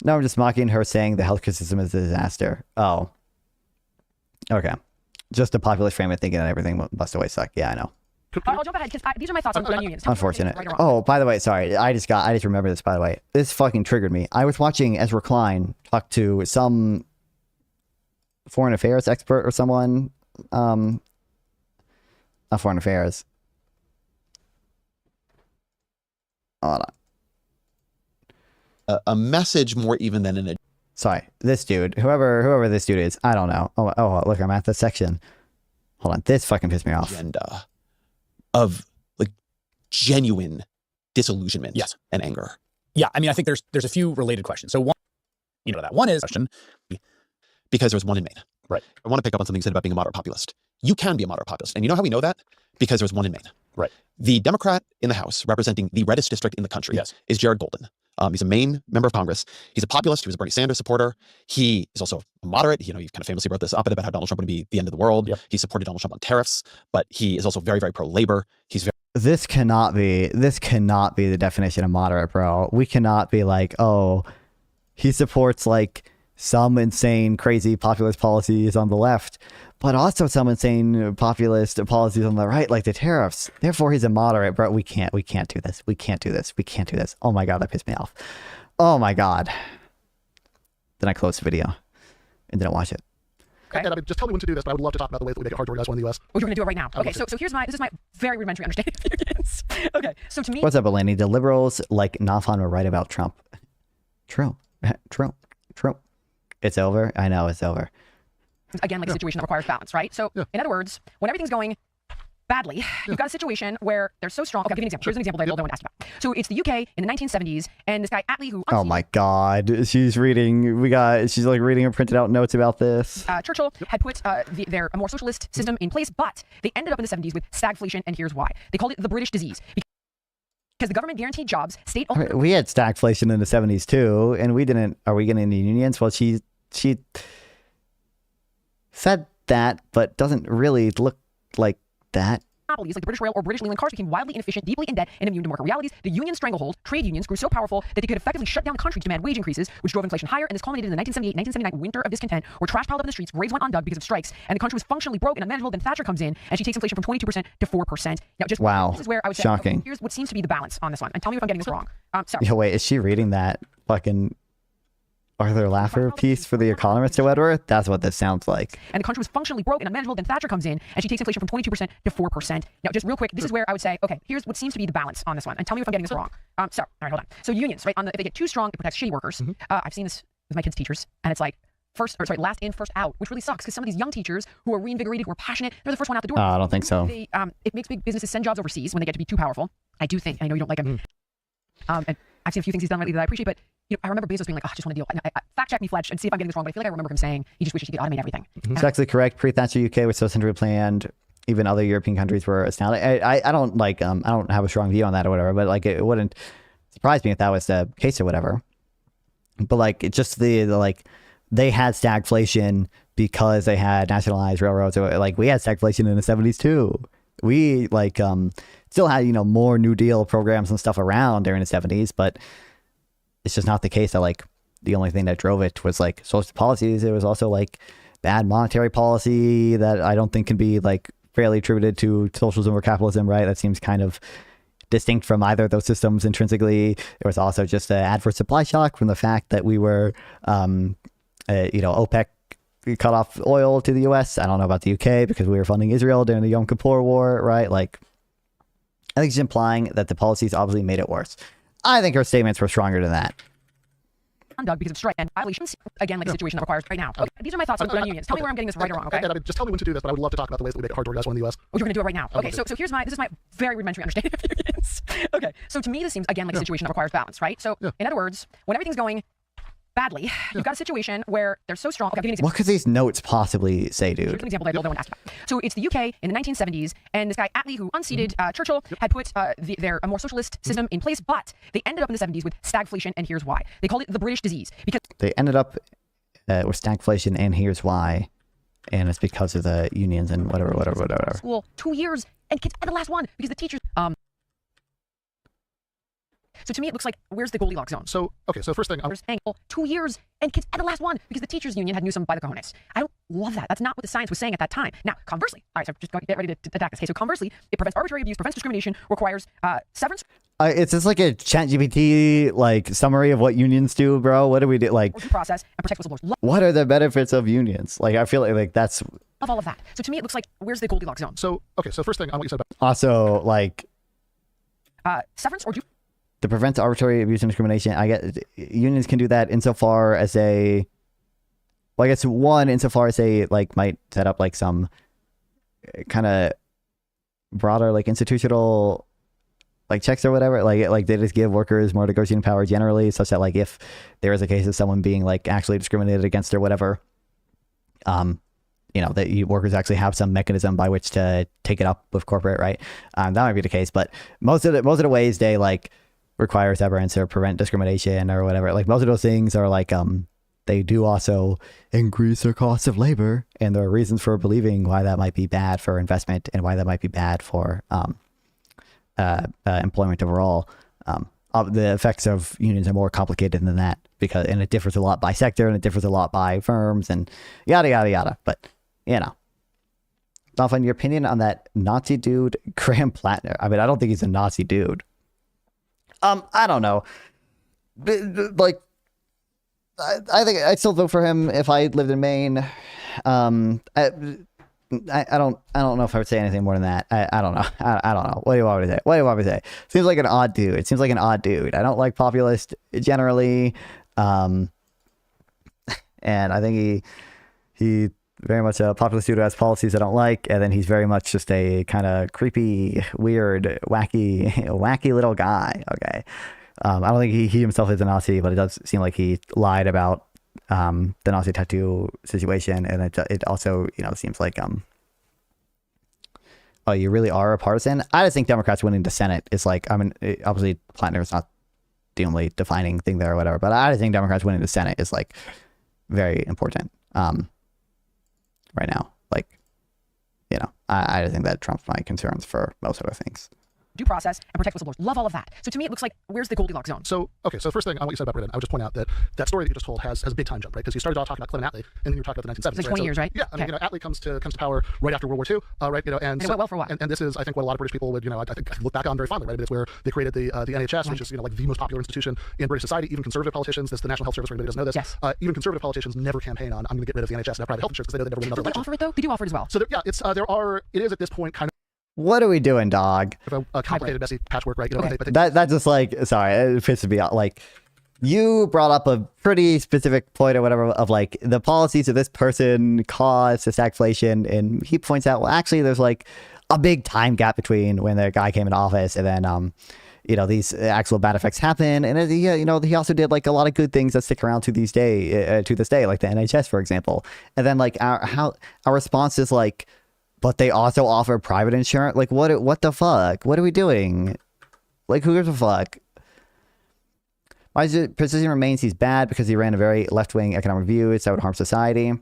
No, I'm just mocking her saying the healthcare system is a disaster. Oh, okay. Just a populist frame of thinking that everything must always suck. Yeah, I know. I'll jump ahead because these are my thoughts on unions. Unfortunate. Oh, by the way, sorry. I just remember this, by the way. This fucking triggered me. I was watching Ezra Klein talk to some foreign affairs expert or someone. Not foreign affairs. Hold on. A message more even than an... Sorry. This dude. Whoever this dude is. I don't know. Oh, look, I'm at the section. Hold on. This fucking pissed me off. Agenda of like genuine disillusionment and anger. Yeah, I mean, I think there's a few related questions. So one is question because there's one in Maine. Right. I want to pick up on something you said about being a moderate populist. You can be a moderate populist, and you know how we know that? Because there's one in Maine. Right. The Democrat in the House representing the reddest district in the country is Jared Golden. He's a Maine member of Congress. He's a populist. He was a Bernie Sanders supporter. He is also a moderate. He kind of famously wrote this op-ed about how Donald Trump would be the end of the world. Yep. He supported Donald Trump on tariffs, but he is also very, very pro-labor. This cannot be the definition of moderate, bro. We cannot be like, oh, he supports like some insane, crazy populist policies on the left, but also some insane populist policies on the right, like the tariffs. Therefore, he's a moderate, bro. We can't do this. We can't do this. Oh my God, that pissed me off. Oh my God. Then I closed the video and didn't watch it. Okay. And I mean, just tell me when to do this, but I would love to talk about the ways that we make it hard to organize one in the U.S. We're going to do it right now. Okay, so this is my very rudimentary understanding of unions. Okay, so to me... What's up, Eleni? The liberals, like Nafan, were right about Trump. True. It's over. I know it's over. Again, like a situation that requires balance, right? So, in other words, when everything's going badly. You've got a situation where they're so strong. Okay, I'll give you an example. Here's an example that I want to ask you about. So it's the UK in the 1970s, and this guy Attlee, who oh my God, she's reading. She's like reading her printed out notes about this. Churchill had put their a more socialist system in place, but they ended up in the 70s with stagflation, and here's why. They called it the British disease because the government guaranteed jobs, state. We had stagflation in the 70s too, and we didn't. Are we getting any unions? Well, she said that, but doesn't really look like that. Monopolies like the British Rail or British Leyland Cars became wildly inefficient, deeply in debt, and immune to market realities. The union stranglehold, trade unions, grew so powerful that they could effectively shut down the country to demand wage increases, which drove inflation higher, and this culminated in the 1978-1979 winter of discontent, where trash piled up in the streets, graves went undug because of strikes, and the country was functionally broke and unmanageable. Then Thatcher comes in, and she takes inflation from 22% to 4%. Now, just wow, this is where I would say, shocking. Okay, here's what seems to be the balance on this one, and tell me if I'm getting this wrong. Sorry. Yeah, wait, is she reading that fucking Arthur Laffer piece for The Economist or whatever? That's what this sounds like. And the country was functionally broke and unmanageable. Then Thatcher comes in, and she takes inflation from 22% to 4%. Now, just real quick, this is where I would say, okay, here's what seems to be the balance on this one, and tell me if I'm getting this wrong. All right, hold on. So unions, right? If they get too strong, it protects shitty workers. I've seen this with my kids' teachers, and it's like last in, first out, which really sucks because some of these young teachers who are reinvigorated, who are passionate, they're the first one out the door. I don't think so. It makes big businesses send jobs overseas when they get to be too powerful. I do think. I know you don't like him. And I've seen a few things he's done lately that I appreciate, but I remember Bezos being like, "Oh, I just want to deal." Fact check me, Fletch, and see if I'm getting this wrong. But I feel like I remember him saying he just wishes he could automate everything. It's actually correct. Pre-Thatcher UK was so centrally planned. Even other European countries were astounded. I don't like I don't have a strong view on that or whatever, but like it wouldn't surprise me if that was the case or whatever. But like it's just the they had stagflation because they had nationalized railroads. Like we had stagflation in the 70s too. We still had more New Deal programs and stuff around during the 70s, but it's just not the case that the only thing that drove it was social policies. It was also bad monetary policy that I don't think can be fairly attributed to socialism or capitalism, right? That seems kind of distinct from either of those systems intrinsically. There was also just an adverse supply shock from the fact that we were, OPEC cut off oil to the U.S. I don't know about the UK because we were funding Israel during the Yom Kippur War, right? I think she's implying that the policies obviously made it worse. I think her statements were stronger than that. Undug because of strike and violations. Again, a situation that requires right now. Okay, these are my thoughts on unions. Tell me where I'm getting this right or wrong, okay? Just tell me when to do this, but I would love to talk about the ways that we make it hard to organize one in the U.S. Oh, you're going to do it right now. Okay, so this is my very rudimentary understanding of unions. Okay, so to me this seems, again, a situation that requires balance, right? So, in other words, when everything's going badly, you've got a situation where they're so strong. Okay, I'll give you an example. What could these notes possibly say, dude? Here's an example that I want to ask about. So it's the UK in the 1970s, and this guy Attlee, who unseated Churchill, had put their a more socialist system in place, but they ended up in the 70s with stagflation, and here's why. They called it the British disease because they ended up with stagflation, and here's why. And it's because of the unions and whatever. School 2 years, and kids at the last one because the teachers. So to me, it looks like, where's the Goldilocks zone? So, okay, so first thing... 2 years, and kids at the last one, because the teachers' union had Newsom by the cojones. I don't love that. That's not what the science was saying at that time. Now, conversely, all right, so just get ready to attack this case. So conversely, it prevents arbitrary abuse, prevents discrimination, requires severance. It's just like a ChatGPT summary of what unions do, bro. What do we do? Due process and protects whistleblowers. What are the benefits of unions? I feel like that's... Of all of that. So to me, it looks like, where's the Goldilocks zone? So, okay, so first thing on what you said about... Also, severance or due... To prevent arbitrary abuse and discrimination, I guess unions can do that insofar as insofar as they might set up some kind of broader institutional checks or whatever. They just give workers more negotiating power generally, such that if there is a case of someone being actually discriminated against or whatever, that workers actually have some mechanism by which to take it up with corporate, right? That might be the case, but most of the ways they require severance or prevent discrimination or whatever. Most of those things are they do also increase the cost of labor, and there are reasons for believing why that might be bad for investment and why that might be bad for employment overall. The effects of unions are more complicated than that and it differs a lot by sector and it differs a lot by firms and yada yada yada. But Dolphin, your opinion on that Nazi dude Graham Plattner? I mean, I don't think he's a Nazi dude. I don't know. I think I'd still vote for him if I lived in Maine. I don't know if I would say anything more than that. I don't know. I don't know. What do you want me to say? Seems like an odd dude. I don't like populists generally. And I think he very much a populist dude who has policies I don't like, and then he's very much just a kind of creepy, weird, wacky little guy. Okay, I don't think he himself is a Nazi, but it does seem like he lied about the Nazi tattoo situation, and it also seems like oh, you really are a partisan. I just think Democrats winning the Senate is like, I mean, obviously Plattner is not the only defining thing there or whatever, but I just think Democrats winning the Senate is like very important right now. Like, I just think that trumps my concerns for most other things. Due process and protect whistleblowers. Love all of that. So to me, it looks like, where's the Goldilocks zone? So, okay, so the first thing on what you said about Britain, I would just point out that that story that you just told has a big time jump, right? Because you started off talking about Clement Attlee, and then you were talking about the 1970s. It's like 20 years, right? Yeah, I mean, Attlee comes to power right after World War II, right? And it went well for a while. And this is, I think, what a lot of British people would, I think, look back on very fondly, right? It's where they created the NHS, which is, like the most popular institution in British society. Even conservative politicians, this is the National Health Service, for anybody who doesn't know this. Yes. Even conservative politicians never campaign on, I'm going to get rid of the NHS and have private health insurance, because they know they never win another election. Did they offer it though? They do offer it as well. So yeah, it is at this point kind of. What are we doing, dog? A complicated, messy patchwork, right? Okay. That just like, sorry, it pisses me out. Like, you brought up a pretty specific point or whatever of like the policies of this person caused this stagflation, and he points out, well, actually, there's like a big time gap between when the guy came into office and then these actual bad effects happen, and he also did like a lot of good things that stick around to this day, like the NHS, for example. And then like our response is like, but they also offer private insurance. Like, what the fuck? What are we doing? Like, who gives a fuck? Why precision remains he's bad because he ran a very left-wing economic view, that would harm society.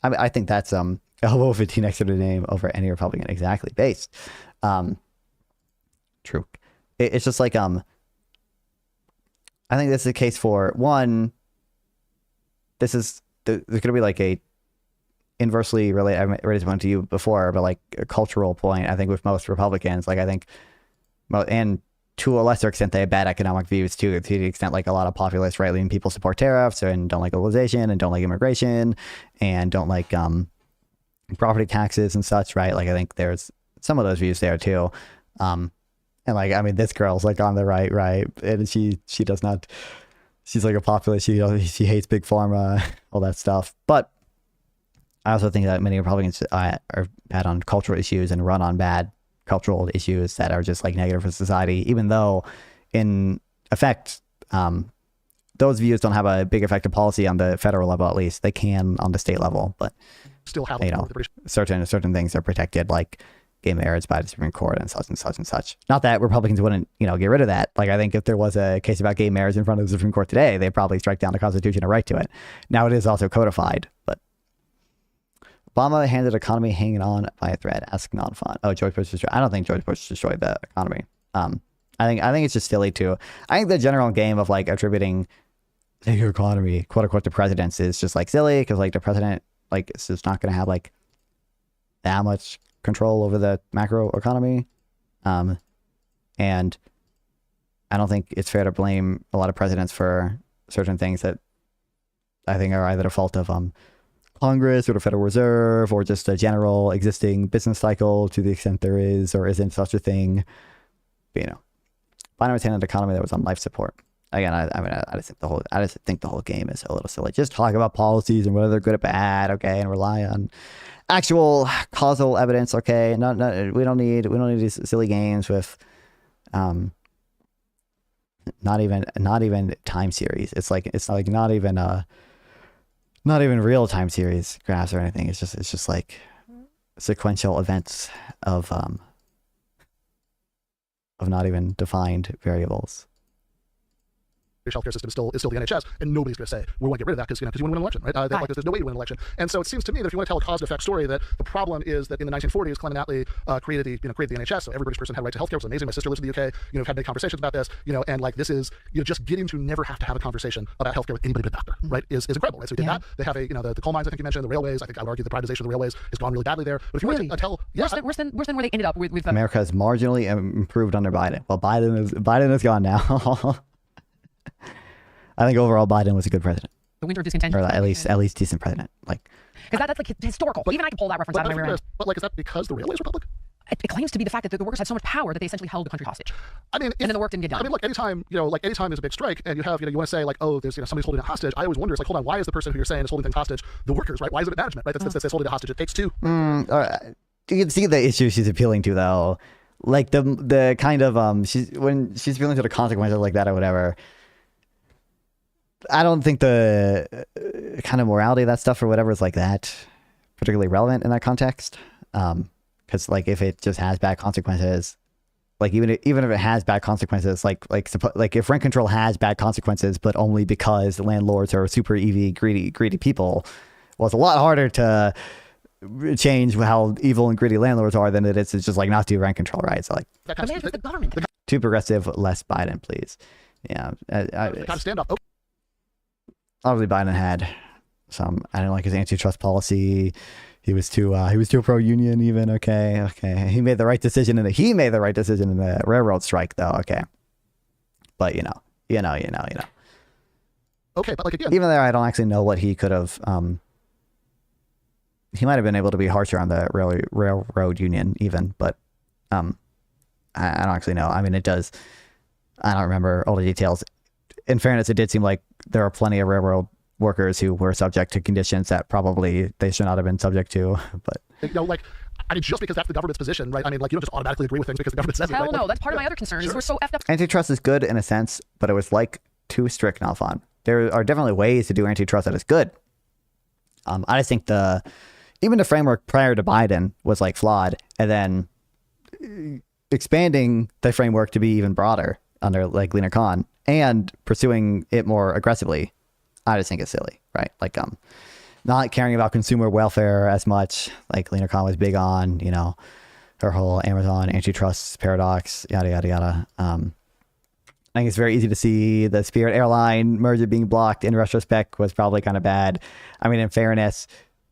I think that's elbow 15 next to the name over any Republican, exactly, based. True. It's just like, I think this is the case for, one, there's going to be like a inversely related, I raised one to you before, but like a cultural point, I think with most Republicans, like I think, and to a lesser extent, they have bad economic views too, to the extent like a lot of populist right-leaning people support tariffs and don't like globalization and don't like immigration and don't like property taxes and such, right? Like I think there's some of those views there too. And like, I mean, this girl's like on the right? And she does not, she's like a populist, she hates big pharma, all that stuff. But I also think that many Republicans are bad on cultural issues and run on bad cultural issues that are just like negative for society, even though in effect, those views don't have a big effect of policy on the federal level, at least. They can on the state level, but still have certain things are protected, like gay marriage by the Supreme Court and such and such and such. Not that Republicans wouldn't, get rid of that. Like I think if there was a case about gay marriage in front of the Supreme Court today, they'd probably strike down the constitutional right to it. Now it is also codified, but Obama handed economy hanging on by a thread. Ask non-fun. Oh, George Bush destroyed. I don't think George Bush destroyed the economy. I think it's just silly too. I think the general game of like attributing the economy, quote unquote, to presidents is just like silly because like the president like is just not going to have like that much control over the macro economy, and I don't think it's fair to blame a lot of presidents for certain things that I think are either the fault of Congress or the Federal Reserve or just a general existing business cycle to the extent there is or isn't such a thing. But, Biden was handed an economy that was on life support. Again, I just think the whole game is a little silly. Just talk about policies and whether they're good or bad, okay, and rely on actual causal evidence, okay. We don't need these silly games with not even time series. It's like not even real time series graphs or anything. It's just like sequential events of not even defined variables. Healthcare system is still the NHS, and nobody's going to say we want to get rid of that because you want to win an election, right? There's no way to win an election, and so it seems to me that if you want to tell a cause and effect story, that the problem is that in the 1940s, Clement Attlee created the NHS, so every British person had a right to healthcare. It was amazing. My sister lives in the UK. We've had many conversations about this, and like this is just getting to never have to have a conversation about healthcare with anybody but a doctor, right? Is incredible, right? So we did that. They have the coal mines. I think you mentioned the railways. I think I would argue the privatization of the railways has gone really badly there. But if you want to tell, worse than where they ended up with America has marginally improved under Biden. Well, Biden is gone now. I think overall Biden was a good president. The winter of discontent, or at least decent president. Like, because that's like historical. Even I can pull that reference out of my rear end. But like, is that because the railways were public? it claims to be the fact that the workers had so much power that they essentially held the country hostage. I mean, and then the work didn't get done. I mean, look, anytime there's a big strike and you have, you want to say like, oh, there's, somebody's holding it hostage. I always wonder, it's like, hold on, why is the person who you're saying is holding things hostage the workers, right? Why isn't it management, right? That's holding it hostage. It takes two. All right. You can see the issue she's appealing to, though. Like the kind of when she's appealing to the consequences like that or whatever. I don't think the kind of morality of that stuff or whatever is like that particularly relevant in that context. Because like if it just has bad consequences, like even if it has bad consequences, like if rent control has bad consequences, but only because the landlords are super greedy people, well, it's a lot harder to change how evil and greedy landlords are than it is to just like not do rent control, right? So like the government. Too progressive, less Biden, please. Yeah, stand up. Obviously Biden had some. I don't like his antitrust policy. He was too pro-union even. Okay. He made the right decision in the railroad strike though. Okay. But you know. Okay, but like again, even there, I don't actually know what he could have. He might have been able to be harsher on the railroad union even, but I don't actually know. I mean, it does. I don't remember all the details. In fairness, it did seem like there are plenty of railroad workers who were subject to conditions that probably they should not have been subject to. But I mean, just because that's the government's position, right? I mean, like you don't just automatically agree with things because the government says it. Hell right? no, that's part of my other concern. Is we're so effed up. Antitrust is good in a sense, but it was like too strict and fun. There are definitely ways to do antitrust that is good. I just think even the framework prior to Biden was like flawed, and then expanding the framework to be even broader under like Lena Khan and pursuing it more aggressively, I just think it's silly, right? Like not caring about consumer welfare as much, like Lena Khan was big on, her whole Amazon antitrust paradox, yada yada yada. I think it's very easy to see the Spirit airline merger being blocked in retrospect was probably kind of bad. I mean, in fairness,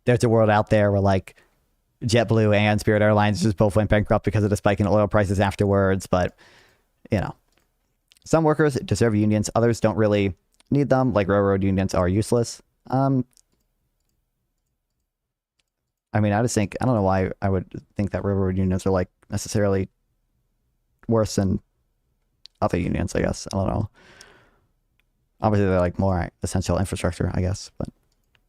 there's a world out there where like JetBlue and Spirit Airlines just both went bankrupt because of the spike in oil prices afterwards. But, some workers deserve unions. Others don't really need them. Like railroad unions are useless. I mean, I don't know why I would think that railroad unions are like necessarily worse than other unions, I guess. I don't know. Obviously, they're like more essential infrastructure, I guess, but.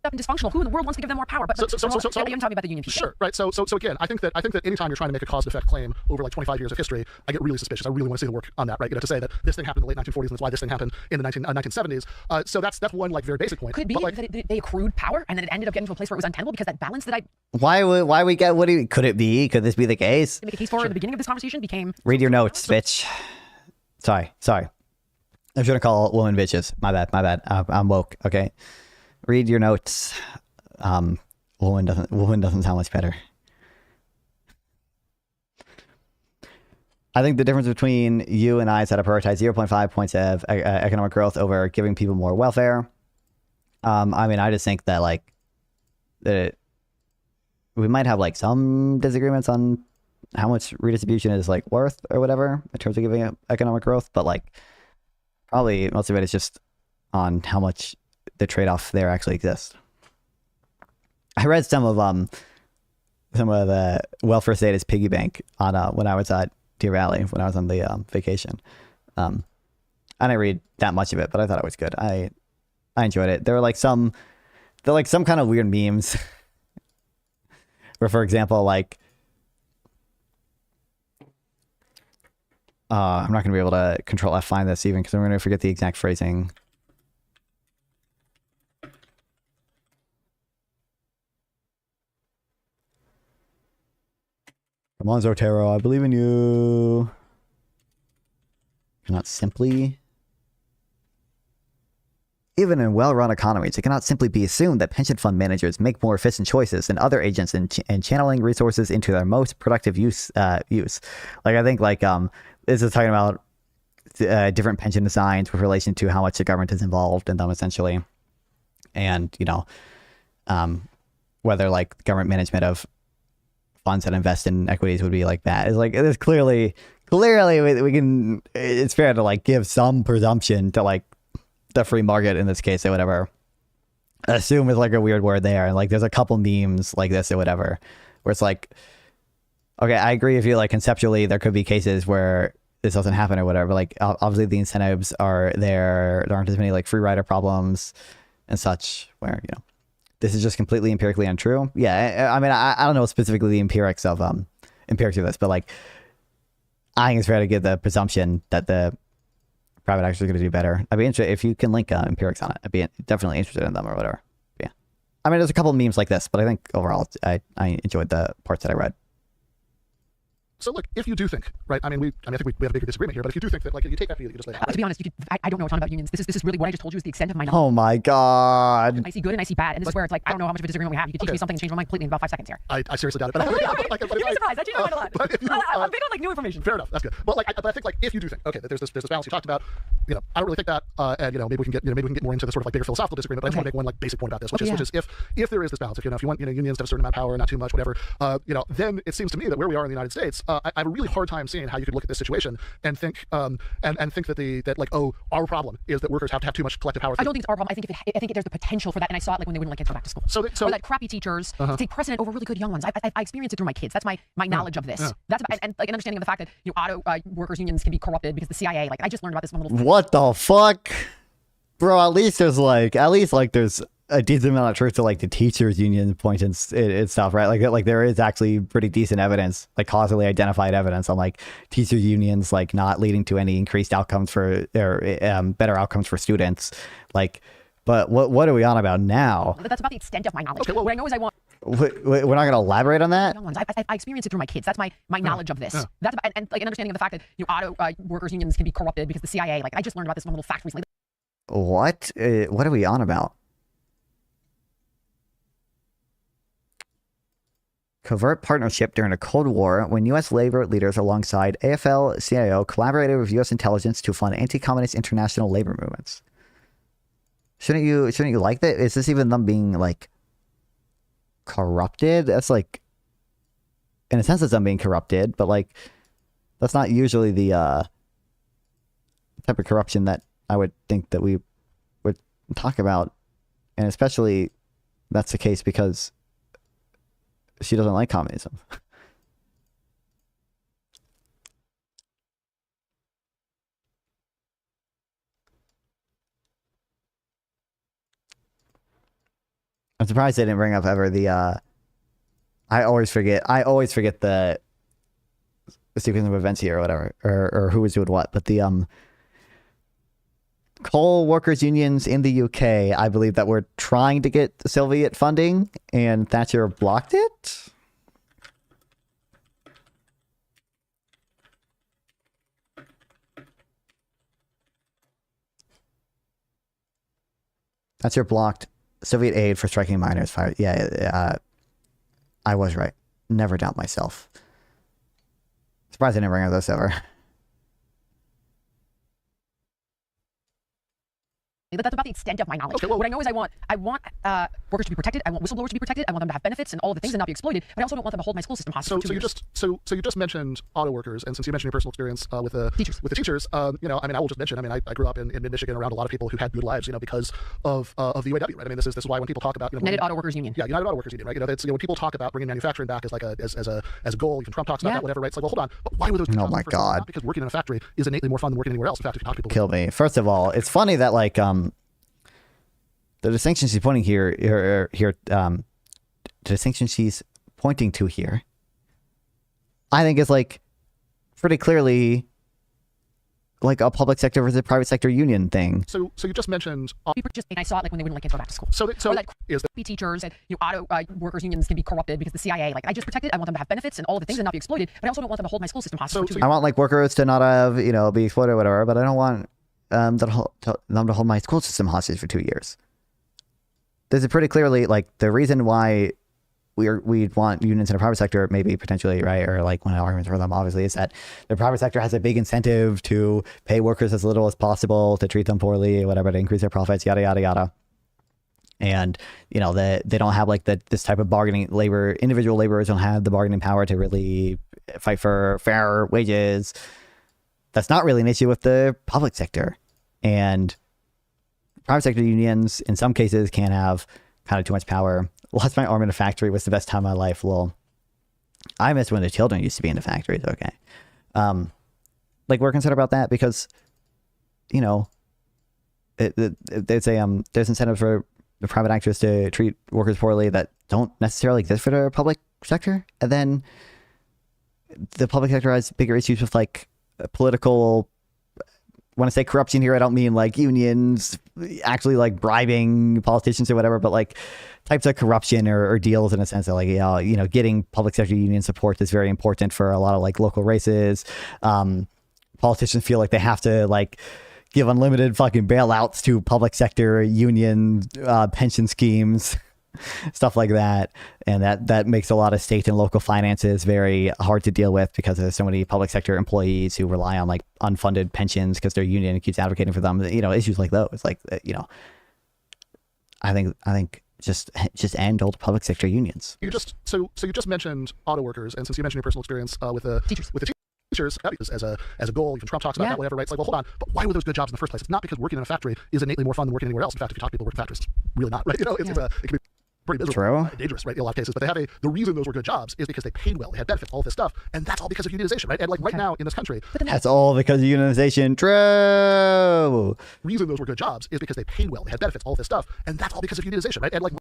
And dysfunctional. Who in the world wants to give them more power? But you're talking about the union piece. Sure, right. So again, I think that anytime you're trying to make a cause and effect claim over like 25 years of history, I get really suspicious. I really want to see the work on that, right? To say that this thing happened in the late 1940s and that's why this thing happened in the 1970s. So that's one like very basic point. Could it be that they accrued power and then it ended up getting to a place where it was untenable because that balance that could it be? Could this be the case? To make a case for at the beginning of this conversation became. Read your notes, bitch. Sorry. I shouldn't call women bitches. My bad. I'm woke. Okay. Read your notes. Woman doesn't sound much better. I think the difference between you and I is that I prioritize 0.5 points of economic growth over giving people more welfare. I mean, I just think that like that we might have like some disagreements on how much redistribution is like worth or whatever in terms of giving economic growth, but like probably most of it is just on how much the trade-off there actually exists. I read some of the welfare state as piggy bank on when I was at Deer Valley when I was on the vacation. I didn't read that much of it, but I thought it was good. I enjoyed it. There were some kind of weird memes where, for example, like I'm not gonna be able to control F find this even because I'm gonna forget the exact phrasing. Come on, Zotero, I believe in you. Cannot simply... Even in well-run economies, it cannot simply be assumed that pension fund managers make more efficient choices than other agents in channeling resources into their most productive use. Like, I think, like, this is talking about different pension designs with relation to how much the government is involved in them, essentially. And, whether, like, government management of funds that invest in equities would be like that. It's like, it is clearly we can, it's fair to like give some presumption to like the free market in this case or whatever. Assume is like a weird word there. And like, there's a couple memes like this or whatever, where it's like, Okay, I agree with you. Like conceptually, there could be cases where this doesn't happen or whatever. Like obviously the incentives are there. There aren't as many like free rider problems and such where, you know, this is just completely empirically untrue. Yeah, I mean, I don't know specifically the empirics of this, but like, I think it's fair to give the presumption that the private actors are going to do better. I'd be interested if you can link empirics on it. I'd be definitely interested in them or whatever. Yeah, I mean, there's a couple of memes like this, but I think overall, I enjoyed the parts that I read. So look, if you do think, right? I think we have a bigger disagreement here, but if you do think that, like, you take that view that you just laid out. To be honest, I don't know a ton about unions. This is really what I just told you is the extent of my knowledge. Oh my god. I see good and I see bad, and this is where it's like I don't know how much of a disagreement we have. You can teach me something and change my mind completely in about 5 seconds here. I seriously doubt it. But you'd be surprised. I change my mind a lot. I'm big on like new information. Fair enough. That's good. But like, but I think like if you do think, okay, that there's this balance you talked about, you know, I don't really think that, and you know, maybe we can get more into the sort of like bigger philosophical disagreement. But I just want to make one like basic point about this, which is if there is this balance, if you want unions to have a certain amount of power, not too much, whatever, you know, then it seems to me that where we are in the United States, I have a really hard time seeing how you could look at this situation and think and think that like, oh, our problem is that workers have to have too much collective power. I don't think it's our problem. I think there's the potential for that, and I saw it like when they wouldn't let kids go back to school. So or that crappy teachers take precedent over really good young ones. I experienced it through my kids. That's my knowledge of this. That's and like an understanding of the fact that, you know, auto workers unions can be corrupted because the CIA. Like I just learned about this one little. What the fuck, bro? At least there's a decent amount of truth to like the teachers union point and stuff, right? Like there is actually pretty decent evidence, like causally identified evidence on like teachers unions like not leading to any increased outcomes for or better outcomes for students. Like, but what are we on about now? That's about the extent of my knowledge. Okay, well, what I know is I want. We're not going to elaborate on that. Young ones. I experienced it through my kids. That's my knowledge of this. That's about, and like an understanding of the fact that, you know, auto workers unions can be corrupted because the CIA. Like I just learned about this one little fact recently. What are we on about? Covert partnership during the Cold War when U.S. labor leaders alongside AFL-CIO collaborated with U.S. intelligence to fund anti-communist international labor movements. Shouldn't you like that? Is this even them being like corrupted? That's like, in a sense, it's them being corrupted, but like that's not usually the type of corruption that I would think that we would talk about, and especially that's the case because she doesn't like communism. I'm surprised they didn't bring up ever the I always forget the sequence of events here or whatever, or who was doing what, but the coal workers unions in the UK, I believe, that were trying to get Soviet funding and Thatcher blocked it. Thatcher blocked Soviet aid for striking miners. Yeah, I was right. Never doubt myself. Surprised I didn't bring up this ever. That's about the extent of my knowledge. Okay, well, what I know is I want workers to be protected. I want whistleblowers to be protected. I want them to have benefits and all of the things and not be exploited. But I also don't want them to hold my school system hostage. So you just mentioned auto workers, and since you mentioned your personal experience with the teachers, you know, I mean, I will just mention. I mean, I grew up in mid-Michigan around a lot of people who had good lives, you know, because of the UAW, right? I mean, this is why when people talk about, you know, United Auto Workers Union. Yeah, United Auto Workers Union, right? You know, it's, you know, when people talk about bringing manufacturing back as like as a goal, even Trump talks about that, whatever, right? It's like, well, hold on, but why were those? Oh my God! Not because working in a factory is innately more fun than working anywhere else. In fact, if you talk to people, kill me. First of all, it's funny that like the distinction she's pointing the distinction she's pointing to here, I think is like pretty clearly like a public sector versus private sector union thing. So you just mentioned. I saw it like when they wouldn't let kids go back to school. So like teachers and, you know, auto workers unions can be corrupted because the CIA. Like I just protect it. I want them to have benefits and all of the things and not be exploited. But I also don't want them to hold my school system hostage. I want like workers to not have, you know, be exploited or whatever. But I don't want them to hold my school system hostage for 2 years. This is pretty clearly like the reason why we want unions in the private sector, maybe potentially, right? Or like one of the arguments for them, obviously, is that the private sector has a big incentive to pay workers as little as possible, to treat them poorly, whatever, to increase their profits, yada, yada, yada. And, you know, they don't have like this type of bargaining individual laborers don't have the bargaining power to really fight for fair wages. That's not really an issue with the public sector. And private sector unions, in some cases, can have kind of too much power. Lost my arm in a factory was the best time of my life, lol. I miss when the children used to be in the factories. Okay. Like we're concerned about that because, you know, there's incentives for the private actors to treat workers poorly that don't necessarily exist for the public sector. And then the public sector has bigger issues with like political, when I say corruption here, I don't mean like unions actually like bribing politicians or whatever, but like types of corruption or deals in a sense that like, you know, getting public sector union support is very important for a lot of like local races. Politicians feel like they have to like give unlimited fucking bailouts to public sector union pension schemes, stuff like that. And that makes a lot of state and local finances very hard to deal with because there's so many public sector employees who rely on like unfunded pensions because their union keeps advocating for them. You know, issues like those, like, you know, I think just end all the public sector unions. You just mentioned auto workers, and since you mentioned your personal experience with the teachers as a goal, even Trump talks about that, whatever, right? It's like, well, hold on, but why were those good jobs in the first place? It's not because working in a factory is innately more fun than working anywhere else. In fact, if you talk to people who work in factories, it's really not, right? You know, it can be pretty miserable, dangerous, right? In a lot of cases, but the reason those were good jobs is because they paid well, they had benefits, all this stuff, and that's all because of unionization, right? And like right now in this country, that's all because of unionization. True. Reason those were good jobs is because they paid well, they had benefits, all this stuff, and that's all because of unionization, right? And like,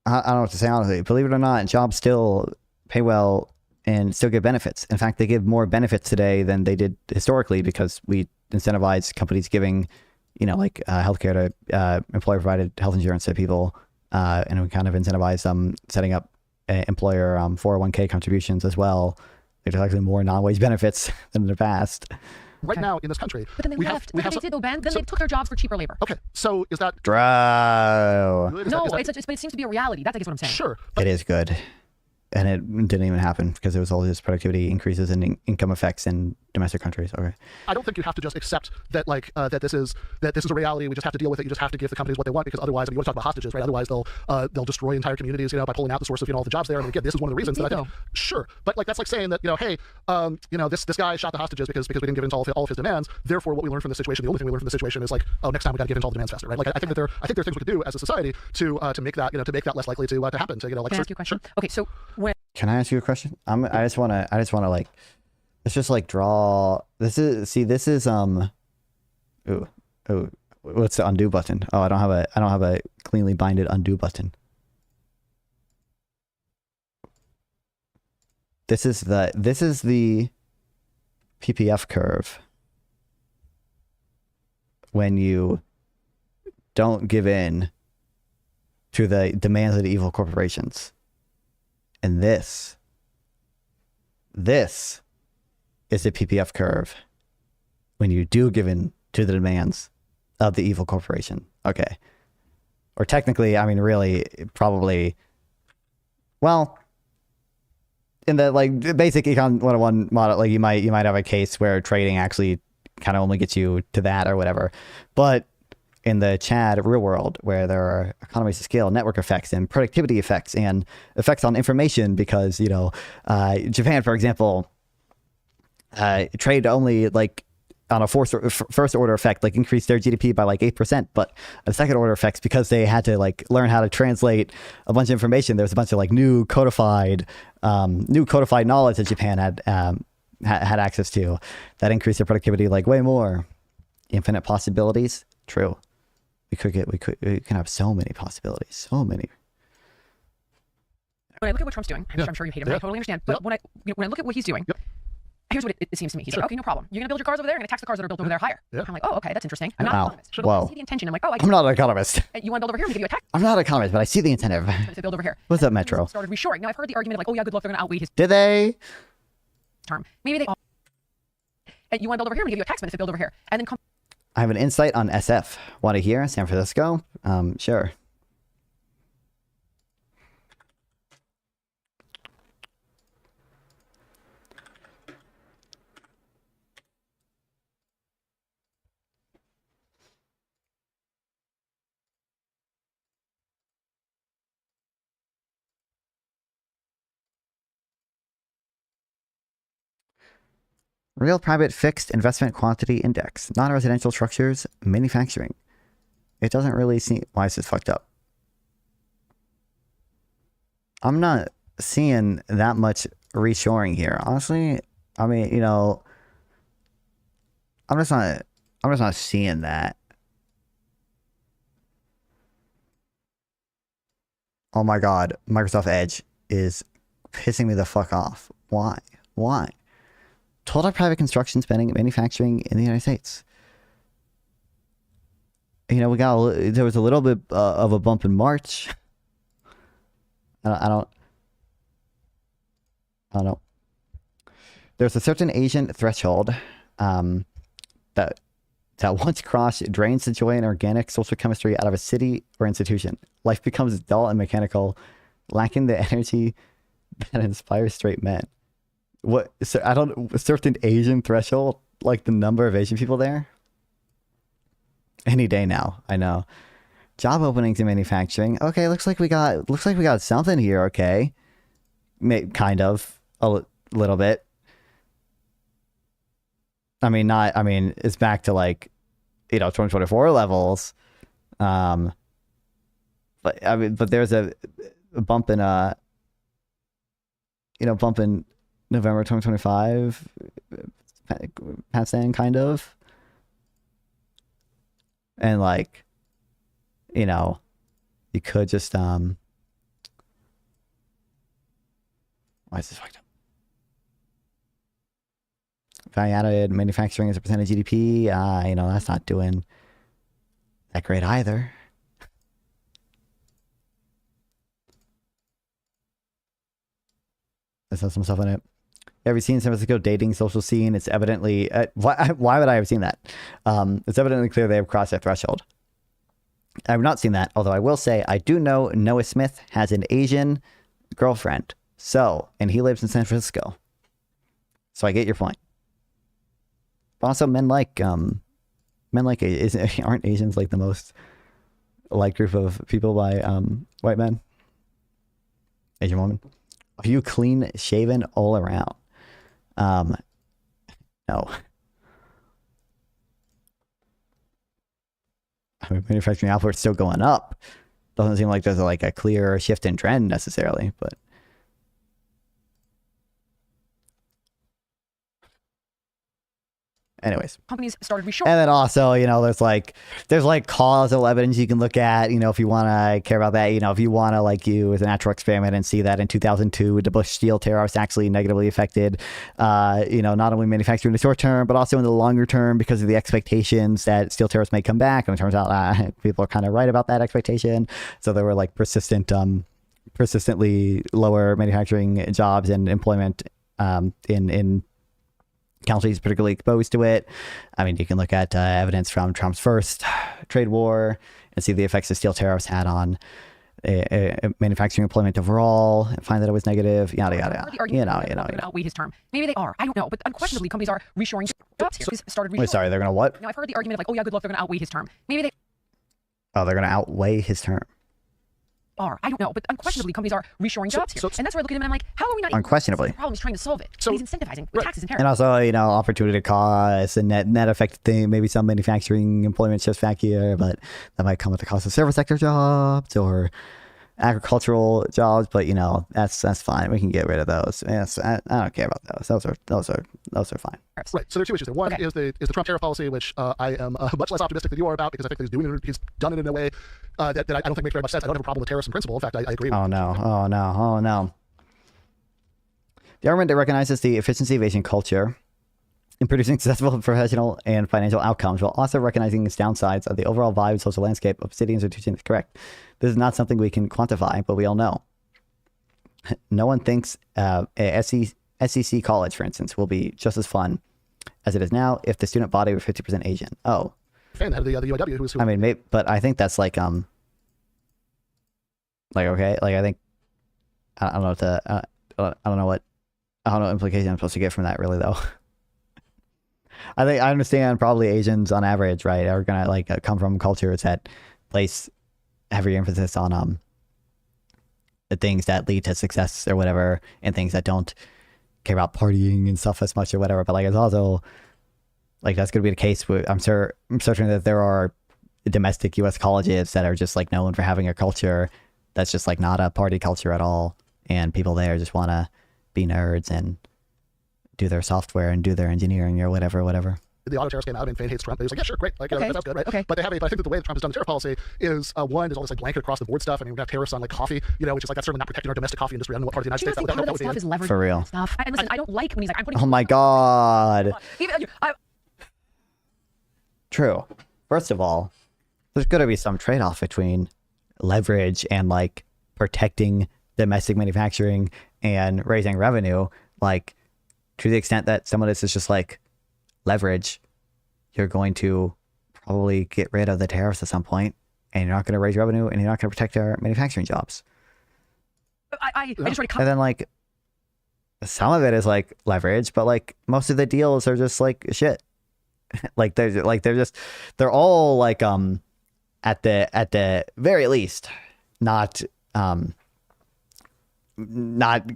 I don't know what to say honestly. Believe it or not, jobs still pay well and still give benefits. In fact, they give more benefits today than they did historically because we incentivize companies giving, you know, like healthcare to employer-provided health insurance to people, and we kind of incentivize setting up employer 401k contributions as well. There's actually more non-wage benefits than in the past. Right now in this country, but then they left. They did though, Ben. Then they took their jobs for cheaper labor. Okay, so is that Drow? No, but it seems to be a reality. That's, I guess, what I'm saying. Sure, it is good, and it didn't even happen because there was all these productivity increases and income effects in domestic countries. Okay, I don't think you have to just accept that like that this is a reality. We just have to deal with it. You just have to give the companies what they want because otherwise, I mean, you want to talk about hostages, right? Otherwise, they'll destroy entire communities, you know, by pulling out the source of, you know, all the jobs there. And again, this is one of the reasons that I think, sure, but like that's like saying that, you know, hey, you know, this guy shot the hostages because we didn't give in to all of his demands. Therefore, what we learned from the situation, the only thing we learned from the situation is like, oh, next time we got to give in to all the demands faster, right? Like I think there are things we could do as a society to make that, you know, to make that less likely to happen. To, you know, like. Can I ask you a question? Sure. Okay, so when. Can I ask you a question? I just want to like, let's just like draw. This is what's the undo button? Oh, I don't have a cleanly binded undo button. This is the PPF curve when you don't give in to the demands of the evil corporations. And this is the PPF curve when you do give in to the demands of the evil corporation. Okay. Or technically, I mean, really, probably, well, in the like basic Econ 101 model, like you might have a case where trading actually kind of only gets you to that or whatever. But in the Chad real world, where there are economies of scale, network effects, and productivity effects, and effects on information, because, you know, Japan, for example, trade only like on a first order effect, like increased their GDP by like 8%, but a second order effects, because they had to like learn how to translate a bunch of information. There's a bunch of like new codified knowledge that Japan had access to that increased their productivity like way more. Infinite possibilities, true. We can have so many possibilities, so many. When I look at what Trump's doing, I'm sure you hate him, I totally understand. But when I look at what he's doing, here's what it seems to me. He's like, okay, no problem. You're going to build your cars over there. You're going to tax the cars that are built over there higher. I'm like, oh, okay, that's interesting. I'm not an economist. But I see the intention. I'm like, oh, I'm not an economist. You want to build over here? I'm going to give you a tax. I'm not an economist, but I see the incentive. To build over here. What's up, Metro? Started reshoring. Now I've heard the argument of like, oh yeah, good luck. They're going to outweigh his. Did they? Term. Maybe they. You want to build over here? I'm going to give you a tax benefit. Build over here, and then come. I have an insight on SF. Want to hear? San Francisco? Sure. Real private fixed investment quantity index, non-residential structures, manufacturing. It doesn't really seem, why is this fucked up? I'm not seeing that much reshoring here. Honestly, I mean, you know, I'm just not seeing that. Oh my God, Microsoft Edge is pissing me the fuck off. Why? Why? Total private construction spending and manufacturing in the United States. You know, there was a little bit of a bump in March. I don't know. There's a certain Asian threshold that once crossed drains the joy and organic social chemistry out of a city or institution. Life becomes dull and mechanical, lacking the energy that inspires straight men. What? So I don't. A certain Asian threshold, like the number of Asian people there. Any day now, I know. Job openings in manufacturing. Okay, looks like we got something here. Okay, kind of a little bit. I mean, it's back to like, you know, 2024 levels. But there's a bump in bump in November 2025, past then, kind of. And like, you know, you could just why is this fucked up? Value-added manufacturing as a percentage of GDP, you know, that's not doing that great either. This has some stuff in it. Have you seen San Francisco dating social scene? It's evidently why would I have seen that? It's evidently clear they have crossed their threshold. I've not seen that, although I will say I do know Noah Smith has an Asian girlfriend. So, and he lives in San Francisco. So I get your point. But also, aren't Asians like the most liked group of people by white men? Asian woman. Are you clean shaven all around? No. I mean, manufacturing output's still going up. Doesn't seem like there's like a clear shift in trend necessarily, but. Anyways, companies started reshoring. And then also, you know, there's like causal evidence you can look at, you know, if you want to care about that, you know, if you want to like use a natural experiment and see that in 2002, the Bush steel tariffs actually negatively affected, you know, not only manufacturing in the short term, but also in the longer term because of the expectations that steel tariffs may come back. And it turns out people are kind of right about that expectation. So there were like persistently lower manufacturing jobs and employment in countries particularly exposed to it. I mean, you can look at evidence from Trump's first trade war and see the effects the steel tariffs had on manufacturing employment overall and find that it was negative, yada, yada, yada. Outweigh his term. Maybe they are. I don't know. But unquestionably, companies are reshoring jobs here. Started reshoring. Wait, sorry, they're going to what? Now, I've heard the argument of like, oh yeah, good luck, they're going to outweigh his term. Maybe they Oh, they're going to outweigh his term. Are. I don't know, but unquestionably companies are reshoring jobs here. And that's where I look at them and I'm like, how are we not unquestionably. The problem is trying to solve it. So he's incentivizing with taxes and tariffs. And also, you know, opportunity costs and net effect thing, maybe some manufacturing employment shifts back here, but that might come at the cost of service sector jobs or agricultural jobs, but you know, that's fine. We can get rid of those. Yes, I don't care about those. Those are fine. Right. So there are two issues there. One is the Trump tariff policy, which I am much less optimistic than you are about because I think that he's done it in a way that I don't think makes very much sense. I don't have a problem with tariffs in principle. In fact, I agree. Oh no. The argument that recognizes the efficiency of Asian culture in producing successful professional and financial outcomes while also recognizing its downsides of the overall vibe and social landscape of city institutions is correct. This is not something we can quantify, but we all know. No one thinks a SEC college, for instance, will be just as fun as it is now if the student body were 50% Asian. Oh. And the UAW, who I mean, but I think that's like okay, like I think I don't know what I don't know what implication I'm supposed to get from that really though. I think I understand probably Asians on average, right, are gonna like come from cultures that place heavy emphasis on the things that lead to success or whatever, and things that don't care about partying and stuff as much or whatever. But like it's also like that's gonna be the case with I'm certain that there are domestic U.S. colleges that are just like known for having a culture that's just like not a party culture at all, and people there just want to be nerds and do their software and do their engineering or whatever. The auto tariffs came out and Fain hates Trump. He was like, yeah, sure, great. Like, Okay. that sounds good, right? Okay. But I think that the way that Trump has done the tariff policy is, one, there's all this like blanket across the board stuff. I mean, we have tariffs on like coffee, which is like, that's certainly not protecting our domestic coffee industry. I don't know what part of the United States Part of that stuff is leverage For real. stuff. And listen, I don't like when he's like, I'm putting. Oh my god. Even, True. First of all, there's got to be some trade-off between leverage and like protecting domestic manufacturing and raising revenue. Like, to the extent that some of this is just like leverage, you're going to probably get rid of the tariffs at some point, and you're not going to raise revenue, and you're not going to protect our manufacturing jobs. I just read. And then like some of it is like leverage, but like most of the deals are just like shit. they're all like at the very least not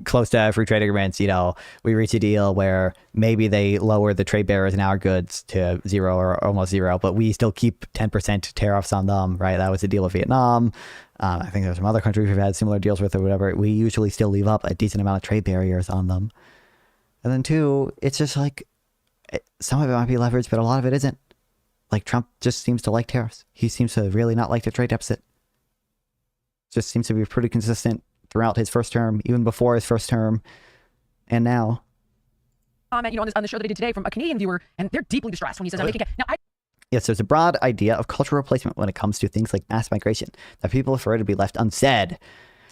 close to free trade agreements. We reach a deal where maybe they lower the trade barriers in our goods to 0 or almost 0, but we still keep 10% tariffs on them, right? That was the deal with Vietnam. I think there's some other countries we've had similar deals with or whatever. We usually still leave up a decent amount of trade barriers on them. And then two, it's just like, some of it might be leverage, but a lot of it isn't. Like, Trump just seems to like tariffs. He seems to really not like the trade deficit. Just seems to be pretty consistent throughout his first term, even before his first term, and now. Comment, on the show that I did today from a Canadian viewer, and they're deeply distressed when he says, I'm making it. Now, Yes, there's a broad idea of cultural replacement when it comes to things like mass migration that people prefer to be left unsaid,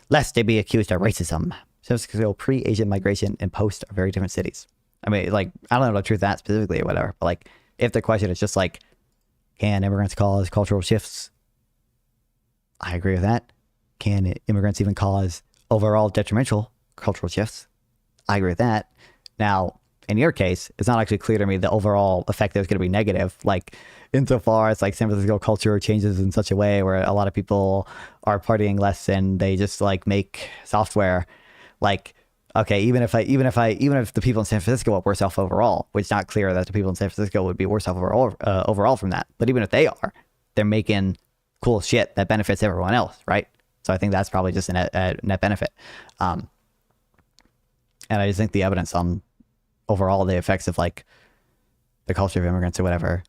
lest they be accused of racism. So pre-Asian migration and post are very different cities. I mean, like, I don't know the truth of that specifically or whatever, but like, if the question is just like, can immigrants cause cultural shifts? I agree with that. Can immigrants even cause overall detrimental cultural shifts? I agree with that. Now, in your case, it's not actually clear to me the overall effect that is going to be negative. Like, insofar as like San Francisco culture changes in such a way where a lot of people are partying less and they just like make software. Like, okay, even if the people in San Francisco are worse off overall, which is not clear that the people in San Francisco would be worse off overall from that. But even if they are, they're making cool shit that benefits everyone else, right? So I think that's probably just a net benefit. And I just think the evidence on overall the effects of like the culture of immigrants or whatever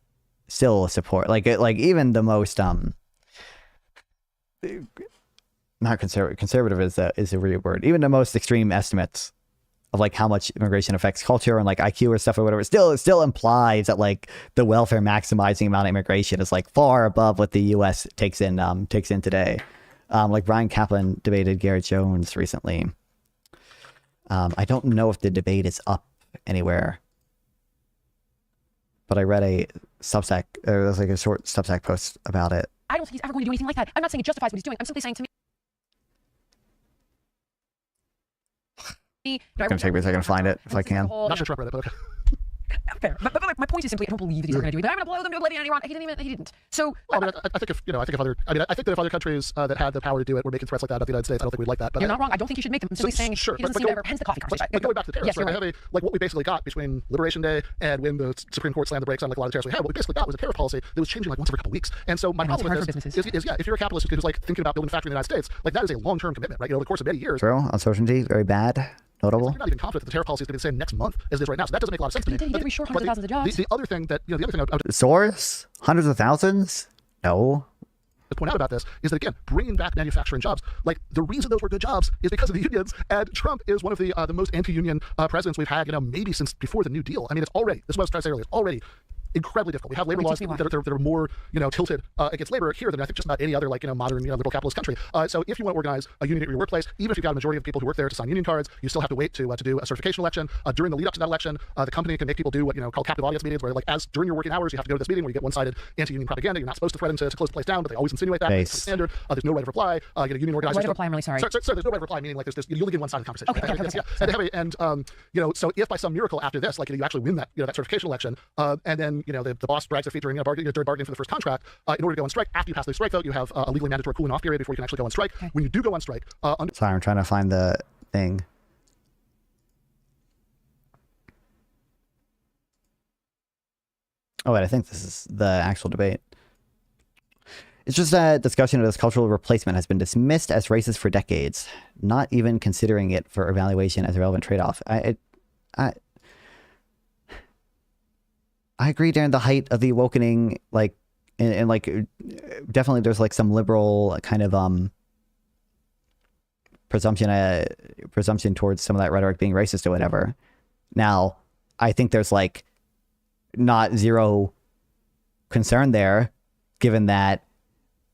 still support like even the most not conservative is a weird word. Even the most extreme estimates of like how much immigration affects culture and like IQ or stuff or whatever, it still implies that like the welfare maximizing amount of immigration is like far above what the U.S. takes in today. Like Brian Kaplan debated Garrett Jones recently. I don't know if the debate is up anywhere, but I read a Substack, or there's like a short Substack post about it. I don't think he's ever going to do anything like that. I'm not saying it justifies what he's doing. I'm simply saying to me. It's going to take me a second to find it if I can. Not sure Trump read it, but okay. Fair. But my point is simply, I don't believe that he's going to do it. I'm going to blow them to oblivion. He didn't. So, well, I think if other countries that had the power to do it were making threats like that of the United States, I don't think we'd like that. But you're not wrong. I don't think he should make them. I'm simply saying he doesn't seem to ever. Hence the coffee conversation. But going back to the tariffs, yes, right? Like what we basically got between Liberation Day and when the Supreme Court slammed the brakes on like a lot of tariffs we had, what we basically got was a tariff policy that was changing like once every couple of weeks. And so my problem with this is if you're a capitalist who's like thinking about building a factory in the United States, like that is a long-term commitment, right? Over the course of many years. True. Uncertainty, very bad. Notable. You're not even confident that the tariff policy is going to be the same next month as it is right now, so that doesn't make a lot of sense to me. He did reshore hundreds of thousands of jobs. The other thing that I would source hundreds of thousands. No. To point out about this is that again, bringing back manufacturing jobs, like the reason those were good jobs is because of the unions, and Trump is one of the most anti-union presidents we've had, maybe since before the New Deal. I mean, it's already, this is what I was trying to say earlier, it's already incredibly difficult. We have labor laws that are more, tilted against labor here than I think just about any other modern, liberal capitalist country. So if you want to organize a union at your workplace, even if you've got a majority of people who work there to sign union cards, you still have to wait to do a certification election. During the lead up to that election, the company can make people do what called captive audience meetings, where as during your working hours you have to go to this meeting where you get one-sided anti-union propaganda. You're not supposed to threaten to close the place down, but they always insinuate that. It's standard. There's no right of reply. Get a union organizer. Right of reply. I'm really sorry. Sir, there's no right of reply, meaning like you only get one side of the conversation. Okay. And so if by some miracle after this, you actually win that that certification election, and then the boss brags their feet during bargaining for the first contract, in order to go on strike, after you pass the strike vote, you have a legally mandatory cooling off period before you can actually go on strike. Okay. When you do go on strike, sorry, I'm trying to find the thing. Oh wait, I think this is the actual debate. It's just that discussion of this cultural replacement has been dismissed as racist for decades, not even considering it for evaluation as a relevant trade-off. I agree during the height of the awakening, like, and like, definitely there's like some liberal kind of presumption towards some of that rhetoric being racist or whatever. Now, I think there's like not zero concern there, given that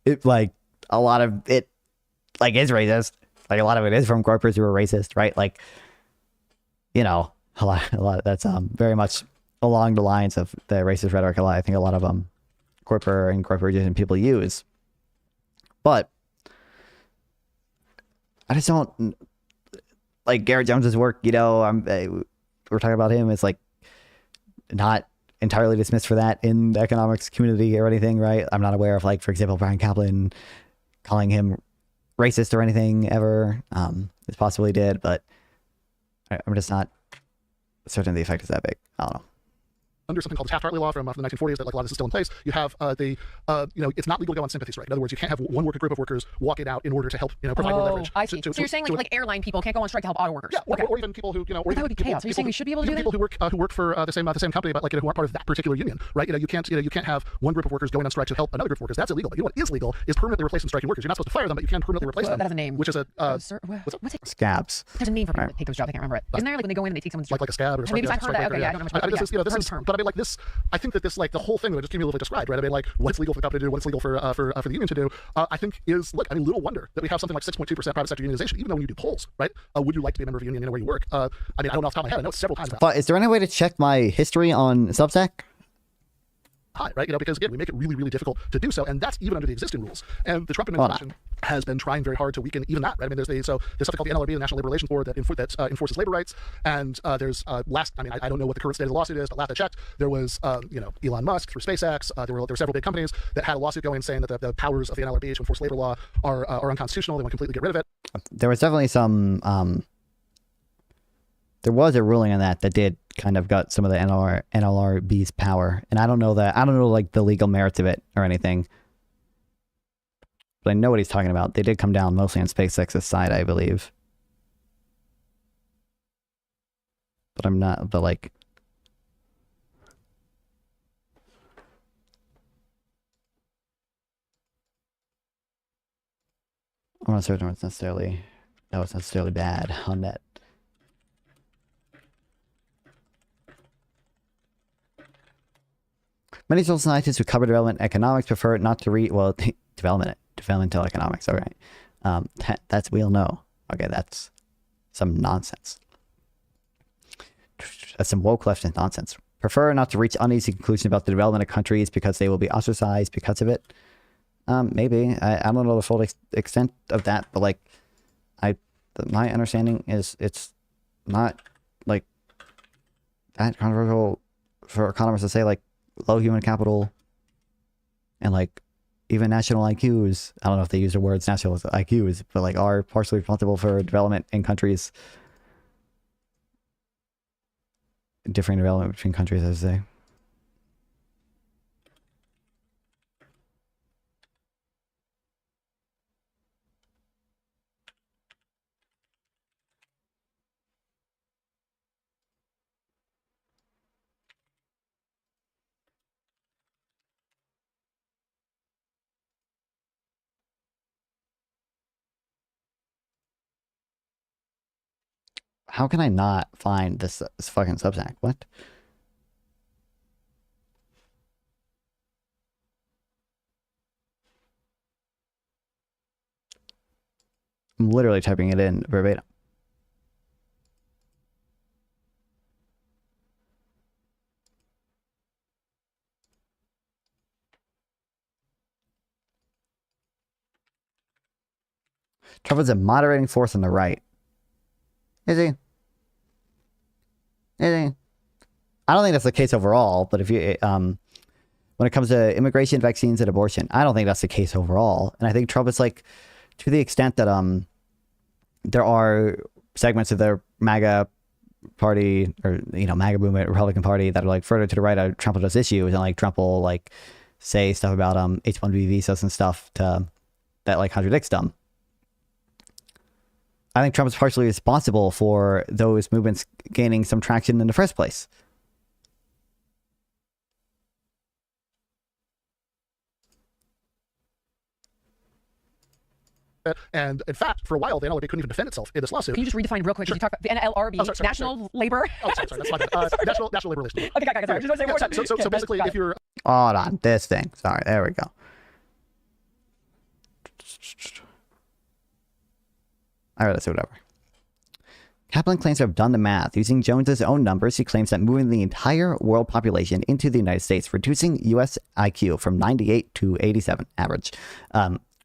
it, like, a lot of it, like, is racist. Like, a lot of it is from corporates who are racist, right? Like, you know, a lot of that's very much along the lines of the racist rhetoric. I think a lot of corporate and corporation people use. But I just don't like Garrett Jones's work. You know, we're talking about him. It's like not entirely dismissed for that in the economics community or anything, right? I'm not aware of, like, for example, Brian Kaplan calling him racist or anything ever. It's possibly did, but I'm just not certain the effect is that big. I don't know. Under something called the Taft-Hartley law from the 1940s, that like a lot of this is still in place. You have it's not legal to go on sympathy strike. In other words, you can't have one group of workers walking out in order to help, provide more leverage. I see. So you're saying like airline people can't go on strike to help auto workers? Yeah, or even people who or that would be chaos. Are you saying we should be able to do that? People who work for the same company, but like who aren't part of that particular union, right? You can't have one group of workers going on strike to help another group of workers. That's illegal. But you know what is legal is permanently replacing striking workers. You're not supposed to fire them, but you can permanently replace them. That has a name. Which is a what's it? Scabs. There's a name for people that take those jobs. I can't remember it. Isn't there like when they go in and they take someone's job? Like a scab or maybe I've heard that. Okay, yeah, I don't know much about it. This is, but I mean, like this. I think that this, like, the whole thing that I just cumulatively described, right? I mean, like, what's legal for the company to do, what's legal for the union to do, I think is, look, I mean, little wonder that we have something like 6.2% private sector unionization, even though when you do polls, right? Would you like to be a member of a union, where you work? I mean, I don't know off the top of my head. I know it's several times about. But is there any way to check my history on Substack? High, right? Because again, we make it really, really difficult to do so, and that's even under the existing rules. And the Trump administration has been trying very hard to weaken even that, right? I mean, there's something called the NLRB, the National Labor Relations Board, that enforces labor rights. And there's I don't know what the current state of the lawsuit is, but last I checked, there was Elon Musk through SpaceX. There were several big companies that had a lawsuit going saying that the powers of the NLRB to enforce labor law are unconstitutional. They want to completely get rid of it. There was definitely some. There was a ruling on that did kind of gut some of the NLRB's power, and I don't know like the legal merits of it or anything, but I know what he's talking about. They did come down mostly on SpaceX's side, I believe, but I'm not. But like, I'm not certain it's necessarily bad on that. Many social scientists who cover development economics prefer not to read, well, developmental economics, all right. That's, we'll know. Okay, that's some nonsense. That's some woke leftist nonsense. Prefer not to reach uneasy conclusions about the development of countries because they will be ostracized because of it. Maybe. I don't know the full extent of that, but like, my understanding is it's not like that controversial for economists to say like, low human capital and like even national IQs, I don't know if they use the words national IQs, but like are partially responsible for development in countries, differing development between countries, as they say. How can I not find this fucking Substack? What? I'm literally typing it in verbatim. Trump is a moderating force on the right. Is he? I don't think that's the case overall, but if you, when it comes to immigration, vaccines, and abortion, I don't think that's the case overall. And I think Trump is like, to the extent that there are segments of the MAGA party or MAGA movement, Republican Party that are like further to the right of Trump will just issues, and like Trump will like say stuff about H-1B visas and stuff that like contradicts them. I think Trump is partially responsible for those movements gaining some traction in the first place. And in fact, for a while, the NLRB couldn't even defend itself in this lawsuit. Can you just redefine real quick? Sure. You talk about the NLRB, National Labor. Oh, sorry, that's my bad. National Labor Relations. Okay, got it. Sorry. Just want to say more time. So basically, if you're hold on, this thing. Sorry, there we go. All right, let's do whatever. Kaplan claims to have done the math. Using Jones's own numbers, he claims that moving the entire world population into the United States, reducing U.S. IQ from 98 to 87 average,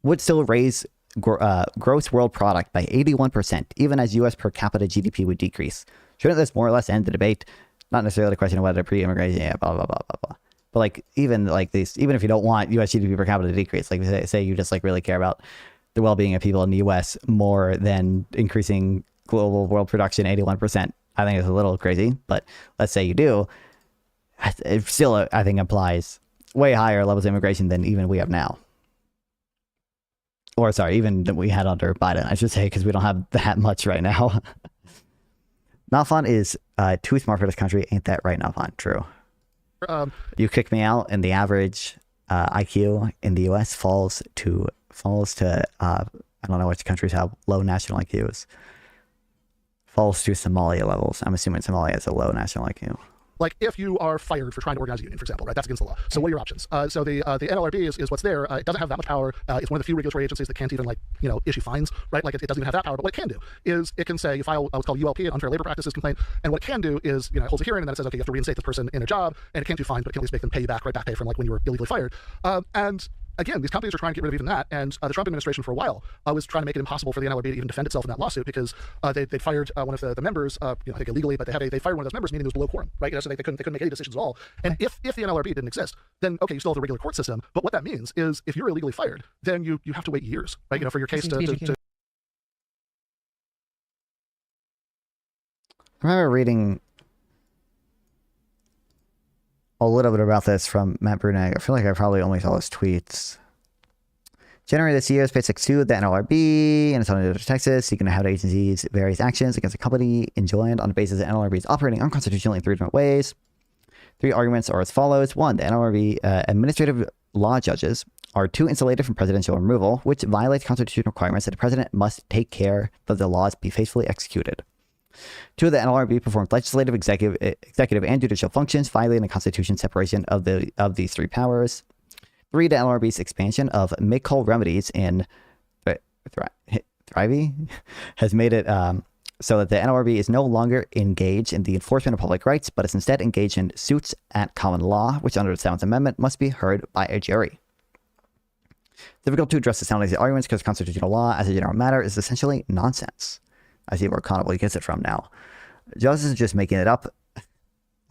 would still raise gross world product by 81%, even as U.S. per capita GDP would decrease. Shouldn't this more or less end the debate? Not necessarily a question of whether pre-immigration, blah, blah, blah, blah, blah. But like, even if you don't want U.S. GDP per capita to decrease, like say you just like really care about the well-being of people in the U.S. more than increasing global world production 81%, I think it's a little crazy, but let's say you do. It still, I think, implies way higher levels of immigration than even we have now. Or sorry, even than we had under Biden, I should say, because we don't have that much right now. Nafon is too smart for this country. Ain't that right, Nafon? True. You kick me out, and the average IQ in the U.S. falls to I don't know which countries have low national IQs. Falls to Somalia levels. I'm assuming Somalia has a low national IQ. Like if you are fired for trying to organize a union, for example, right? That's against the law. So what are your options? So the NLRB is what's there. It doesn't have that much power. It's one of the few regulatory agencies that can't even issue fines, right? Like it doesn't even have that power. But what it can do is it can say you file what's called ULP, an unfair labor practices complaint, and what it can do is it holds a hearing and then it says okay, you have to reinstate this person in a job, and it can't do fines, but it can at least make them pay you back, right? Back pay from like when you were illegally fired. And again, these companies are trying to get rid of even that, and the Trump administration for a while was trying to make it impossible for the NLRB to even defend itself in that lawsuit because they fired one of the members, I think illegally, but they fired one of those members, meaning it was below quorum, right? So they couldn't make any decisions at all. And if the NLRB didn't exist, then okay, you still have the regular court system. But what that means is if you're illegally fired, then you have to wait years, right? For your case to I remember reading a little bit about this from Matt Brunig. I feel like I probably only saw his tweets. January this year, SpaceX sued the NLRB and its own Texas, seeking to have the agency's various actions against a company enjoined on the basis that NLRB is operating unconstitutionally in 3 different ways. 3 arguments are as follows. 1, the NLRB administrative law judges are too insulated from presidential removal, which violates constitutional requirements that the president must take care that the laws be faithfully executed. 2, the NLRB performs legislative, executive, and judicial functions, violating the Constitution's separation of these 3 powers. 3, the NLRB's expansion of make-call remedies in Thrivey has made it so that the NLRB is no longer engaged in the enforcement of public rights, but is instead engaged in suits at common law, which under the 7th Amendment must be heard by a jury. It's difficult to address the sound of these arguments because constitutional law, as a general matter, is essentially nonsense. I see where Conaway gets it from now. Justice is just making it up.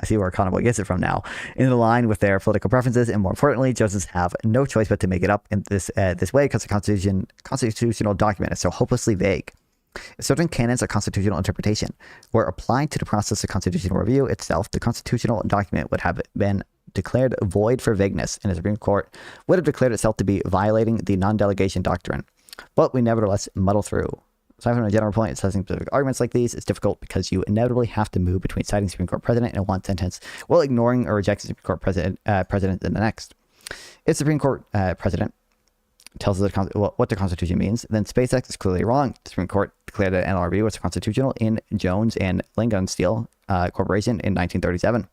I see where Conaway gets it from now. In line with their political preferences, and more importantly, justices have no choice but to make it up in this way because the constitutional document is so hopelessly vague. If certain canons of constitutional interpretation were applied to the process of constitutional review itself, the constitutional document would have been declared void for vagueness, and the Supreme Court would have declared itself to be violating the non-delegation doctrine. But we nevertheless muddle through. Aside from a general point, assessing specific arguments like these is difficult because you inevitably have to move between citing Supreme Court precedent in one sentence while ignoring or rejecting Supreme Court precedent in the next. If Supreme Court precedent tells us what the Constitution means, then SpaceX is clearly wrong. The Supreme Court declared that NLRB was constitutional in Jones and Lincoln Steel Corporation in 1937.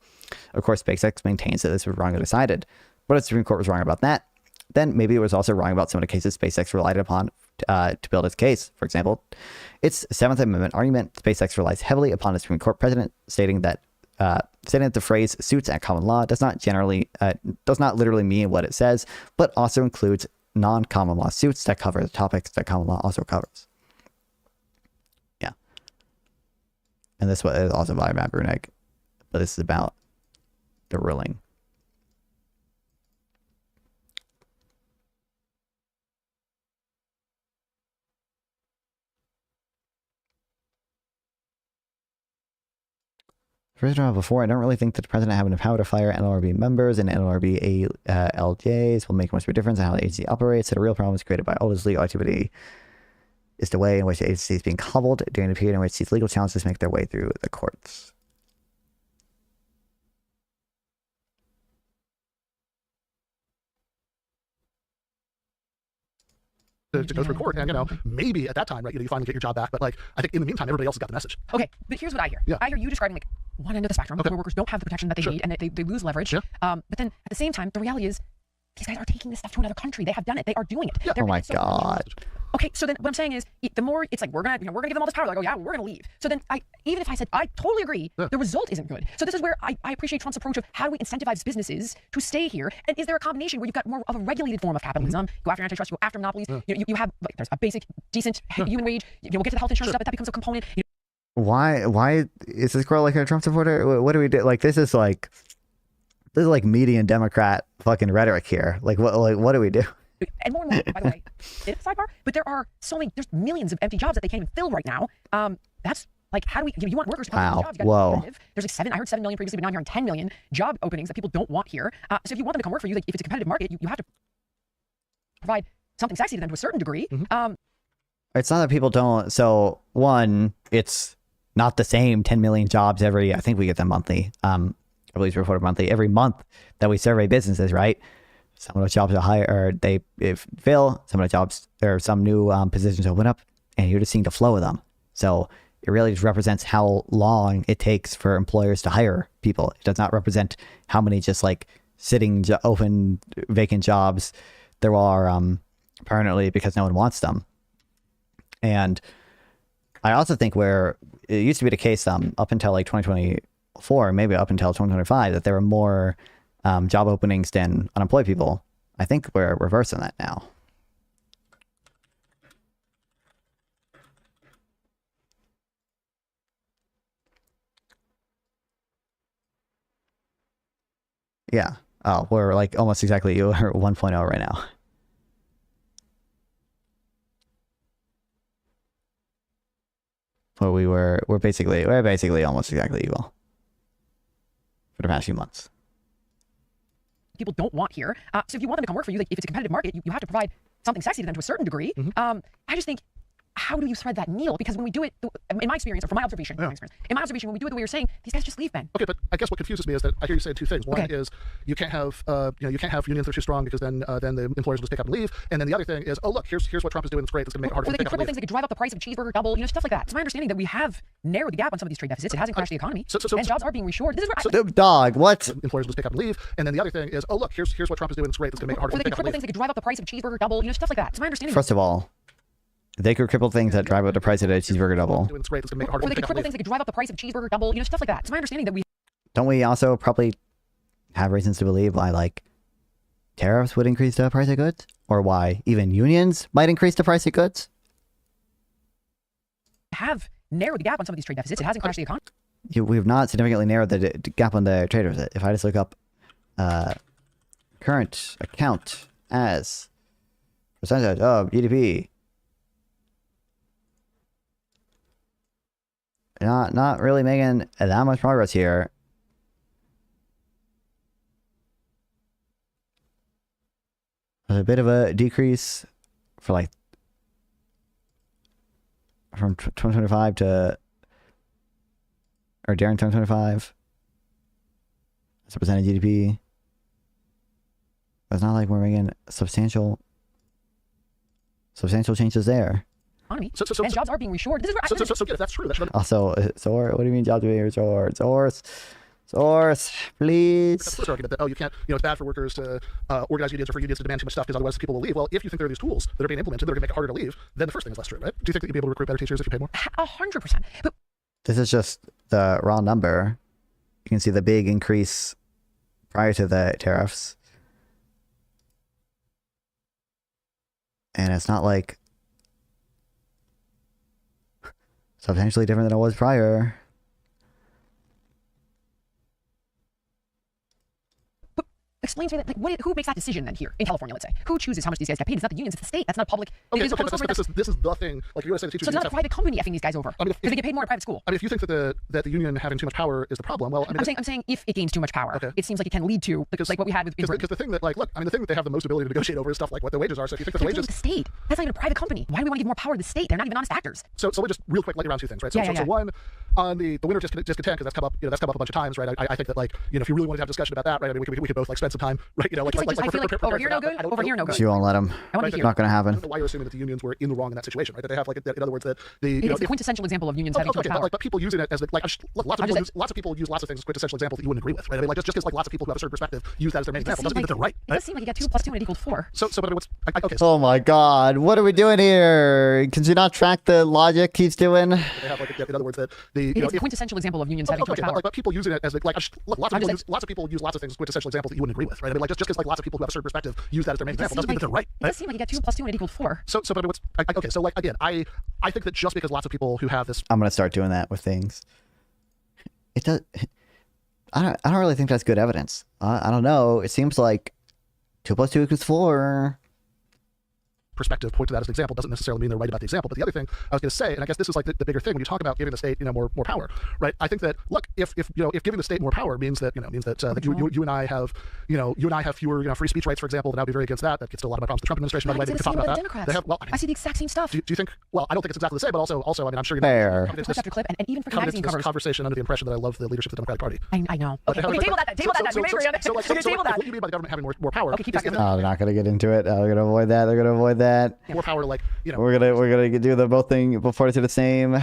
Of course, SpaceX maintains that this was wrongly decided. But if the Supreme Court was wrong about that, then maybe it was also wrong about some of the cases SpaceX relied upon to build its case. For example, its 7th Amendment argument, SpaceX relies heavily upon the Supreme Court precedent, stating that the phrase suits at common law does not literally mean what it says, but also includes non-common law suits that cover the topics that common law also covers. Yeah. And this was also by Matt Brunig, but this is about the ruling. First of all, before, I don't really think that the president having the power to fire NLRB members and NLRB LJs will make much of a difference in how the agency operates. So the real problem is created by all this legal activity is the way in which the agency is being hobbled during the period in which these legal challenges make their way through the courts. To go through court, and maybe at that time, right, you finally get your job back. But like, I think in the meantime, everybody else has got the message. Okay, but here's what I hear. I hear you describing like one end of the spectrum where workers don't have the protection that they need and they lose leverage. But then at the same time, the reality is these guys are taking this stuff to another country. They have done it. They are doing it. Oh my God. Okay, so then what I'm saying is, the more it's like we're gonna give them all this power, like, oh yeah, we're gonna leave. So then even if I said I totally agree, the result isn't good. So this is where I appreciate Trump's approach of how do we incentivize businesses to stay here, and is there a combination where you've got more of a regulated form of capitalism? Go after antitrust, you go after monopolies. You have like there's a basic, decent human wage. We'll get to the health insurance stuff, but that becomes a component. Why is this girl like a Trump supporter? What do we do? Like this is like median Democrat fucking rhetoric here. Like what do we do? And more, by the way, it's a sidebar, but there's millions of empty jobs that they can't even fill right now. That's like, how do we, you want workers to come to these jobs, you gotta be competitive. There's like I heard 7 million previously, but now I'm hearing 10 million job openings that people don't want here. So if you want them to come work for you, like if it's a competitive market, you have to provide something sexy to them to a certain degree. It's not that people don't. So one, it's not the same 10 million jobs I think we get them monthly. I believe it's reported monthly every month that we survey businesses, right? Some of those jobs are higher, or they fill. Some of the jobs, there are some new positions open up, and you're just seeing the flow of them. So it really just represents how long it takes for employers to hire people. It does not represent how many just like sitting open vacant jobs there are permanently because no one wants them. And I also think where it used to be the case up until like 2024, maybe up until 2025, that there were more job openings than unemployed people. I think we're reversing that now. Yeah. Oh, we're like almost exactly 1.0 right now. Where we're basically almost exactly equal for the past few months. People don't want here. So if you want them to come work for you, like if it's a competitive market, you have to provide something sexy to them to a certain degree. I just think, how do you thread that needle? Because when we do it, in my experience, or from my observation, when we do it the way you're saying, these guys just leave, Ben. Okay, but I guess what confuses me is that I hear you say two things. One is you can't have unions that are too strong because then the employers will just pick up and leave. And then the other thing is, oh look, here's what Trump is doing. It's great. It's going to make it harder. Or they can cripple things. They could drive up the price of a cheeseburger double. Stuff like that. It's my understanding that we have narrowed the gap on some of these trade deficits. It hasn't crashed the economy, and jobs are being reshored. This is where dog. What? Employers will just pick up and leave. And then the other thing is, oh look, here's what Trump is doing. It's great. It's going to make it harder. Or they could cripple things. They could drive up the price of a cheeseburger double. Stuff like that. It's my understanding. First of all, they could cripple things that drive up the price of a cheeseburger double. Or they could cripple things. They could drive up the price of a cheeseburger double. Stuff like that. It's my understanding that we. Don't we also probably have reasons to believe why like tariffs would increase the price of goods, or why even unions might increase the price of goods? Have narrowed the gap on some of these trade deficits. It hasn't crashed the economy. We have not significantly narrowed the gap on the trade deficit. If I just look up current account as percentage of GDP, not really making that much progress here. There's a bit of a decrease for like from 2025 to, or during 2025 as a percent of GDP. But it's not like we're making substantial changes there. Economy. And jobs are being reshored. This is where that's true. Also, what do you mean jobs are being reshored? Source, please. That's the argument that, you can't, it's bad for workers to organize unions or for unions to demand too much stuff because otherwise people will leave. Well, if you think there are these tools that are being implemented that are going to make it harder to leave, then the first thing is less true, right? Do you think that you'd be able to recruit better teachers if you pay more? 100%. But this is just the raw number. You can see the big increase prior to the tariffs. And it's not like substantially different than it was prior. explain to me that, like, who makes that decision then here in California, let's say? Who chooses how much these guys get paid? It's not the unions, it's the state. That's not public. Okay, It is a public this is the thing. Like, you're going to say the teachers. So it's not a private company effing these guys over. Because they get paid more at private school. I mean, if you think that the union having too much power is the problem, well, I mean, I'm saying if it gains too much power, it seems like it can lead to like what we had with because the thing that, like, look, I mean, the thing that they have the most ability to negotiate over is stuff like what the wages are. So if you think that the wages, the state, that's not even a private company. Why do we want to give more power to the state? They're not even honest actors. So we just real quick let you around two things, right? So, so one, on the winter discontent, because that's come up, that's come up a bunch of times, right? I think that, like, if you really wanted to have a discussion about that, right? I mean, we could both like spend some time, right? I feel like over here no good, over here no good. You won't let them. It's not going to happen. I don't know why you're assuming that the unions were in the wrong in that situation, right? That they have, like, in other words, that it's the quintessential example of unions having too much power. But people using it as lots of people use lots of things as quintessential examples that you wouldn't agree with, right? I mean, like, just because, like, lots of people who have a certain perspective use that as their main example doesn't mean that they're right. It does seem like you got 2 + 2 and it equals 4. So but what's okay? Oh my God, what are we doing here? Can you not track the logic he's doing? They have, like, in other words, that it's the quintessential example of unions having too much power. But people using it as lots of people use lots of things as quintessential examples that you wouldn't agree with, right? I mean, like, just because, like, lots of people who have a certain perspective use that as their main example doesn't mean that they're right. It does seem like you got 2 + 2 and it equals 4. So but what's okay? So, like, again, I think that just because lots of people who have this, I'm gonna start doing that with things. It does. I don't really think that's good evidence. I don't know. It seems like 2 + 2 equals 4. Perspective point to that as an example doesn't necessarily mean they're right about the example. But the other thing I was going to say, and I guess this is like the bigger thing when you talk about giving the state more power, right? I think that, look, if giving the state more power means that you and I have fewer free speech rights, for example, then I'd be very against that. That gets to a lot of my problems with the Trump administration. By the way, we could talk about that. They have, well, I see the exact same stuff. Do you think? Well, I don't think it's exactly the same, but also I mean, I'm sure you know. Clip after clip, and even for magazine covers. Conversation under the impression that I love the leadership of the Democratic Party. I know. Okay, table that. Table that. What you mean by the government having more power? Okay, keep talking. Oh, they're not going to get into it. They're going to avoid that. They're going to avoid that. More power to, like, we're gonna do the both thing before it's the same.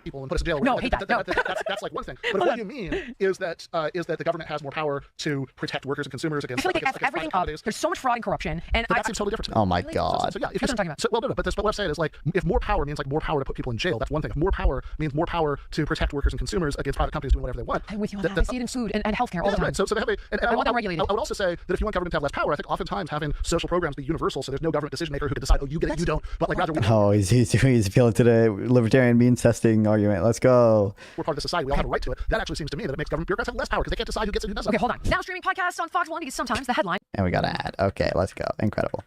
People and put us in jail. No, hate that. No. That's like one thing. But what you mean is that the government has more power to protect workers and consumers against. I feel like everything up. There's so much fraud and corruption, and that seems totally different to me. Oh my God. So yeah, if that's what I'm talking about. But what I'm saying is, like, if more power means, like, more power to put people in jail, that's one thing. If more power means more power to protect workers and consumers against private companies doing whatever they want. I'm with you on that. I see it in food and healthcare all the time. Right. So they have I want them regulated. I would also say that if you want government to have less power, I think oftentimes having social programs be universal, so there's no government decision maker who can decide, oh, you get it, you don't. But, like, rather. Oh, he's appealing to the libertarian means testing argument. Let's go. We're part of the society. We all have a right to it. That actually seems to me that it makes government bureaucrats have less power because they can't decide who gets it and who doesn't. Okay, hold on. Now streaming podcasts on Fox 1 is sometimes the headline. And we got an ad. Okay, let's go. Incredible.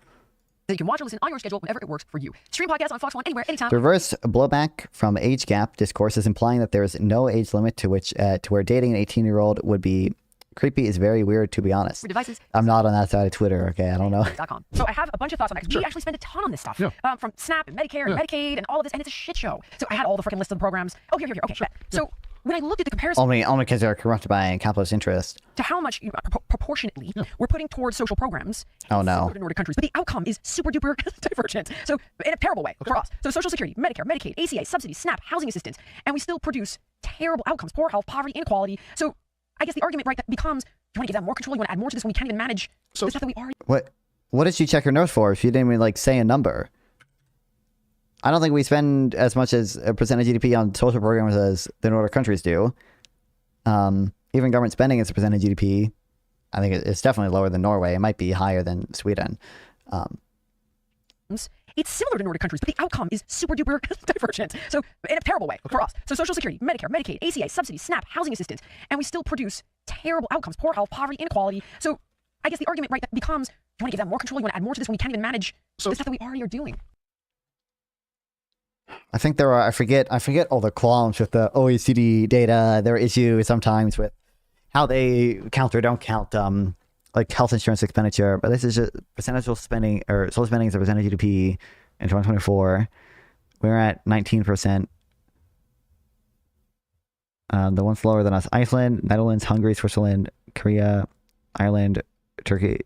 That you can watch or listen on your schedule whenever it works for you. Stream podcasts on Fox 1 anywhere, anytime. The reverse blowback from age gap discourse is implying that there is no age limit to which to where dating an 18-year-old would be creepy is very weird, to be honest. For devices. I'm not on that side of Twitter, okay? I don't know. So I have a bunch of thoughts on that. We actually spend a ton on this stuff. From SNAP and Medicare and Medicaid and all of this, and it's a shit show. So I had all the freaking lists of the programs. Oh, here. Okay, bet. So when I looked at the comparison... Only because they're corrupted by capitalist interest. To how much, proportionately, we're putting towards social programs. Oh, no. In Nordic countries. But the outcome is super duper divergent. So in a terrible way for us. So Social Security, Medicare, Medicaid, ACA, subsidies, SNAP, housing assistance. And we still produce terrible outcomes. Poor health, poverty, inequality. So I guess the argument, right, that becomes, you want to give them more control, you want to add more to this when we can't even manage the stuff that we are. What did you check your notes for if you didn't even, like, say a number? I don't think we spend as much as a percent of GDP on social programs as the Nordic countries do. Even government spending as a percent of GDP, I think it's definitely lower than Norway. It might be higher than Sweden. It's similar to Nordic countries, but the outcome is super duper divergent. So in a terrible way for us. So Social Security, Medicare, Medicaid, ACA, subsidies, SNAP, housing assistance, and we still produce terrible outcomes, poor health, poverty, inequality. So I guess the argument, right, that becomes, you want to give them more control, you want to add more to this when we can't even manage the stuff that we already are doing. I think there are, I forget all the qualms with the OECD data. There are issues sometimes with how they count or don't count like health insurance expenditure, but this is just percentage of spending, or social spending as a percentage of GDP in 2024. We're at 19%. The ones lower than us: Iceland, Netherlands, Hungary, Switzerland, Korea, Ireland, Turkey.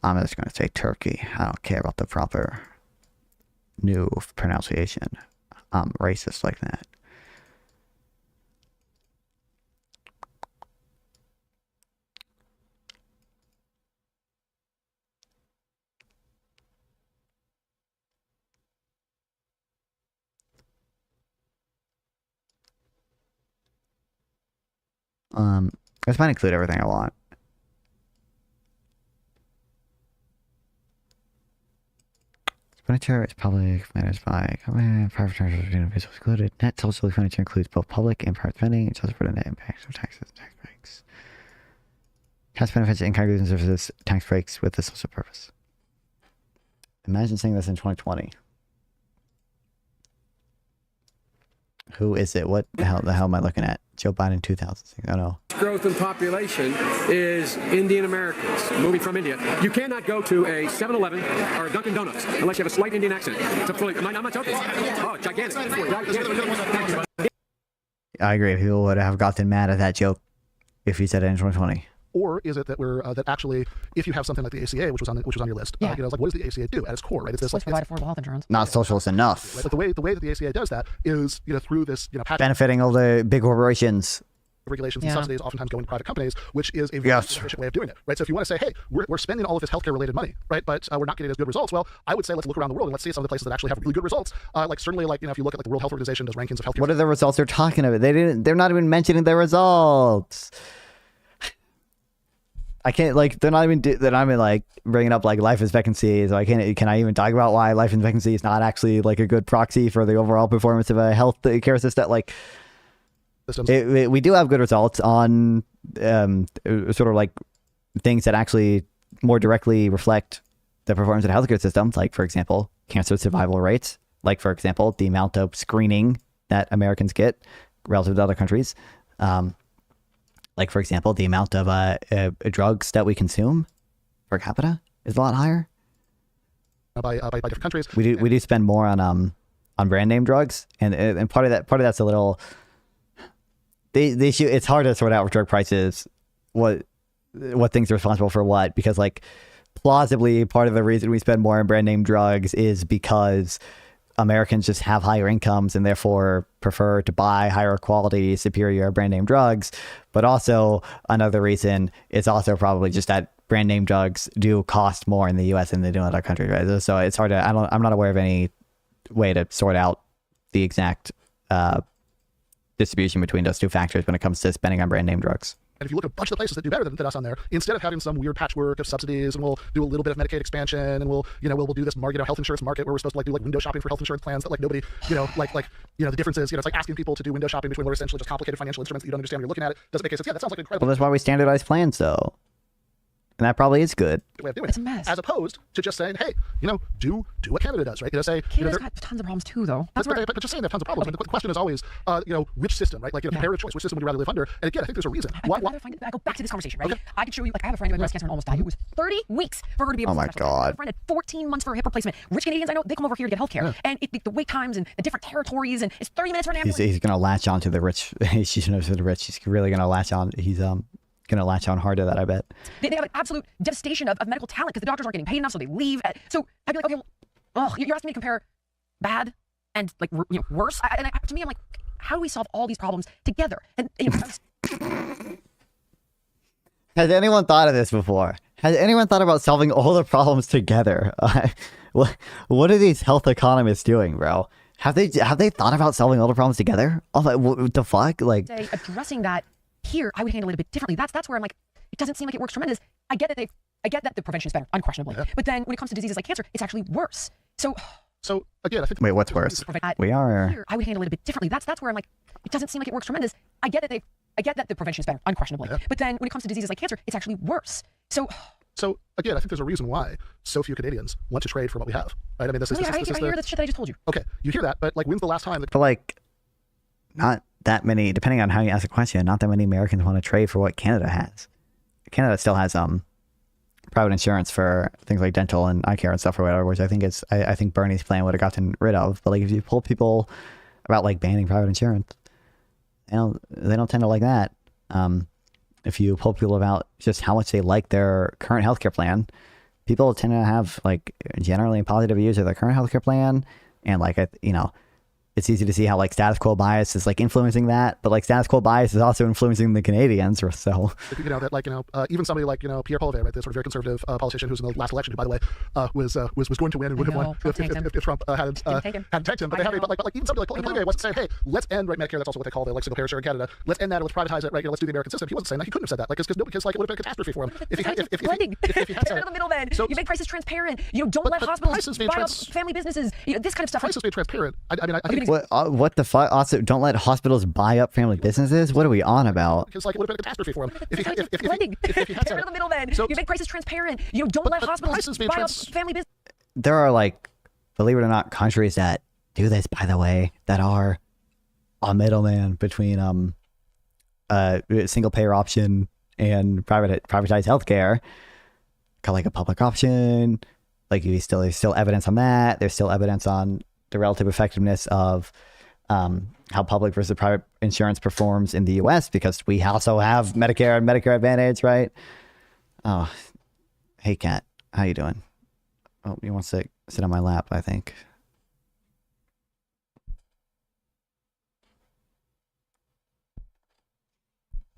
I'm just going to say Turkey. I don't care about the proper new pronunciation. I'm racist like that. This might include everything I want. Expenditure is public, managed by government, private transfers excluded. Net social expenditure includes both public and private spending. It's also for the net impacts of taxes and tax breaks. Tax benefits, in-kind goods and services, tax breaks with this social purpose. Imagine saying this in 2020. Who is it? What the hell am I looking at? Joe Biden 2006. Oh no. Growth in population is Indian Americans moving from India. You cannot go to a 7-Eleven or a Dunkin' Donuts unless you have a slight Indian accent. It's a fully, I'm not joking. Oh, gigantic. I agree. People would have gotten mad at that joke if he said it in 2020. Or is it that we're that actually, if you have something like the ACA, which was on your list, Yeah. It's like, what does the ACA do at its core, right? It's this Let's provide affordable health insurance. Not socialist enough. Right? But the way that the ACA does that is, through this, Benefiting all the big corporations. Regulations and subsidies oftentimes go into private companies, which is a very efficient way of doing it, right? So if you want to say, hey, we're spending all of this healthcare-related money, right, but we're not getting as good results, well, I would say let's look around the world and let's see some of the places that actually have really good results. Certainly, if you look at the World Health Organization does rankings of healthcare. What are the results they're talking about? They're not even mentioning the results. I can't they're not even bringing up life expectancy. So can I even talk about why life expectancy is not actually a good proxy for the overall performance of a health care system? We do have good results on things that actually more directly reflect the performance of the healthcare system. For example, cancer survival rates. For example, the amount of screening that Americans get relative to other countries. For example, the amount of drugs that we consume per capita is a lot higher. By different countries. We do spend more on brand name drugs, and part of that's a little. The issue, it's hard to sort out with drug prices what things are responsible for what, because plausibly part of the reason we spend more on brand name drugs is because Americans just have higher incomes and therefore prefer to buy higher quality, superior brand name drugs. But also another reason is also probably just that brand name drugs do cost more in the US than they do in other countries, right? So it's hard to, I'm not aware of any way to sort out the exact distribution between those two factors when it comes to spending on brand name drugs. And if you look at a bunch of the places that do better than us on there, instead of having some weird patchwork of subsidies, and we'll do a little bit of Medicaid expansion, and we'll do this health insurance market where we're supposed to do window shopping for health insurance plans that nobody, the difference is, it's like asking people to do window shopping between what are essentially just complicated financial instruments that you don't understand when you're looking at it. Doesn't make any sense. Yeah, that sounds like an incredible. Well, that's why we standardize plans, though. And that probably is good. Way of doing it's it. a mess. As opposed to just saying, hey, do what Canada does, right? Canada's got tons of problems too, though. But just saying they have tons of problems. The question is always, which system, right? Comparative choice. Which system would you rather live under? And again, I think there's a reason. I go back to this conversation, right? Okay. I could show you, I have a friend who had breast cancer and almost died. It was 30 weeks for her to be able to. Oh my God. I have a friend had 14 months for a hip replacement. Rich Canadians, I know, they come over here to get healthcare, and the wait times and the different territories, and it's 30 minutes for an ambulance. He's gonna latch on to the rich. He's really gonna latch on. He's gonna latch on hard to that, I bet. They have an absolute devastation of medical talent because the doctors aren't getting paid enough, so they leave. So I'd be like, okay, well, you're asking me to compare bad and worse. To me, I'm like, how do we solve all these problems together? And has anyone thought of this before? Has anyone thought about solving all the problems together? What are these health economists doing, bro? Have they thought about solving all the problems together? What the fuck? Addressing that. Here, I would handle it a bit differently. That's where I'm like, it doesn't seem like it works tremendous. I get that the prevention is better, unquestionably. Yeah. But then when it comes to diseases like cancer, it's actually worse. So again, I think. Wait, what's worse? We are. Here, I would handle it a bit differently. That's where I'm like, it doesn't seem like it works tremendous. I get that the prevention is better, unquestionably. Yeah. But then when it comes to diseases like cancer, it's actually worse. So again, I think there's a reason why so few Canadians want to trade for what we have. Right? I mean, I hear the shit that I just told you. Okay, you hear that, but when's the last time that? But not that many, depending on how you ask the question, not that many Americans want to trade for what Canada has. Canada still has private insurance for things like dental and eye care and stuff or whatever, which I think Bernie's plan would have gotten rid of. But if you pull people about banning private insurance, they don't tend to like that. If you pull people about just how much they like their current healthcare plan, people tend to have generally positive views of their current healthcare plan, and it's easy to see how status quo bias is influencing that, but status quo bias is also influencing the Canadians. So even somebody like Pierre Poilievre, right, the sort of very conservative politician who's in the last election, who by the way was going to win and would have won if Trump hadn't tanked him. But they have even somebody like Poilievre wasn't saying, hey, let's end Medicare. That's also what they call the single payer share in Canada. Let's end that. Let's privatize it. Right? Let's do the American system. He wasn't saying that. He couldn't have said that. Because it would have been a catastrophe for him. If he had said the middleman. You make prices transparent. Don't let hospitals buy up family businesses. This kind of stuff. Prices being transparent. I mean, What the fuck? Also, don't let hospitals buy up family businesses. What are we on about? Because like it would have been a catastrophe for him if he had Get rid of the middlemen. You make prices transparent. You don't let hospitals buy up family business. There are like, believe it or not, countries that do this. By the way, that are a middleman between single payer option and privatized healthcare. Called like a public option. Like there's still evidence on that. There's still evidence on the relative effectiveness of how public versus private insurance performs in the U.S. because we also have Medicare and Medicare Advantage, right? Oh, hey, Kat, how you doing? Oh, he wants to sit on my lap, I think.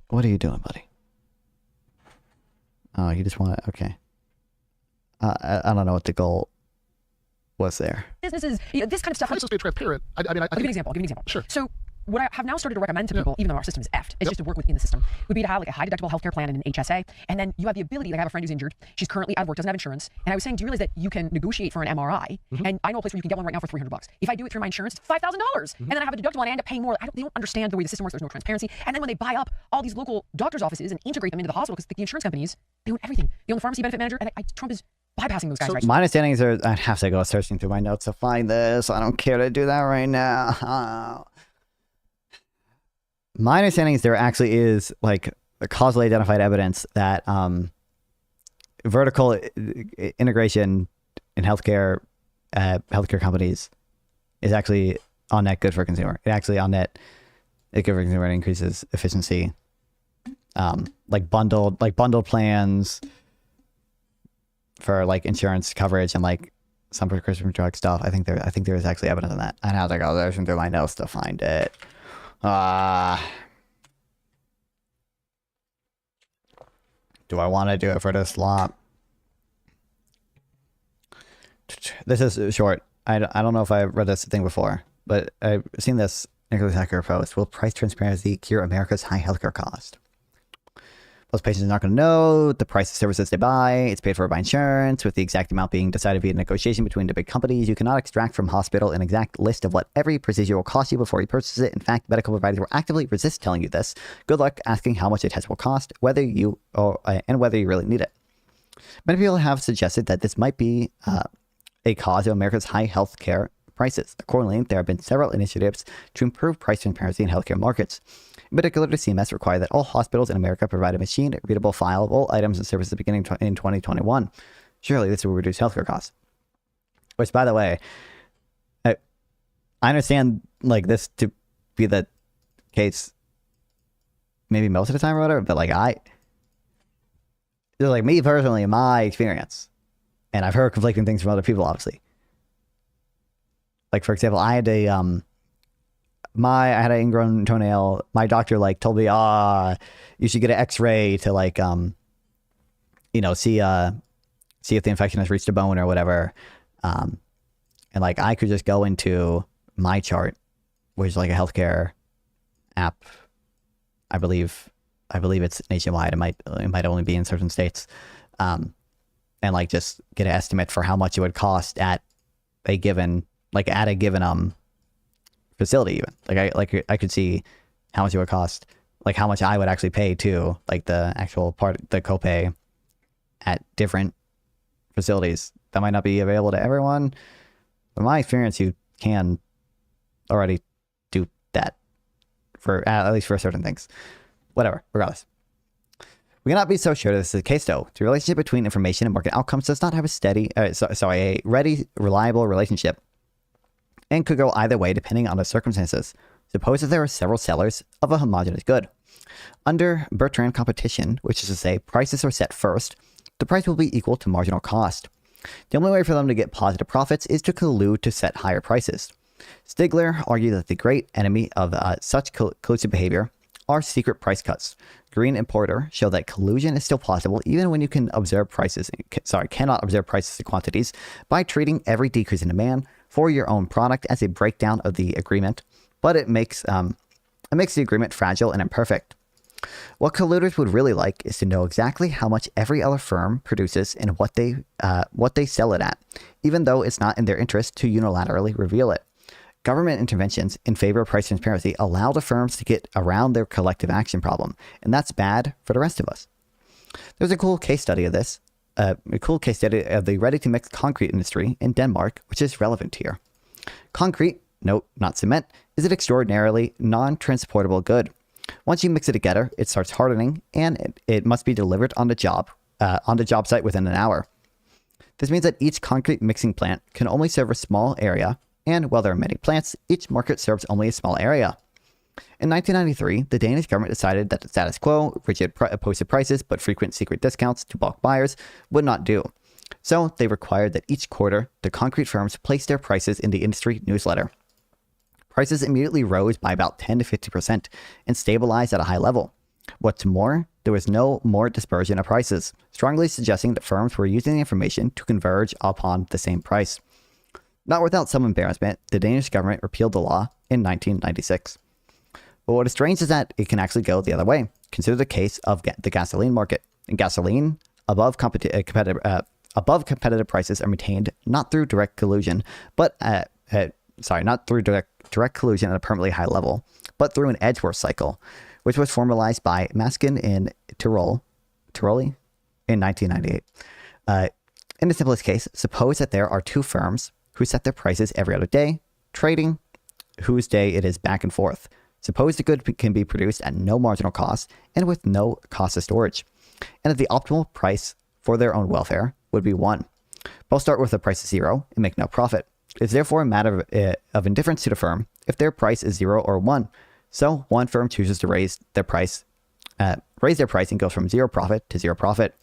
What are you doing, buddy? Oh, you just want to, okay. I don't know what the goal was there. Businesses, this kind of stuff. Prices be transparent. I mean, I'll give you an example. Sure. So what I have now started to recommend to people, even though our system is effed, it's just to work within the system, would be to have like a high deductible healthcare plan and an HSA, and then you have the ability. Like I have a friend who's injured. She's currently out of work, doesn't have insurance, and I was saying, do you realize that you can negotiate for an MRI? And I know a place where you can get one right now for $300. If I do it through my insurance, it's $5,000, and then I have a deductible and I end up paying more. They don't understand the way the system works. There's no transparency. And then when they buy up all these local doctors' offices and integrate them into the hospital, because the insurance companies, they own everything. They own the pharmacy benefit manager, and Trump is bypassing those guys. Right? My understandings are, I'd have to go searching through my notes to find this. I don't care to do that right now. My understanding is there actually is like the causally identified evidence that vertical integration in healthcare companies is actually on net good for consumer. It actually on net is good for consumer and increases efficiency. Like bundled plans for like insurance coverage and like some prescription drug stuff. I think there is actually evidence on that. I'd have to go searching through my notes to find it. Do I want to do it for this lot? This is short. I don't know if I read this thing before, but I've seen this Nicholas Hacker post. Will price transparency cure America's high healthcare cost? Most patients are not going to know the price of services they buy. It's paid for by insurance, with the exact amount being decided via negotiation between the big companies. You cannot extract from hospital an exact list of what every procedure will cost you before you purchase it. In fact, medical providers will actively resist telling you this. Good luck asking how much a test will cost, whether you really need it. Many people have suggested that this might be a cause of America's high health care prices. Accordingly, there have been several initiatives to improve price transparency in healthcare markets. In particular, the CMS required that all hospitals in America provide a machine-readable file of all items and services beginning in 2021. Surely this will reduce healthcare costs. Which, by the way, I understand like this to be the case maybe most of the time or whatever, but like me personally, in my experience, and I've heard conflicting things from other people, obviously. Like, for example, I had I had an ingrown toenail. My doctor like told me, you should get an X-ray to like, see if the infection has reached a bone or whatever. And like, I could just go into my chart, which is like a healthcare app. I believe it's nationwide. It might only be in certain states. And like, just get an estimate for how much it would cost at a given facility. Even I could see how much it would cost, like how much I would actually pay to like the actual part, the copay at different facilities. That might not be available to everyone, but in my experience, you can already do that for at least for certain things. Whatever, regardless. We cannot be so sure this is the case, though. The relationship between information and market outcomes does not have a ready, reliable relationship, and could go either way depending on the circumstances. Suppose that there are several sellers of a homogeneous good. Under Bertrand competition, which is to say prices are set first, the price will be equal to marginal cost. The only way for them to get positive profits is to collude to set higher prices. Stigler argued that the great enemy of such collusive behavior are secret price cuts. Green and Porter show that collusion is still possible even when you cannot observe prices in quantities by treating every decrease in demand for your own product as a breakdown of the agreement, but it makes the agreement fragile and imperfect. What colluders would really like is to know exactly how much every other firm produces and what they sell it at, even though it's not in their interest to unilaterally reveal it. Government interventions in favor of price transparency allow the firms to get around their collective action problem, and that's bad for the rest of us. There's a cool case study of this, a cool case study of the ready-to-mix concrete industry in Denmark, which is relevant here. Concrete, note, not cement, is an extraordinarily non-transportable good. Once you mix it together, it starts hardening, and it must be delivered on the job site within an hour. This means that each concrete mixing plant can only serve a small area, and while there are many plants, each market serves only a small area. In 1993, the Danish government decided that the status quo, rigid posted prices but frequent secret discounts to bulk buyers, would not do. So they required that each quarter, the concrete firms place their prices in the industry newsletter. Prices immediately rose by about 10 to 50% and stabilized at a high level. What's more, there was no more dispersion of prices, strongly suggesting that firms were using the information to converge upon the same price. Not without some embarrassment, the Danish government repealed the law in 1996. But what is strange is that it can actually go the other way. Consider the case of the gasoline market. In gasoline, above competitive prices are maintained not through direct collusion, but not through direct collusion at a permanently high level, but through an Edgeworth cycle, which was formalized by Maskin in Tiroli in 1998. In the simplest case, suppose that there are two firms who set their prices every other day, trading whose day it is back and forth. Suppose the good can be produced at no marginal cost and with no cost of storage, and that the optimal price for their own welfare would be 1. Both start with a price of 0 and make no profit. It is therefore a matter of indifference to the firm if their price is 0 or 1. So one firm chooses to raise their price and goes from 0 profit to 0 profit.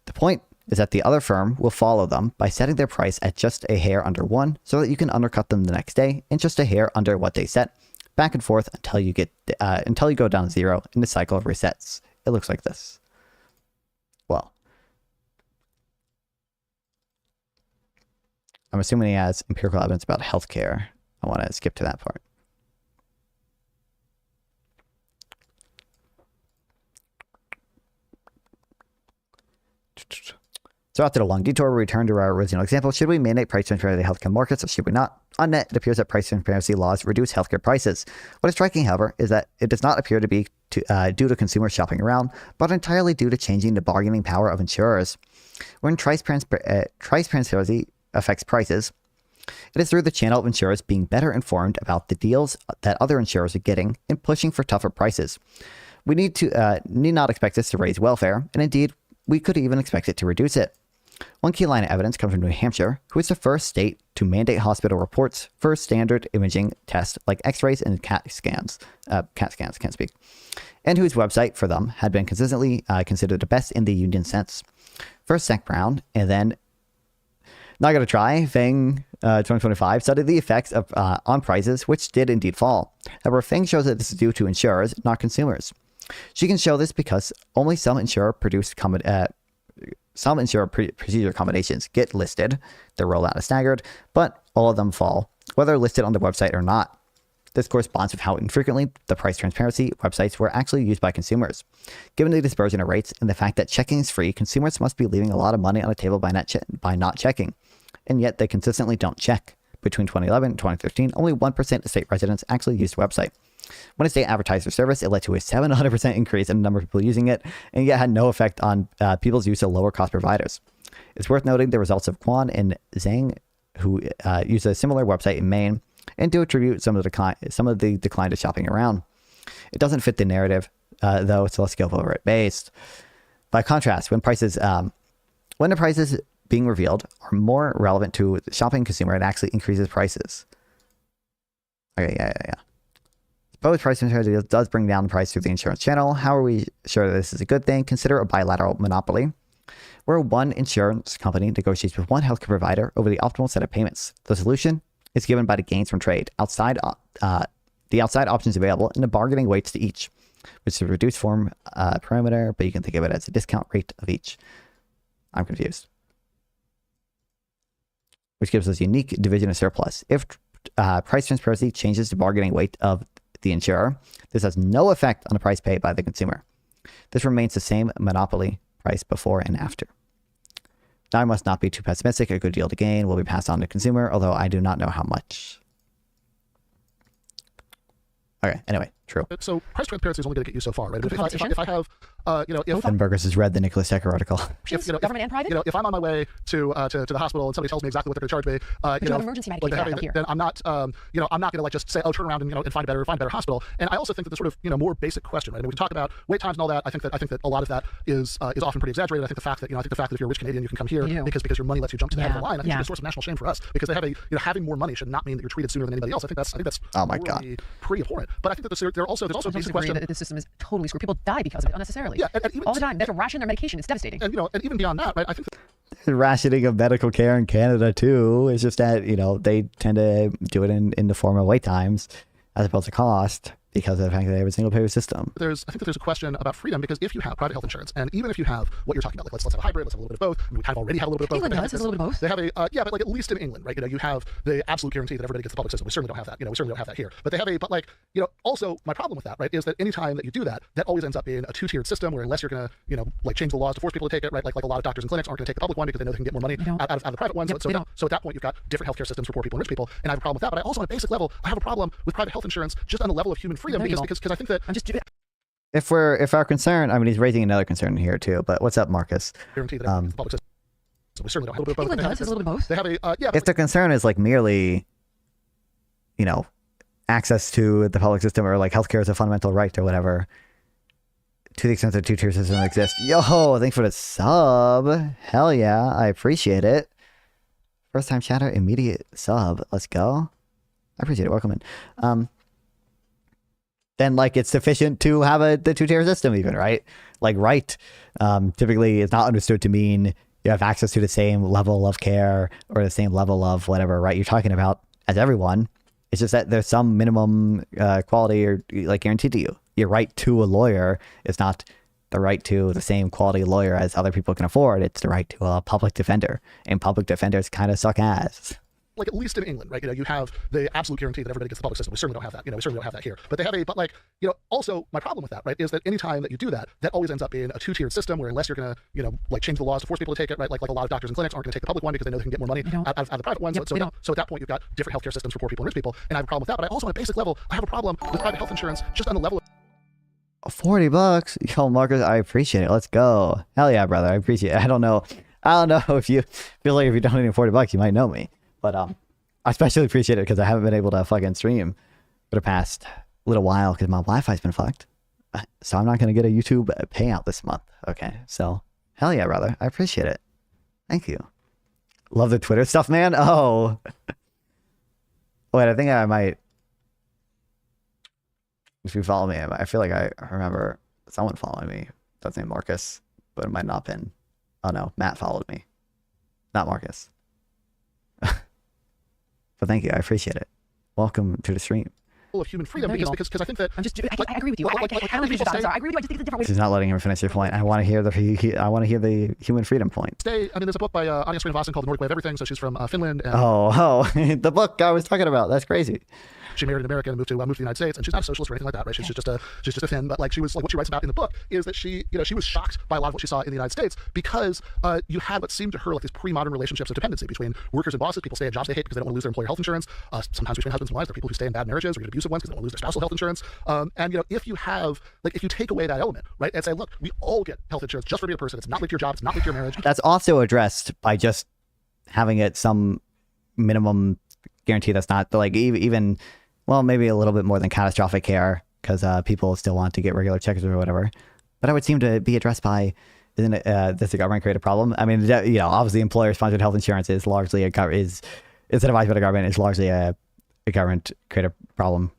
The point is that the other firm will follow them by setting their price at just a hair under 1 so that you can undercut them the next day and just a hair under what they set, back and forth until you go down to 0 and the cycle resets. It looks like this. Well, I'm assuming he has empirical evidence about healthcare. I want to skip to that part. So after the long detour, we return to our original example. Should we mandate price transparency in the healthcare markets or should we not? On net, it appears that price transparency laws reduce healthcare prices. What is striking, however, is that it does not appear to be due to consumers shopping around, but entirely due to changing the bargaining power of insurers. When price transparency affects prices, it is through the channel of insurers being better informed about the deals that other insurers are getting and pushing for tougher prices. We need not expect this to raise welfare, and indeed, we could even expect it to reduce it. One key line of evidence comes from New Hampshire, who is the first state to mandate hospital reports for standard imaging tests like X-rays and CAT scans, and whose website for them had been consistently considered the best in the union sense. First, Zach Brown, and then Not Gonna Try, Feng 2025, studied the effects of on prices, which did indeed fall. However, Feng shows that this is due to insurers, not consumers. She can show this because only some insurer-produced procedure accommodations get listed. Their rollout is staggered, but all of them fall, whether listed on the website or not. This corresponds with how infrequently the price transparency websites were actually used by consumers. Given the dispersion of rates and the fact that checking is free, consumers must be leaving a lot of money on the table by not checking. And yet they consistently don't check. Between 2011 and 2013, only 1% of state residents actually used the website. When a state advertised their service, it led to a 700% increase in the number of people using it, and yet had no effect on people's use of lower-cost providers. It's worth noting the results of Quan and Zhang, who use a similar website in Maine, and do attribute some of the decline to shopping around. It doesn't fit the narrative, though, so let's go over it. Based. By contrast, when the prices being revealed are more relevant to the shopping consumer, it actually increases prices. Okay, yeah. Suppose price transparency does bring down the price through the insurance channel. How are we sure that this is a good thing? Consider a bilateral monopoly, where one insurance company negotiates with one healthcare provider over the optimal set of payments. The solution is given by the gains from trade, the outside options available, and the bargaining weights to each, which is a reduced form parameter, but you can think of it as a discount rate of each. I'm confused. Which gives us unique division of surplus. If price transparency changes the bargaining weight of the insurer, this has no effect on the price paid by the consumer. This remains the same monopoly price before and after. Now I must not be too pessimistic. A good deal to gain will be passed on to the consumer, although I do not know how much. Okay. Anyway, true. So price transparency is only going to get you so far, right? If I have, if Burgers has read the Nicholas Decker article. Government and private. If I'm on my way to the hospital and somebody tells me exactly what they're going to charge me, emergency medication then I'm not, I'm not going to like just say, oh, turn around and find a better hospital. And I also think that the sort of more basic question, right? And we can talk about wait times and all that. I think that a lot of that is often pretty exaggerated. I think the fact that that if you're a rich Canadian, you can come here because your money lets you jump to the head of the line. I think it's a source of national shame for us because they have having more money should not mean that you're treated sooner than anybody else. I think that's oh my God, pretty abhorrent. But I think that there's also a basic question that the system is totally screwed. People die because of it unnecessarily. Yeah, and even, all the time. They have to ration their medication. It's devastating. And and even beyond that, right? I think rationing of medical care in Canada too. It's just that they tend to do it in the form of wait times as opposed to cost, because of the fact that they have a single payer system. I think that there's a question about freedom, because if you have private health insurance, and even if you have what you're talking about, like let's have a hybrid, let's have a little bit of both. I mean, we kind of already have a little bit of both. England does a little bit of both. They have but like at least in England, right? You have the absolute guarantee that everybody gets the public system. We certainly don't have that. We certainly don't have that here. But they have also my problem with that, right, is that any time that you do that, that always ends up being a two-tiered system where unless you're going to, like change the laws to force people to take it, right? Like a lot of doctors and clinics aren't going to take the public one because they know they can get more money out of the private one. So at that point, you've got different healthcare systems for poor people and rich people, and I have a problem with that. But I also, on a basic level, I have a problem with private health insurance just on the level of human freedom because I think that if our concern, I mean, he's raising another concern here too. But what's up, Marcus? Guarantee that the public system. So we certainly don't have a little bit of both. England does a little bit of both. They have if the concern is like merely, access to the public system or like healthcare is a fundamental right or whatever, to the extent that two-tier system exists. Yo, thanks for the sub. Hell yeah, I appreciate it. First time chatter, immediate sub. Let's go. I appreciate it. Welcome in. Then like it's sufficient to have the two-tier system even, right? Like right, typically it's not understood to mean you have access to the same level of care or the same level of whatever, right? You're talking about as everyone. It's just that there's some minimum quality or like guaranteed to you. Your right to a lawyer is not the right to the same quality lawyer as other people can afford. It's the right to a public defender, and public defenders kind of suck ass. Like at least in England, right? You have the absolute guarantee that everybody gets the public system. We certainly don't have that. We certainly don't have that here. But they have also my problem with that, right, is that any time that you do that, that always ends up being a two-tiered system where unless you're going to, like change the laws to force people to take it, right? Like a lot of doctors and clinics aren't going to take the public one because they know they can get more money out of the private one. So at that point, you've got different healthcare systems for poor people and rich people, and I have a problem with that. But I also, on a basic level, I have a problem with private health insurance just on the level of $40. Yo, Marcus, I appreciate it. Let's go. Hell yeah, brother. I appreciate it. I don't know if you feel like if you donating $40, you might know me, but I especially appreciate it because I haven't been able to fucking stream for the past little while because my Wi-Fi's been fucked. So I'm not going to get a YouTube payout this month. Okay, so hell yeah, brother. I appreciate it. Thank you. Love the Twitter stuff, man. Oh. Wait, I think I might. If you follow me, I feel like I remember someone following me. That's named Marcus, but it might not have been. Oh no, Matt followed me. Not Marcus. But thank you, I appreciate it. Welcome to the stream. Of human freedom because I think that I agree with you. I agree with you. I agree with you. I just think it's a different way. She's not letting him finish your point. I want to hear the human freedom point. I mean, there's a book by Anya Srinivasan called The Nordic Way of Everything. So she's from Finland. And the book I was talking about. That's crazy. She married an American and moved to the United States, and she's not a socialist or anything like that, right? She's just a Finn, but like what she writes about in the book is that she was shocked by a lot of what she saw in the United States because you had what seemed to her like these pre-modern relationships of dependency between workers and bosses. People stay at jobs they hate because they don't want to lose their employer health insurance. Sometimes between husbands and wives, there are people who stay in bad marriages or get abusive ones because they don't want to lose their spousal health insurance. And if you take away that element, right, and say, look, we all get health insurance just for being a person. It's not linked to your job. It's not linked to your marriage. That's also addressed by just having it some minimum guarantee that's not like even. Well, maybe a little bit more than catastrophic care because people still want to get regular checks or whatever. But I would seem to be addressed by, does the government create a problem? I mean, obviously employer-sponsored health insurance is largely is incentivized by the government. Is largely a government create a problem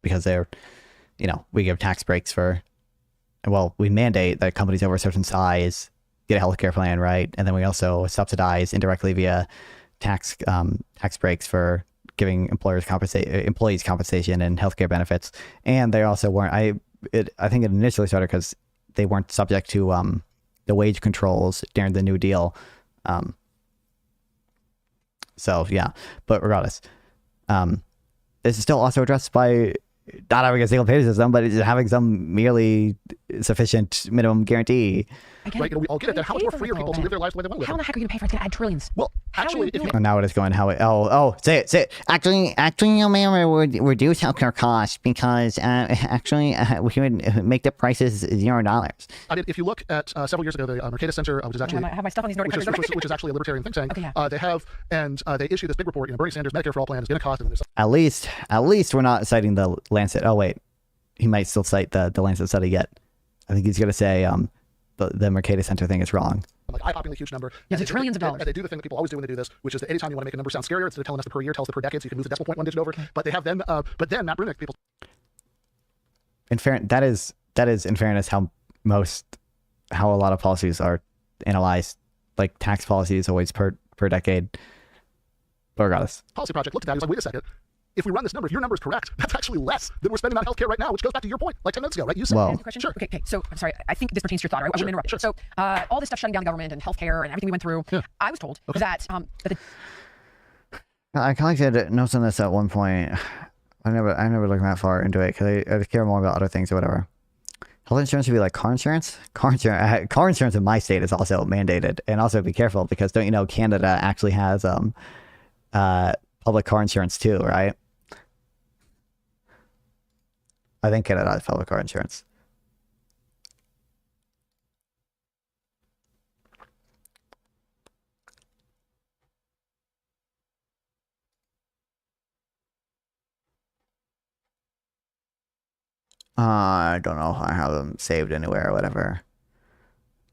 because they're, we give tax breaks for, we mandate that companies over a certain size get a healthcare plan, right? And then we also subsidize indirectly via tax breaks for giving employees compensation and healthcare benefits. And they also weren't, I think it initially started because they weren't subject to the wage controls during the New Deal. So yeah, but regardless, this is still also addressed by not having a single payer system, but it's having some merely sufficient minimum guarantee. right? We all get it. Then how much more free are people to live their lives the way they want to live? How in the heck are you going to pay for it? It's going to add trillions. Well, actually, if you now it is going how it. Say it. Actually, you may reduce healthcare costs because we would make the prices $0. I mean, if you look at several years ago, the Mercatus Center, which is actually I have my stuff on these Nordic countries. which is actually a libertarian think tank. Okay, they have they issued this big report. Bernie Sanders' Medicare for All plan is going to cost. At least we're not citing the Lancet. Oh wait, he might still cite the Lancet study yet. I think he's going to say the Mercatus Center thing is wrong. Like eye-poppingly huge number. Yeah, it's trillions of dollars. And they do the thing that people always do when they do this, which is that anytime you want to make a number sound scarier, instead of telling us the per year, tell us the per decade, so you can move the decimal point one digit over. But they have then, Matt Brunick, people. That is in fairness how a lot of policies are analyzed. Like tax policy is always per decade. But regardless. Policy Project looked at that. He was like, wait a second. If we run this number, if your number is correct, that's actually less than we're spending on healthcare right now, which goes back to your point, like 10 minutes ago, right? You said, well, question? Sure. Okay, so I'm sorry. I think this pertains to your thought. I wouldn't interrupt. Sure. So all this stuff shutting down the government and healthcare and everything we went through, I was told that I kind of did notes on this at one point. I never looked that far into it because I care more about other things or whatever. Health insurance should be like car insurance. Car insurance in my state is also mandated, and also be careful because don't you know Canada actually has public car insurance too, right? I think Canada has public car insurance. I don't know if I have them saved anywhere or whatever.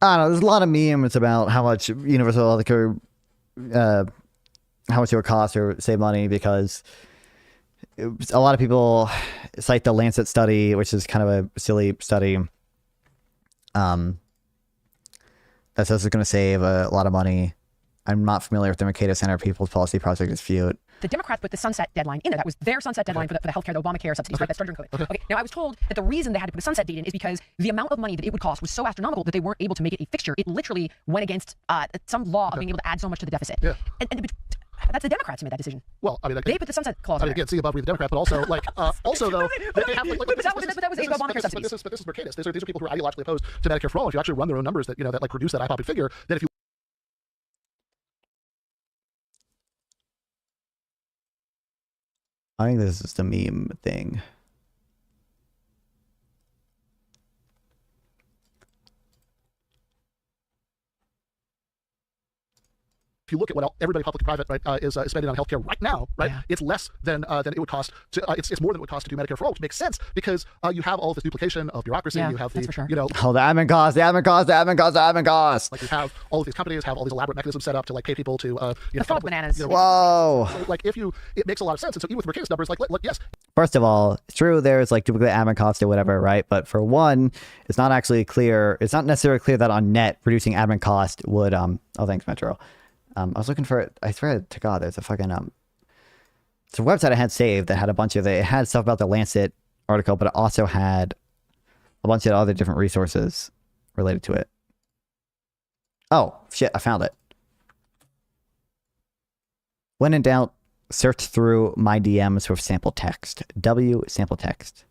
I don't know. There's a lot of memes about how much universal healthcare, how much it would cost or save money because a lot of people cite the Lancet study, which is kind of a silly study. That says it's going to save a lot of money. I'm not familiar with the Mercatus Center People's Policy Project Dispute. The Democrats put the sunset deadline in there. That was their sunset deadline for the healthcare, the Obamacare subsidies, right? That started during COVID. Okay. Now, I was told that the reason they had to put a sunset date in is because the amount of money that it would cost was so astronomical that they weren't able to make it a fixture. It literally went against some law of being able to add so much to the deficit. Yeah. And that's the Democrats who made that decision. Well, I mean, they put the sunset clause. I mean, again, see above read the Democrat, but also like also though they have but that was Obamacare subsidies. But this is Mercatus. These are people who are ideologically opposed to Medicare for all. If you actually run their own numbers that that like produce that eye-popping figure, then if you I think this is just a meme thing. if you look at what everybody public-private is spending on healthcare right now, it's less than it would cost to. It's more than it would cost to do Medicare for all, which makes sense because you have all of this duplication of bureaucracy. You have the the admin cost. Like you have all of these companies have all these elaborate mechanisms set up to like pay people to the fraud bananas. Whoa! So, like it makes a lot of sense. And so even with Mercatus numbers, like yes. First of all, it's true there's like duplicate admin cost or whatever, right? But for one, it's not actually clear. It's not necessarily clear that on net reducing admin cost would oh thanks Metro. I was looking for it. I swear to God, there's a fucking it's a website I had saved that had a bunch of it had stuff about the Lancet article, but it also had a bunch of other different resources related to it. Oh shit, I found it. When in doubt, search through my DMs with sample text. W sample text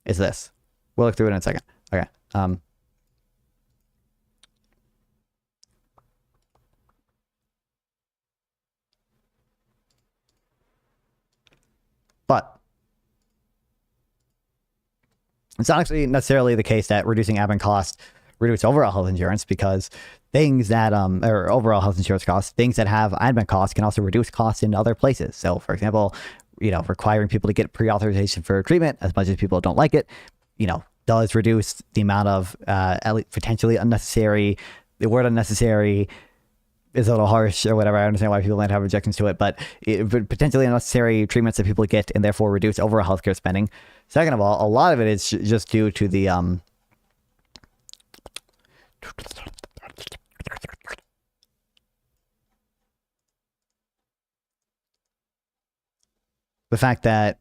is this. We'll look through it in a second. Okay. But it's not actually necessarily the case that reducing admin costs reduce overall health insurance, because things that or overall health insurance costs, things that have admin costs can also reduce costs in other places. So for example, requiring people to get pre-authorization for treatment, as much as people don't like it, does reduce the amount of potentially unnecessary, the word unnecessary is a little harsh or whatever. I understand why people might have objections to it, but potentially unnecessary treatments that people get and therefore reduce overall healthcare spending. Second of all, a lot of it is just due to the fact that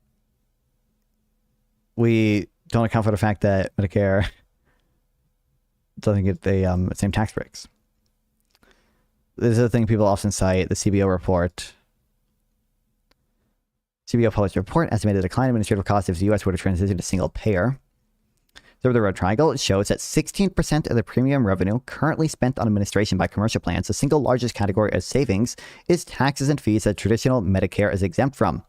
we don't account for the fact that Medicare doesn't get the same tax breaks. This is a thing people often cite, the CBO report. CBO published a report estimated decline in administrative costs if the U.S. were to transition to single payer. Through the red triangle, it shows that 16% of the premium revenue currently spent on administration by commercial plans, the single largest category of savings, is taxes and fees that traditional Medicare is exempt from.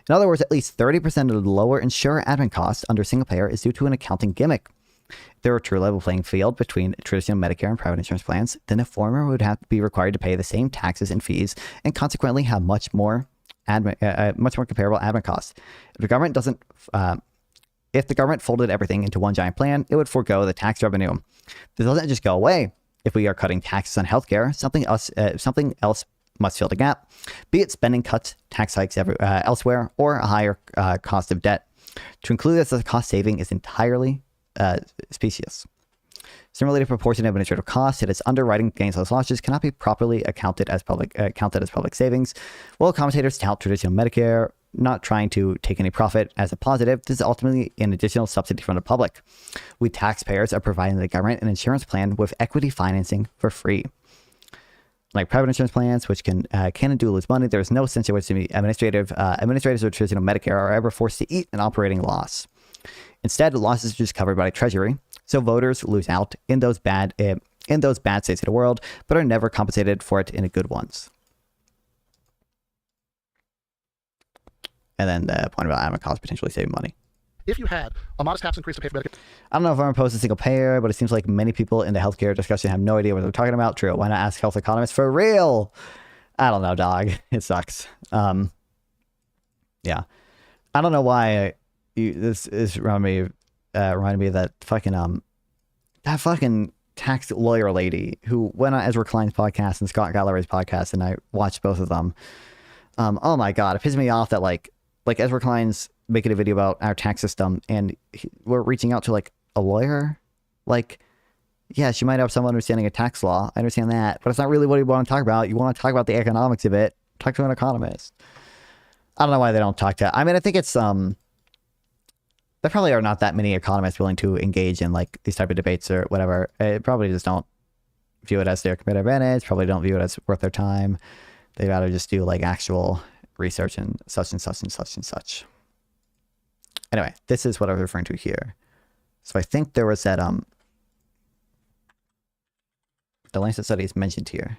In other words, at least 30% of the lower insurer admin costs under single payer is due to an accounting gimmick. If there were a true level playing field between traditional Medicare and private insurance plans, then the former would have to be required to pay the same taxes and fees and consequently have much more comparable admin costs. If the government folded everything into one giant plan, it would forego the tax revenue. This doesn't just go away. If we are cutting taxes on healthcare, something else must fill the gap, be it spending cuts, tax hikes elsewhere, or a higher cost of debt. To include this as a cost saving is entirely specious. Similarly, the proportion of administrative costs that its underwriting gains less losses cannot be properly counted as public savings. While commentators tout traditional Medicare not trying to take any profit as a positive, this is ultimately an additional subsidy from the public. We taxpayers are providing the government an insurance plan with equity financing for free. Like private insurance plans, which can and do lose money, there is no sense in which the administrators of traditional Medicare are ever forced to eat an operating loss. Instead, losses are just covered by the Treasury, so voters lose out in those bad states of the world, but are never compensated for it in the good ones. And then the point about admin costs potentially saving money. If you had a modest tax increase to pay for Medicare. I don't know if I'm opposed to single payer, but it seems like many people in the healthcare discussion have no idea what they're talking about. True. Why not ask health economists for real? I don't know, dog. It sucks. Yeah. I don't know why this is reminding me of that fucking tax lawyer lady who went on Ezra Klein's podcast and Scott Galloway's podcast, and I watched both of them. Oh my God, it pisses me off that like Ezra Klein's making a video about our tax system and we're reaching out to like a lawyer. Like, yes, you might have some understanding of tax law. I understand that, but it's not really what you want to talk about. You want to talk about the economics of it. Talk to an economist. I don't know why they don't talk to. I mean, I think it's there probably are not that many economists willing to engage in like these type of debates or whatever. It probably just don't view it as their competitive advantage. Probably don't view it as worth their time. They'd rather just do like actual research and such and such and such and such. Anyway, this is what I was referring to here. So I think there was that the Lancet study is mentioned here.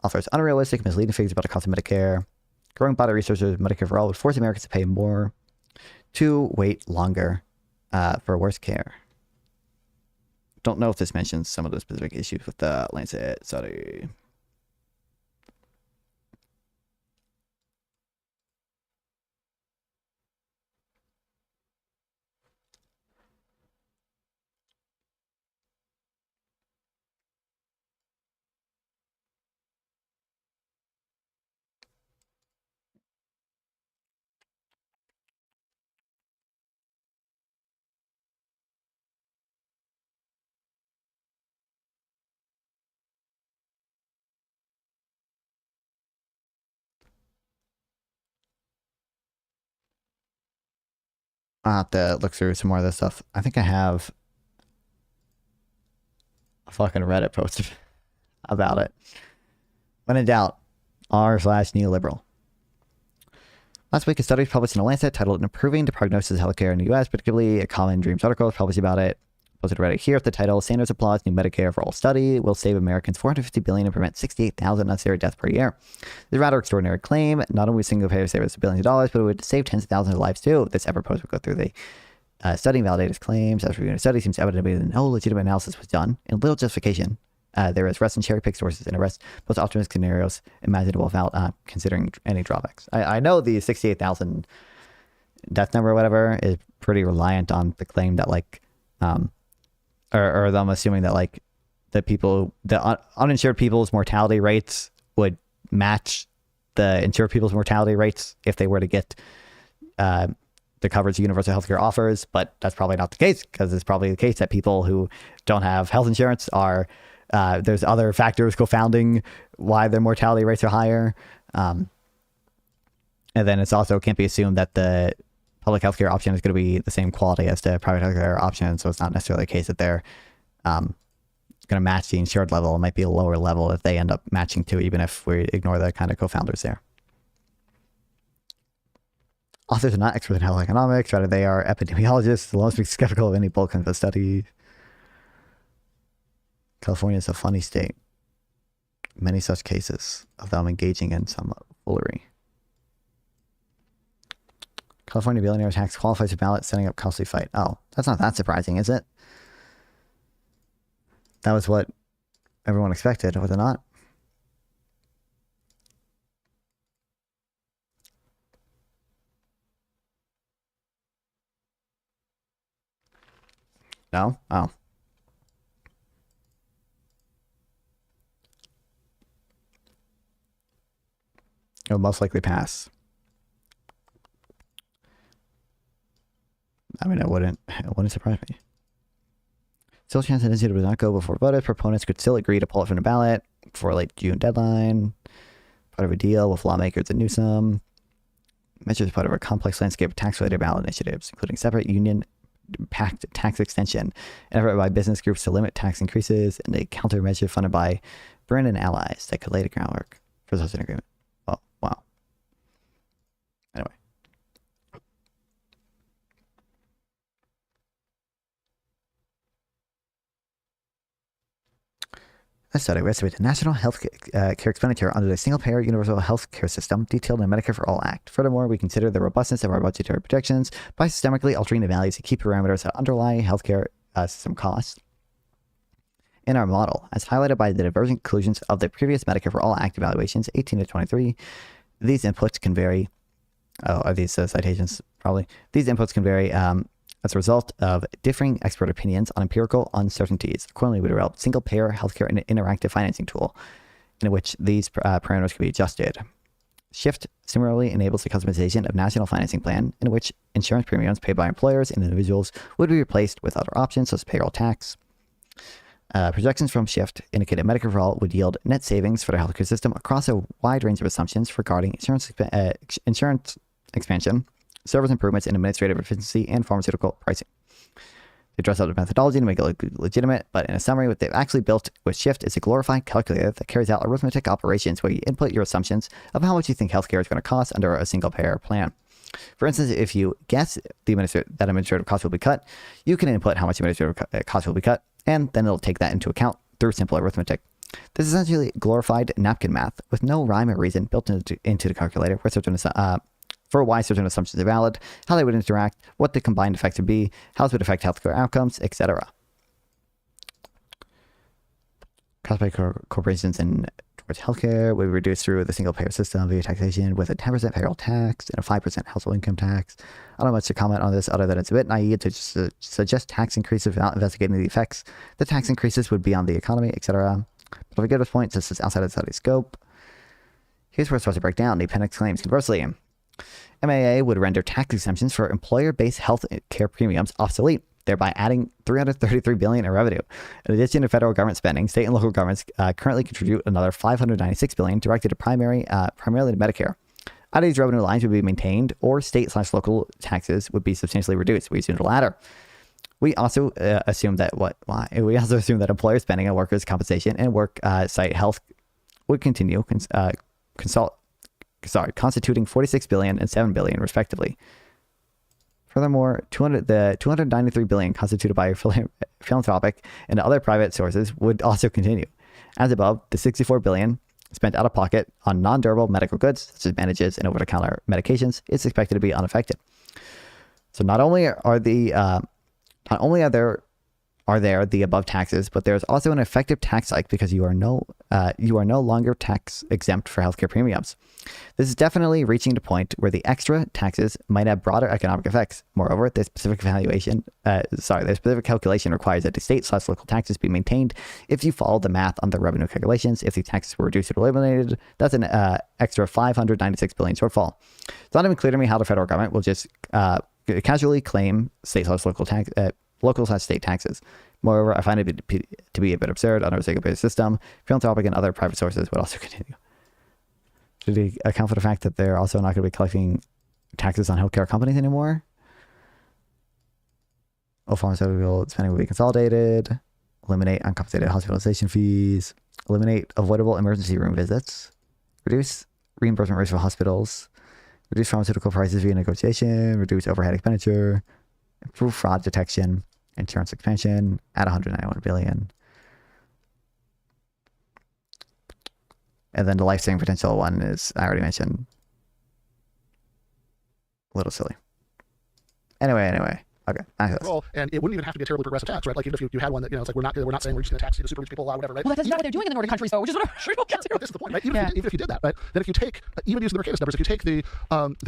Offers unrealistic, misleading figures about the cost of Medicare. Growing body researchers, Medicare for All would force Americans to pay more to wait longer for worse care. Don't know if this mentions some of the specific issues with the Lancet study. I'll have to look through some more of this stuff. I think I have a fucking Reddit post about it. When in doubt, r/neoliberal. Last week, a study published in The Lancet titled Improving the Prognosis of Healthcare in the U.S., particularly a Common Dreams article was published about it. Posted to Reddit here with the title, Sanders applauds new Medicare for All study will save Americans $450 billion and prevent 68,000 unnecessary deaths per year. It's a rather extraordinary claim. Not only would single payer save us billions of dollars, but it would save tens of thousands of lives too. This ever post would go through the study and validate his claims. As reviewing the study, seems evident to me that no legitimate analysis was done and little justification. There is rest and cherry pick sources and arrest most optimistic scenarios imaginable without considering any drawbacks. I know the 68,000 death number or whatever is pretty reliant on the claim that like or them assuming that like the uninsured people's mortality rates would match the insured people's mortality rates if they were to get the coverage universal healthcare offers, but that's probably not the case because it's probably the case that people who don't have health insurance are there's other factors confounding why their mortality rates are higher, and then it's also can't be assumed that the public healthcare option is going to be the same quality as the private healthcare option, so it's not necessarily the case that they're going to match the insured level. It might be a lower level that they end up matching to, even if we ignore the kind of co-founders there. Authors are not experts in health economics, rather they are epidemiologists. The law speaks skeptical of any bulk of the study. California is a funny state. Many such cases of them engaging in some foolery. California billionaire tax qualifies for ballot, setting up costly fight. Oh, that's not that surprising, is it? That was what everyone expected, was it not? No? Oh. It will most likely pass. I mean, it wouldn't surprise me. Still, chance that initiative would not go before voters. Proponents could still agree to pull it from the ballot before a late June deadline. Part of a deal with lawmakers at Newsom. Measures part of a complex landscape of tax-related ballot initiatives, including separate union-packed tax extension, an effort by business groups to limit tax increases, and a countermeasure funded by Brin and allies that could lay the groundwork for such an agreement. Oh, wow. Anyway. A study will estimate the national health care expenditure under the single-payer universal health care system detailed in the Medicare for All Act. Furthermore, we consider the robustness of our budgetary projections by systemically altering the values and key parameters that underlie healthcare system costs in our model, as highlighted by the divergent conclusions of the previous Medicare for All Act evaluations, 18 to 23. These inputs can vary. Oh, are these citations? Probably. These inputs can vary as a result of differing expert opinions on empirical uncertainties. Accordingly, we developed single-payer healthcare and interactive financing tool in which these parameters can be adjusted. Shift similarly enables the customization of national financing plan in which insurance premiums paid by employers and individuals would be replaced with other options such as payroll tax. Projections from Shift indicate that Medicare for All would yield net savings for the healthcare system across a wide range of assumptions regarding insurance expansion, service improvements in administrative efficiency, and pharmaceutical pricing. They dress up the methodology to make it look legitimate, but in a summary, what they've actually built with Shift is a glorified calculator that carries out arithmetic operations where you input your assumptions of how much you think healthcare is going to cost under a single-payer plan. For instance, if you guess that administrative cost will be cut, you can input how much administrative cost will be cut, and then it'll take that into account through simple arithmetic. This is essentially glorified napkin math with no rhyme or reason built into the calculator for why certain assumptions are valid, how they would interact, what the combined effects would be, how this would affect healthcare outcomes, etc. Cost by corporations and towards healthcare would be reduced through the single-payer system via taxation with a 10% payroll tax and a 5% household income tax. I don't have much to comment on this other than it's a bit naive to just suggest tax increases without investigating the effects the tax increases would be on the economy, etc. But if we get to this point, this is outside of the study's scope. Here's where it starts to break down. The appendix claims, conversely, MAA would render tax exemptions for employer-based health care premiums obsolete, thereby adding $333 billion in revenue. In addition to federal government spending, state and local governments currently contribute another $596 billion directed to primarily to Medicare. Either these revenue lines would be maintained, or state/local taxes would be substantially reduced. We assume the latter. We also assume that employer spending on workers' compensation and work site health would continue, constituting $46 billion and $7 billion respectively. Furthermore, the $293 billion constituted by philanthropic and other private sources would also continue. As above, the $64 billion spent out of pocket on non-durable medical goods such as bandages and over-the-counter medications is expected to be unaffected. So not only are there the above taxes, but there's also an effective tax hike because you are no longer tax exempt for healthcare premiums. This is definitely reaching the point where the extra taxes might have broader economic effects. Moreover, the specific calculation requires that the state/local taxes be maintained. If you follow the math on the revenue calculations, if the taxes were reduced or eliminated, that's an extra $596 billion shortfall. It's not even clear to me how the federal government will just casually claim local/state taxes. Moreover, I find it to be a bit absurd under a single-payer system. Philanthropic and other private sources would also continue. Should we account for the fact that they're also not going to be collecting taxes on healthcare companies anymore? All pharmaceutical spending will be consolidated. Eliminate uncompensated hospitalization fees. Eliminate avoidable emergency room visits. Reduce reimbursement rates for hospitals. reduce pharmaceutical prices via negotiation, reduce overhead expenditure, improve fraud detection, insurance expansion, at 191 billion. And then the life-saving potential one is, I already mentioned, a little silly. Anyway. Okay. And it wouldn't even have to be a terribly progressive tax, right? Like even if you had one that, it's like we're not saying we're just going to tax super rich people, whatever, right? Well, that's not what they're doing in the Nordic countries, though, which is what I'm sure we'll get to. But this is the point, right? Even if you did that, right? Then if you take, even using the Mercatus numbers, if you take the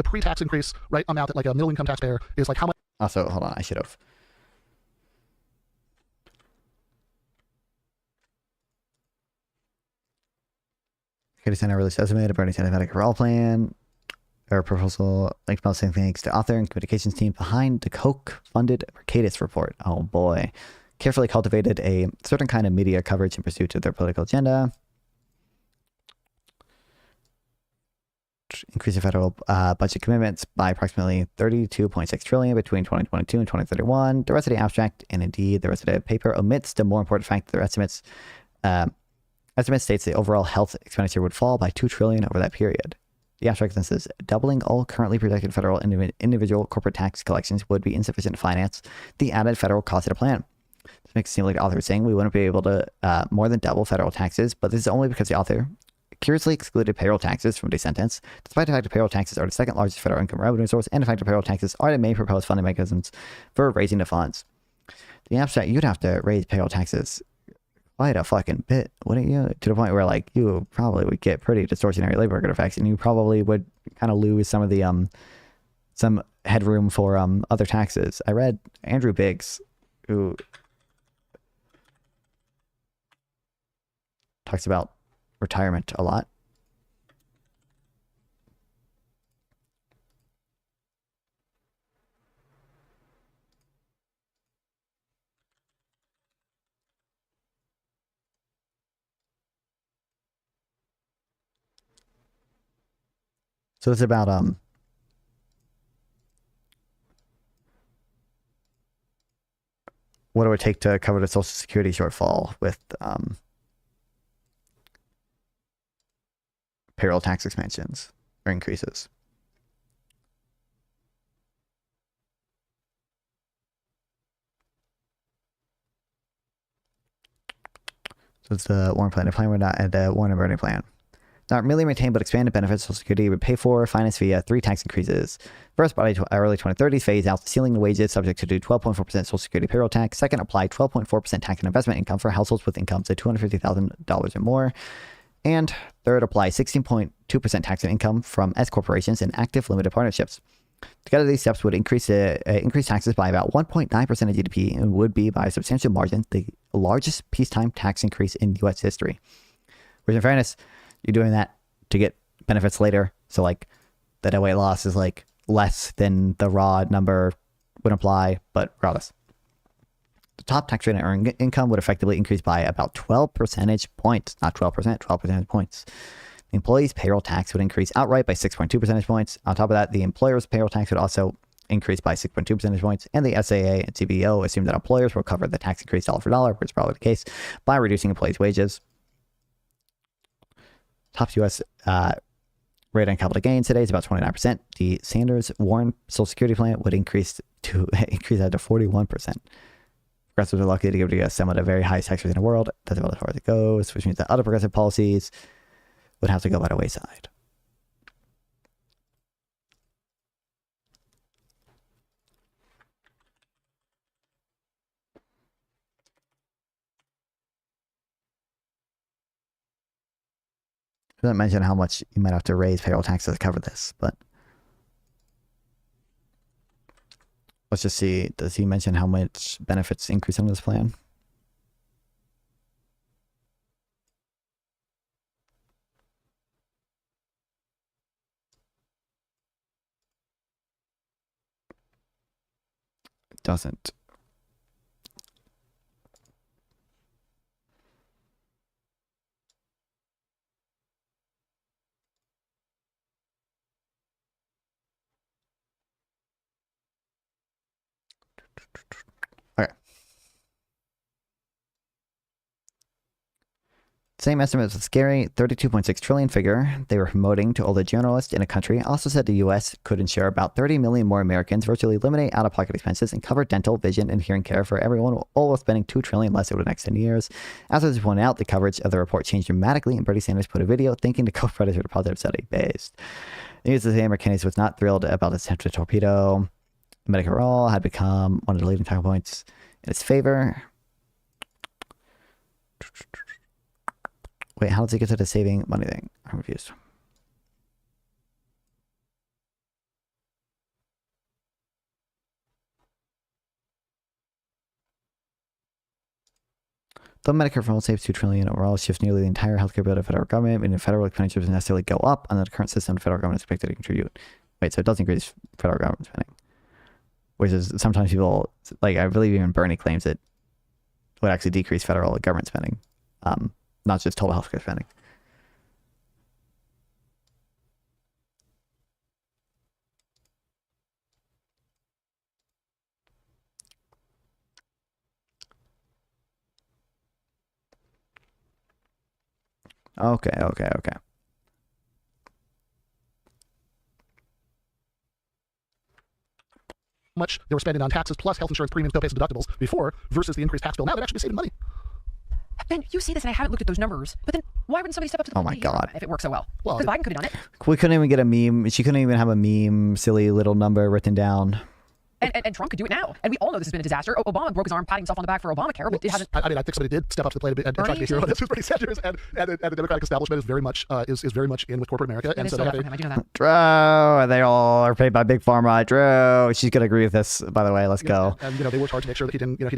pre-tax increase, right, amount that like a middle-income taxpayer is like how much. Also, hold on, I should have. Security Center released estimate of Bernie Sanders Medicare for All plan. Or proposal linked posting thanks to author and communications team behind the Koch-funded Mercatus report. Oh boy. Carefully cultivated a certain kind of media coverage in pursuit of their political agenda. Increasing federal budget commitments by approximately $32.6 trillion between 2022 and 2031. The rest of the abstract, and indeed the rest of the paper, omits the more important fact that their estimates states the overall health expenditure would fall by $2 trillion over that period. The abstract then says, doubling all currently projected federal individual corporate tax collections would be insufficient to finance the added federal cost of the plan. This makes it seem like the author is saying we wouldn't be able to more than double federal taxes, but this is only because the author curiously excluded payroll taxes from the sentence, despite the fact that payroll taxes are the second largest federal income revenue source, and the fact that payroll taxes are the main proposed funding mechanisms for raising the funds. The abstract, you'd have to raise payroll taxes quite a fucking bit, wouldn't you? To the point where like you probably would get pretty distortionary labor market effects, and you probably would kind of lose some of the some headroom for other taxes. I read Andrew Biggs, who talks about retirement a lot. So it's about what it would take to cover the Social Security shortfall with payroll tax expansions or increases. So it's the Warren plan. The plan would not, the Warren and Bernie plan. Not merely maintain but expanded benefits Social Security would pay for, finance via 3 tax increases. First, by early 2030s, phase out the ceiling wages subject to do 12.4% Social Security payroll tax. Second, apply 12.4% tax on investment income for households with incomes of $250,000 or more. And third, apply 16.2% tax on income from S corporations and active limited partnerships. Together, these steps would increase taxes by about 1.9% of GDP and would be, by a substantial margin, the largest peacetime tax increase in U.S. history. Which, in fairness, you're doing that to get benefits later. So, like, the net weight loss is, like, less than the raw number would imply, but regardless. The top tax rate on earned income would effectively increase by about 12 percentage points. Not 12%, 12 percentage points. The employee's payroll tax would increase outright by 6.2 percentage points. On top of that, the employer's payroll tax would also increase by 6.2 percentage points. And the SAA and CBO assume that employers will cover the tax increase dollar for dollar, which is probably the case, by reducing employees' wages. Top U.S. Rate on capital gains today is about 29%. The Sanders-Warren Social Security plan would increase that to 41%. Progressives are lucky to give the U.S. some of the very highest tax rates in the world. That's about as far as it goes, which means that other progressive policies would have to go by the wayside. It doesn't mention how much you might have to raise payroll taxes to cover this, but let's just see. Does he mention how much benefits increase under this plan? It doesn't. Okay. Same estimates of scary 32.6 trillion figure they were promoting to all the journalists in a country also said the U.S. could ensure about 30 million more Americans, virtually eliminate out-of-pocket expenses, and cover dental, vision, and hearing care for everyone, all while spending $2 trillion less over the next 10 years. As was pointed out, the coverage of the report changed dramatically, and Bernie Sanders put a video thanking the co-predator to positive study based. News of the Hammer Kennedy was not thrilled about its attempt to torpedo. Medicare Roll had become one of the leading talking points in its favor. Wait, how does it get to the saving money thing? I'm confused. Though Medicare for all saves $2 trillion overall, shifts nearly the entire healthcare bill to the federal government, meaning federal expenditures doesn't necessarily go up under the current system. The federal government is expected to contribute. Wait, so it does increase federal government spending, which is sometimes people like. I believe even Bernie claims it would actually decrease federal government spending, not just total healthcare spending. Okay. Much they were spending on taxes plus health insurance premiums, copays, and deductibles before versus the increased tax bill. Now they'd actually be saving money. Ben, you see this, and I haven't looked at those numbers. But then, why wouldn't somebody step up to the Oh my God. if it works so well? Because Biden could have done it. We couldn't even get a meme. She couldn't even have a meme, silly little number written down. And Trump could do it now. And we all know this has been a disaster. Obama broke his arm patting himself on the back for Obamacare, but it hasn't. I mean, I think somebody did step up to the plate and try to be a hero. This was Bernie Sanders, and the Democratic establishment is very much in with corporate America. And so they have I do know that. Drew, they all are paid by Big Pharma. Drew, she's gonna agree with this. By the way, let's go. And they worked hard to make sure that he didn't. I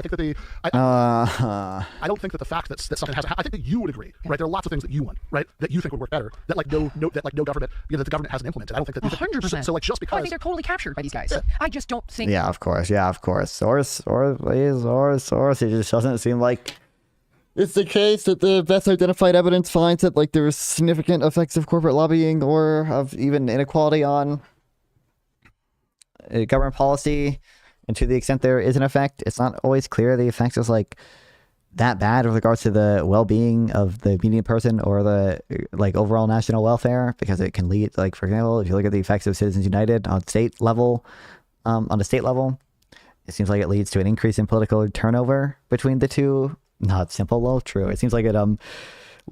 think that I don't think that the fact that something has. I think that you would agree, right? There are lots of things that you want, right? That you think would work better. That no government, that the government hasn't implemented. I don't think that. 100%. So like just because. I think they're totally captured by these guys. I just don't think. Yeah, of course. Source, it just doesn't seem like it's the case that the best identified evidence finds that like there's significant effects of corporate lobbying or of even inequality on government policy. And to the extent there is an effect, it's not always clear the effect is like that bad with regards to the well-being of the median person or the like overall national welfare, because it can lead, like, for example, if you look at the effects of Citizens United on state level, it seems like it leads to an increase in political turnover between the two. Not simple, well, true. It seems like it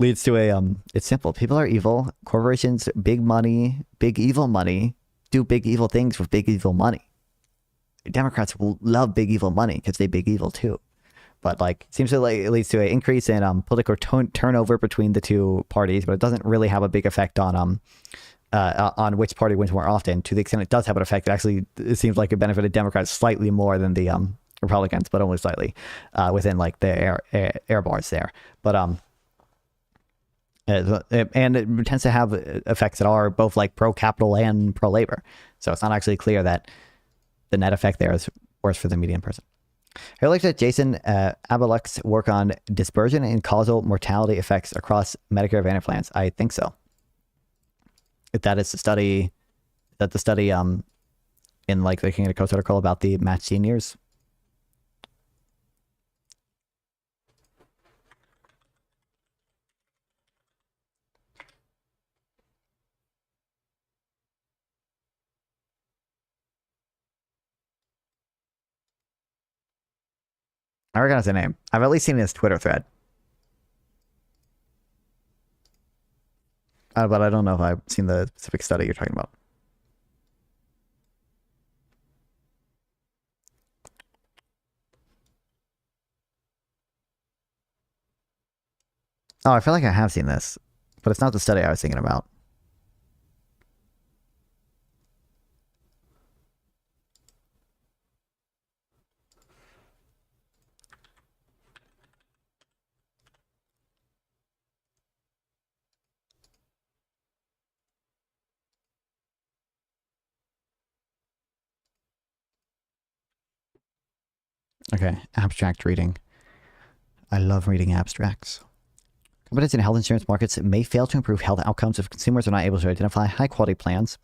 leads to a it's simple. People are evil. Corporations, big money, big evil money, do big evil things with big evil money. Democrats will love big evil money because they big evil too. But like, it seems to like it leads to an increase in political turnover between the two parties, but it doesn't really have a big effect on which party wins more often. To the extent it does have an effect, it seems like it benefited Democrats slightly more than the Republicans, but only slightly within like the air bars there. But and it tends to have effects that are both like pro-capital and pro-labor. So it's not actually clear that the net effect there is worse for the median person. I looked at Jason Abeluk's work on dispersion and causal mortality effects across Medicare Advantage plans. I think so. If that is the study, in like the King of the Coast article about the matched seniors. I recognize the name. I've at least seen his Twitter thread. But I don't know if I've seen the specific study you're talking about. Oh, I feel like I have seen this, but it's not the study I was thinking about. Okay, abstract reading. I love reading abstracts. Companies in health insurance markets may fail to improve health outcomes if consumers are not able to identify high-quality plans.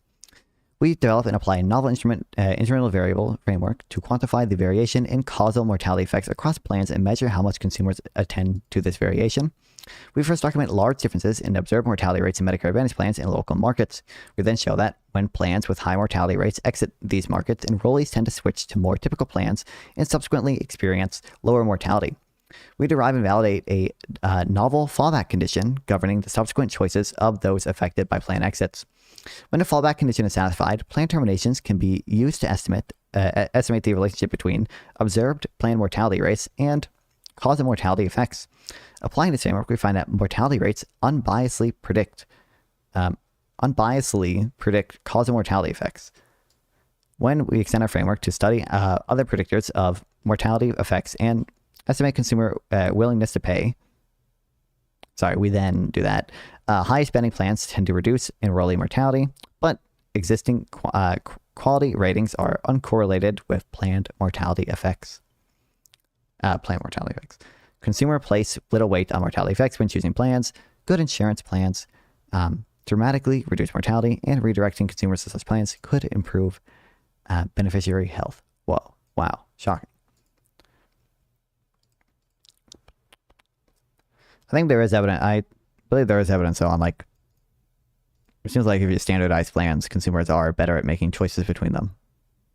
We develop and apply a novel instrumental variable framework to quantify the variation in causal mortality effects across plans and measure how much consumers attend to this variation. We first document large differences in observed mortality rates in Medicare Advantage plans in local markets. We then show that when plans with high mortality rates exit these markets, enrollees tend to switch to more typical plans and subsequently experience lower mortality. We derive and validate a novel fallback condition governing the subsequent choices of those affected by plan exits. When a fallback condition is satisfied, plan terminations can be used to estimate the relationship between observed plan mortality rates and cause of mortality effects. Applying this framework, we find that mortality rates unbiasedly predict cause of mortality effects. When we extend our framework to study other predictors of mortality effects and estimate consumer willingness to pay, we then do that. High spending plans tend to reduce enrollee mortality, but existing quality ratings are uncorrelated with planned mortality effects. Consumer place little weight on mortality effects when choosing plans. Good insurance plans dramatically reduce mortality, and redirecting consumers to such plans could improve beneficiary health. Whoa, wow, shocking. I think there is evidence. I believe there is evidence on it seems like if you standardize plans, consumers are better at making choices between them.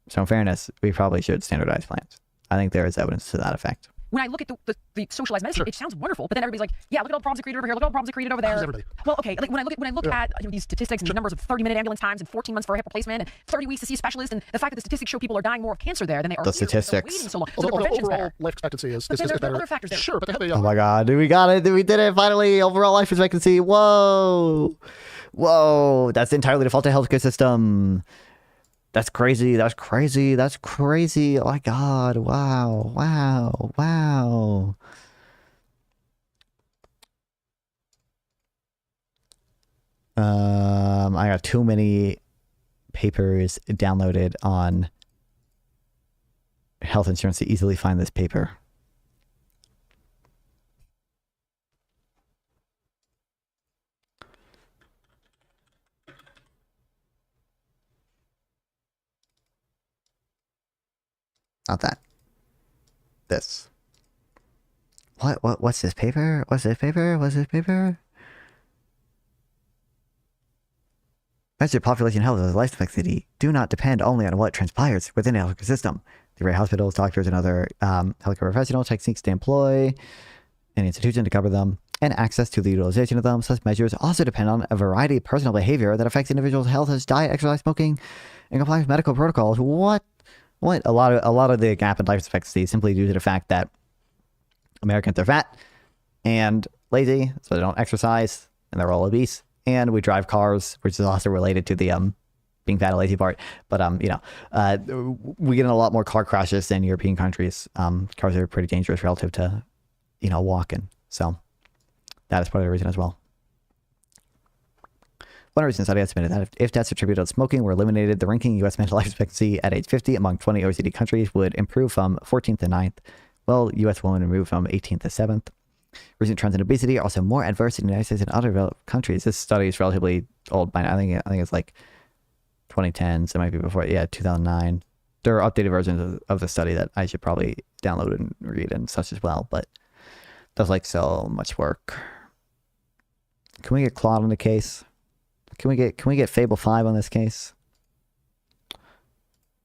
So in fairness, we probably should standardize plans. I think there is evidence to that effect. When I look at the socialized medicine, it sounds wonderful, but then everybody's like, yeah, look at all the problems it created over here, look at all the problems it created over there. Well, okay, when I look at these statistics and these numbers of 30-minute ambulance times and 14 months for a hip replacement and 30 weeks to see a specialist, and the fact that the statistics show people are dying more of cancer there than they are the statistics. waiting so long. So Although the prevention's overall better. life expectancy is But there are better. other factors there. Sure, but they have a Oh my god, we got it. We did it finally. Overall life expectancy. Whoa. That's entirely default to healthcare system. That's crazy. That's crazy. That's crazy. Oh my god. Wow. I got too many papers downloaded on health insurance to easily find this paper. Not that. This. What's this paper? Measure population health as life expectancy do not depend only on what transpires within the healthcare system. The rate hospitals, doctors, and other healthcare professional techniques to employ an institution to cover them, and access to the utilization of them. Such measures also depend on a variety of personal behavior that affects individuals' health, as diet, exercise, smoking, and compliance with medical protocols. What? A lot of the gap in life expectancy is simply due to the fact that Americans are fat and lazy, so they don't exercise, and they're all obese. And we drive cars, which is also related to the being fat and lazy part. But we get in a lot more car crashes than European countries. Cars are pretty dangerous relative to, walking. So that is part of the reason as well. One recent study estimated that if deaths attributed to smoking were eliminated, the ranking U.S. mental life expectancy at age 50 among 20 OECD countries would improve from 14th to 9th, while U.S. women would move from 18th to 7th. Recent trends in obesity are also more adverse in the United States and other developed countries. This study is relatively old. I think it's like 2010, so it might be before. Yeah, 2009. There are updated versions of the study that I should probably download and read and such as well, but that's like so much work. Can we get Claude on the case? Can we get Fable 5 on this case?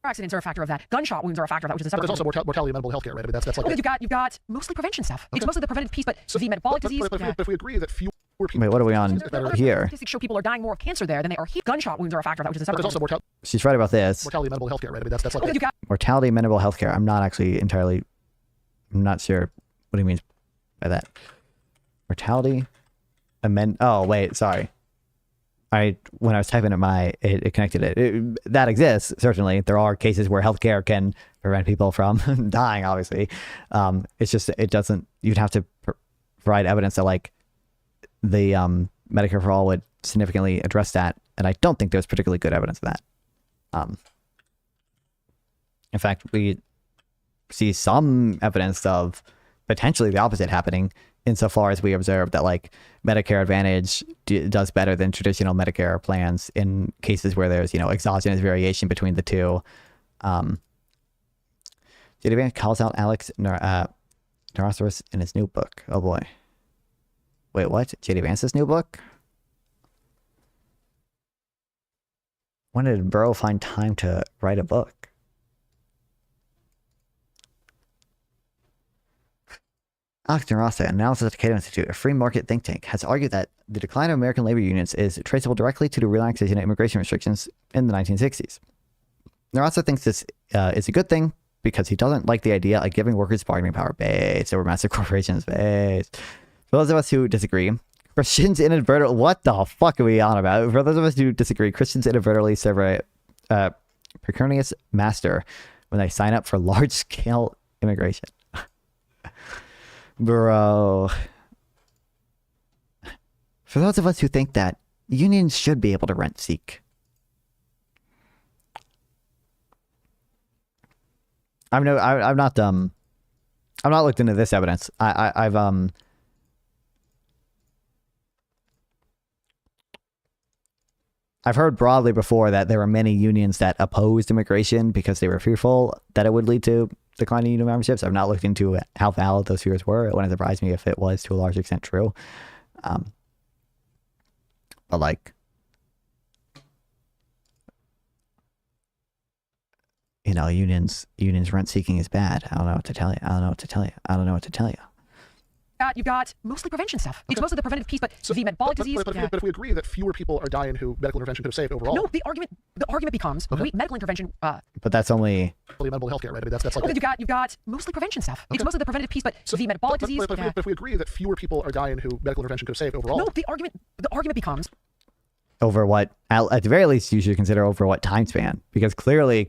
Accidents are a factor of that. Gunshot wounds are a factor of that, which is a separate. But there's also mortality amenable healthcare, right? I mean, that's like. Okay, you've got mostly prevention stuff. Okay. It's mostly the preventative piece, but the metabolic disease. But if we agree that fewer people. Wait, what are we on here? Statistics show people are dying more of cancer there than they are here. Gunshot wounds are a factor of that, which is a separate. But there's also She's right about this. Mortality amenable healthcare, right? I mean, that's like. Okay, mortality amenable healthcare. I'm not actually entirely. I'm not sure what he means by that. Mortality Oh wait, sorry. When I was typing it connected it. That exists, certainly. There are cases where healthcare can prevent people from dying, obviously. It's just, it doesn't, you'd have to provide evidence that like the Medicare for All would significantly address that. And I don't think there's particularly good evidence of that. In fact, we see some evidence of potentially the opposite happening, insofar as we observe that like Medicare Advantage does better than traditional Medicare plans in cases where there's, exogenous variation between the two. JD Vance calls out Alex Neurosaurus in his new book. Oh boy. Wait, what? J.D. Vance's new book? When did Burrow find time to write a book? Alex DeRosa, an analysis at the Cato Institute, a free market think tank, has argued that the decline of American labor unions is traceable directly to the relaxation of immigration restrictions in the 1960s. DeRosa thinks this is a good thing because he doesn't like the idea of giving workers bargaining power based over massive corporations based. For those of us who disagree, Christians inadvertently... What the fuck are we on about? For those of us who disagree, Christians inadvertently serve a precarious master when they sign up for large-scale immigration. Bro. For those of us who think that unions should be able to rent seek. I've not looked into this evidence. I've heard broadly before that there were many unions that opposed immigration because they were fearful that it would lead to declining union memberships. I've not looked into how valid those fears were. It wouldn't surprise me if it was to a large extent true. But like, you know, unions rent seeking is bad. I don't know what to tell you. You've got mostly prevention stuff. It's mostly the preventative piece, but the metabolic disease. But if we agree that fewer people are dying who medical intervention could have saved overall. No, the argument becomes medical intervention. But that's only medical healthcare, right? I mean, that's like. Okay, you've got mostly prevention stuff. It's mostly the preventative piece, but the metabolic disease. But if we agree that fewer people are dying who medical intervention could have saved overall. No, the argument becomes. Over what, at the very least, you should consider over what time span, because clearly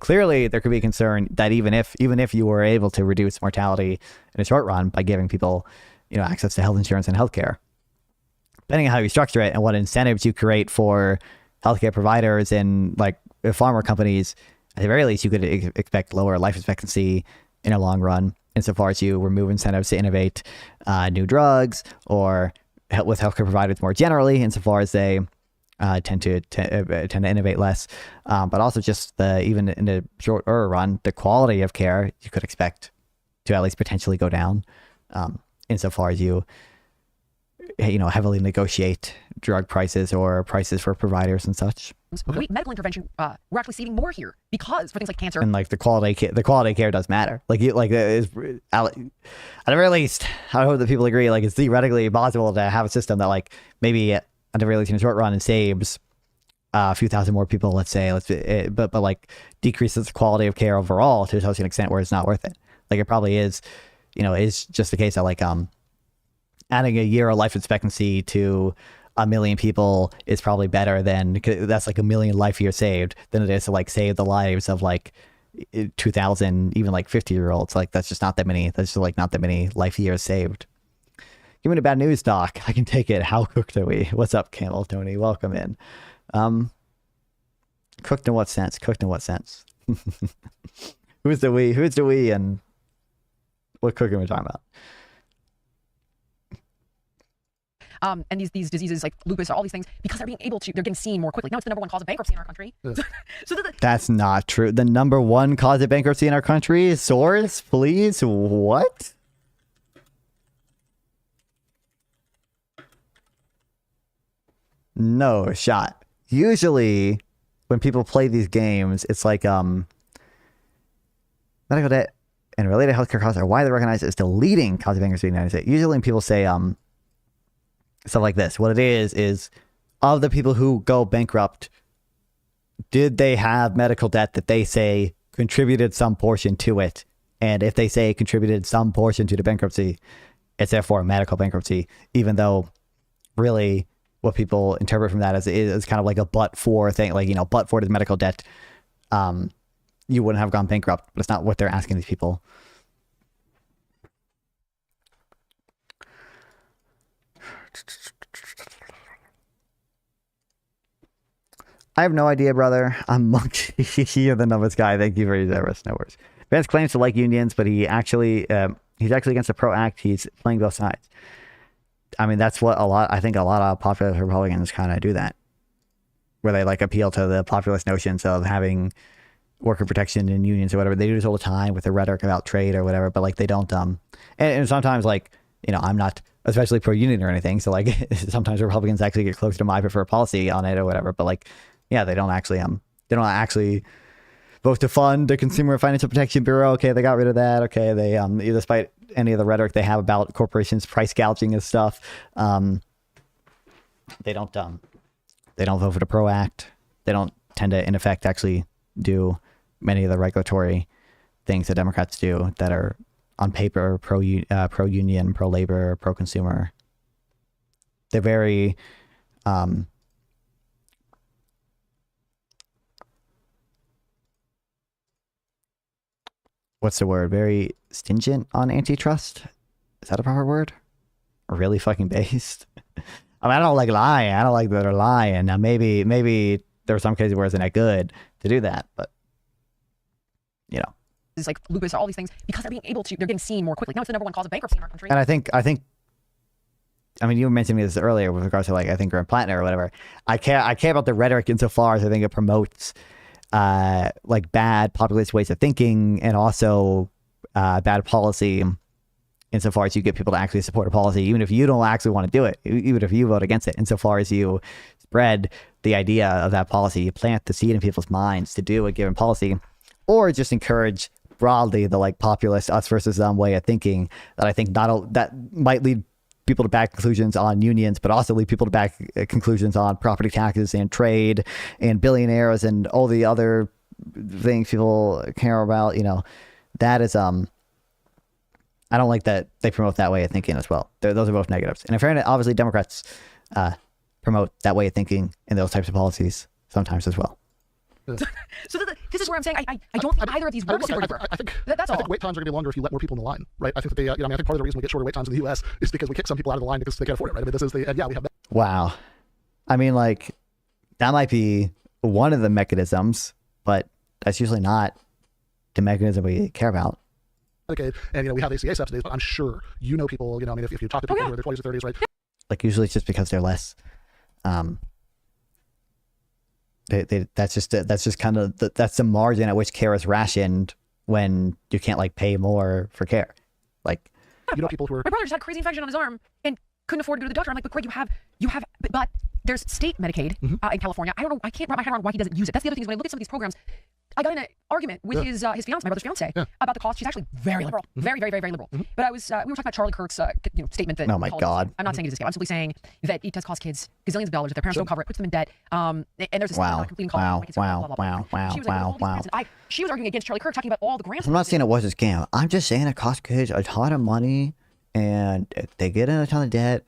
there could be a concern that even if you were able to reduce mortality in a short run by giving people, you know, access to health insurance and healthcare, depending on how you structure it and what incentives you create for healthcare providers and like pharma companies, at the very least, you could expect lower life expectancy in a long run, insofar as you remove incentives to innovate new drugs or help with healthcare providers more generally, insofar as they tend to innovate less, but also just even in the shorter run, the quality of care you could expect to at least potentially go down, insofar as you heavily negotiate drug prices or prices for providers and such. Medical intervention, we're actually saving more here because for things like cancer and like the quality of care does matter. At the very least, I hope that people agree. Like, it's theoretically possible to have a system that like maybe at the very least in the short run, it saves a few thousand more people, let's say, but like decreases the quality of care overall to such an extent where it's not worth it. Like, it probably is, is just the case that like adding a year of life expectancy to 1 million people is probably better than, that's like 1 million life years saved, than it is to like save the lives of like 2,000 even like 50-year-olds. Like, that's just not that many. That's just like not that many life years saved. Give me the bad news, Doc. I can take it. How cooked are we? What's up, Camel Tony? Welcome in. Cooked in what sense? Cooked in what sense? Who's the we? Who's the we? And what cooking are we talking about? And these diseases like lupus, all these things, because they're getting seen more quickly. No, it's the #1 cause of bankruptcy in our country. That's not true. The #1 cause of bankruptcy in our country is SORS, please. What? No shot. Usually, when people play these games, it's like medical debt and related healthcare costs are widely recognized as the leading cause of bankruptcy in the United States. Usually, when people say stuff like this, what it is of the people who go bankrupt, did they have medical debt that they say contributed some portion to it? And if they say contributed some portion to the bankruptcy, it's therefore a medical bankruptcy, even though really what people interpret from that is kind of like a but-for thing, like, but for the medical debt, you wouldn't have gone bankrupt, but it's not what they're asking these people. I have no idea, brother. I'm Monkey. You're the numbers guy. Thank you for your service. No worries. Vance claims to like unions, but he's actually against the PRO Act. He's playing both sides. I mean, that's what I think a lot of populist Republicans kind of do that, where they like appeal to the populist notions of having worker protection in unions or whatever. They do this all the time with the rhetoric about trade or whatever, but like they don't, and sometimes like, I'm not especially pro-union or anything. So like sometimes Republicans actually get closer to my preferred policy on it or whatever. But like, yeah, they don't actually vote to fund the Consumer Financial Protection Bureau. Okay, they got rid of that. Okay, they despite any of the rhetoric they have about corporations price gouging and stuff, they don't vote for the PRO Act. They don't tend to, in effect, actually do many of the regulatory things that Democrats do that are on paper pro-union, pro-labor, pro-consumer. They're very what's the word? Very stingent on antitrust. Is that a proper word? Or really fucking based? I mean, I don't like lying. I don't like that they're lying. Now, maybe there are some cases where it's not good to do that, but you know. It's like lupus, all these things, because they're getting seen more quickly. Now it's the #1 cause of bankruptcy in our country. And I think, I mean, you were mentioning this earlier with regards to like, I think Graham Plattner or whatever. I care about the rhetoric insofar as I think it promotes like bad populist ways of thinking and also bad policy insofar as you get people to actually support a policy, even if you don't actually want to do it, even if you vote against it, insofar as you spread the idea of that policy, you plant the seed in people's minds to do a given policy, or just encourage broadly the like populist us versus them way of thinking that I think that might lead people to bad conclusions on unions, but also lead people to bad conclusions on property taxes and trade and billionaires and all the other things people care about. You know, that is I don't like that they promote that way of thinking as well. Those are both negatives. And in fairness, obviously Democrats promote that way of thinking in those types of policies sometimes as well. So this is where I'm saying I don't think either of these work super duper. I think that's all. I think wait times are going to be longer if you let more people in the line, right? I think that I think part of the reason we get shorter wait times in the U.S. is because we kick some people out of the line because they can't afford it, right? I mean, this is we have that. Wow. I mean, like, that might be one of the mechanisms, but that's usually not the mechanism we care about. Okay, and we have ACA subsidies, but I'm sure people. I mean, if you talk to people who are in their 20s or 30s, right? Like usually it's just because they're less. That's just kind of that's the margin at which care is rationed when you can't like pay more for care. Like people who are. My brother just had a crazy infection on his arm and couldn't afford to go to the doctor. I'm like, but Greg, you have, but there's state Medicaid in California. I don't know. I can't wrap my head around why he doesn't use it. That's the other thing is when I look at some of these programs. I got in an argument with his fiance, my brother's fiance, about the cost. She's actually very liberal, very liberal. But we were talking about Charlie Kirk's statement that. Oh my God! I'm not saying it is a scam. I'm simply saying that it does cost kids gazillions of dollars if their parents don't cover it, puts them in debt. And there's this completing college. Wow. She was arguing against Charlie Kirk, talking about all the grants. I'm not saying it was a scam. I'm just saying it costs kids a ton of money, and they get in a ton of debt,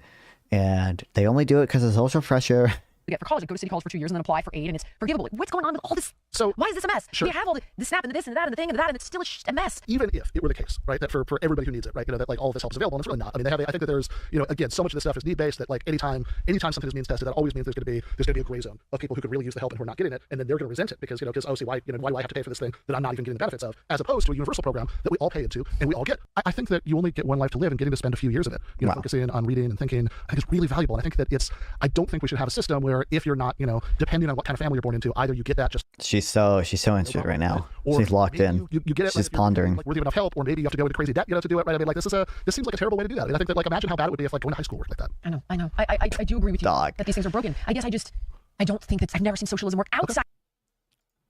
and they only do it because of social pressure. Get for college, like go to City College for 2 years and then apply for aid, and it's forgivable. What's going on with all this? So why is this a mess? Sure. They have all the SNAP and the this and the that and the thing and the that, and it's still a mess. Even if it were the case, right, that for everybody who needs it, right, that like all of this help is available, and it's really not. I mean, I think that there's, again, so much of this stuff is need based that like anytime something is means tested, that always means there's going to be a gray zone of people who could really use the help and who are not getting it, and then they're going to resent it because oh, see, why do I have to pay for this thing that I'm not even getting the benefits of, as opposed to a universal program that we all pay into and we all get. I think that you only get one life to live, and getting to spend a few years of it, focusing on reading and thinking, I think is really valuable. And I think that I don't think we should have a system where if you're not, depending on what kind of family you're born into, either you get that just. She's so into it right now. She's locked in. You get it. She's pondering. Like, worthy of enough help, or maybe you have to go into crazy debt, to do it, right? I mean, like this seems like a terrible way to do that. I mean, I think that imagine how bad it would be if going to high school worked like that. I know. I do agree with you that these things are broken. I guess I don't think I've never seen socialism work outside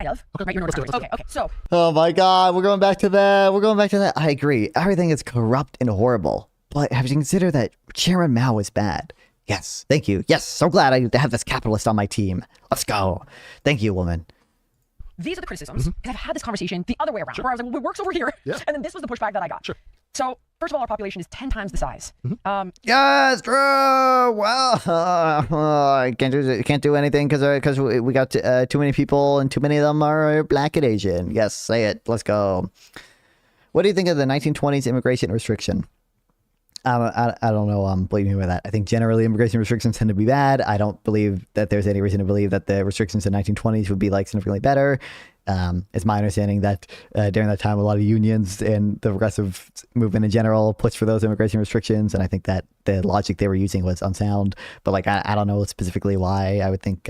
of. Okay. Right, you're okay. So. Oh my God, we're going back to that. I agree. Everything is corrupt and horrible. But have you considered that Chairman Mao is bad? Yes. Thank you. Yes. So glad I have this capitalist on my team. Let's go. Thank you, woman. These are the criticisms, because I've had this conversation the other way around, where I was like, well, it works over here. Yeah. And then this was the pushback that I got. Sure. So, first of all, our population is 10 times the size. Yes, true. Well, I can't do anything because we got too many people, and too many of them are Black and Asian. Yes, say it. Let's go. What do you think of the 1920s immigration restriction? I don't know. Believe me with that. I think generally immigration restrictions tend to be bad. I don't believe that there's any reason to believe that the restrictions in the 1920s would be like significantly better. It's my understanding that during that time, a lot of unions and the progressive movement in general pushed for those immigration restrictions, and I think that the logic they were using was unsound. But like, I don't know specifically why I would think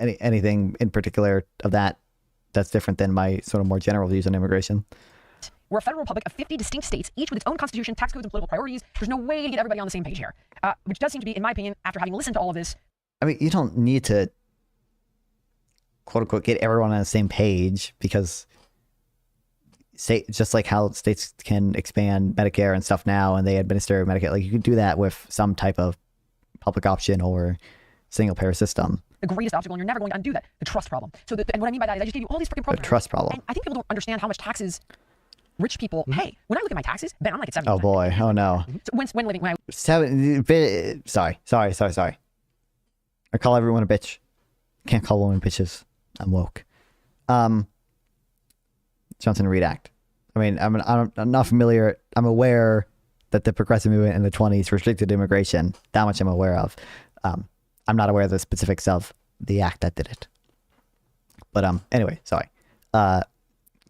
anything in particular of that's different than my sort of more general views on immigration. We're a federal republic of 50 distinct states, each with its own constitution, tax codes, and political priorities. There's no way to get everybody on the same page here, which does seem to be, in my opinion, after having listened to all of this. I mean, you don't need to, quote unquote, get everyone on the same page, because just like how states can expand Medicare and stuff now, and they administer Medicare, like you could do that with some type of public option or single payer system. The greatest obstacle, and you're never going to undo that, the trust problem. So, and what I mean by that is I just gave you all these freaking programs. The trust problem. And I think people don't understand how much taxes rich people pay. When I look at my taxes, Ben, I'm like at 7%. Oh boy, oh no. So when living, when I... Sorry. I call everyone a bitch. Can't call women bitches. I'm woke. Johnson Reed Act. I mean, I'm not familiar. I'm aware that the progressive movement in the 1920s restricted immigration. That much I'm aware of. I'm not aware of the specifics of the act that did it. But anyway, sorry.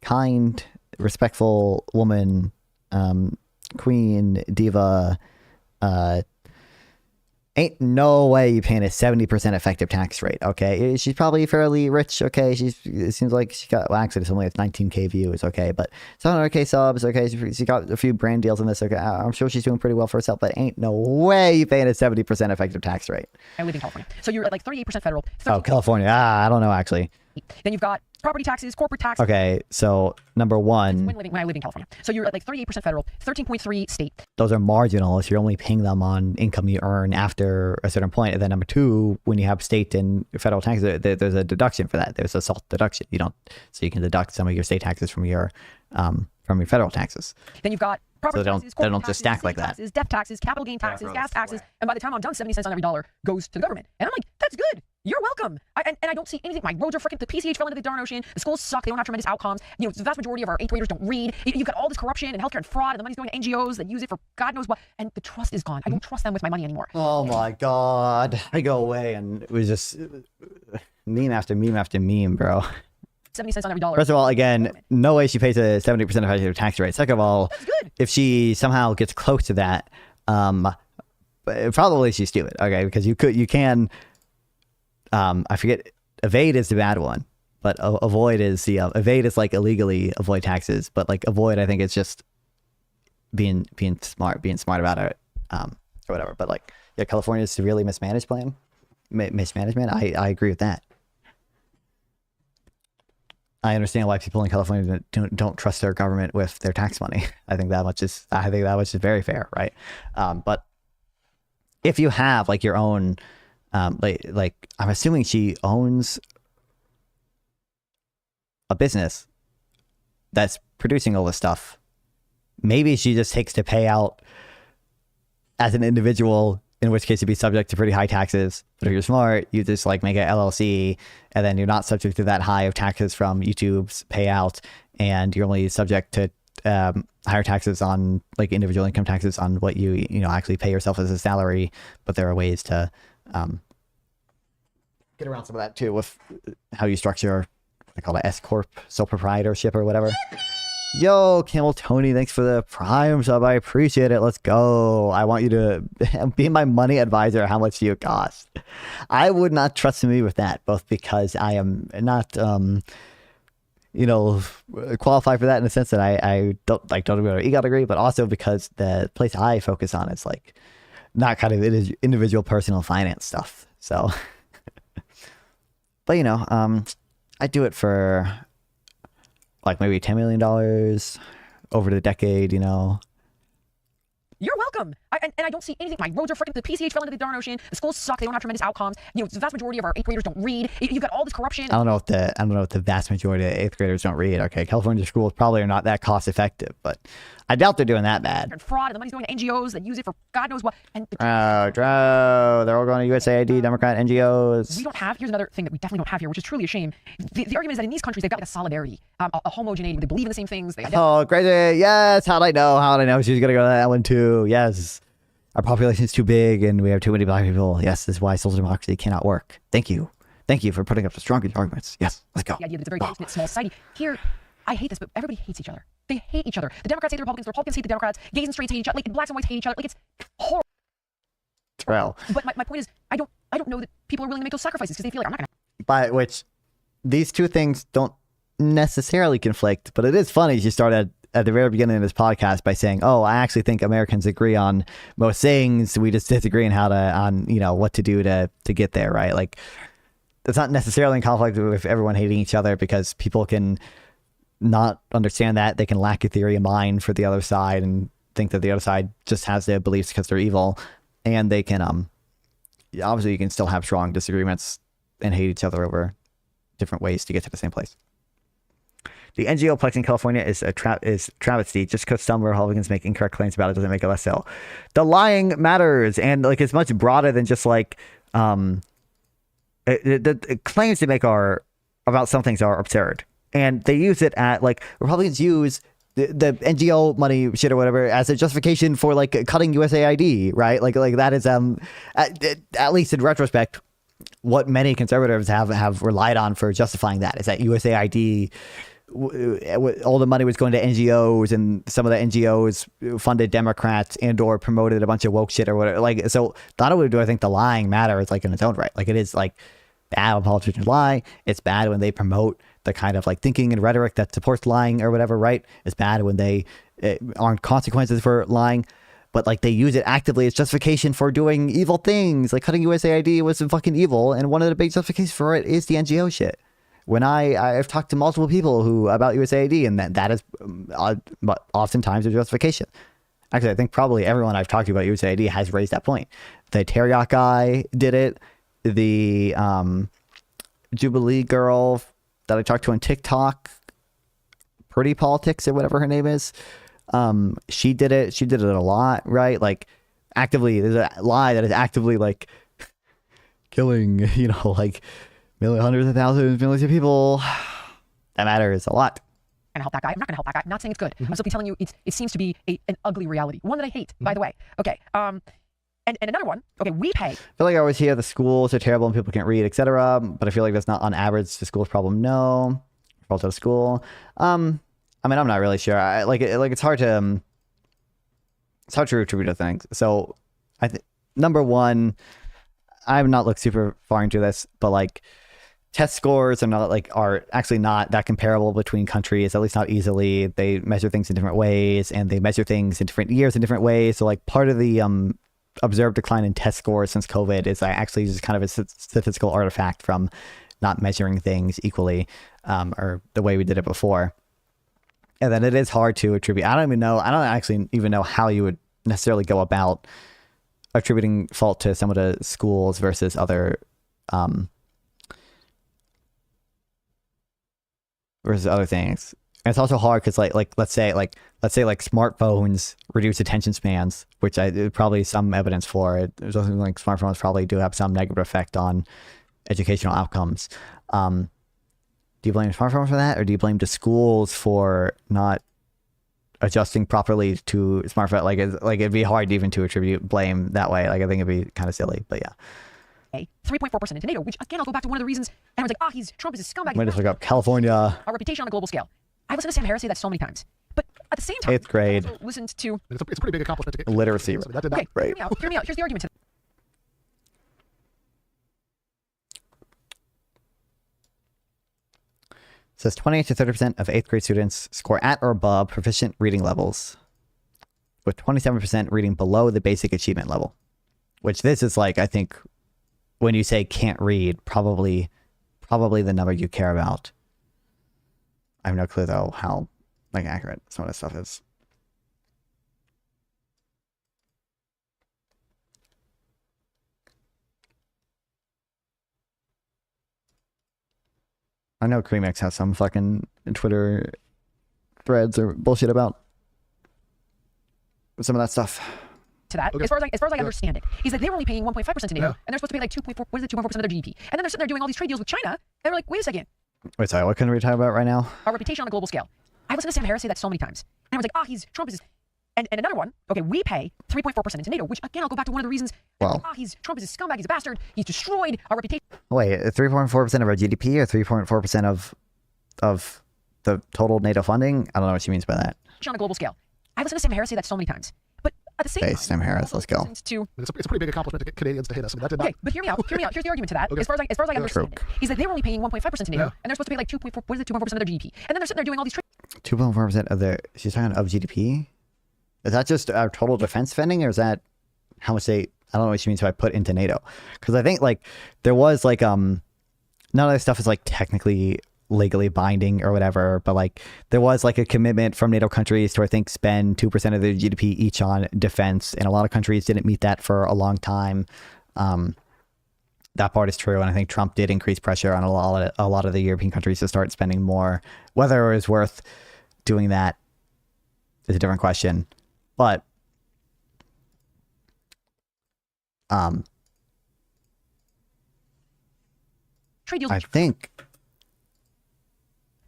Kind, respectful woman, queen, diva, ain't no way you paying a 70% effective tax rate, okay? She's probably fairly rich, okay? It seems like she got, well, actually, it's only 19K views, okay? But 700K subs, okay? She got a few brand deals in this, okay? I'm sure she's doing pretty well for herself, but ain't no way you paying a 70% effective tax rate. I live in California. So you're at like 38% federal. Oh, California. I don't know, actually. Then you've got property taxes, corporate tax. Okay, so number one. When I live in California. So you're at like 38% federal, 13.3 state. Those are marginal if you're only paying them on income you earn after a certain point. And then number two, when you have state and federal taxes, there's a deduction for that. There's a SALT deduction. So you can deduct some of your state taxes from your federal taxes. Then you've got property taxes, they don't just stack like that. Taxes, death taxes, capital gain taxes, gas taxes, and by the time I'm done, 70 cents on every dollar goes to the government. And I'm like, that's good. You're welcome. And I don't see anything. My roads are freaking. The PCH fell into the darn ocean. The schools suck. They don't have tremendous outcomes. The vast majority of our 8th graders don't read. You've got all this corruption and healthcare and fraud, and the money's going to NGOs that use it for God knows what. And the trust is gone. I don't trust them with my money anymore. Oh my God. I go away, and it was just meme after meme after meme, bro. 70 cents on every dollar. First of all, again, no way she pays a 70% effective tax rate. Second of all, if she somehow gets close to that, probably she's stupid. Okay, because you can. I forget, evade is the bad one, but avoid is evade is like illegally avoid taxes, but like avoid, I think it's just being smart about it, or whatever. But like, yeah, California's severely mismanagement. I agree with that. I understand why people in California don't trust their government with their tax money. I think that much is very fair, right? But if you have like your own, like I'm assuming she owns a business that's producing all this stuff. Maybe she just takes to pay out as an individual, in which case you'd be subject to pretty high taxes. But if you're smart, you just like make an LLC, and then you're not subject to that high of taxes from YouTube's payout, and you're only subject to higher taxes on like individual income taxes on what you actually pay yourself as a salary. But there are ways to get around some of that too with how you structure, I call it S corp, sole proprietorship or whatever. Yo, Camel Tony, thanks for the Prime sub. I appreciate it. Let's go. I want you to be my money advisor. How much do you cost? I would not trust me with that, both because I am not, qualified for that in the sense that I don't go to an EGOT degree, but also because the place I focus on is like not kind of individual personal finance stuff. So, but I do it for like maybe $10 million over the decade, You're welcome. And I don't see anything. My roads are freaking. The PCH fell into the darn ocean. The schools suck. They don't have tremendous outcomes. The vast majority of our 8th graders don't read. You've got all this corruption. I don't know if the vast majority of 8th graders don't read. Okay, California schools probably are not that cost effective, but I doubt they're doing that bad. And fraud, and the money's going to NGOs that use it for God knows what. And they're all going to USAID, Democrat, NGOs. We don't have. Here's another thing that we definitely don't have here, which is truly a shame. The argument is that in these countries they've got like a solidarity, a homogeneity. They believe in the same things. Oh, crazy! Yes. How did I know? She's gonna go to that one too. Yes. Our population is too big, and we have too many black people. Yes, this is why social democracy cannot work. Thank you for putting up the strongest arguments. Yes, let's go. The idea that it's a very close-knit, small society. Here, I hate this, but everybody hates each other. They hate each other. The Democrats hate the Republicans hate the Democrats. Gays and straights hate each other. Like blacks and whites hate each other. Like it's horrible. Well, but my point is, I don't know that people are willing to make those sacrifices because they feel like I'm not gonna. By which, these two things don't necessarily conflict, but it is funny she started at the very beginning of this podcast by saying, "Oh, I actually think Americans agree on most things. We just disagree on what to do to get there." Right? Like, it's not necessarily in conflict with everyone hating each other, because people can not understand that. They can lack a theory of mind for the other side and think that the other side just has their beliefs because they're evil, and they can obviously you can still have strong disagreements and hate each other over different ways to get to the same place. The NGO plex in California is travesty. Just because some Republicans make incorrect claims about it doesn't make it less so. The lying matters, and like it's much broader than just like the claims they make about some things are absurd, and they use it at like Republicans use the NGO money shit or whatever as a justification for like cutting USAID, right? Like that is at least in retrospect what many conservatives have relied on for justifying that, is that USAID, all the money was going to NGOs, and some of the NGOs funded Democrats and or promoted a bunch of woke shit or whatever. Like, so not only do I think the lying matters like in its own right, like it is like bad when politicians lie. It's bad when they promote the kind of like thinking and rhetoric that supports lying or whatever, right? It's bad when they aren't consequences for lying, but like they use it actively as justification for doing evil things. Like cutting USAID was fucking evil, and one of the big justifications for it is the NGO shit. When I've talked to multiple people about USAID, and that is oftentimes a justification. Actually, I think probably everyone I've talked to about USAID has raised that point. The Teriyaki guy did it. The Jubilee girl that I talked to on TikTok, Pretty Politics or whatever her name is, she did it. She did it a lot, right? Like actively, there's a lie that is actively like killing, like hundreds of thousands, millions of people. That matters a lot. I'm gonna help that guy. I'm not gonna help that guy. I'm not saying it's good. I'm simply telling you it seems to be an ugly reality, one that I hate, by the way. Okay. And another one. Okay, we pay. I feel like I always hear the schools are terrible and people can't read, etc. But I feel like that's not on average the school's problem. No, fault of the school. I mean, I'm not really sure. It's hard to attribute to things. So I think number one, I have not looked super far into this, but like test scores are actually not that comparable between countries, at least not easily. They measure things in different ways, and they measure things in different years in different ways. So like part of the observed decline in test scores since COVID is actually just kind of a statistical artifact from not measuring things equally, or the way we did it before. And then it is hard to attribute. I don't actually even know how you would necessarily go about attributing fault to some of the schools versus other things. And it's also hard because let's say smartphones reduce attention spans, which probably some evidence for it. There's also like smartphones probably do have some negative effect on educational outcomes. Do you blame smartphones for that, or do you blame the schools for not adjusting properly to smartphone? Like it'd be hard even to attribute blame that way. Like I think it'd be kind of silly, but yeah. 3.4% into NATO, which again, I'll go back to one of the reasons. And I was like, Trump is a scumbag. I'm gonna just look up California. Our reputation on a global scale. I listened to Sam Harris say that so many times, but at the same time, 8th grade. I also listened to. It's a pretty big accomplishment to get literacy. So that did not. Okay, right. Hear me out. Here's the argument. It says 28 to 30% of 8th grade students score at or above proficient reading levels, with 27% reading below the basic achievement level. Which this is like, I think, when you say can't read, probably the number you care about. I have no clue though how accurate some of this stuff is. I know Creamix has some fucking Twitter threads or bullshit about some of that stuff. To that, okay. as far as I understand it, is that they were only paying 1.5% to NATO, and they're supposed to pay like 2.4% of their GDP, and then they're sitting there doing all these trade deals with China, and they're like, wait a second. Wait, sorry, what can we talk about right now? Our reputation on a global scale. I listened to Sam Harris say that so many times, and I was like, Trump is. And another one. Okay, we pay 3.4% into NATO, which again, I'll go back to one of the reasons. Well, Trump is a scumbag. He's a bastard. He's destroyed our reputation. Wait, 3.4% of our GDP or 3.4% of the total NATO funding? I don't know what she means by that. On a global scale. I listened to Sam Harris say that so many times, but at the same Okay, time, Sam Harris, let's go. to It's a pretty big accomplishment to get Canadians to hate us. I mean, that did not. okay, but hear me out. Hear me out. Here's the argument to that. Okay. As far as I understand it, is that they were only paying 1.5% to NATO, Yeah. and they're supposed to pay like 2.4. What is it? 2.4% of their GDP, and then they're sitting there doing all these trade. 2.4% of their. She's talking of GDP. Is that just our total defense spending, or is that how much they? I don't know what she means by put into NATO, because I think like there was like none of this stuff is like technically legally binding or whatever, but like there was like a commitment from NATO countries to I think spend 2% of their GDP each on defense, and a lot of countries didn't meet that for a long time. That part is true, and I think Trump did increase pressure on a lot of the European countries to start spending more. Whether it was worth doing that is a different question, but trade deals. I think.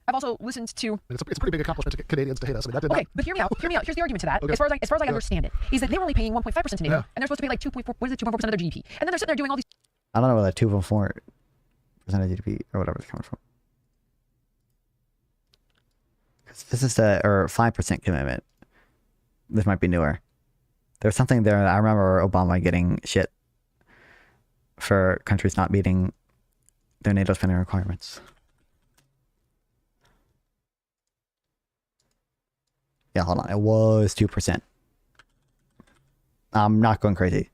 I've also listened to. It's a pretty big accomplishment to get Canadians to hate us. I mean, that did okay, not. but hear me out. Hear me out. Here's the argument to that. Okay. As far as I Yeah. understand it, is that they were only paying 1.5% to NATO, Yeah. and they're supposed to pay like 2.4. What is it? 2.4% of their GDP, and then they're sitting there doing all these. I don't know where that 2.4% of GDP or whatever is coming from. 'Cause this is the or 5% commitment. This might be newer. There's something there. I remember Obama getting shit for countries not meeting their NATO spending requirements. Yeah, hold on. It was 2%. I'm not going crazy.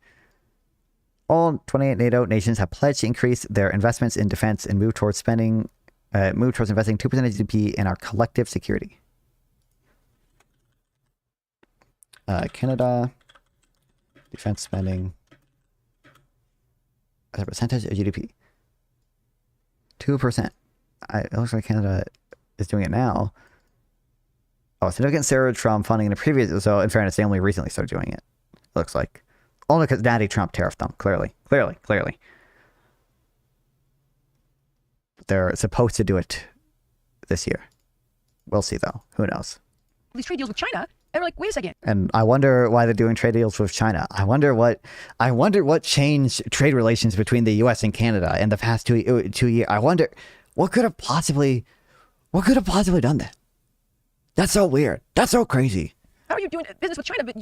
All 28 NATO nations have pledged to increase their investments in defense and move towards investing 2% of GDP in our collective security. Canada, defense spending as a percentage of GDP. 2%. It looks like Canada is doing it now. Oh, significant surge from funding in the previous. So, in fairness, they only recently started doing it. It looks like. Only because Daddy Trump tariffed them. Clearly. They're supposed to do it this year. We'll see, though. Who knows? These trade deals with China, and they're like, wait a second. And I wonder why they're doing trade deals with China. I wonder what changed trade relations between the U.S. and Canada in the past 2 years. I wonder what could have possibly done that. That's so weird. That's so crazy. How are you doing business with China? But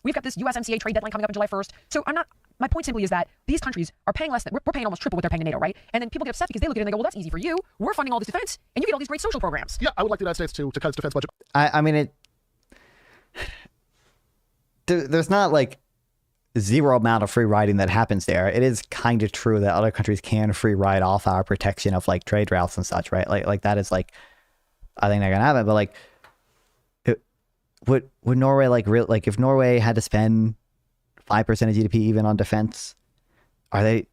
we've got this USMCA trade deadline coming up on July 1st. So my point simply is that these countries are paying less than, we're paying almost triple what they're paying to NATO, right? And then people get upset because they look at it and they go, well, that's easy for you. We're funding all this defense and you get all these great social programs. Yeah, I would like the United States to cut its defense budget. I mean, there's not like zero amount of free riding that happens there. It is kind of true that other countries can free ride off our protection of like trade routes and such, right? Like that is like, I think they're gonna have it, but like, would Norway like if Norway had to spend 5% of GDP even on defense, they're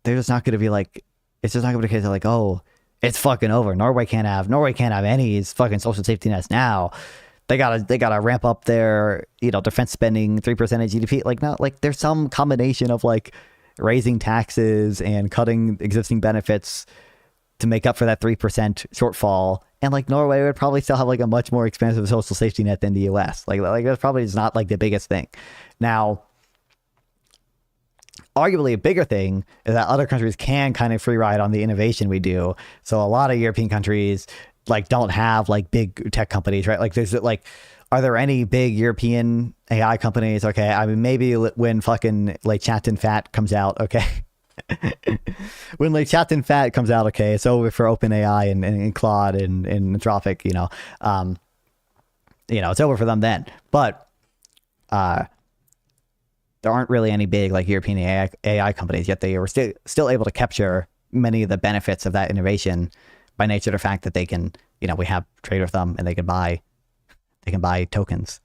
just not going to be like, it's just not going to be the case of like, oh, it's fucking over. Norway can't have any fucking social safety nets now. They gotta ramp up their defense spending 3% of GDP. Like no, like there's some combination of like raising taxes and cutting existing benefits to make up for that 3% shortfall. And like Norway would probably still have like a much more expensive social safety net than the US. Like that's probably just not like the biggest thing. Now, arguably a bigger thing is that other countries can kind of free ride on the innovation we do. So a lot of European countries like don't have like big tech companies, right? Like there's like, are there any big European AI companies? Okay, I mean maybe when fucking like Catchin Fat comes out, okay. When like Catchin Fat comes out, okay, it's over for OpenAI and Claude and Anthropic, it's over for them then. But there aren't really any big like European AI companies yet. They were still able to capture many of the benefits of that innovation by nature of the fact that they can, we have trade with them and they can buy tokens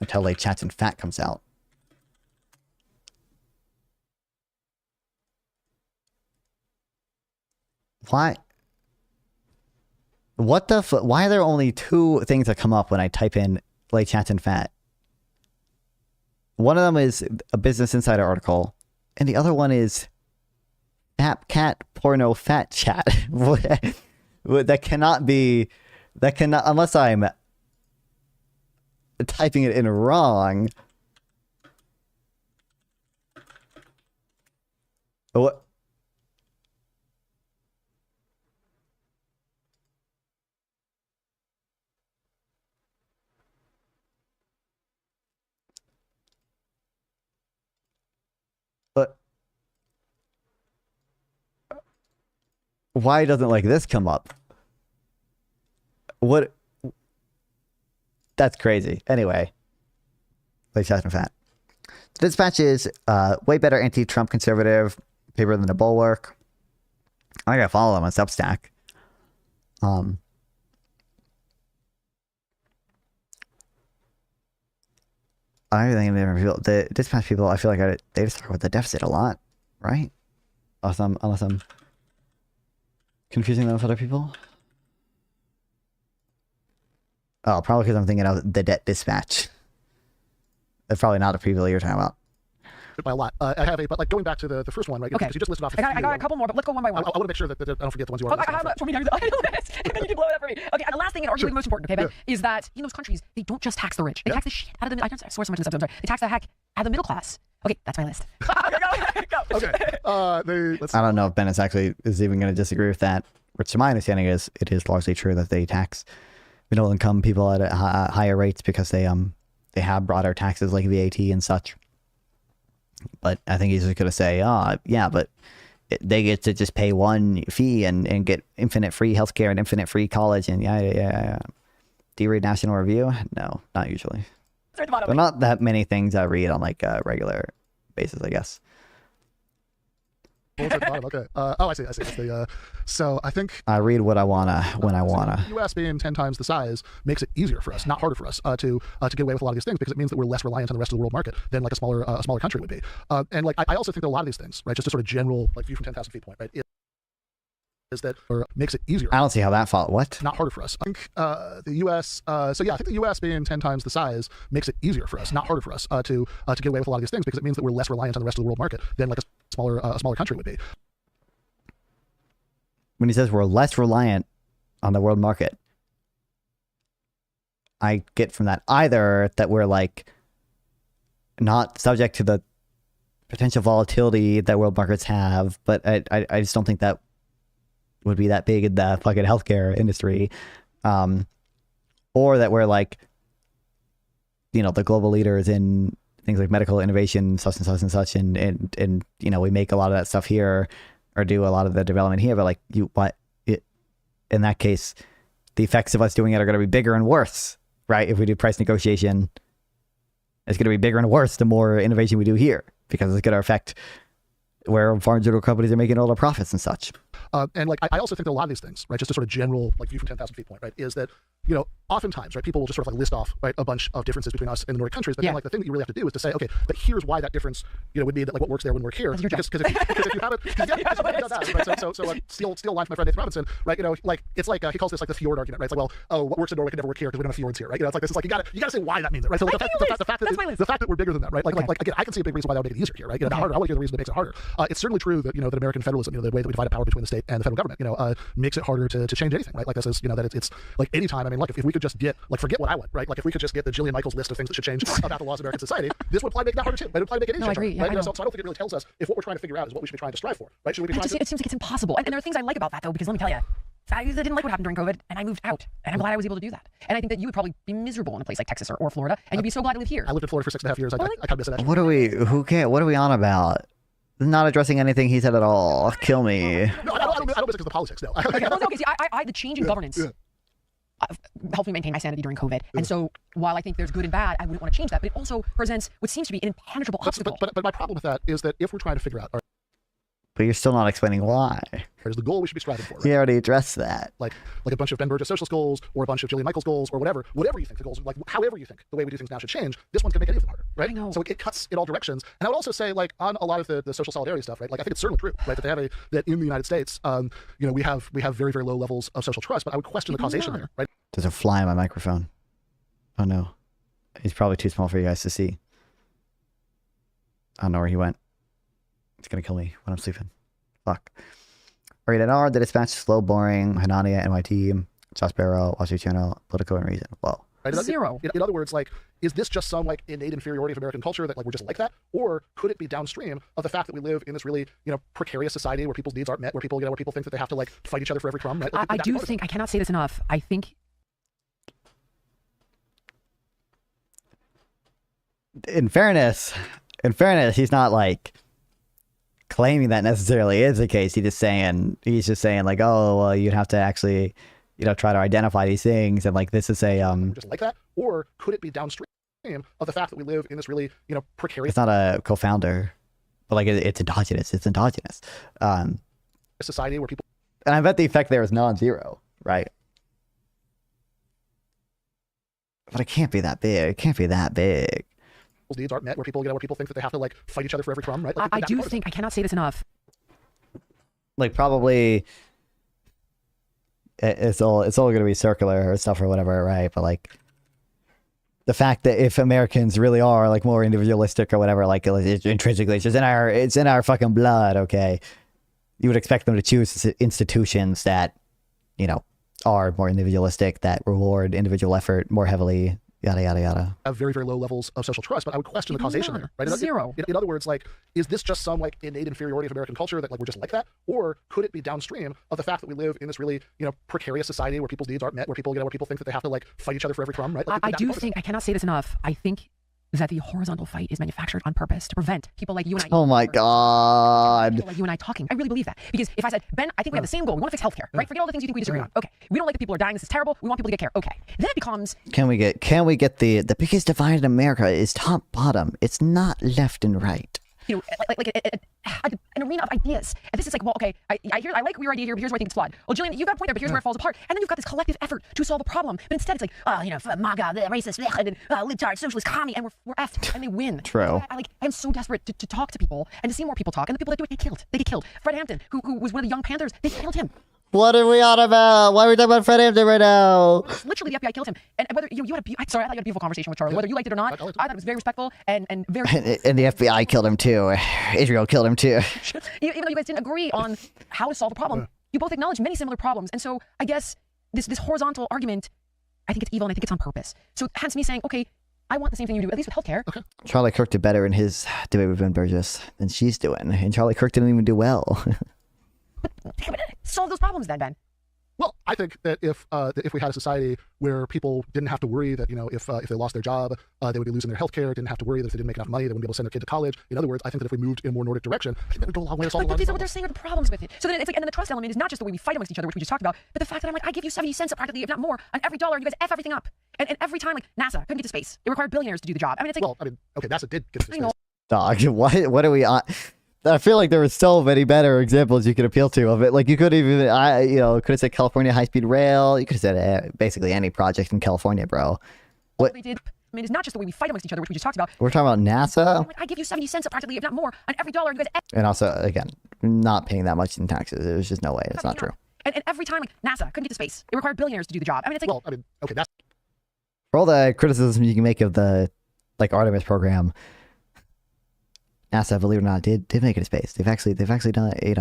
until like Catchin Fat comes out. Why? What the fuck? Why are there only two things that come up when I type in like Catchin Fat? One of them is a Business Insider article, and the other one is cat porno fat chat. That cannot, unless I'm typing it in wrong. What? why doesn't like this come up? What? That's crazy. Anyway, late Chestnut Fat. The Dispatch is way better anti-Trump conservative paper than the Bulwark. I gotta follow them on Substack. I think the Dispatch people, I feel like they just talk about the deficit a lot, right? Unless I'm confusing them with other people. Oh, probably because I'm thinking of the Debt Dispatch. That's probably not the people you're talking about. By a lot. I have a, but like going back to the first one, right? Okay. Because you just listed off a I few. got a couple more, but let's go one by one. I want to make sure that I don't forget the ones you already listed. For me to do that. I know this. And then you can blow it up for me. Okay, and the last thing, and arguably the most important, okay, Ben, is that in those countries, they don't just tax the rich. They tax the shit out of the I swear so much in this episode, I'm sorry. They tax the heck out of the middle class. Okay, that's my list. Go. Okay. I don't know if Ben is even going to disagree with that. Which, to my understanding, is it is largely true that they tax middle income people at higher rates because they have broader taxes like VAT and such. But I think he's just going to say, yeah, but they get to just pay one fee and get infinite free healthcare and infinite free college and yeah. Do you read National Review? No, not usually. There are not that many things I read on like a regular basis, I guess. Okay. I see. So I think I read what I wanna when I wanna. The U.S. being 10 times the size makes it easier for us, not harder for us, to get away with a lot of these things because it means that we're less reliant on the rest of the world market than like a smaller country would be. And like I also think that a lot of these things, right, just a sort of general like view from 10,000 feet point, right, is that makes it easier. I don't see how that follows. What? Not harder for us. I think the U.S. I think the U.S. being 10 times the size makes it easier for us, not harder for us, to get away with a lot of these things because it means that we're less reliant on the rest of the world market than like a smaller country would be. When he says we're less reliant on the world market, I get from that either that we're like not subject to the potential volatility that world markets have, but I just don't think that would be that big in the fucking healthcare industry, or that we're like, the global leaders in things like medical innovation, such and such and such, and we make a lot of that stuff here, or do a lot of the development here. But like in that case, the effects of us doing it are going to be bigger and worse, right? If we do price negotiation, it's going to be bigger and worse the more innovation we do here because it's going to affect where pharmaceutical companies are making all their profits and such. And like I also think that a lot of these things, right, just a sort of general like view from 10,000 feet point, right, is that oftentimes, right, people will just sort of like list off, right, a bunch of differences between us and the Nordic countries, but then like the thing that you really have to do is to say, okay, but here's why that difference, would be that like what works there wouldn't work here. Because if you haven't, right, so steal a line from my friend Nathan Robinson, right, like it's like he calls this like the fjord argument, right? It's like, well, what works in Norway can never work here because we don't have fjords here, right? It's like this is like you gotta say why that means it, right? So like, the fact that we're bigger than that, right? Like again, I can see a big reason why that would make it easier here, right? Harder. I want to hear the reason that makes it harder. It's certainly true that that American federalism, the way that we divide power between the state and the federal government, makes it harder to change anything, right? Like this is that it's like anytime. I mean, look, if we could just get forget what I want, right? Like if we could just get the Jillian Michaels list of things that should change about the laws of American society, this would probably make that harder too. It would probably make it easier. I agree. Right? I know. So I don't think it really tells us if what we're trying to figure out is what we should be trying to strive for, right? Should we be trying to? It seems like it's impossible. And there are things I like about that though, because let me tell you, I didn't like what happened during COVID, and I moved out, and I'm glad I was able to do that. And I think that you would probably be miserable in a place like Texas or Florida, and you'd be so glad to live here. I lived in Florida for 6.5 years. I kind of miss it. What are we on about? Not addressing anything he said at all. Kill me. No, I don't miss it because of the politics. No. Okay, see, the change in governance helped me maintain my sanity during COVID. And so while I think there's good and bad, I wouldn't want to change that. But it also presents what seems to be an impenetrable obstacle. But my problem with that is that if we're trying to figure out, but you're still not explaining why. Here's the goal we should be striving for. Right? He already addressed that. Like a bunch of Ben Burgess socialist goals, or a bunch of Jillian Michaels goals, or whatever you think the goals, like however you think the way we do things now should change. This one's gonna make it even harder, right? I know. So it cuts in all directions. And I would also say, like on a lot of the social solidarity stuff, right? Like I think it's certainly true, right? That they have that in the United States, we have very very low levels of social trust. But I would question the causation there, right? There's a fly in my microphone. Oh no, he's probably too small for you guys to see. I don't know where he went. It's gonna kill me when I'm sleeping. Fuck. Rated R, The Dispatch, Slow, Boring, Hanania, NYT, Josh Barrow, Wall Street Channel, Political and Reason. Whoa. Right? Zero. In other words, like, is this just some like innate inferiority of American culture that like we're just like that, or could it be downstream of the fact that we live in this really precarious society where people's needs aren't met, where people where people think that they have to like fight each other for every crumb? Right? Like, I do think I cannot say this enough. I think. In fairness, he's not like claiming that necessarily is the case. He's just saying like, oh, well, you'd have to actually, try to identify these things, and like this is a just like that, or could it be downstream of the fact that we live in this really precarious? It's not a co-founder, but like it's endogenous. It's endogenous. Society where people. And I bet the effect there is non-zero, right? But it can't be that big. It can't be that big. People's needs aren't met, where people think that they have to like fight each other for every crumb, right? Like, I do think, I cannot say this enough. Like probably it's all going to be circular or stuff or whatever, right? But like the fact that if Americans really are like more individualistic or whatever, like it's intrinsically, it's in our fucking blood, okay? You would expect them to choose institutions that, are more individualistic, that reward individual effort more heavily, yada, yada, yada. Have very, very low levels of social trust, but I would question the causation there, right? Zero. In other words, like, is this just some like innate inferiority of American culture that like we're just like that? Or could it be downstream of the fact that we live in this really, precarious society where people's needs aren't met, where people think that they have to like fight each other for every crumb, right? Like, I do think, I cannot say this enough, I think that the horizontal fight is manufactured on purpose to prevent people like you and I. Oh my God. People like you and I talking. I really believe that. Because if I said, Ben, I think we have the same goal. We want to fix healthcare, right? Forget all the things you think we disagree on. Okay. We don't like that people are dying. This is terrible. We want people to get care. Okay. Then it becomes. Can we get the biggest divide in America is top bottom. It's not left and right. Like an arena of ideas. And this is like, well, okay, I like your idea here, but here's where I think it's flawed. Well, Jillian, you've got a point there, but here's where it falls apart. And then you've got this collective effort to solve a problem. But instead, it's like, MAGA, the racist, libtard, socialist, commie, and we're effed, and they win. True. I'm so desperate to talk to people and to see more people talk. And the people that do it, they get killed. Fred Hampton, who was one of the Young Panthers, they killed him. What are we on about? Why are we talking about Fred Hampton right now? Literally, the FBI killed him. And whether you had I thought you had a beautiful conversation with Charlie. Whether you liked it or not, I thought it was very respectful and very. And the FBI killed him too. Israel killed him too. Even though you guys didn't agree on how to solve the problem, you both acknowledged many similar problems. And so I guess this horizontal argument, I think it's evil and I think it's on purpose. So hence me saying, okay, I want the same thing you do, at least with healthcare. Okay. Charlie Kirk did better in his debate with Ben Burgess than she's doing, and Charlie Kirk didn't even do well. But solve those problems then, Ben. Well, I think that if we had a society where people didn't have to worry that if they lost their job, they would be losing their health care, didn't have to worry that if they didn't make enough money, they wouldn't be able to send their kid to college. In other words, I think that if we moved in a more Nordic direction, I think that would go a long way to solve a lot of these are problems. what they're saying are the problems with it. So then it's like, and then the trust element is not just the way we fight amongst each other, which we just talked about, but the fact that I'm like, I give you 70 cents practically, if not more, on every dollar, and you guys F everything up. And every time, like, NASA couldn't get to space. It required billionaires to do the job. I mean, it's like. Well, I mean, okay, NASA did get to space. Dog, what are we on? I feel like there were so many better examples you could appeal to of it. Like you could even, could have said California high-speed rail. You could have said basically any project in California, bro. What they did, I mean, it's not just the way we fight amongst each other, which we just talked about. We're talking about NASA. Like, I give you 70 cents practically, if not more, on every dollar, and you guys. And also, again, not paying that much in taxes. It was just no way. That's not true. And every time, like, NASA couldn't get to space. It required billionaires to do the job. I mean, it's like. Well, I mean, okay, that's. For all the criticism you can make of the, Artemis program, NASA, believe it or not, did make it to space. They've actually done it.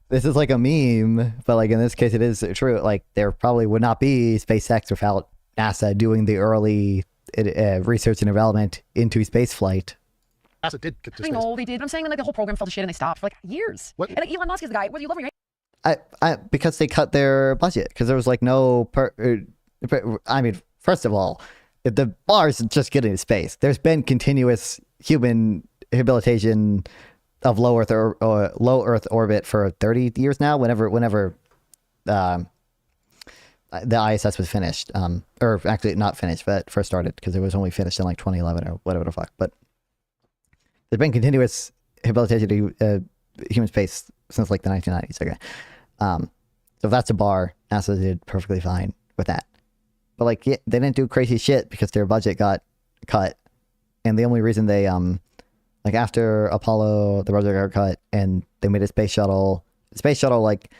This is like a meme, but like in this case, it is true. Like there probably would not be SpaceX without NASA doing the early research and development into space flight. NASA did get to space. I know they did. I'm saying like the whole program fell to shit and they stopped for like years. What? And like Elon Musk is the guy. Whether you love me, right? Because they cut their budget because there was like no. I mean, first of all, if the bar is just getting to space, there's been continuous human rehabilitation of low Earth orbit for 30 years now. Whenever the ISS was finished, or actually not finished, but first started because it was only finished in like 2011 or whatever the fuck. But there's been continuous rehabilitation to human space since like the 1990s. Okay, so if that's a bar, NASA did perfectly fine with that. But like they didn't do crazy shit because their budget got cut, and the only reason they like after Apollo, the budget got cut, and they made a space shuttle. The space shuttle like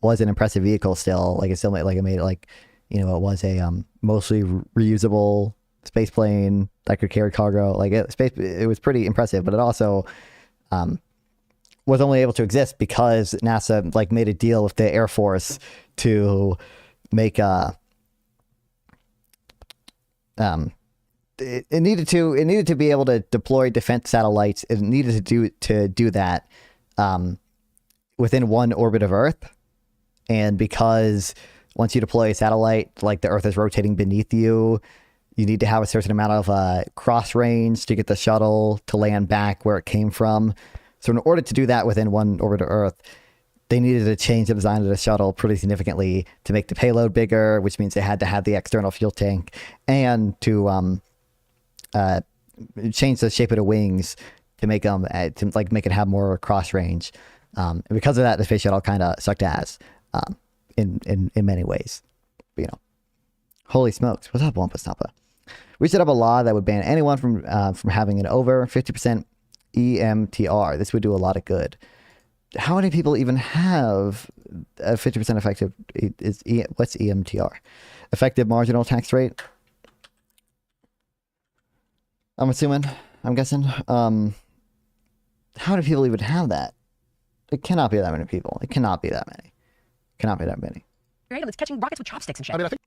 was an impressive vehicle still. Like it still made like it made it like it was a mostly reusable space plane that could carry cargo. Like it was pretty impressive, but it also was only able to exist because NASA like made a deal with the Air Force to make it needed to be able to deploy defense satellites. It needed to do that within one orbit of Earth, and because once you deploy a satellite, like the Earth is rotating beneath you, you need to have a certain amount of cross range to get the shuttle to land back where it came from. So in order to do that within one orbit of Earth, they needed to change the design of the shuttle pretty significantly to make the payload bigger, which means they had to have the external fuel tank, and to change the shape of the wings to make them make it have more cross range. And because of that, the space shuttle kind of sucked ass in many ways. But, holy smokes! What's up, Wampa Snappa? We set up a law that would ban anyone from having an over 50% EMTR. This would do a lot of good. How many people even have a 50% effective? What's EMTR? Effective marginal tax rate. I'm assuming. I'm guessing. How many people even have that? It cannot be that many people. It cannot be that many. Cannot be that many. It's catching rockets with chopsticks and shit. I mean, I think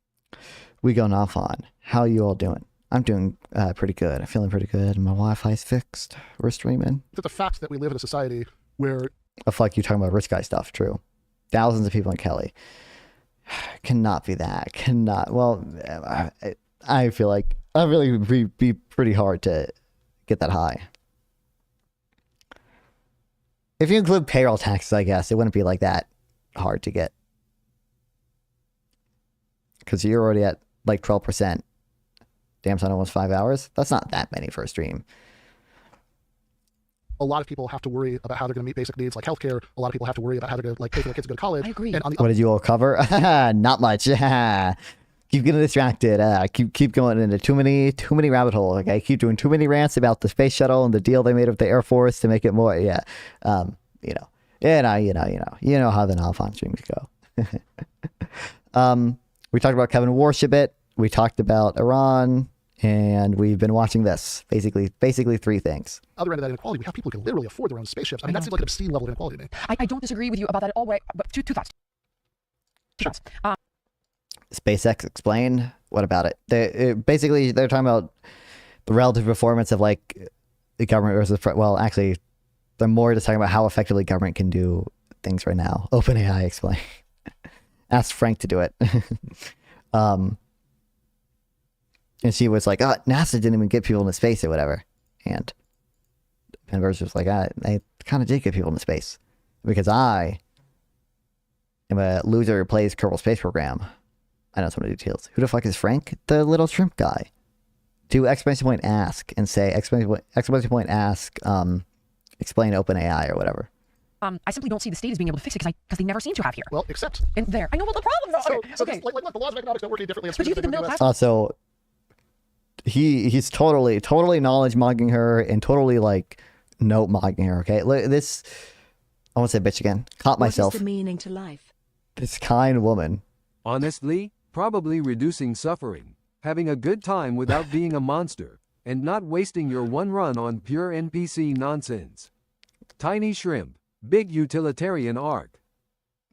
We going off on. How are you all doing? I'm doing pretty good. I'm feeling pretty good. My Wi-Fi is fixed. We're streaming. the fact that we live in a society where Oh, fuck, you talking about rich guy stuff. True. Thousands of people in Kelly. Cannot be that. Cannot. Well, I feel like I really be pretty hard to get that high. If you include payroll taxes, I guess, it wouldn't be like that hard to get. Because you're already at like 12%. Damn son, almost 5 hours. That's not that many for a stream. a lot of people have to worry about how they're going to meet basic needs like healthcare. A lot of people have to worry about how they're going to pay for their kids to go to college. I agree. And on the What did you all cover? Not much. Keep getting distracted. Keep going into too many rabbit holes. Okay, keep doing too many rants about the space shuttle and the deal they made with the Air Force to make it more. Yeah, you know how the Alphon streams go. We talked about Kevin Warsh a bit. We talked about Iran, and we've been watching this. Basically three things. Other end of that inequality, we have people who can literally afford their own spaceships. I mean, that seems like an obscene level of inequality to me. I don't disagree with you about that at all. But two thoughts. SpaceX explain. What about it? Basically, they're talking about the relative performance of like the government versus actually, they're more just talking about how effectively government can do things right now. OpenAI explain. Asked Frank to do it. And she was like, NASA didn't even get people into space or whatever. And Verge was like, I kind of did get people into space because I am a loser who plays Kerbal Space Program. I know some of the details. Who the fuck is Frank? The little shrimp guy. Do exclamation point ask and say exclamation point ask explain OpenAI or whatever. I simply don't see the state as being able to fix it because they never seem to have here. Well, except in there. I know what the problems are. So okay. Like the laws of economics don't work any differently. But you think the middle class? Also, he's totally knowledge mogging her and totally like note mogging her. Okay, this I won't say bitch again. Caught myself. What is the meaning to life? This kind woman. Honestly, probably reducing suffering, having a good time without being a monster, and not wasting your one run on pure NPC nonsense. Tiny shrimp, big utilitarian arc.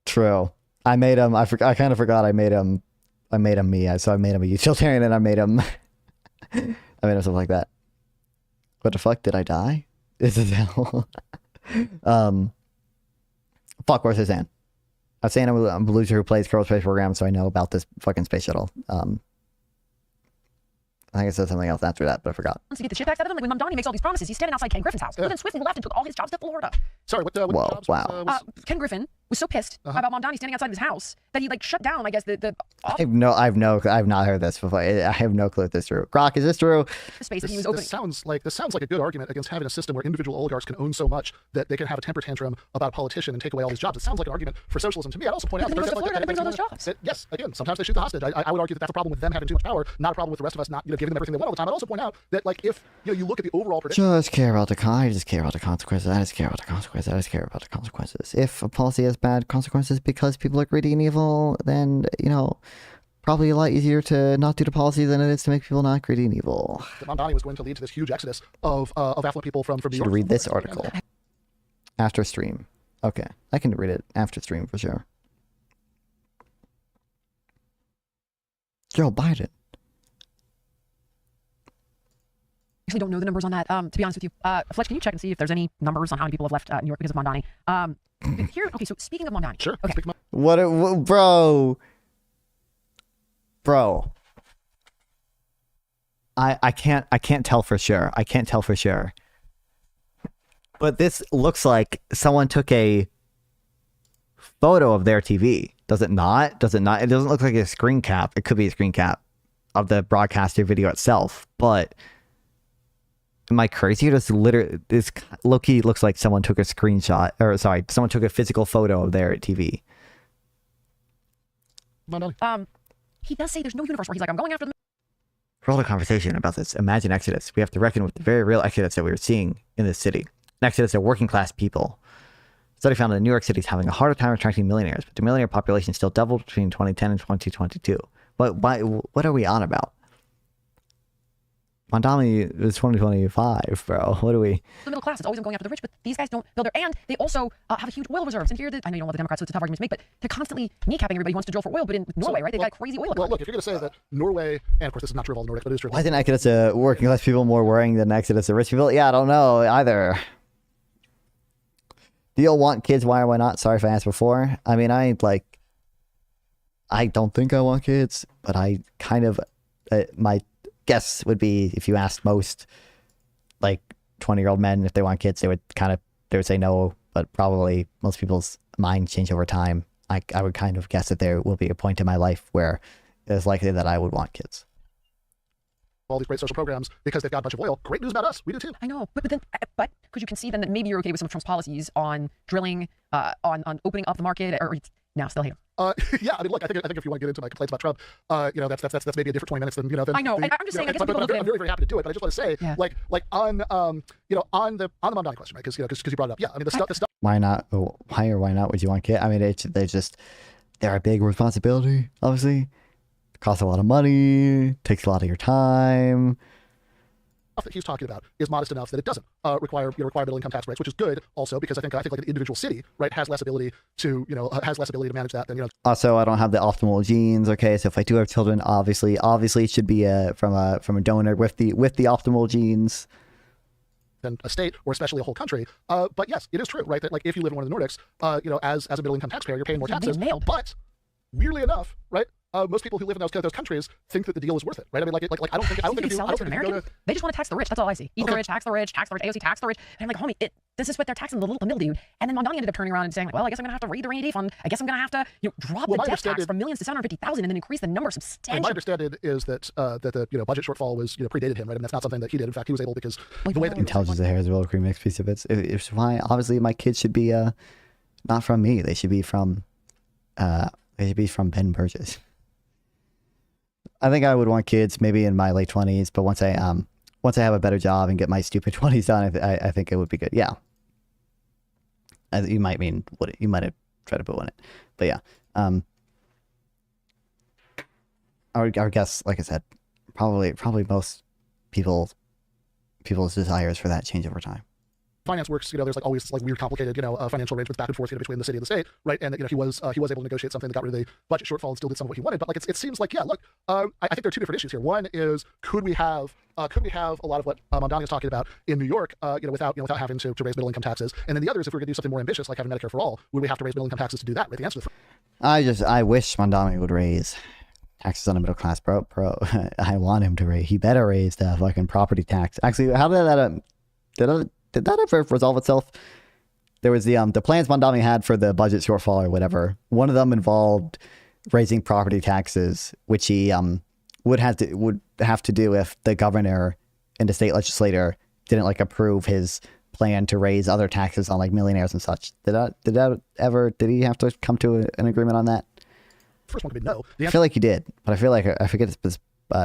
True. I made him. I kind of forgot. I made him me. So I made him a utilitarian, and I made him. I made him something like that. What the fuck? Did I die? Is it hell? Fuck. Where's his hand? I'm saying I'm a loser who plays Kerbal Space Program, so I know about this fucking space shuttle. I think I said something else after that, but I forgot. To get the shit back out of him, like when Mamdani makes all these promises, he's standing outside Ken Griffin's house. But then Swift left and took all his jobs to Florida. Sorry, what Whoa, jobs wow. Ken Griffin was so pissed about Mamdani standing outside his house that he like shut down, I guess, the I've not heard this before. I have no clue if this is true. Grok, is this true? The space that he was opening. This sounds like a good argument against having a system where individual oligarchs can own so much that they can have a temper tantrum about a politician and take away all his jobs. It sounds like an argument for socialism to me. I'd also point out that yes, again, sometimes they shoot the hostage. I would argue that that's a problem with them having too much power, not a problem with the rest of us not giving them everything they want all the time. I'd also point out that like if you look at the overall prediction. I just care about the consequences. I just care about the consequences. If a policy has bad consequences because people are greedy and evil, then probably a lot easier to not do the policy than it is to make people not greedy and evil. That Mamdani was going to lead to this huge exodus of affluent people from New York. Read this article after stream. Okay, I can read it after stream for sure. Joe Biden. Actually don't know the numbers on that. To be honest with you, Fletch, can you check and see if there's any numbers on how many people have left New York because of Mamdani? Here, okay. So speaking of Mamdani, sure. Okay. What, bro? I can't tell for sure. But this looks like someone took a photo of their TV. Does it not? Does it not? It doesn't look like a screen cap. It could be a screen cap of the broadcaster video itself. But am I crazy? This literally, this low-key looks like someone took a screenshot, or sorry, someone took a physical photo of their TV. He does say there's no universe where he's like, I'm going after the. For all the conversation about this imagined exodus, we have to reckon with the very real exodus that we were seeing in this city. An exodus of working class people. Study found that New York City is having a harder time attracting millionaires, but the millionaire population still doubled between 2010 and 2022. But what are we on about? Mondami is 2025, bro. What are we? The middle class is always going after the rich, but these guys don't build their. And they also have a huge oil reserves. And here, I know you don't love the Democrats, so it's a tough argument to make, but they're constantly kneecapping everybody who wants to drill for oil. But in Norway, right, they've got crazy oil. Well, look, if you're going to say that Norway, and of course this is not true of all the Nordics, but it is true. Why is an exodus of working class people more worrying than an exodus of rich people? Yeah, I don't know either. Do you want kids? Why or why not? Sorry if I asked before. I mean, I don't think I want kids, but I kind of, my guess would be if you asked most like 20-year-old men if they want kids, they would say no, but probably most people's minds change over time. I would kind of guess that there will be a point in my life where it's likely that I would want kids. All these great social programs because they've got a bunch of oil. Great news about us. We do too. I know, but could you concede then that maybe you're okay with some of Trump's policies on drilling, on opening up the market, or no, still hate him? Yeah, I mean, look, I think if you want to get into my complaints about Trump, that's maybe a different 20 minutes than I know, and I'm just saying. I guess people I'm very, very happy to do it, but I just want to say, like on the Mondani question, right? Because you brought it up. Yeah, I mean, the stuff. Why not? Why or why not would you want kids? I mean, they're a big responsibility. Obviously, it costs a lot of money, takes a lot of your time. That he's talking about is modest enough that it doesn't require middle income tax breaks, which is good also because I think like an individual city, right, has less ability to manage that than Also, I don't have the optimal genes. Okay, so if I do have children, obviously it should be from a donor with the optimal genes. Than a state or especially a whole country. But yes, it is true, right, that like if you live in one of the Nordics, as a middle income taxpayer, you're paying more taxes. But weirdly enough, right. Most people who live in those countries think that the deal is worth it, right? I mean, like I don't think if you go to, they just want to tax the rich. That's all I see. Eat the rich, tax the rich, AOC tax the rich. And I'm like, homie, this is what they're taxing the middle dude. And then Mondani ended up turning around and saying, like, well, I guess I'm gonna have to raid the rainy day fund. I guess I'm gonna have to drop the death tax from millions to 750,000 and then increase the number substantially. My understanding is that the budget shortfall was predated him, right? And that's not something that he did. In fact, he was able because the way that intelligence of hair is a real cream mixed piece of it. It's why obviously my kids should be not from me. They should be from Ben Burgess. I think I would want kids maybe in my late 20s, but once I have a better job and get my stupid 20s done, I think it would be good. Yeah. You might mean what you might have tried to put on it, but yeah. I would guess, like I said, probably most people's desires for that change over time. Finance works, there's like always like weird, complicated, financial arrangements back and forth between the city and the state, right? And he was able to negotiate something that got rid of the budget shortfall and still did some of what he wanted. But like it seems like, yeah, look, I think there are two different issues here. One is could we have a lot of what Mondani is talking about in New York, without having to raise middle income taxes. And then the other is if we're going to do something more ambitious like having Medicare for all, would we have to raise middle income taxes to do that? Right? The answer is I wish Mondani would raise taxes on the middle class, bro. I want him to raise. He better raise the fucking property tax. Actually, how did that did that ever resolve itself? There was the plans Mondani had for the budget shortfall or whatever. One of them involved raising property taxes, which he would have to do if the governor and the state legislator didn't like approve his plan to raise other taxes on like millionaires and such. Did he have to come to an agreement on that? First one could be no. I feel like he did, but I feel like I forget the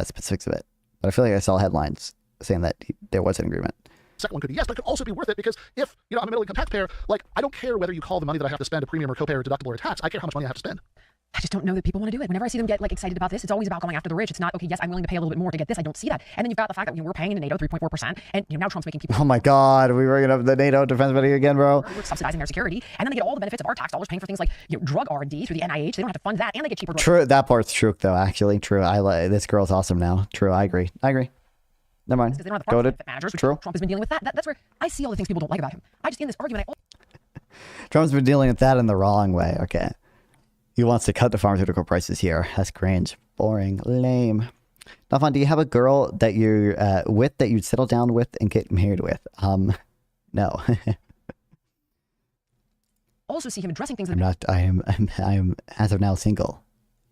specifics of it. But I feel like I saw headlines saying that there was an agreement. Second one could be yes, but it could also be worth it because if I'm a middle income taxpayer, like I don't care whether you call the money that I have to spend a premium or copay or deductible or a tax. I care how much money I have to spend. I just don't know that people want to do it. Whenever I see them get like excited about this, it's always about going after the rich. It's not okay. Yes, I'm willing to pay a little bit more to get this. I don't see that. And then you've got the fact that we're paying into NATO 3.4%, and now Trump's making people. Oh my God, are we bringing up the NATO defense money again, bro? We're subsidizing their security, and then they get all the benefits of our tax dollars paying for things like drug R&D through the NIH. They don't have to fund that, and they get cheaper drugs. True, that part's true though. Actually, true. This girl's awesome now. True, I agree. Never mind. Because they don't have the managers. True. Trump has been dealing with that. That's where I see all the things people don't like about him. I just in this argument. Trump's been dealing with that in the wrong way. Okay. He wants to cut the pharmaceutical prices here. That's cringe. Boring. Lame. Nafan, do you have a girl that you're with that you'd settle down with and get married with? No. Also see him addressing things that I'm not. I am as of now single.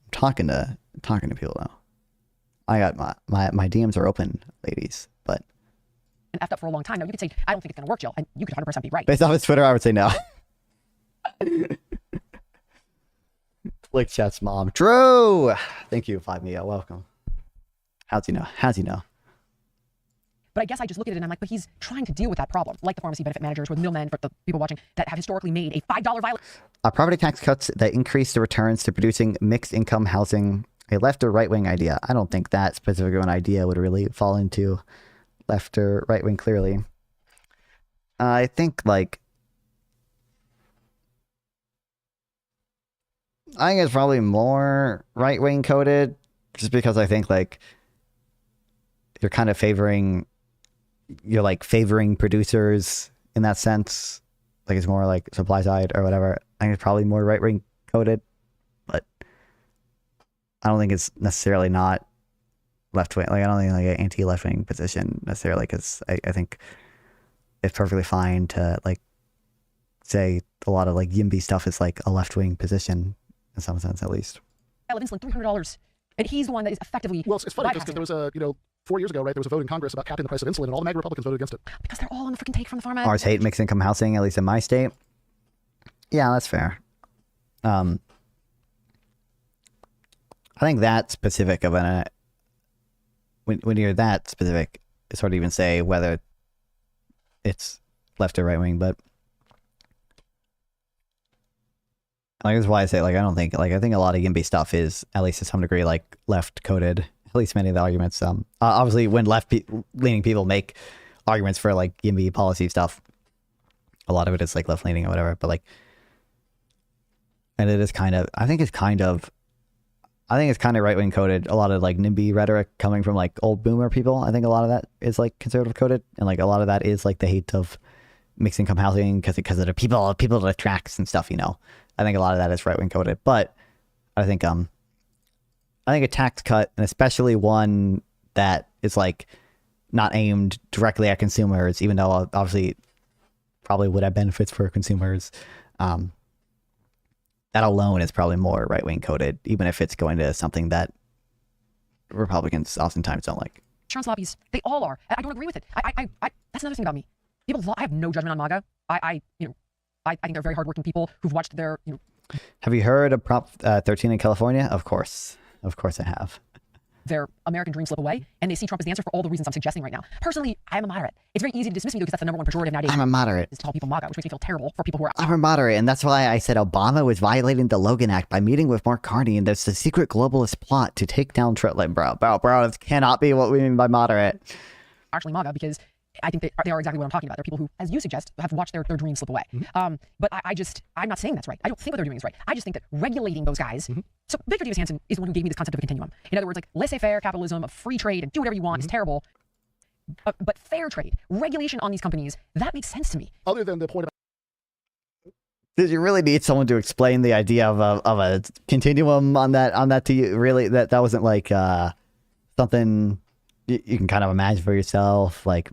I'm talking to people now. I got my DMs are open, ladies. But been effed up for a long time. Now you could say, I don't think it's gonna work, Jill, and you could 100% be right. based off his Twitter, I would say no. Flick Chat's mom, Drew. Thank you, 5 Mia. Welcome. How's he know? But I guess I just look at it and I'm like, but he's trying to deal with that problem, like the pharmacy benefit managers or the middlemen for the people watching that have historically made a $5 violation. Property tax cuts that increase the returns to producing mixed income housing, a left or right wing idea. I don't think that specific of an idea would really fall into left or right wing clearly. I think it's probably more right wing coded, just because I think you're kind of favoring producers in that sense. Like it's more like supply side or whatever. I think it's probably more right wing coded, but I don't think it's necessarily not left wing. Like I don't think an anti left wing position necessarily, because I think it's perfectly fine to say a lot of YIMBY stuff is a left wing position in some sense at least. I love insulin, $300, and he's the one that is effectively. Well, it's funny because there was a 4 years ago, right? There was a vote in Congress about capping the price of insulin, and all the MAGA Republicans voted against it. Because they're all on the freaking take from the pharma. Ours hate mixed income housing, at least in my state. Yeah, that's fair. I think that specific of when you're that specific, it's hard to even say whether it's left or right wing, but that's why I say I don't think I think a lot of YIMBY stuff is at least to some degree left coded. At least many of the arguments. Obviously, when left-leaning people make arguments for YIMBY policy stuff, a lot of it is left-leaning or whatever. But and it is kind of. I think it's kind of right-wing coded. A lot of NIMBY rhetoric coming from old boomer people. I think a lot of that is conservative coded, and a lot of that is the hate of mixed income housing because of the people it attracts and stuff. I think a lot of that is right-wing coded, but I think a tax cut, and especially one that is not aimed directly at consumers, even though obviously probably would have benefits for consumers, that alone is probably more right-wing coded, even if it's going to something that Republicans oftentimes don't like. Insurance lobbies, they all are. I don't agree with it. I that's another thing about me. I have no judgment on MAGA. I think they're very hardworking people who've watched their. Have you heard of Prop 13 in California? Of course I have. Their American dream slip away, and they see Trump as the answer for all the reasons I'm suggesting right now. Personally, I'm a moderate. It's very easy to dismiss me because that's the number one pejorative nowadays. I'm a moderate. Is to call people MAGA, which makes me feel terrible for people who are. I'm a moderate, and that's why I said Obama was violating the Logan Act by meeting with Mark Carney, and there's a secret globalist plot to take down Trump. Bro, this cannot be what we mean by moderate. Actually, MAGA, because I think they are exactly what I'm talking about. They're people who, as you suggest, have watched their dreams slip away. But I'm not saying that's right. I don't think what they're doing is right. I just think that regulating those guys. So Victor Davis Hanson is the one who gave me this concept of a continuum. In other words, laissez-faire capitalism, of free trade, and do whatever you want is terrible. But fair trade, regulation on these companies, that makes sense to me. Other than the point about. Did you really need someone to explain the idea of a continuum on that to you? Really, that wasn't something you can kind of imagine for yourself, about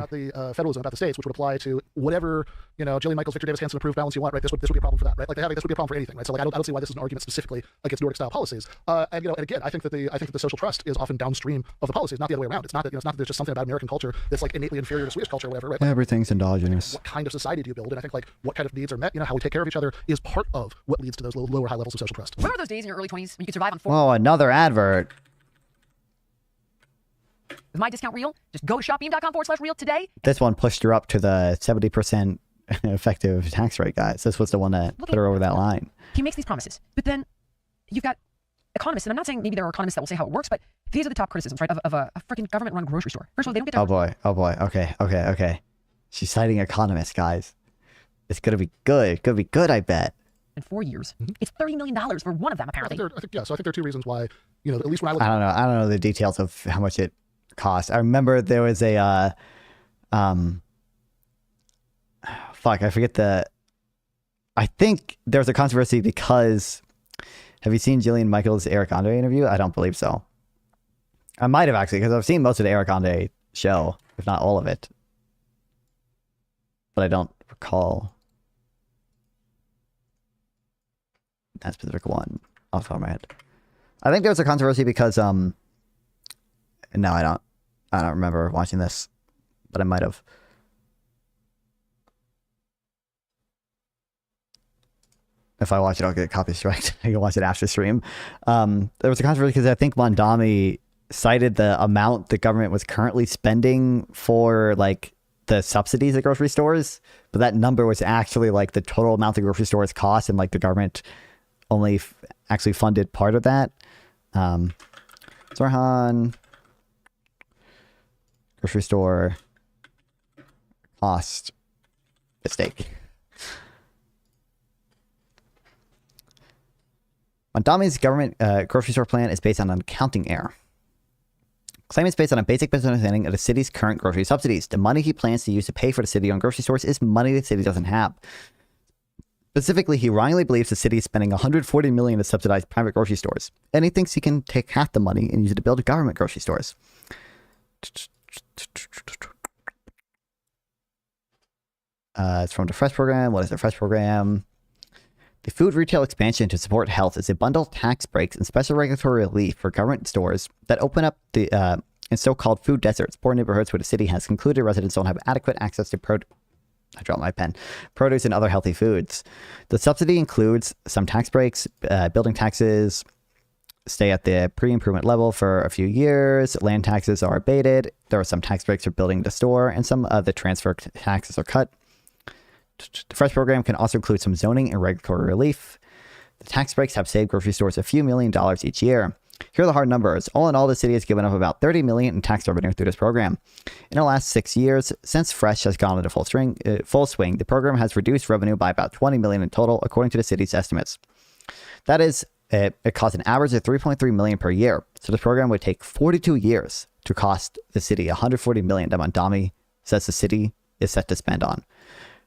the federalism, about the states, which would apply to whatever Jillian Michaels, Victor Davis Hanson approved balance you want, right? This would be a problem for that, right? This would be a problem for anything, right? So I don't see why this is an argument specifically against Nordic style policies. And again, I think that the social trust is often downstream of the policies, not the other way around. It's not that there's just something about American culture that's innately inferior to Swedish culture or whatever, right? Everything's endogenous. What kind of society do you build? And I think what kind of needs are met, how we take care of each other is part of what leads to those lower high levels of social trust. Remember those days in your early 20s when you could survive on 4? Oh, another advert. Is my discount real? Just go to shopbeam.com/real today. This one pushed her up to the 70% effective tax rate, guys. This was the one that put her over that line. He makes these promises, but then you've got economists, and I'm not saying maybe there are economists that will say how it works, but these are the top criticisms, right, of a freaking government-run grocery store. First of all, they don't get to... Oh boy. Okay. She's citing economists, guys. It's gonna be good. It's gonna be good, I bet. In 4 years, it's $30 million for one of them, apparently. So I think there are two reasons why, at least when I look... I don't know the details of how much it cost. I remember there was a I forget I think there was a controversy because, have you seen Jillian Michaels' Eric Andre interview? I don't believe so. I might have actually, because I've seen most of the Eric Andre show, if not all of it. but I don't recall that specific one off the top of my head. I think there was a controversy because no, I don't remember watching this, but I might have. If I watch it, I'll get copy striked. I can watch it after stream. There was a controversy because I think Mondami cited the amount the government was currently spending for like the subsidies at grocery stores, but that number was actually like the total amount the grocery stores cost, and like the government only actually funded part of that. Zorhan grocery store cost mistake. Mondami's government grocery store plan is based on an accounting error. Claim it's based on a basic misunderstanding of the city's current grocery subsidies. The money he plans to use to pay for the city on grocery stores is money the city doesn't have. Specifically, he wrongly believes the city is spending $140 million to subsidize private grocery stores, and he thinks he can take half the money and use it to build government grocery stores. It's from the Fresh program. What is the Fresh program? The food retail expansion to support health is a bundle of tax breaks and special regulatory relief for government stores that open up the in so-called food deserts, poor neighborhoods where the city has concluded residents don't have adequate access to produce and other healthy foods. The subsidy includes some tax breaks, building taxes stay at the pre-improvement level for a few years, land taxes are abated, there are some tax breaks for building the store, and some of the transfer taxes are cut. The Fresh program can also include some zoning and regulatory relief. The tax breaks have saved grocery stores a few $1 million each year. Here are the hard numbers. All in all, the city has given up about $30 million in tax revenue through this program. In the last 6 years, since Fresh has gone into full swing, the program has reduced revenue by about $20 million in total, according to the city's estimates. That is, it costs an average of $3.3 million per year. So this program would take 42 years to cost the city $140 million that Mondami says the city is set to spend on.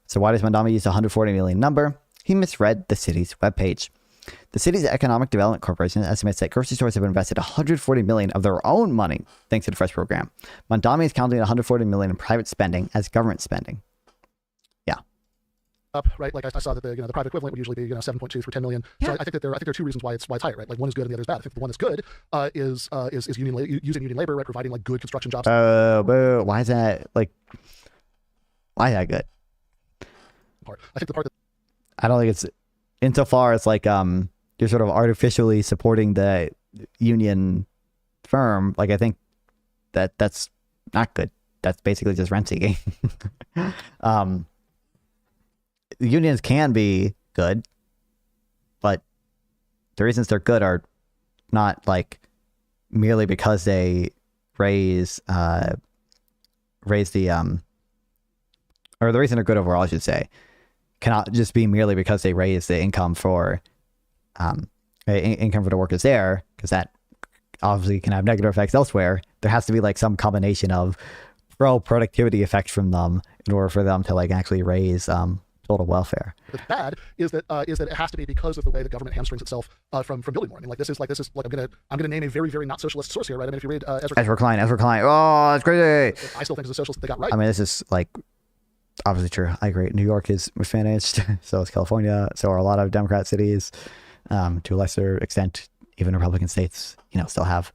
So why does Mondami use the $140 million number? He misread the city's webpage. The city's Economic Development Corporation estimates that grocery stores have invested $140 million of their own money thanks to the Fresh program. Mondami is counting $140 million in private spending as government spending. Yeah. Up, right? Like I saw that the private equivalent would usually be 7.2 for 10 million. So I think there are two reasons why it's higher, right? Like one is good and the other is bad. I think the one that's good is using union labor, right? Providing like good construction jobs. Boo. Why is that good? I think the part that I don't think it's insofar as like you're sort of artificially supporting the union firm. Like I think that's not good. That's basically just rent seeking. Unions can be good, but the reasons they're good are not like merely because they raise the or the reason they're good overall, I should say, cannot just be merely because they raise the income for the workers there, because that obviously can have negative effects elsewhere. There has to be like some combination of pro-productivity effects from them in order for them to like actually raise total welfare. What's bad is that it has to be because of the way the government hamstrings itself from building more. I mean, this is like I'm gonna name a very, very not socialist source here, right? I mean, if you read Ezra Klein, oh, that's crazy. I still think as a socialist they got right. I mean, this is like obviously true. I agree. New York is mismanaged. So is California. So are a lot of Democrat cities. To a lesser extent, even Republican states, still have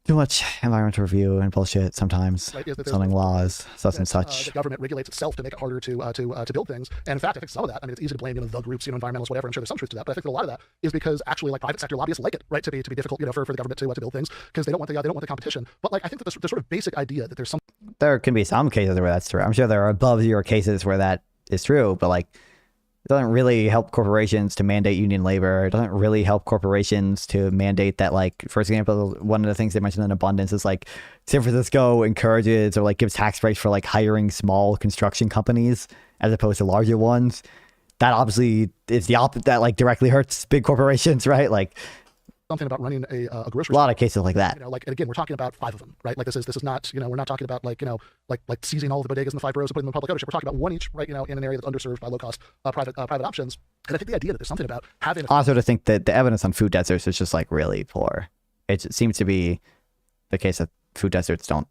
too much environmental review and bullshit sometimes. Right, zoning laws, such and such. The government regulates itself to make it harder to build things. And in fact, I think some of that, I mean, it's easy to blame the groups, environmentalists, whatever. I'm sure there's some truth to that, but I think that a lot of that is because actually like private sector lobbyists like it, right, to be difficult, for the government to build things because they don't want the competition. But like I think that the sort of basic idea that there's some. There can be some cases where that's true. I'm sure there are above zero cases where that is true, but like it doesn't really help corporations to mandate union labor. It doesn't really help corporations to mandate that, like, for example, one of the things they mentioned in abundance is like San Francisco encourages or like gives tax breaks for like hiring small construction companies as opposed to larger ones. That obviously is the opposite. That like directly hurts big corporations, right? Like something about running a grocery store. A lot of cases like that. Like, and again, we're talking about 5 of them, right? Like this is not, we're not talking about like seizing all of the bodegas in the 5 boroughs and putting them in public ownership. We're talking about one each, right? In an area that's underserved by low cost private options. And I think the idea that there's something about having also to think that the evidence on food deserts is just like really poor. It seems to be the case that food deserts don't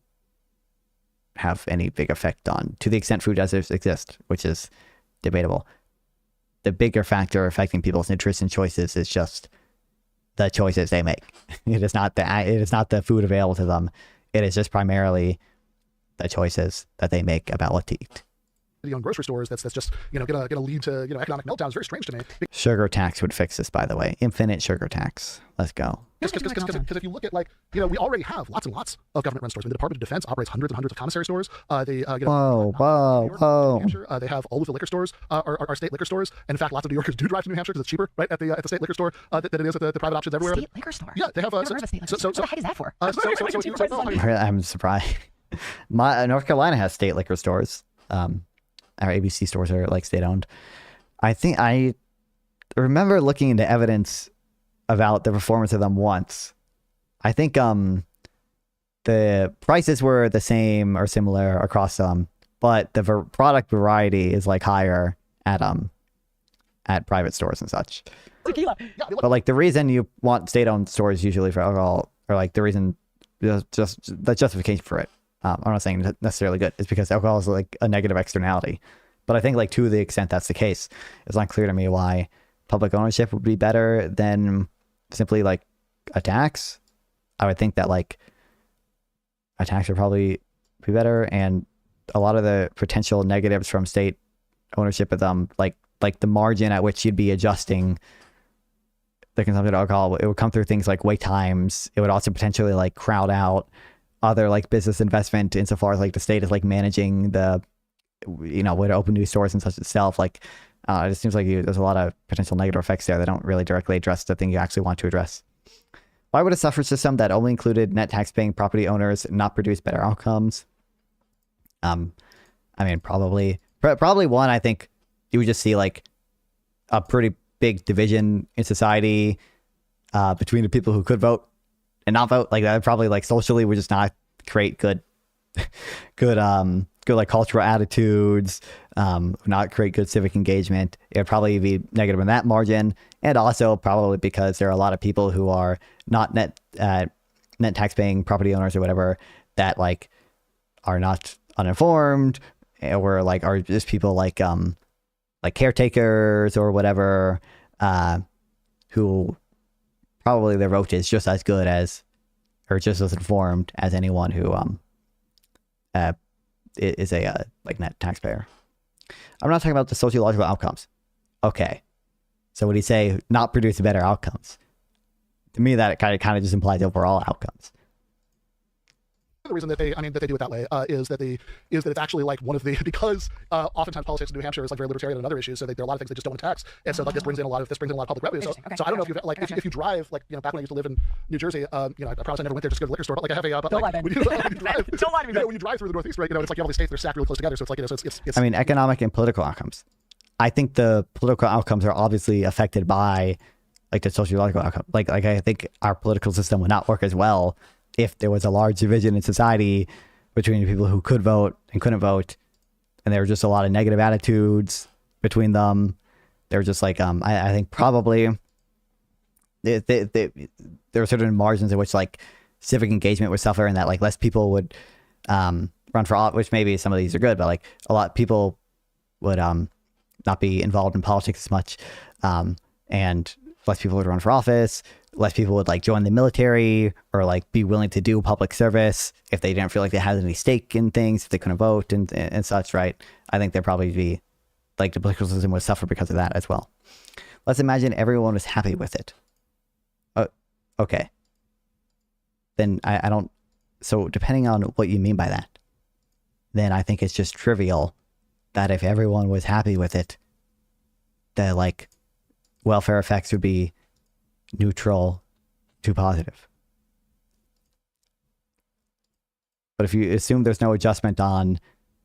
have any big effect on, to the extent food deserts exist, which is debatable. The bigger factor affecting people's nutrition choices is just the choices they make. It is not the food available to them. It is just primarily the choices that they make about what to eat. On grocery stores, that's just gonna lead to economic meltdowns. Very strange to me. Sugar tax would fix this, by the way. Infinite sugar tax. Let's go. Because if you look at we already have lots and lots of government-run stores. I mean, the Department of Defense operates hundreds and hundreds of commissary stores. Whoa. They have all of the liquor stores are state liquor stores. And in fact, lots of New Yorkers do drive to New Hampshire because it's cheaper, right, at the state liquor store than it is at the private options everywhere. State liquor store. Yeah, they have. What the heck is that for? I'm surprised. North Carolina has state liquor stores. Our ABC stores are like state owned. I think I remember looking into evidence about the performance of them once. I think the prices were the same or similar across them, but the product variety is like higher at private stores and such. Tequila. But like the reason you want state owned stores usually for alcohol, or like the reason, just the justification for it, I'm not saying necessarily good, is because alcohol is like a negative externality. But I think like to the extent that's the case, it's not clear to me why public ownership would be better than simply like a tax. I would think that like a tax would probably be better, and a lot of the potential negatives from state ownership of them, like the margin at which you'd be adjusting the consumption of alcohol, it would come through things like wait times. It would also potentially like crowd out other like business investment insofar as like the state is like managing the, way to open new stores and such itself. Like it just seems like there's a lot of potential negative effects there that don't really directly address the thing you actually want to address. Why would a suffrage system that only included net tax-paying property owners not produce better outcomes? I mean, probably one, I think you would just see like a pretty big division in society between the people who could vote and not vote. Like that would probably like socially would just not create good like cultural attitudes, not create good civic engagement. It would probably be negative in that margin, and also probably because there are a lot of people who are not net tax-paying property owners or whatever that like are not uninformed, or like are just people like caretakers or whatever, who probably their vote is just as good as, or just as informed as anyone who is a like net taxpayer. I'm not talking about the sociological outcomes. Okay, so would he say not produce better outcomes? To me, that kind of just implies overall outcomes. The reason that they do it that way is that it's actually like one of the, because oftentimes politics in New Hampshire is like very libertarian on other issues, so there are a lot of things they just don't want to tax, and so like this brings in a lot of public revenue. So I don't know if you've like if you drive, like back when I used to live in New Jersey, I promise I never went there just to go to the liquor store, but like I have a don't lie to me. When you drive through the Northeast, right, it's like you have all these states that are stacked really close together, so it's like it's I mean, economic and political outcomes. I think the political outcomes are obviously affected by like the sociological outcome. Like I think our political system would not work as well if there was a large division in society between the people who could vote and couldn't vote, and there were just a lot of negative attitudes between them. They were just like, I think probably there were certain margins in which like civic engagement would suffer, and that like less people would run for office, which maybe some of these are good, but like a lot of people would not be involved in politics as much, and less people would run for office. Less people would like join the military or like be willing to do public service if they didn't feel like they had any stake in things, if they couldn't vote and such, right? I think there'd probably be like the political system would suffer because of that as well. Let's imagine everyone was happy with it. Okay. Then I don't, so depending on what you mean by that, then I think it's just trivial that if everyone was happy with it, the like welfare effects would be neutral to positive. But if you assume there's no adjustment on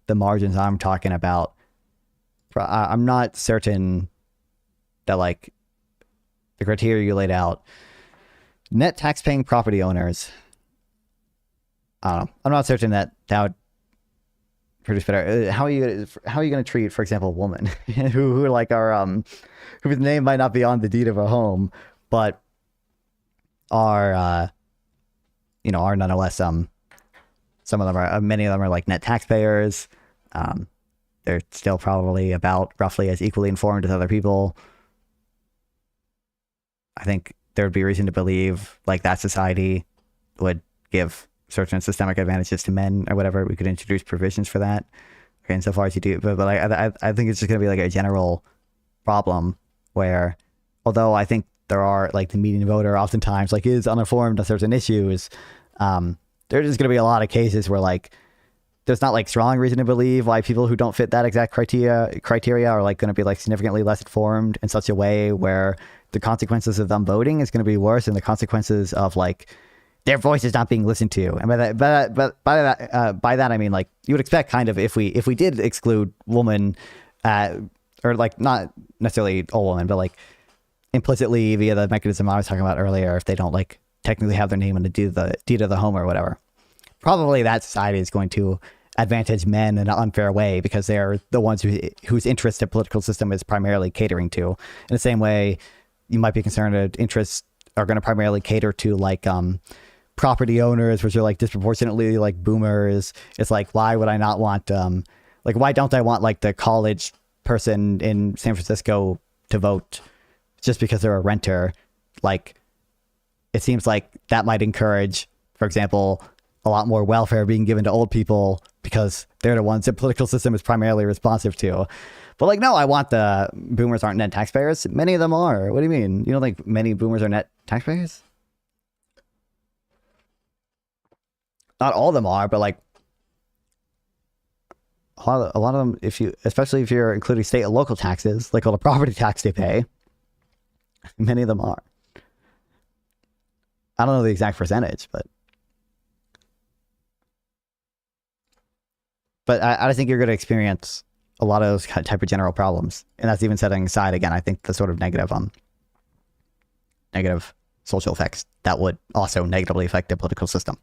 the margins I'm talking about, I'm not certain that like the criteria you laid out, net tax-paying property owners, I don't know. I'm not certain that would produce better. How are you going to treat, for example, a woman who like are whose name might not be on the deed of a home, but are nonetheless Some of them are, many of them are like net taxpayers. They're still probably about roughly as equally informed as other people. I think there would be reason to believe like that society would give certain systemic advantages to men or whatever. We could introduce provisions for that. Okay, insofar as you do, but I think it's just going to be like a general problem where, although I think there are like the median voter oftentimes like is uninformed on certain issues, there's just going to be a lot of cases where like there's not like strong reason to believe why people who don't fit that exact criteria are like going to be like significantly less informed in such a way where the consequences of them voting is going to be worse than the consequences of like their voice is not being listened to. And by that I mean like you would expect kind of if we did exclude women, or like not necessarily all women, but like implicitly via the mechanism I was talking about earlier, if they don't like technically have their name in the deed of the home or whatever, probably that society is going to advantage men in an unfair way because they're the ones whose interest the political system is primarily catering to. In the same way, you might be concerned that interests are going to primarily cater to like property owners, which are like disproportionately like boomers. It's like, why would I not want like why don't I want like the college person in San Francisco to vote just because they're a renter? Like it seems like that might encourage, for example, a lot more welfare being given to old people because they're the ones the political system is primarily responsive to. But like, no, I want the boomers aren't net taxpayers. Many of them are. What do you mean? You don't think many boomers are net taxpayers? Not all of them are, but like a lot of them, especially if you're including state and local taxes, like all the property tax they pay, many of them are. I don't know the exact percentage, but I think you're going to experience a lot of those type of general problems. And that's even setting aside, again, I think the sort of negative social effects that would also negatively affect the political system,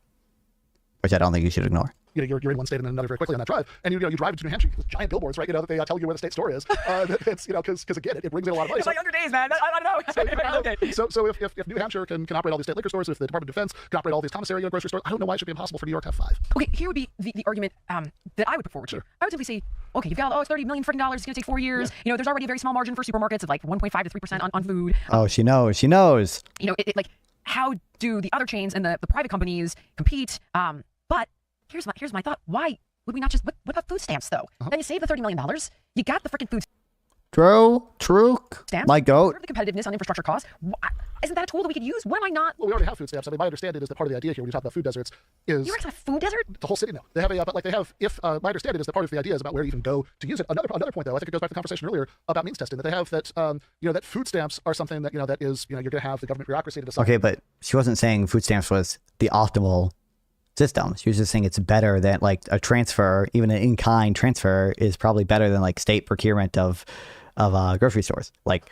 which I don't think you should ignore. You know, you're in one state and then another very quickly on that drive, and you drive into New Hampshire, giant billboards, right? You know, that they tell you where the state store is. It's because again, it brings in a lot of money. It's like 100 days, man. I don't know. So if New Hampshire can operate all these state liquor stores, if the Department of Defense can operate all these commissary grocery stores, I don't know why it should be impossible for New York to have 5. Okay, here would be the argument that I would put forward. Sure. I would simply say, okay, you've got $30 million freaking dollars. It's going to take 4 years. Yeah. You know, there's already a very small margin for supermarkets of like 1.5 to 3% on food. Oh, she knows. You know, like how do the other chains and the private companies compete? But here's my thought. Why would we not just, what about food stamps though? Then you save the $30 million. You got the freaking food True. Stamps? My goat. The competitiveness on infrastructure costs. Isn't that a tool that we could use? Why am I not? Well, we already have food stamps. I mean, my understanding is that part of the idea here, when you talk about food deserts, is you have a food desert. The whole city now. They have my understanding is that part of the idea is about where you even go to use it. Another point, though, I think it goes back to the conversation earlier about means testing. That they have that that food stamps are something that that is you're going to have the government bureaucracy to decide. Okay, but she wasn't saying food stamps was the optimal system. She was just saying it's better than like a transfer, even an in-kind transfer is probably better than like state procurement of grocery stores. Like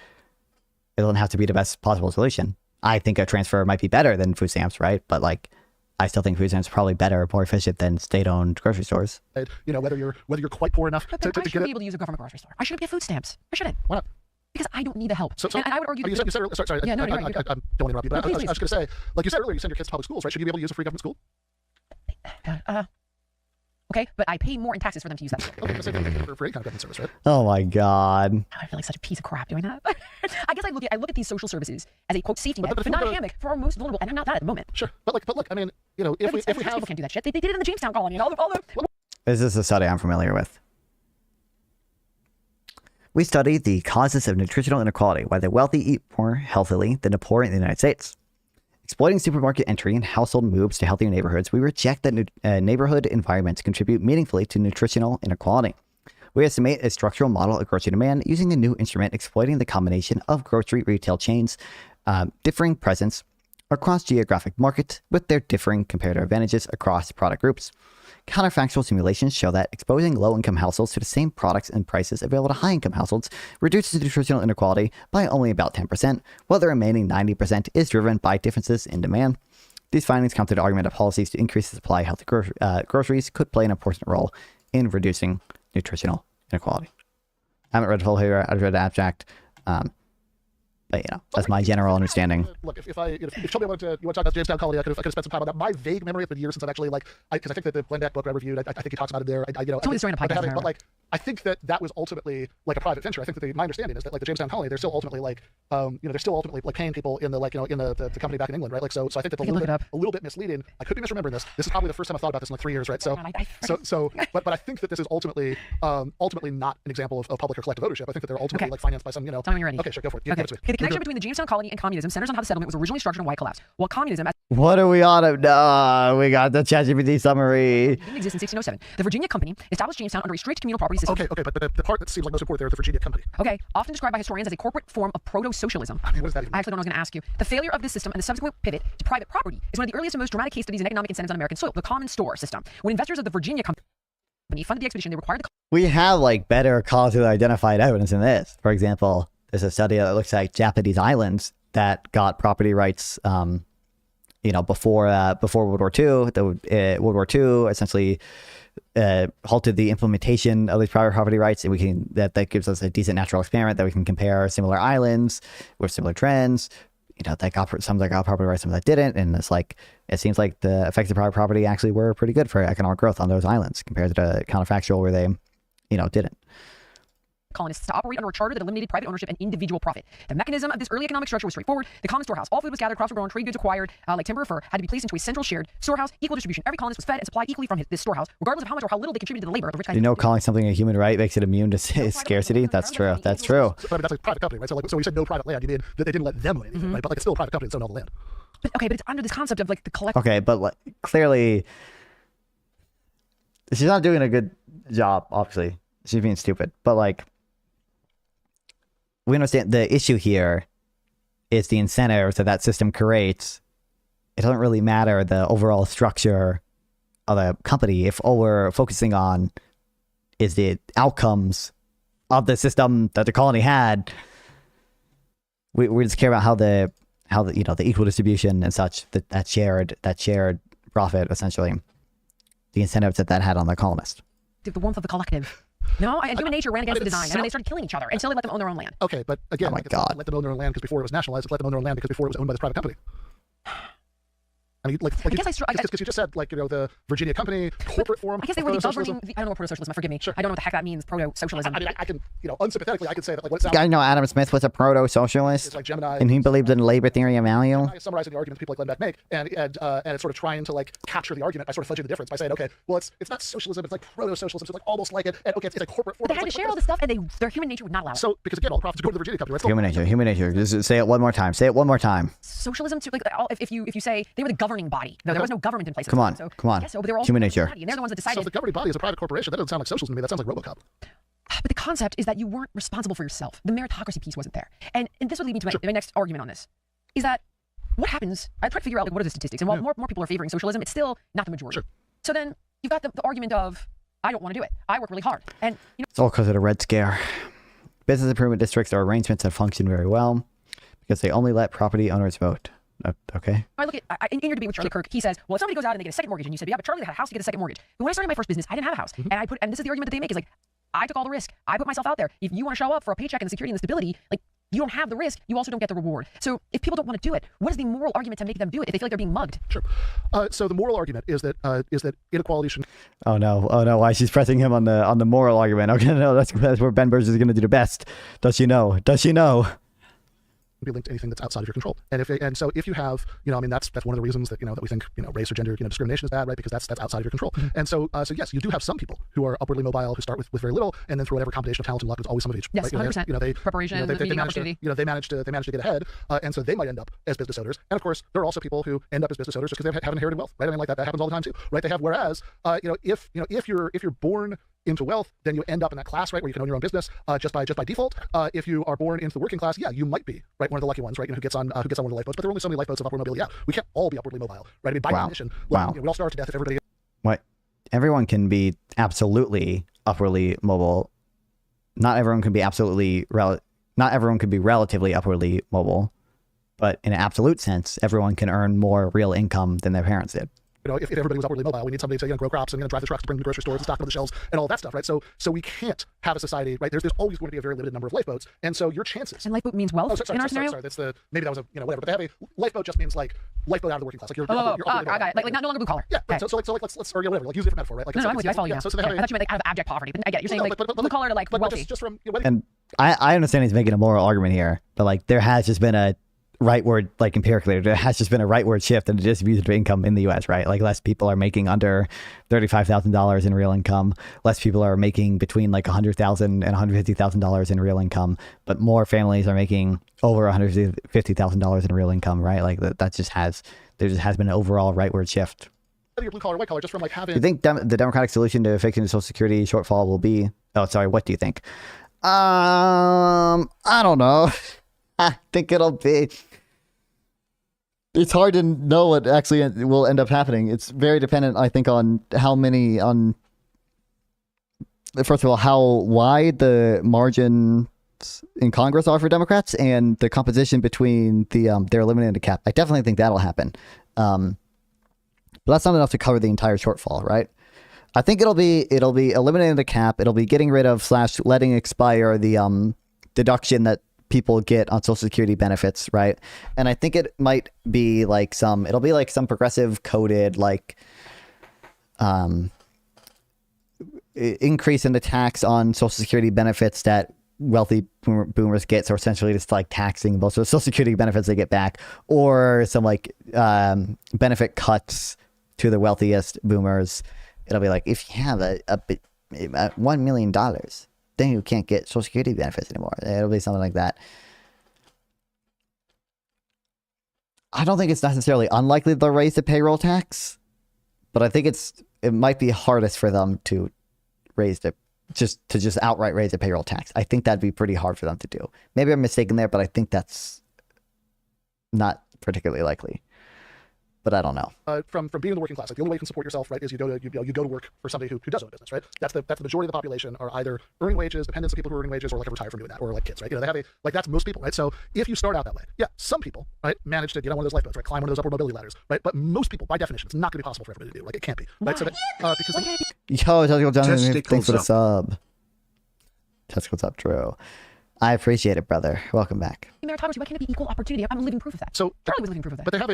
it doesn't have to be the best possible solution. I think a transfer might be better than food stamps, right? But like I still think food stamps are probably better, more efficient than state-owned grocery stores. Whether you're quite poor enough to get it. I shouldn't be able to use a government grocery store. I shouldn't get food stamps. I shouldn't. Why not? Because I don't need the help. And I would argue that... You said, sorry, yeah, no, I don't want to interrupt you, but I was just going to say, like you said earlier, you send your kids to public schools, right? Should you be able to use a free government school? Okay, but I pay more in taxes for them to use that. Okay, so for any kind of government service, right? Oh my God. I feel like such a piece of crap doing that. I guess I look at these social services as a quote safety net, but not a hammock for our most vulnerable, and I'm not that at the moment. Sure, but look, I mean, if we have people can't do that shit. They did it in the Jamestown colony and all the. This is a study I'm familiar with. We studied the causes of nutritional inequality, why the wealthy eat more healthily than the poor in the United States. Exploiting supermarket entry and household moves to healthier neighborhoods, we reject that neighborhood environments contribute meaningfully to nutritional inequality. We estimate a structural model of grocery demand using a new instrument exploiting the combination of grocery retail chains, differing presence across geographic markets with their differing comparative advantages across product groups. Counterfactual simulations show that exposing low-income households to the same products and prices available to high-income households reduces nutritional inequality by only about 10%, while the remaining 90% is driven by differences in demand. These findings counter the argument that policies to increase the supply of healthy groceries could play an important role in reducing nutritional inequality. I haven't read the full paper. I've read the abstract. But, you know, that's my general understanding. Look, if you told me you want to talk about Jamestown Colony, I could have spent some time on that. My vague memory of the years since I've actually because I think that the Glenn Beck book I reviewed, I think he talks about it there. Tell me the story in a podcast. But like, I think that was ultimately like a private venture. I think that my understanding is that like the Jamestown Colony, they're still ultimately like, they're still ultimately like paying people in the in the company back in England, right? Like, so I think that's a little bit misleading. I could be misremembering this. This is probably the first time I've thought about this in like 3 years, right? But I think that this is ultimately not an example of public or collective ownership. I think that they're ultimately like financed by some, Tell me when you're ready. Okay, sure, go for it. Okay. The connection between the Jamestown Colony and communism centers on how the settlement was originally structured and why it collapsed. While communism, What are we on? We got the ChatGPT summary. didn't exist in 1607, the Virginia Company established Jamestown under a strict communal property system. Okay, but the part that seems like most important there, the Virginia Company. Okay, often described by historians as a corporate form of proto-socialism. I mean, what does that even mean? I actually don't know what I was going to ask you. The failure of this system and the subsequent pivot to private property is one of the earliest and most dramatic case studies in economic incentives on American soil, the common store system. When investors of the Virginia Company funded the expedition, they required the... We have like better causally identified evidence in this. For example, there's a study that looks like Japanese islands that got property rights, before World War II. World War II essentially halted the implementation of these private property rights, and that gives us a decent natural experiment that we can compare similar islands with similar trends. That got some that got property rights, some that didn't, and it seems like the effects of private property actually were pretty good for economic growth on those islands compared to the counterfactual where they, didn't. Colonists to operate under a charter that eliminated private ownership and individual profit. The mechanism of this early economic structure was straightforward. The common storehouse. All food was gathered, crops were grown, trade goods acquired, like timber or fur, had to be placed into a central shared storehouse, equal distribution. Every colonist was fed and supplied equally from this storehouse, regardless of how much or how little they contributed to the labor of the rich guys. Calling something a human right makes it immune to scarcity? That's true. That's true. So, I mean, that's like private company, right? So when you said no private land, you mean that they didn't let them own anything, right? But like it's still a private company, so own all the land. But it's under this concept of like the collective. Okay, but clearly she's not doing a good job, obviously. She's being stupid. But we understand the issue here is the incentives that system creates. It doesn't really matter the overall structure of the company if all we're focusing on is the outcomes of the system that the colony had. We just care about how the equal distribution and such, that shared profit, essentially, the incentives that had on the colonist. The warmth of the collective. No, human nature ran against the design, and then they started killing each other until they let them own their own land. Okay, but again, oh my God. Let them own their own land because before it was nationalized, let them own their own land because before it was owned by this private company. I mean, because you just said the Virginia Company corporate form. I guess they were the governing. I don't know what proto-socialism. Forgive me. Sure. I don't know what the heck that means. Proto-socialism. I mean, I can unsympathetically I can say that what it sounds. You guys know Adam Smith was a proto-socialist, like Gemini, and he believed in labor theory of value. Summarizing the arguments people like Glenn Beck make, and it's sort of trying to capture the argument by sort of fudging the difference by saying, okay, well it's not socialism, it's like proto-socialism, so it's almost like it, and okay, it's a corporate form. But they had to share all this stuff, and their human nature would not allow it. So because again, all the profits go to the Virginia Company. Right? Human nature. Just say it one more time. Socialism too. If you say they were the governing body, there was no government in place. Come on. Yes, but they're all human nature. And they're the ones that decided. So the governing body is a private corporation. That doesn't sound like socialism to me. That sounds like RoboCop. But the concept is that you weren't responsible for yourself. The meritocracy piece wasn't there. And this would lead me to my next argument on this. Is that what happens? I try to figure out what are the statistics. And while more people are favoring socialism, it's still not the majority. Sure. So then you've got the argument of, I don't want to do it. I work really hard. And it's all because of the Red Scare. Business improvement districts are arrangements that function very well because they only let property owners vote. Okay. I look at in your debate with Charlie Kirk, he says, well, if somebody goes out and they get a second mortgage, and you said, yeah, but Charlie had a house to get a second mortgage. But when I started my first business, I didn't have a house, and this is the argument that they make is I took all the risk, I put myself out there. If you want to show up for a paycheck and the security and the stability, you don't have the risk, you also don't get the reward. So if people don't want to do it, what is the moral argument to make them do it if they feel like they're being mugged? Sure. So the moral argument is that inequality should. Oh no! Why she's pressing him on the moral argument? Okay, no, that's where Ben Burge is going to do the best. Does she know? Be linked to anything that's outside of your control, and so if you have, that's one of the reasons that that we think race or gender discrimination is bad, right? Because that's outside of your control. And so yes, you do have some people who are upwardly mobile who start with very little, and then through whatever combination of talent and luck, there's always some of each. Yes, 100%. Preparation, they manage to get ahead, and so they might end up as business owners. And of course, there are also people who end up as business owners just because they have inherited wealth, right? I mean, that happens all the time too, right? They have whereas, if you're born into wealth, then you end up in that class, right, where you can own your own business just by default. If you are born into the working class, yeah, you might be, right, one of the lucky ones, right, who gets on one of the lifeboats. But there are only so many lifeboats of upward mobility. Yeah, we can't all be upwardly mobile, right? I mean, by definition, we all starve to death if everybody. What? Everyone can be absolutely upwardly mobile. Not everyone can be Not everyone can be relatively upwardly mobile, but in an absolute sense, everyone can earn more real income than their parents did. if everybody was upwardly mobile, we need somebody to grow crops and drive the trucks to bring them to the grocery stores and stock them on the shelves and all that stuff, right? So we can't have a society, right? There's always going to be a very limited number of lifeboats, and so your chances. And lifeboat means wealth in our scenario. Sorry, that's maybe that was whatever. But they have a lifeboat just means like lifeboat out of the working class, like you're I got it. Like no longer blue collar. Yeah. Okay. So let's or whatever. Like use a different metaphor, right? Like no, I'm with you. I follow you now. So they have I thought you meant like out of abject poverty, but I get it. You're saying like blue collar to like wealthy. Just from and I understand he's making a moral argument here, but like there has just been a rightward, like empirically, there has just been a rightward shift in the distribution of income in the U.S., right? Like less people are making under $35,000 in real income. Less people are making between like $100,000 and $150,000 in real income, but more families are making over $150,000 in real income, right? Like there just has been an overall rightward shift. Your blue collar, white collar, just from like having. Do you think the democratic solution to fixing the Social Security shortfall will be? Oh, sorry. What do you think? I don't know. I think it'll be. It's hard to know what actually will end up happening. It's very dependent, I think, on how many. First of all, how wide the margins in Congress are for Democrats, and the composition between they're eliminating the cap. I definitely think that'll happen. But that's not enough to cover the entire shortfall, right? I think it'll be eliminating the cap. It'll be getting rid of / letting expire the deduction that people get on Social Security benefits, right? And I think it might be like some progressive coded like increase in the tax on Social Security benefits that wealthy boomers get, so essentially just like taxing most of the Social Security benefits they get back, or some like benefit cuts to the wealthiest boomers. It'll be like, if you have a $1 million, then you can't get Social Security benefits anymore. It'll be something like that. I don't think it's necessarily unlikely they'll raise the payroll tax, but I think it might be hardest for them to raise just outright raise the payroll tax. I think that'd be pretty hard for them to do. Maybe I'm mistaken there, but I think that's not particularly likely. But I don't know. From being in the working class, like the only way you can support yourself, right, is you go to work for somebody who does own a business, right? That's the majority of the population are either earning wages, dependents of people who are earning wages, or like have retired from doing that, or like kids, right? They have that's most people, right? So if you start out that way, yeah, some people, right, manage to get on one of those lifeboats, right, climb one of those upward mobility ladders, right? But most people, by definition, it's not going to be possible for everybody to do. Like it can't be, right? So that because Yo, thanks for the sub. Testicles up, Drew. I appreciate it, brother. Welcome back. Meritocracy, why can't it be equal opportunity? I'm living proof of that. So Charlie was living proof of that. But they have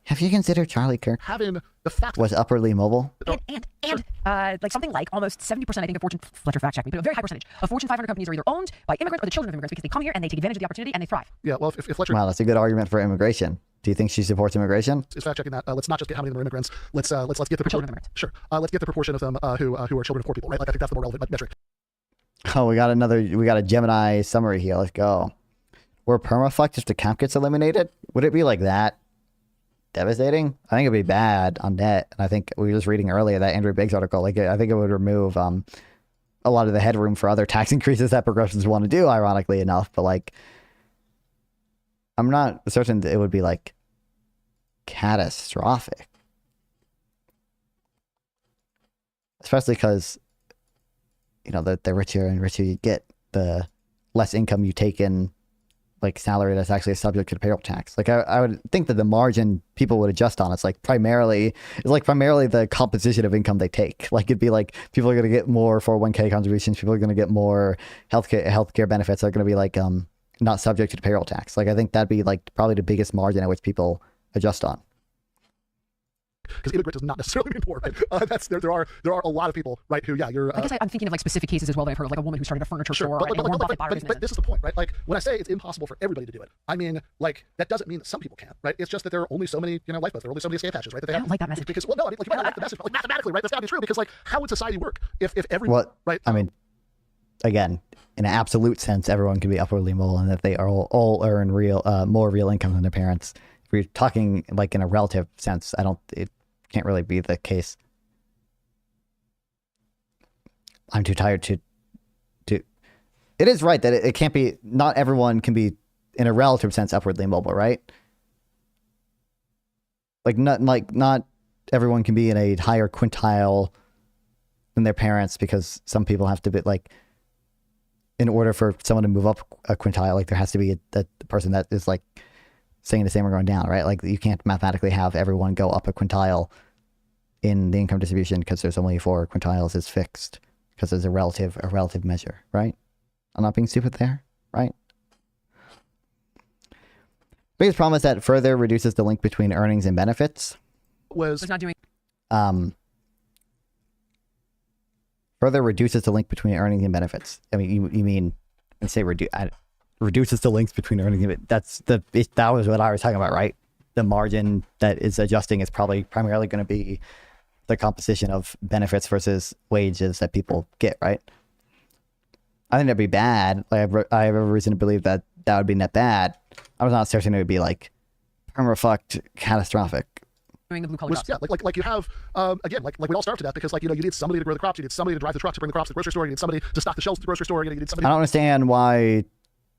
Have you considered Charlie Kirk having the fact was upwardly mobile? And like something like almost 70%, I think, of Fortune, Fletcher fact check me, but a very high percentage of Fortune 500 companies are either owned by immigrants or the children of immigrants because they come here and they take advantage of the opportunity and they thrive. Yeah, well, if Fletcher... Wow, that's a good argument for immigration. Do you think she supports immigration? Is fact checking that. Let's not just get how many of them are immigrants. Let's get the proportion. Sure. Let's get the proportion of them who are children of poor people, right? Like I think that's the more relevant metric. Oh, we got a Gemini summary here. Let's go. Were permafucked if the cap gets eliminated? Would it be like that? Devastating? I think it'd be bad on net. And I think we were just reading earlier that Andrew Biggs article. Like, I think it would remove a lot of the headroom for other tax increases that progressives want to do, ironically enough. But like, I'm not certain that it would be like catastrophic, especially because the richer and richer you get, the less income you take in. Like salary that's actually subject to the payroll tax. Like I would think that the margin people would adjust on. It's primarily the composition of income they take. Like it'd be like people are going to get more 401k contributions. People are going to get more healthcare benefits. They're going to be like not subject to the payroll tax. Like I think that'd be like probably the biggest margin at which people adjust on. Because immigrant does not necessarily mean poor, right? There are a lot of people, right, who, you're... I guess I'm thinking of like specific cases as well that I've heard of, like a woman who started a furniture store, right? But this is the point, right? Like when I say it's impossible for everybody to do it, I mean, like that doesn't mean that some people can't, right? It's just that there are only so many, lifeboats, there are only so many escape hatches, right? That they I don't like that message. Because, well, no, I mean, like you might not like the message, but like mathematically, right? That's gotta be true because like how would society work if everyone, right? I mean, again, in an absolute sense, everyone can be upwardly mobile and that they are all earn more real income than their parents. If we're talking like in a relative sense, it can't really be the case. I'm too tired to it is right that it can't be, not everyone can be in a relative sense upwardly mobile, right? Not everyone can be in a higher quintile than their parents, because some people have to be like, in order for someone to move up a quintile, like there has to be the person that is like staying the same or going down, right? Like you can't mathematically have everyone go up a quintile in the income distribution because there's only 4 quintiles is fixed because there's a relative measure, right? I'm not being stupid there, right? Biggest problem is that further reduces the link between earnings and benefits. Was not doing. Further reduces the link between earnings and benefits. I mean, you mean and say reduces the links between earnings and that was what I was talking about, right? The margin that is adjusting is probably primarily going to be the composition of benefits versus wages that people get, right? I think that'd be bad. Like I have every reason to believe that that would be net bad. I was not certain it would be like perma-fucked catastrophic. Doing the blue collar jobs. Yeah, like you have again, like we all starve to death because like you need somebody to grow the crops, you need somebody to drive the truck to bring the crops to the grocery store, you need somebody to stock the shelves at the grocery store, you need somebody. I don't understand why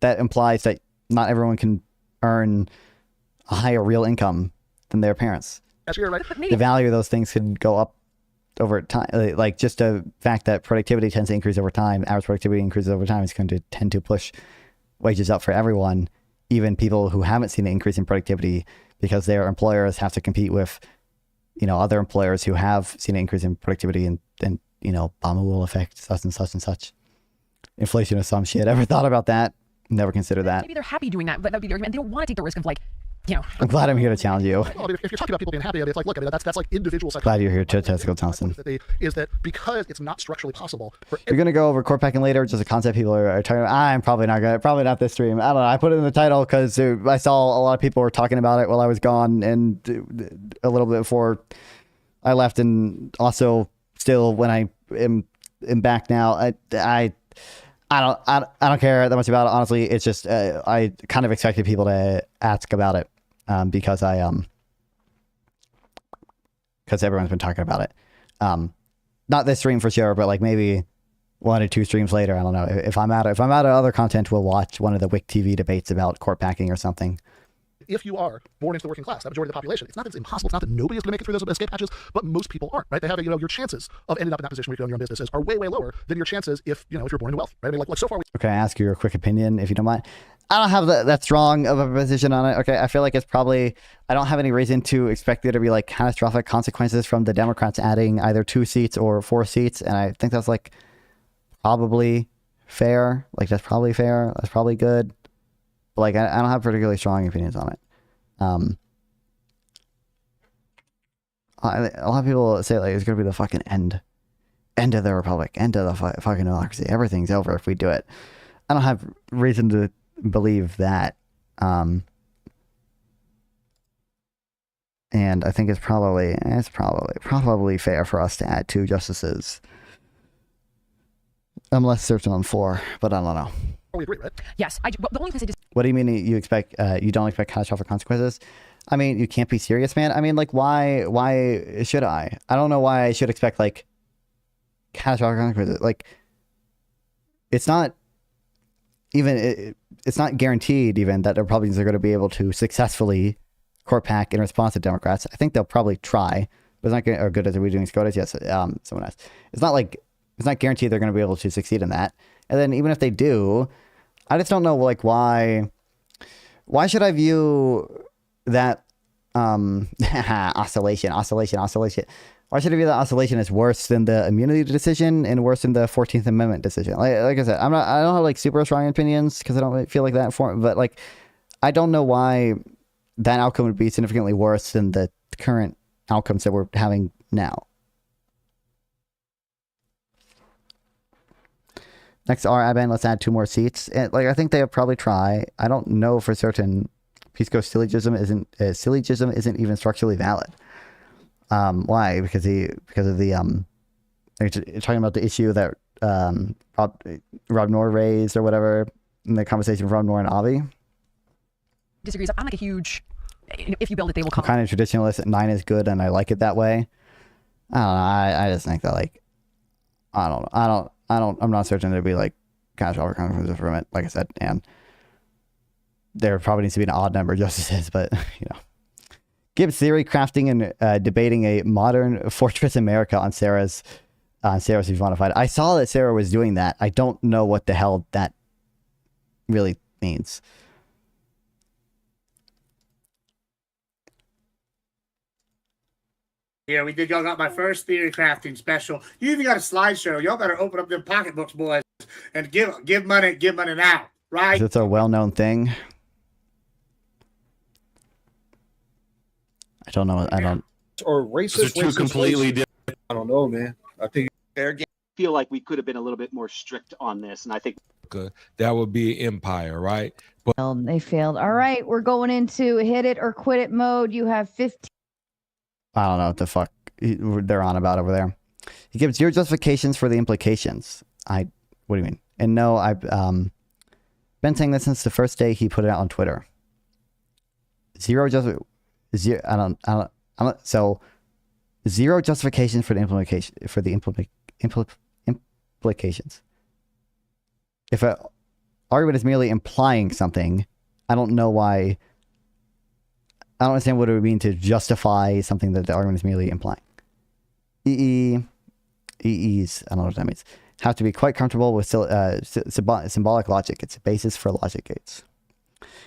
that implies that not everyone can earn a higher real income than their parents. That's right. The value of those things could go up over time. Like just the fact that productivity tends to increase over time, average productivity increases over time is going to tend to push wages up for everyone, even people who haven't seen an increase in productivity because their employers have to compete with, other employers who have seen an increase in productivity and Obama will affect such and such and such. Inflation or some shit. Ever thought about that? Never considered that. Maybe they're happy doing that, but that would be the argument. They don't want to take the risk of I'm glad I'm here to challenge you. Well, if you're talking about people being happy, it's like, look, that's like individual psychology. Glad you're here to Testicle Thompson. Is that because it's not structurally possible for We're going to go over core packing later, just a concept people are talking about. I'm probably not this stream. I don't know. I put it in the title because I saw a lot of people were talking about it while I was gone and a little bit before I left, and also still when I am back now. I don't care that much about it. Honestly, it's just I kind of expected people to ask about it because everyone's been talking about it. Not this stream for sure, but like maybe 1 or 2 streams later. I don't know. If I'm out of other content, we'll watch one of the WIC TV debates about court packing or something. If you are born into the working class, that majority of the population, it's not that it's impossible. It's not that nobody is going to make it through those escape hatches, but most people aren't, right? They have, your chances of ending up in that position where you can own your own businesses are way, way lower than your chances if you're born into wealth, right? I mean, like so far. Okay, I ask you a quick opinion, if you don't mind. I don't have that strong of a position on it. Okay, I feel like it's probably, I don't have any reason to expect there to be like catastrophic consequences from the Democrats adding either 2 seats or 4 seats, and I think that's like probably fair. Like that's probably fair. That's probably good. But like I don't have particularly strong opinions on it. A lot of people say like it's gonna be the fucking end of the republic, end of the fucking democracy. Everything's over if we do it. I don't have reason to believe that. And I think it's probably fair for us to add 2 justices. I'm less certain on 4, but I don't know. We agree, right? Yes. The only place I just. What do you mean you expect? You don't expect catastrophic consequences? I mean, you can't be serious, man. I mean, like, why should I? I don't know why I should expect like catastrophic consequences. Like, it's not even. It's not guaranteed even that the Republicans are going to be able to successfully court pack in response to Democrats. I think they'll probably try, but it's not as good as are we doing SCOTUS? Yes, someone asked. It's not guaranteed they're going to be able to succeed in that. And then even if they do, I just don't know, like, why should I view that oscillation? Why should I view that oscillation as worse than the immunity decision and worse than the 14th Amendment decision? Like I said, I don't have like super strong opinions because I don't feel like that but like, I don't know why that outcome would be significantly worse than the current outcomes that we're having now. Next RIBAN, let's add 2 more seats. And like I think they'll probably try. I don't know for certain. Pisco syllogism isn't even structurally valid. Why? Because of the they're talking about the issue that Rob Noor raised or whatever in the conversation with Rob Noor and Avi. Disagrees. I'm like a huge. If you build it, they will come. I'm kind of traditionalist. 9 is good, and I like it that way. I don't know. I just think that like I'm not certain there'd be like catastrophic consequences from it, like I said, and there probably needs to be an odd number of justices, but Gibbs theory crafting and debating a modern Fortress America on Sarah's Bonafide. I saw that Sarah was doing that. I don't know what the hell that really means. Yeah, y'all got my first theory crafting special. You even got a slideshow. Y'all better open up them pocketbooks, boys, and give money now, right? It's a well-known thing. I don't know. I don't. Or racist. Those are two completely different. I don't know, man. I think I feel like we could have been a little bit more strict on this, and I think that would be empire, right? But They failed. All right, we're going into hit it or quit it mode. You have 15. I don't know what the fuck they're on about over there. He gives 0 justifications for the implications. What do you mean? And no, I've been saying this since the first day he put it out on Twitter. Zero. So 0 justification for the implications. If an argument is merely implying something, I don't know why. I don't understand what it would mean to justify something that the argument is merely implying. EEs, I don't know what that means. Have to be quite comfortable with symbolic logic. It's a basis for logic gates.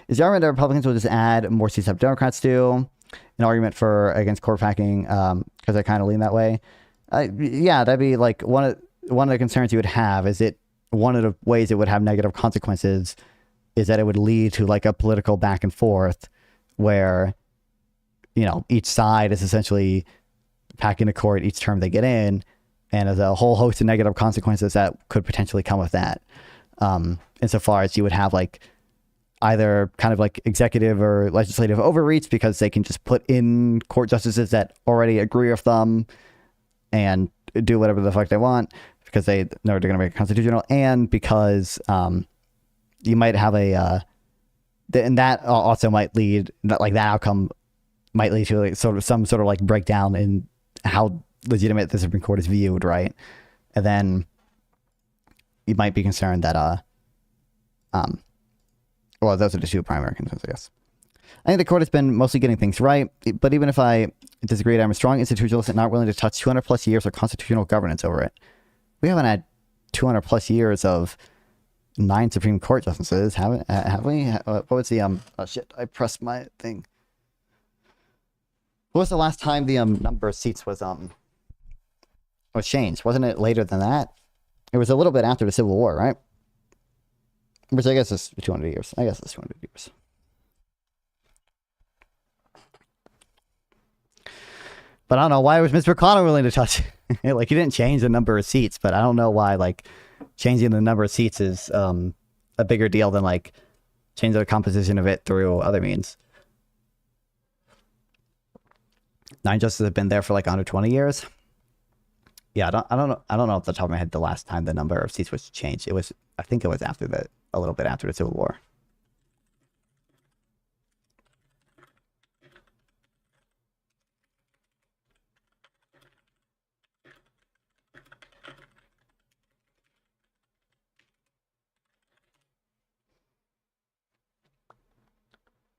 Is the argument that Republicans will just add more seats than Democrats do? An argument against court packing because I kind of lean that way. Yeah, that'd be like one of the concerns you would have. Is it one of the ways it would have negative consequences is that it would lead to like a political back and forth where, each side is essentially packing the court each term they get in, and there's a whole host of negative consequences that could potentially come with that. Insofar as you would have like either kind of like executive or legislative overreach because they can just put in court justices that already agree with them and do whatever the fuck they want because they know they're going to make it constitutional, and because you might have and that also might lead that outcome might lead to like some sort of like breakdown in how legitimate the Supreme Court is viewed, right? And then you might be concerned that well, those are the two primary concerns, I guess. I think the court has been mostly getting things right, but even if I disagree, I'm a strong institutionalist and not willing to touch 200 plus years of constitutional governance over it. We haven't had 200 plus years of 9 Supreme Court justices, have we? What was the oh shit, I pressed my thing. What was the last time the number of seats was changed? Wasn't it later than that? It was a little bit after the Civil War, right? Which I guess is 200 years. I guess it's 200 years. But I don't know, why was Mr. McConnell willing to touch it? Like, he didn't change the number of seats, but I don't know why, like, changing the number of seats is a bigger deal than, like, changing the composition of it through other means. 9 justices have been there for, like, 120 years. Yeah, I don't know off the top of my head the last time the number of seats was changed. I think it was a little bit after the Civil War.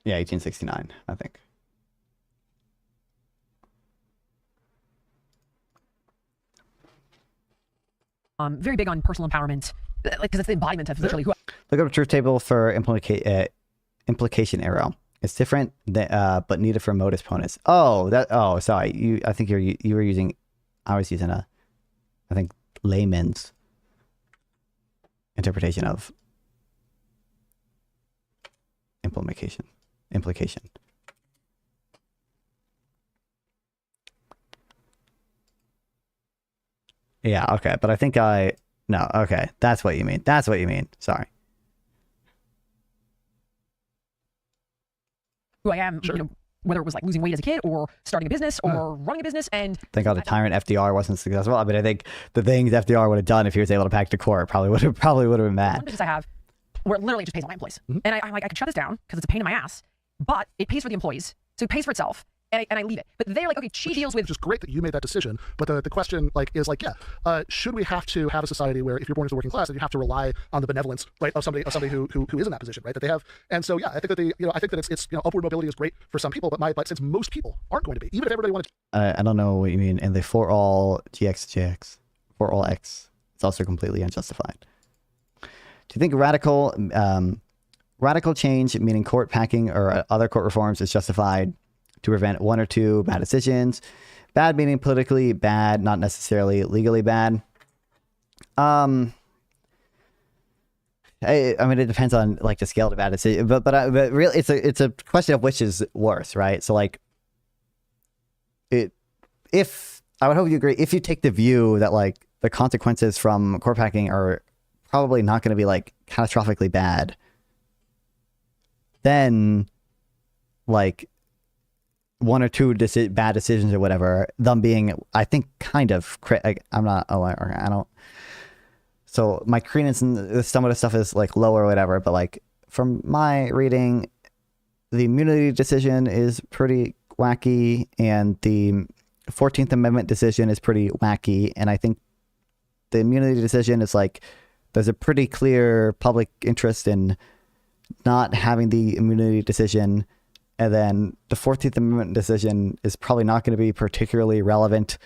Yeah, 1869, I think. Very big on personal empowerment, like because it's the embodiment of literally who. Look up a truth table for implication arrow. It's different, but needed for modus ponens. Oh, sorry. I think you were using. I was using I think layman's interpretation of implication. Yeah, okay, but I think no, okay, that's what you mean. Sorry. Who I am, sure. Whether it was like losing weight as a kid or starting a business or running a business, and thank God the tyrant FDR wasn't successful. I mean, I think the things FDR would have done if he was able to pack the court probably would have been bad. One business I have where it literally just pays all my employees, and I'm like, I could shut this down because it's a pain in my ass, but it pays for the employees, so it pays for itself. And I leave it. But they're like, okay, she deals with... Which is great that you made that decision. But the question is should we have to have a society where if you're born into the working class, that you have to rely on the benevolence, right, of somebody who is in that position, right, that they have. And so, yeah, I think that it's upward mobility is great for some people, but since most people aren't going to be, even if everybody wanted to... I don't know what you mean. And the for all GX, for all X, it's also completely unjustified. Do you think radical change, meaning court packing or other court reforms, is justified? to prevent one or two bad decisions. Bad meaning politically bad, not necessarily legally bad. I mean, it depends on like the scale of bad decision, but really, it's a question of which is worse, right? So like, if I would hope you agree, if you take the view that like the consequences from court packing are probably not going to be like catastrophically bad, then like one or two bad decisions or whatever, them being, I think, kind of, I'm not a lawyer, I don't, so my credence in some of the stuff is like lower or whatever, but like from my reading, the immunity decision is pretty wacky and the 14th Amendment decision is pretty wacky. And I think the immunity decision is like, there's a pretty clear public interest in not having the immunity decision. And then the 14th Amendment decision is probably not going to be particularly relevant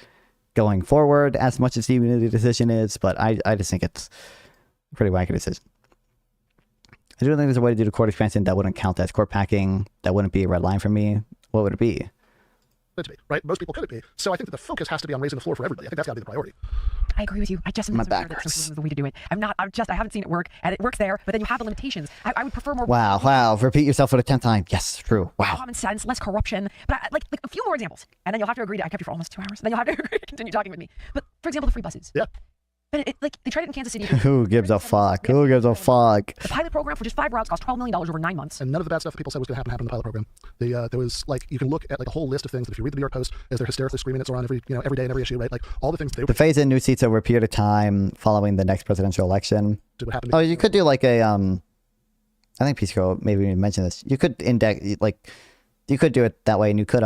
going forward as much as the immunity decision is, but I just think it's a pretty wacky decision. I do think there's a way to do the court expansion that wouldn't count as court packing, that wouldn't be a red line for me. What would it be? To be, right? Most people couldn't be. So I think that the focus has to be on raising the floor for everybody. I think that's got to be the priority. I agree with you. I just am concerned that this is the way to do it. I haven't seen it work, and it works there, but then you have the limitations. I would prefer more. Wow. Repeat yourself for the 10th time. Yes, true. Wow. Common sense, less corruption. But like a few more examples, and then you'll have to agree to. I kept you for almost 2 hours. Then you'll have to agree to continue talking with me. But for example, the free buses. Yeah. But like they tried it in Kansas City. Who gives a fuck? Who gives a fuck? The pilot program for just 5 routes cost $12 million over 9 months. And none of the bad stuff that people said was going to happen in the pilot program. There was like, you can look at like a whole list of things that if you read the New York Post, as they're hysterically screaming it's around every day and every issue, right? Like all the things they to phase in new seats over a period of time following the next presidential election. Oh, you could do like a I think Peace Girl maybe mentioned this. You could you could do it that way, and you could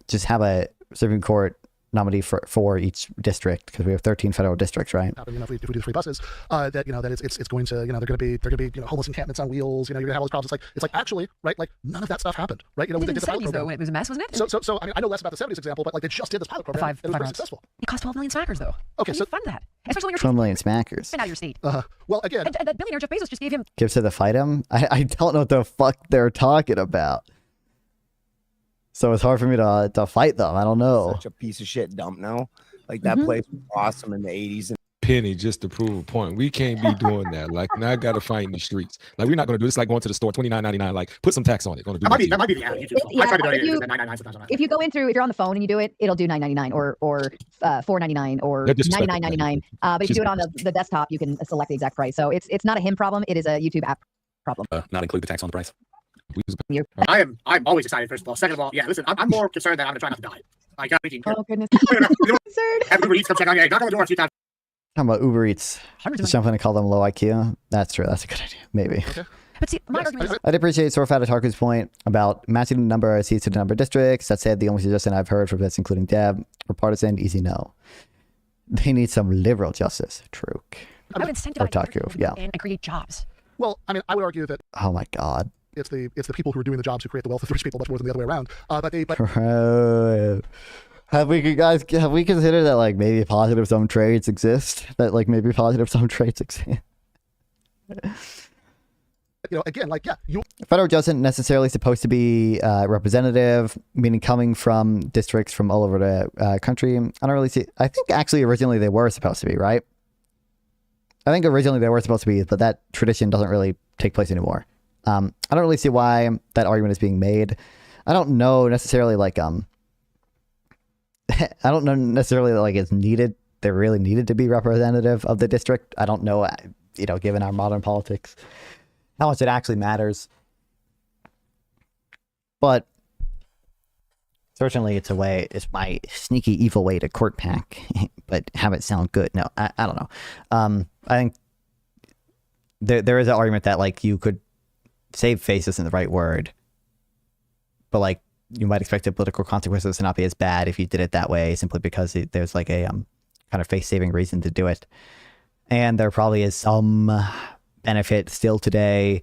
just have a Supreme Court nominee for each district, because we have 13 federal districts, right? If we do free buses, that it's going to they're going to be homeless encampments on wheels. You're going to have all these problems. It's like actually, right? Like none of that stuff happened, right? When they did the pilot program, though, it was a mess, wasn't it? So I mean, I know less about the 70s example, but like they just did this pilot program, and it was very successful. It cost 12 million smackers, though. Okay, so fund that, especially when you're 12 million smackers. out of your state. Well, again, and that billionaire Jeff Bezos just gave him gives to the fight him. I don't know what the fuck they're talking about. So it's hard for me to fight them. I don't know. Such a piece of shit dump now. Like that place was awesome in the 80s. And penny just to prove a point. We can't be doing that. Like now I gotta fight in the streets. Like we're not gonna do this. Like going to the store, $29.99. Like put some tax on it. Gonna do that might be the average. If you go in through, if you're on the phone and you do it, it'll do $9.99 or $4.99 or $99.99. But if you do it on the desktop, you can select the exact price. So it's not a him problem. It is a YouTube app problem. Not include the tax on the price. I'm always excited. First of all, second of all, yeah. Listen, I'm more concerned that I'm gonna try not to die. Like, oh goodness. Have Uber Eats come check on you. Knock on the door a few times. Talking about Uber Eats. Just jump in and call them low IQ. That's true. That's a good idea. Maybe. Okay. But see, my argument is... I'd appreciate Sorfat Atarku's point about matching the number of seats to the number of districts. That said, the only suggestion I've heard from this, including Deb, for partisan, easy no. They need some liberal justice. True. I would incentivize and create jobs. Well, I mean, I would argue that... Oh my God. It's the people who are doing the jobs who create the wealth of rich people much more than the other way around. Have we considered that like maybe positive sum trades exist? That like maybe positive sum trades exist? Again, like federal judge isn't necessarily supposed to be representative, meaning coming from districts from all over the country. I don't really see. I think actually originally they were supposed to be, right? I think originally they were supposed to be, but that tradition doesn't really take place anymore. I don't really see why that argument is being made. I don't know necessarily like I don't know necessarily like it's needed. They're really needed to be representative of the district. I don't know, given our modern politics, how much it actually matters. But certainly it's my sneaky evil way to court pack, but have it sound good. No, I don't know. I think there is an argument that like you could save face isn't the right word, but like you might expect the political consequences to not be as bad if you did it that way, simply because there's like a kind of face saving reason to do it. And there probably is some benefit still today.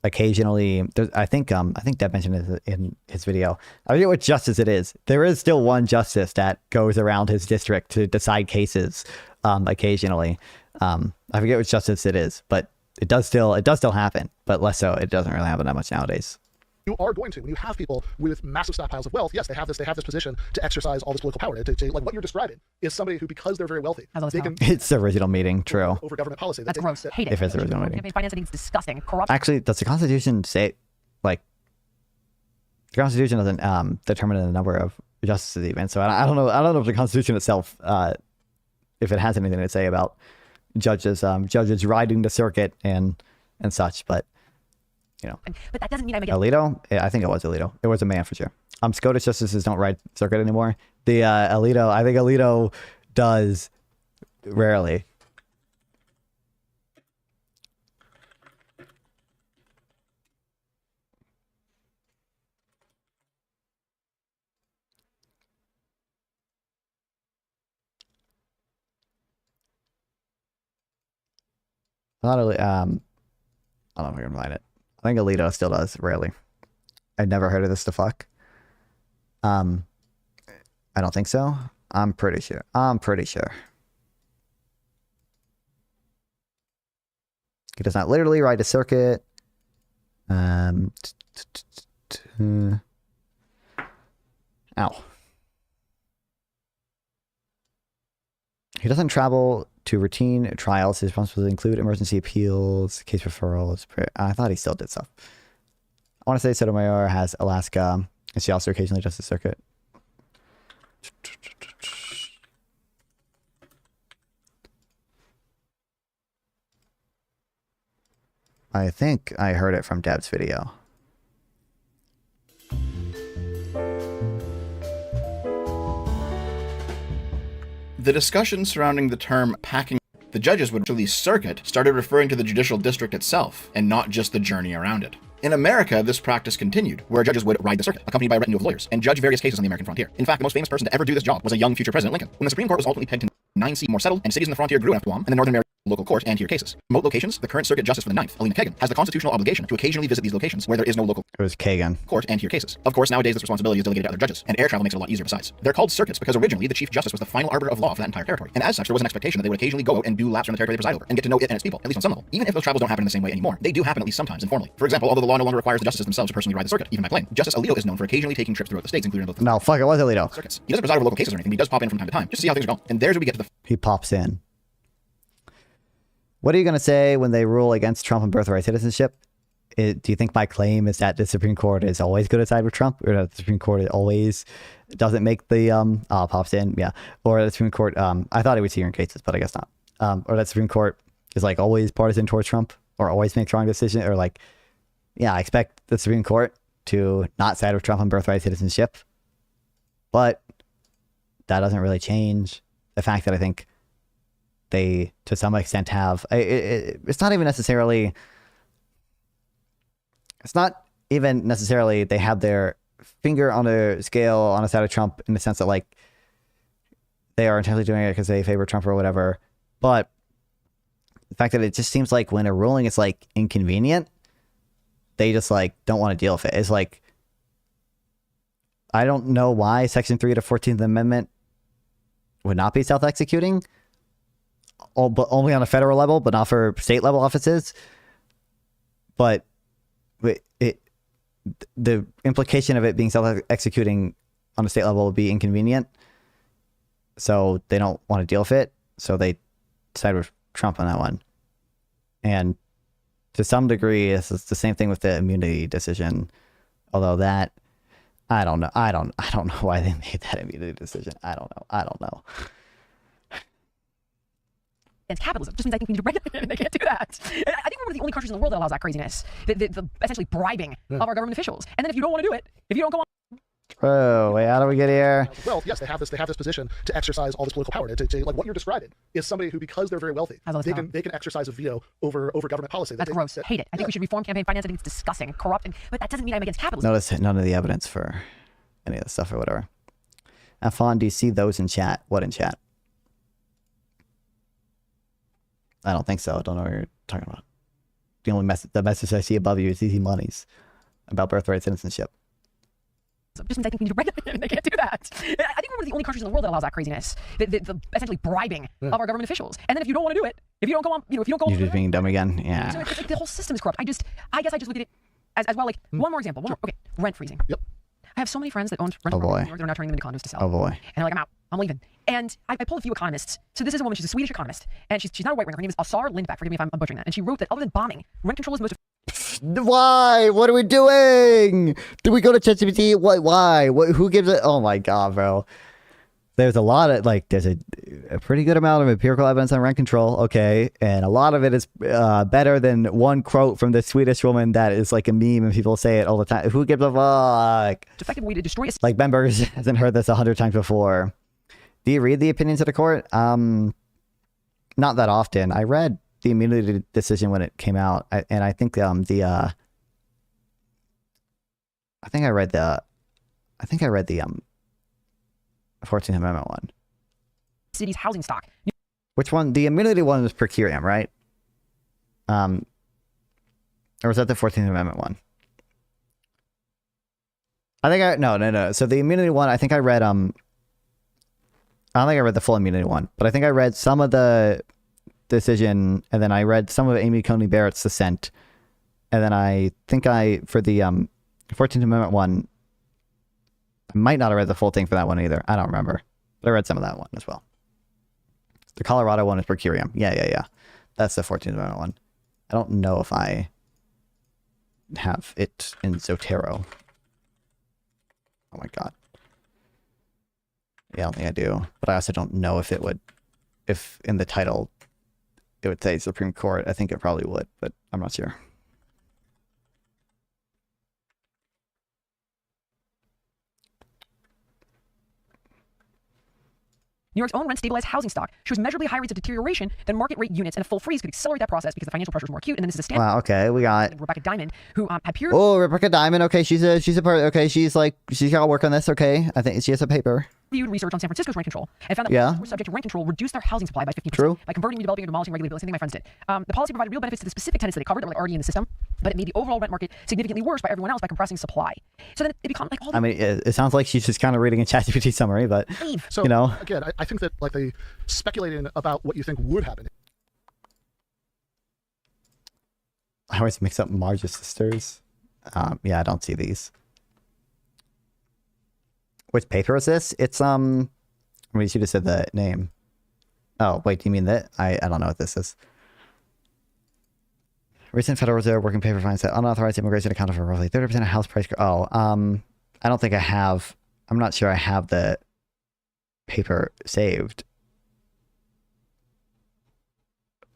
Occasionally, I think Deb mentioned it in his video. I forget what justice it is. There is still one justice that goes around his district to decide cases. Occasionally, I forget which justice it is, but it does still happen, but less so. It doesn't really happen that much nowadays. you are going to, when you have people with massive stockpiles of wealth, yes, they have this position to exercise all this political power. Like what you're describing is somebody who, because they're very wealthy, they can. It's the original meeting, true. Over government policy. That's gross. Hate it. If it's the original meeting. Campaign finance, I think it's disgusting. Corrupt. Actually, does the Constitution say, like, the Constitution doesn't determine the number of justices even. So I don't know. I don't know if the Constitution itself, if it has anything to say about judges riding the circuit and such, but you know. But that doesn't mean I'm against Alito. Yeah, I think it was Alito. It was a man for sure. SCOTUS justices don't ride circuit anymore. The Alito. I think Alito does rarely. Not I don't know if I can find it. I think Alito still does, rarely. I've never heard of this to fuck. I don't think so. I'm pretty sure. He does not literally ride a circuit. Ow. He doesn't travel to routine trials. His responsibilities include emergency appeals, case referrals. I thought he still did stuff. I want to say Sotomayor has Alaska, and she also occasionally does the circuit. I think I heard it from Deb's video. The discussion surrounding the term packing the judges would actually circuit started referring to the judicial district itself, and not just the journey around it. In America, this practice continued, where judges would ride the circuit, accompanied by a retinue of lawyers, and judge various cases on the American frontier. In fact, the most famous person to ever do this job was a young future President Lincoln. When the Supreme Court was ultimately pegged to 9 seats more settled, and cities in the frontier grew after Guam, and the Northern local court and hear cases. Remote locations, the current circuit justice for the 9th, Alina Kagan, has the constitutional obligation to occasionally visit these locations where there is no local court and hear cases. Of course, nowadays this responsibility is delegated to other judges, and air travel makes it a lot easier besides. They're called circuits because originally the Chief Justice was the final arbiter of law for that entire territory, and as such there was an expectation that they would occasionally go out and do laps around the territory they preside over, and get to know it and its people, at least on some level. Even if those travels don't happen in the same way anymore, they do happen at least sometimes informally. For example, although the law no longer requires the justices themselves to personally ride the circuit, even by plane, Justice Alito is known for occasionally taking trips throughout the states, including both No, fuck, it was Alito. circuits. He doesn't preside over local cases or anything, but he does pop in from time to time, just to see how things are going. And there's where we get to the He pops in. What are you going to say when they rule against Trump and birthright citizenship? Do you think my claim is that the Supreme Court is always going to side with Trump, or that the Supreme Court always doesn't make the pops in, yeah, or the Supreme Court? I thought it would see hearing cases, but I guess not. Or that Supreme Court is like always partisan towards Trump, or always makes wrong decisions, or like, yeah, I expect the Supreme Court to not side with Trump on birthright citizenship, but that doesn't really change the fact that I think they, to some extent, have it's not even necessarily they have their finger on the scale on the side of Trump in the sense that like they are intentionally doing it because they favor Trump or whatever, but the fact that it just seems like when a ruling is like inconvenient, they just like don't want to deal with it. It's like, I don't know why Section 3 of the 14th Amendment would not be self-executing, but only on a federal level, but not for state level offices. But the implication of it being self-executing on a state level would be inconvenient. So they don't want to deal with it. So they side with Trump on that one. And to some degree, it's the same thing with the immunity decision. Although that, I don't know. I don't know why they made that immunity decision. I don't know. Against capitalism just means I think we need to regulate it, and they can't do that. And I think we're one of the only countries in the world that allows that craziness, the essentially bribing of our government officials. And then if you don't want to do it, if you don't go on. Oh, wait, how do we get here? Well, yes, they have this position to exercise all this political power. Like what you're describing is somebody who, because they're very wealthy, they can exercise a veto over government policy. That's gross. Hate it. I think we should reform campaign finance. I think it's disgusting, corrupt, but that doesn't mean I'm against capitalism. Notice none of the evidence for any of the stuff or whatever. Afon, do you see those in chat? What in chat? I don't think so. I don't know what you're talking about. The message I see above you is easy monies about birthright citizenship. Just means I think we need to regulate it, and they can't do that. I think we're one of the only countries in the world that allows that craziness, the essentially bribing of our government officials. And then if you don't want to do it, if you don't go on, if you don't go on, You're just being dumb again. Yeah. So it's like the whole system is corrupt. I guess I just look at it. as well, like one more example. Okay, rent freezing. Yep. I have so many friends that own rent Oh, boy. in New York. They're now turning them into condos to sell. Oh boy. And they're like, I'm out. I'm leaving. And I pulled a few economists. So this is a woman. She's a Swedish economist, and she's not a white winger. Her name is Asar Lindback. Forgive me if I'm butchering that. And she wrote that other than bombing, rent control is most. Why? What are we doing? Do we go to ChatGPT? What? Why? Who gives it? Oh my god, bro. There's a lot of there's a pretty good amount of empirical evidence on rent control, okay, and a lot of it is better than one quote from the Swedish woman that is like a meme and people say it all the time. Who gives a fuck? It's an effective way to destroy a Like Ben Burgers hasn't heard this 100 times before. Do you read the opinions of the court? Not that often. I read the immunity decision when it came out, and I think I think I read the 14th Amendment one. city's housing stock. Which one? The immunity one was per curiam, right? Or was that the 14th Amendment one? No. So the immunity one, I think I read, I don't think I read the full immunity one, but I think I read some of the decision, and then I read some of Amy Coney Barrett's dissent, and then I think for the 14th Amendment one, I might not have read the full thing for that one either. I don't remember, but I read some of that one as well. The Colorado one is per curiam. Yeah. That's the 14th Amendment one. I don't know if I have it in Zotero. Oh my god. Yeah, I don't think I do. But I also don't know if if in the title it would say Supreme Court. I think it probably would, but I'm not sure. New York's own rent-stabilized housing stock shows measurably higher rates of deterioration than market-rate units, and a full freeze could accelerate that process because the financial pressure is more acute. And then this is a standard. Wow. Okay, we got Rebecca Diamond, who had peer. Oh, Rebecca Diamond. Okay, she's a part. Okay, she's got to work on this. Okay, I think she has a paper. Reviewed research on San Francisco's rent control and found that Yeah. people who were subject to rent control reduced their housing supply by 15%. True. By converting, redeveloping, or demolishing regular buildings, same thing my friends did. The policy provided real benefits to the specific tenants that they covered that were already in the system, but it made the overall rent market significantly worse by everyone else by compressing supply. So then it became like all the I mean, it sounds like she's just kind of reading a ChatGPT summary, but So, you know, again, I think that the speculating about what you think would happen. I always mix up Marge's sisters. Yeah, I don't see these. Which paper is this? It's I mean, you should have said the name. Oh, wait, do you mean that? I don't know what this is. Recent Federal Reserve working paper finds that unauthorized immigration accounted for roughly 30% of house price. I don't think I have. I'm not sure I have the paper saved.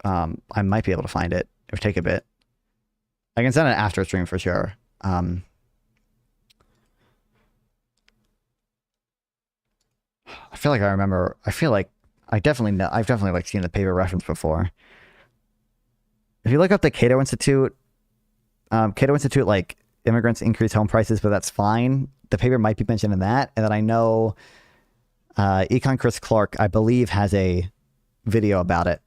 I might be able to find it. It would take a bit. I can send it after a stream for sure. I feel like I remember. I feel like I definitely know. I've definitely seen the paper reference before. If you look up the Cato Institute, immigrants increase home prices, but that's fine. The paper might be mentioned in that, and then I know Econ Chris Clark, I believe, has a video about it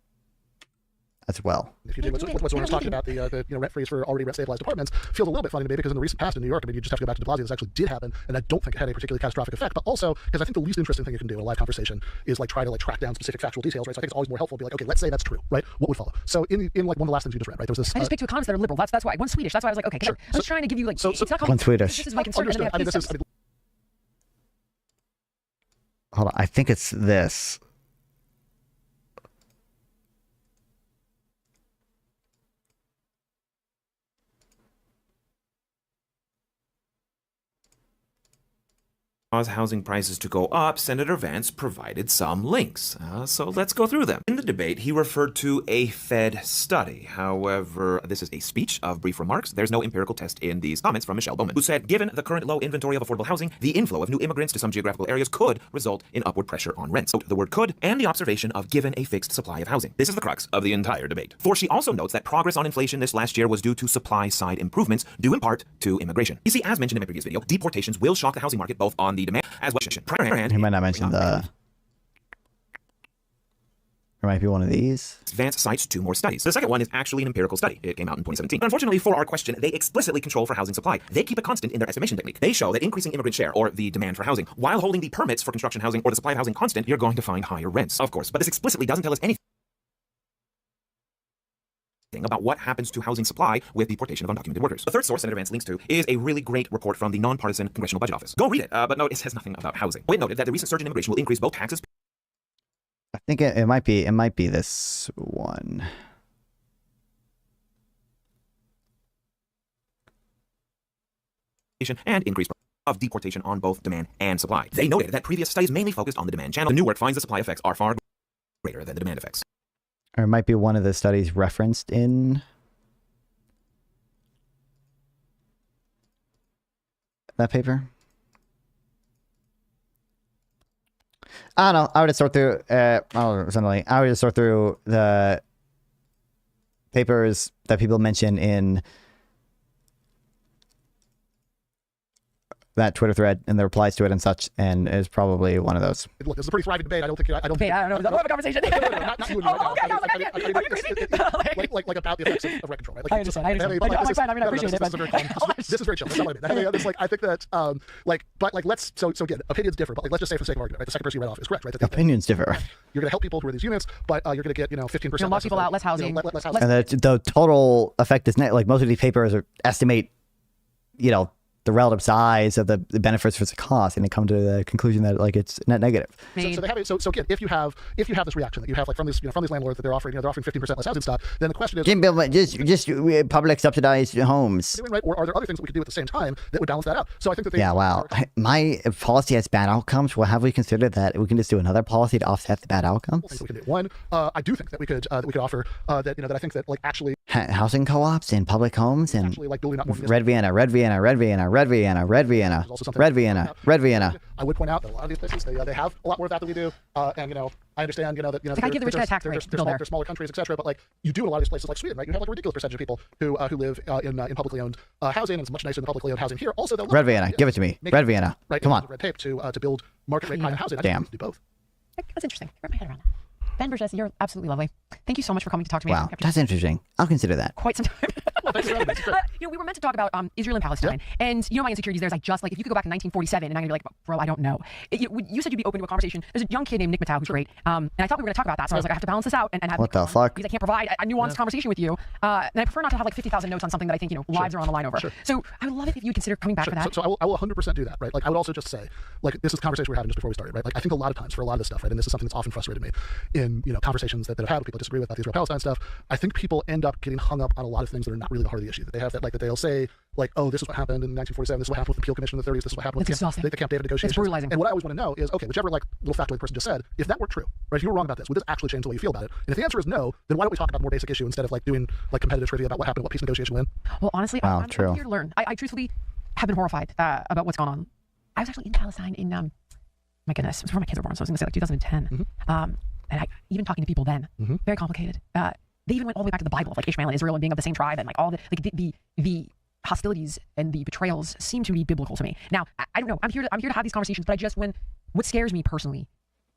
as well. If you did what's Warren's talking about, the rent freeze for already rent stabilized apartments, feels a little bit funny to me because in the recent past in New York, I mean, you just have to go back to de Blasio. This actually did happen, and I don't think it had a particularly catastrophic effect. But also, because I think the least interesting thing you can do in a live conversation is try to track down specific factual details, right? So I think it's always more helpful to be like, okay, let's say that's true, right? What would follow? So in one of the last things you just read, right? There was this. I just picked two economists that are liberal. That's why. One Swedish. That's why I was like, okay. Sure. I was trying to give you it's not One Swedish. This is my concern. And I mean, this is. Hold on, I think it's this. Cause housing prices to go up, Senator Vance provided some links. So let's go through them. In the debate, he referred to a Fed study. However, this is a speech of brief remarks. There's no empirical test in these comments from Michelle Bowman, who said, given the current low inventory of affordable housing, the inflow of new immigrants to some geographical areas could result in upward pressure on rents. Note the word could and the observation of given a fixed supply of housing. This is the crux of the entire debate. For she also notes that progress on inflation this last year was due to supply side improvements, due in part to immigration. You see, as mentioned in my previous video, deportations will shock the housing market both on the demand as well as he might not mention the. There might be one of these. Vance cites two more studies. The second one is actually an empirical study. It came out in 2017. Unfortunately for our question, they explicitly control for housing supply. They keep a constant in their estimation technique. They show that increasing immigrant share, or the demand for housing, while holding the permits for construction housing or the supply of housing constant, you're going to find higher rents, of course. But this explicitly doesn't tell us anything thinking about what happens to housing supply with deportation of undocumented workers. The third source Senator Vance links to is a really great report from the nonpartisan Congressional Budget Office. Go read it, but note it says nothing about housing. It noted that the recent surge in immigration will increase both taxes. I think it might be this one. And increase of deportation on both demand and supply. They noted that previous studies mainly focused on the demand channel. The new work finds the supply effects are far greater than the demand effects. Or it might be one of the studies referenced in that paper. I don't know. I would just sort through. I would just sort through the papers that people mention in that Twitter thread and the replies to it and such, and is probably one of those. Look, this is a pretty thriving debate. I don't think. I don't know. We'll have a conversation. Not you and me right now. Like about the effects of rent control, right? Like, I understand. I appreciate it. This is very chill. That's not what I mean. I think that, let's. So again, opinions differ, but let's just say for the sake of argument, right? The second person you read off is correct, right? Opinions differ. You're going to help people who are these units, but you're going to get 15%. Lock people out, less housing. Less housing. And the total effect is net. Like most of these papers estimate, the relative size of the benefits versus the cost, and they come to the conclusion that it's net negative. So they have it. So again, if you have this reaction that you have from these landlords that they're offering 15% less housing stock, then the question is, just public subsidized homes. Right? Or are there other things that we could do at the same time that would balance that out? So I think that my policy has bad outcomes. Well, have we considered that we can just do another policy to offset the bad outcomes? We can do one. I do think that we could offer that I think that actually housing co-ops and public homes and building up more Red Vienna. I would point out that a lot of these places they have a lot more of that than we do, and I understand that they can't give the rich guy a tax rate. They're smaller countries, etc. But you do in a lot of these places like Sweden, right? You have a ridiculous percentage of people who live in publicly owned housing, and it's much nicer than publicly owned housing here. Also, Red Vienna, give it to me. Red Vienna, come on. Red tape to build market rate kind of housing. Damn. I do both. That's interesting. Wrap my head around that. Ben Burgess, you're absolutely lovely. Thank you so much for coming to talk to me. Wow, that's interesting. I'll consider that. Quite some time. We were meant to talk about Israel and Palestine, and my insecurities there is if you could go back to 1947, and I'm gonna be like, bro, I don't know. You said you'd be open to a conversation. There's a young kid named Nick Matau who's great, and I thought we were gonna talk about that, so I was like, I have to balance this out and have what the fuck? Because I can't provide a nuanced conversation with you, and I prefer not to have 50,000 notes on something that I think lives are on the line over. So I would love it if you would consider coming back for that. So I will 100% do that, right? I would also just say, this is the conversation we're having just before we started, right? I think a lot of times for a lot of this stuff, right, and this is something that's often frustrated me in conversations that I've had with people disagree with about the Israel-Palestine stuff. I think people end up getting hung up on a lot of things that are not really the heart of the issue. That they have that they'll say oh, this is what happened in 1947. This is what happened with the Peel Commission in the 30s. This is what happened with the Camp David negotiations. It's brutalizing. And what I always want to know is, okay, whichever little factoid the person just said, if that were true, right? If you were wrong about this, would this actually change the way you feel about it? And if the answer is no, then why don't we talk about a more basic issue instead of doing competitive trivia about what happened, what peace negotiation win? Well, honestly, I'm here to learn. I truthfully have been horrified about what's gone on. I was actually in Palestine in my goodness, it was before my kids were born, so I was going to say 2010. And even talking to people then, very complicated. They even went all the way back to the Bible, Ishmael and Israel and being of the same tribe, and all the hostilities and the betrayals seem to be biblical to me. Now, I don't know. I'm here to have these conversations, but what scares me personally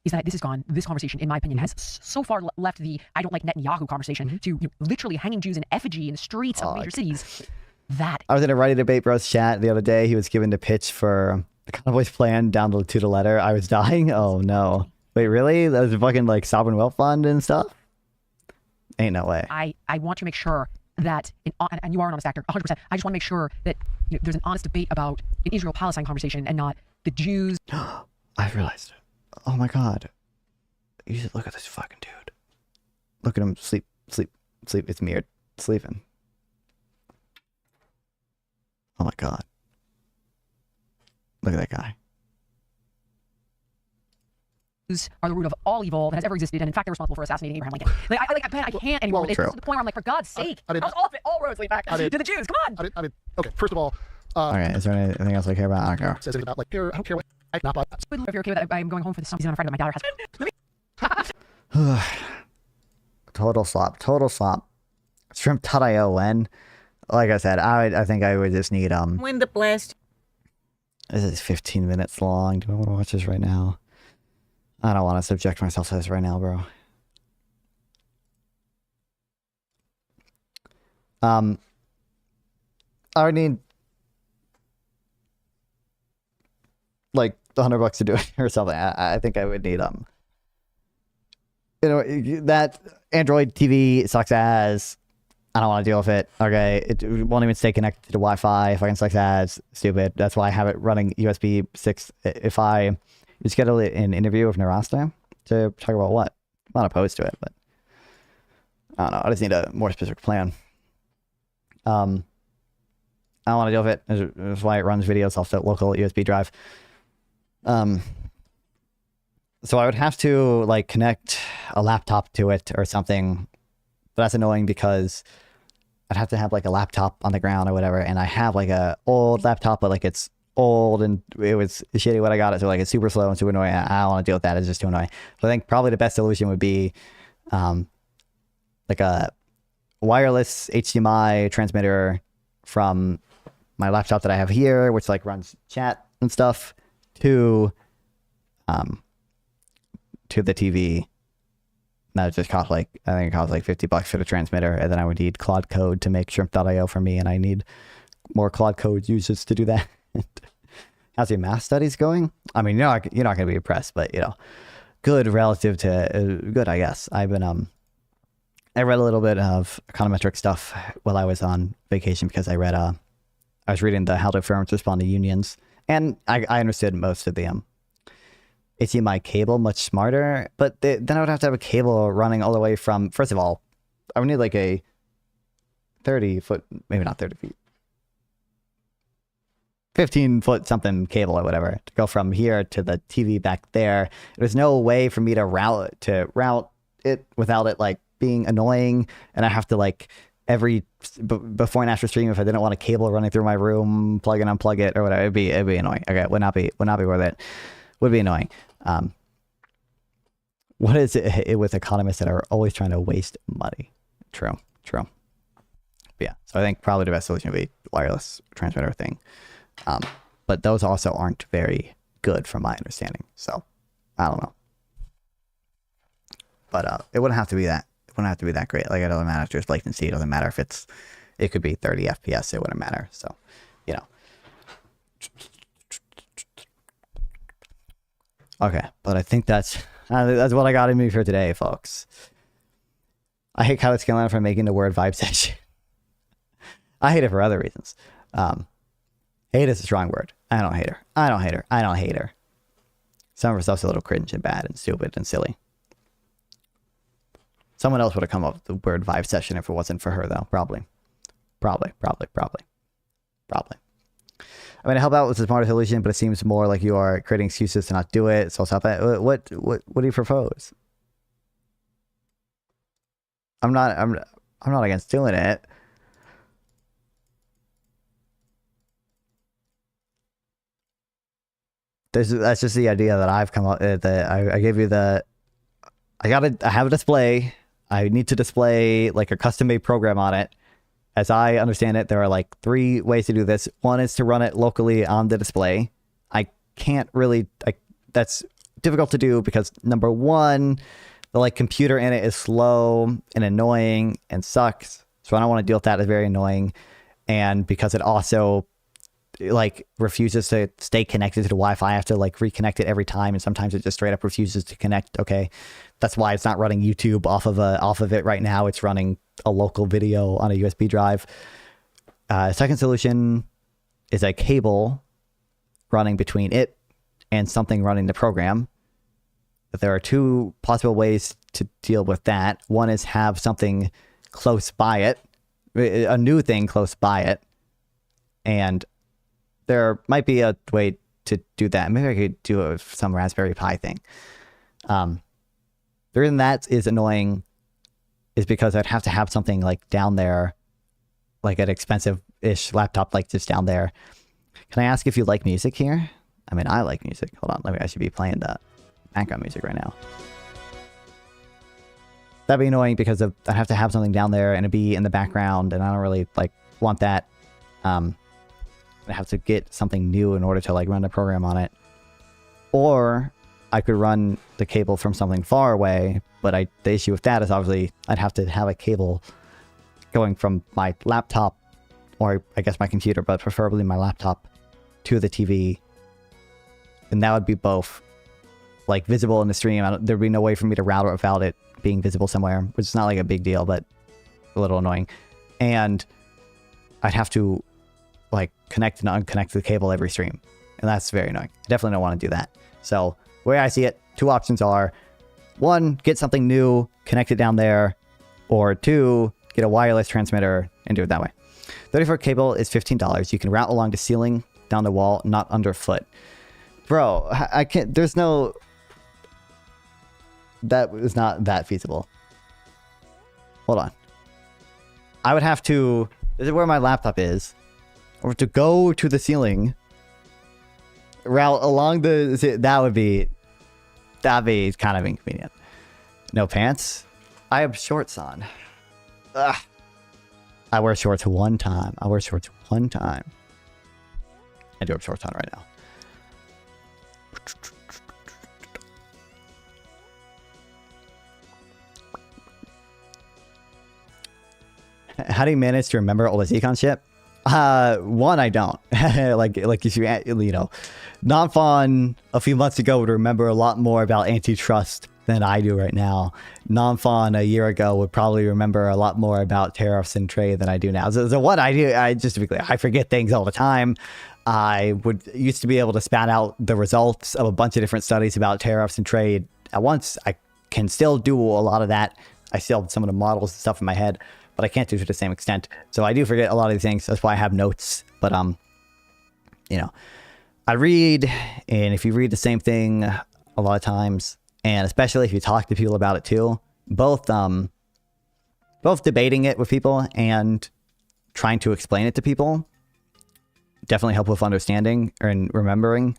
is that this is gone. This conversation, in my opinion, has so far left the I don't like Netanyahu conversation to literally hanging Jews in effigy in the streets of major cities. That I was in a Ready Debate Bros chat the other day. He was given the pitch for the Convoy's plan down to the letter. I was dying. Oh no. Wait, really? That was fucking sovereign wealth fund and stuff? Ain't no way. I want to make sure that, and you are an honest actor, 100%. I just want to make sure that there's an honest debate about an Israel-Palestine conversation and not the Jews. I realized it. Oh my God. You should look at this fucking dude. Look at him sleep. It's mirrored. Sleeping. Oh my God. Look at that guy. Are the root of all evil that has ever existed, and in fact, they're responsible for assassinating Abraham Lincoln. I can't anymore. It's to the point where I'm like, for God's sake, all roads lead back to the Jews. Come on. I mean, okay. First of all, okay. Is there anything else I care about? I don't care. Says anything about I don't care what. If you're okay with that, I'm going home for the summer season. I'm afraid that my daughter has. Total slop. Shrimp.io. When, like I said, I think I would just need When the blast. This is 15 minutes long. Do I want to watch this right now? I don't want to subject myself to this right now, bro. I would need $100 to do it or something. I think I would need that Android TV sucks ass. I don't want to deal with it. Okay, it won't even stay connected to Wi-Fi. If I can select ads, stupid. That's why I have it running USB 6. If I schedule an interview with Narasta to talk about what, I'm not opposed to it, but I don't know. I just need a more specific plan. I don't want to deal with it. That's why it runs videos off the local USB drive. So I would have to like connect a laptop to it or something. But that's annoying because I'd have to have like a laptop on the ground or whatever. And I have like a old laptop, but like it's old and it was shitty when I got it. So like it's super slow and super annoying. I don't want to deal with that. It's just too annoying. So I think probably the best solution would be like a wireless HDMI transmitter from my laptop that I have here, which like runs chat and stuff, to the TV. That would just cost like, I think it costs like $50 for the transmitter, and then I would need Claude Code to make shrimp.io for me, and I need more Claude Code users to do that. How's your math studies going? I mean, you're not going to be impressed, but you know, good relative to good, I guess. I've been I read a little bit of econometric stuff while I was on vacation because I was reading the How Do Firms Respond to Unions, and I understood most of the HDMI cable much smarter, but then I would have to have a cable running all the way from, first of all, I would need like a 30-foot, maybe not 30 feet, 15-foot something cable or whatever to go from here to the TV back there. There's no way for me to route it without it like being annoying, and I have to like every before and after stream, if I didn't want a cable running through my room, plug and unplug it or whatever, it'd be annoying. Okay, would not be worth it. Would be annoying. What is it with economists that are always trying to waste money? True. But yeah, so I think probably the best solution would be wireless transmitter thing. But those also aren't very good from my understanding. So I don't know. But it wouldn't have to be that. It wouldn't have to be that great. Like it doesn't matter if there's latency. It doesn't matter if it could be 30 FPS. It wouldn't matter. So, you know. Okay, but I think that's what I got in me for today, folks. I hate Kyle Scanlon for making the word vibe session. I hate it for other reasons. Hate is a strong word. I don't hate her. Some of her stuff's a little cringe and bad and stupid and silly. Someone else would have come up with the word vibe session if it wasn't for her, though. Probably. I mean, I help out with the smarter solution, but it seems more like you are creating excuses to not do it. So stop that. What do you propose? I'm not against doing it. That's just the idea that I've come up with. I gave you I have a display. I need to display like a custom-made program on it. As I understand it, there are like 3 ways to do this. One is to run it locally on the display. I can't really, that's difficult to do because number one, the like computer in it is slow and annoying and sucks. So I don't want to deal with that. It's very annoying. And because it also like refuses to stay connected to the Wi-Fi, I have to like reconnect it every time. And sometimes it just straight up refuses to connect. Okay. That's why it's not running YouTube off of it right now. It's running a local video on a USB drive. Second solution is a cable running between it and something running the program. But there are 2 possible ways to deal with that. One is have something close by it, a new thing close by it. And there might be a way to do that. Maybe I could do some Raspberry Pi thing. The reason that is annoying is because I'd have to have something like down there, like an expensive-ish laptop, like just down there. Can I ask if you like music here? I mean, I like music. Hold on, I should be playing the background music right now. That'd be annoying because I'd have to have something down there and it'd be in the background, and I don't really like want that. I have to get something new in order to like run the program on it. Or I could run the cable from something far away, but the issue with that is obviously I'd have to have a cable going from my laptop, or I guess my computer, but preferably my laptop, to the TV. And that would be both like visible in the stream. There'd be no way for me to route it without it being visible somewhere, which is not like a big deal, but a little annoying. and I'd have to like connect and unconnect the cable every stream, and that's very annoying. I definitely don't want to do that. So the way I see it, two options are: one, get something new, connect it down there, or two, get a wireless transmitter and do it that way. 30-foot cable is $15. You can route along the ceiling, down the wall, not underfoot. Bro, I can't, there's no, that is not that feasible. Hold on. I would have to, this is where my laptop is, or to go to the ceiling, route along the, that'd be kind of inconvenient. No pants? I have shorts on. Ugh. I wear shorts one time. I wear shorts one time. I do have shorts on right now. How do you manage to remember all this econ shit? One, I don't. like if you know, Nonfon a few months ago would remember a lot more about antitrust than I do right now. Nonfon a year ago would probably remember a lot more about tariffs and trade than I do now. So what I do, just to be clear, I forget things all the time. I used to be able to spat out the results of a bunch of different studies about tariffs and trade at once. I can still do a lot of that. I still have some of the models and stuff in my head, but I can't do it to the same extent. So I do forget a lot of these things. That's why I have notes. But you know, I read, and if you read the same thing a lot of times, and especially if you talk to people about it too, both debating it with people and trying to explain it to people definitely help with understanding and remembering.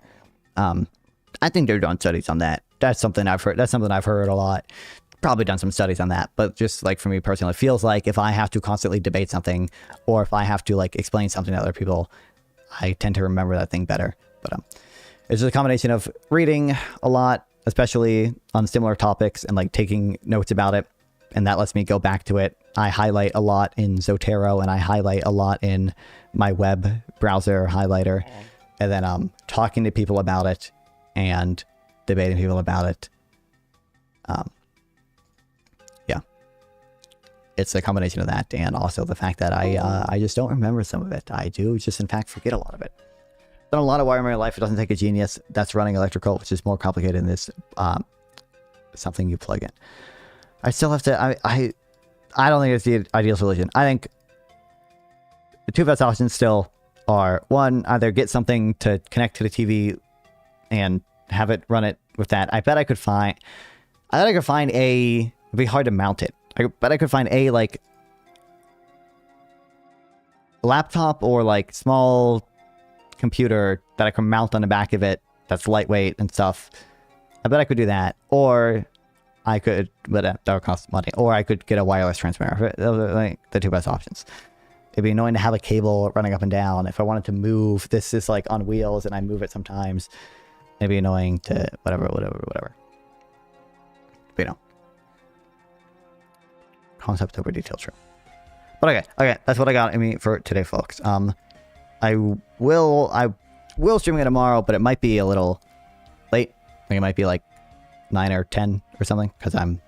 I think they're done studies on that. That's something I've heard. That's something I've heard a lot. Probably done some studies on that, but just like for me personally, it feels like if I have to constantly debate something, or if I have to like explain something to other people, I tend to remember that thing better. But it's just a combination of reading a lot, especially on similar topics, and like taking notes about it, and that lets me go back to it. I highlight a lot in Zotero, and I highlight a lot in my web browser highlighter, and then talking to people about it and debating people about it. Yeah, it's a combination of that, and also the fact that I just don't remember some of it. I do just in fact forget a lot of it. Done a lot of wiring in my life. It doesn't take a genius that's running electrical, which is more complicated than this. Something you plug in. I still have to. I don't think it's the ideal solution. I think the two best options still are: one, either get something to connect to the TV and have it run it with that. I bet I could find a. It'd be hard to mount it. I bet I could find a like laptop or like small computer that I can mount on the back of it that's lightweight and stuff. I bet I could do that, or I could, but that would cost money, or I could get a wireless transmitter. Those are like the two best options. It'd be annoying to have a cable running up and down. If I wanted to move, this is like on wheels and I move it sometimes. It'd be annoying to whatever. But you know, concept over detail, true. But okay, that's what I got in me for today, folks. I will stream it tomorrow, but it might be a little late. I think it might be like 9 or 10 or something, because I'm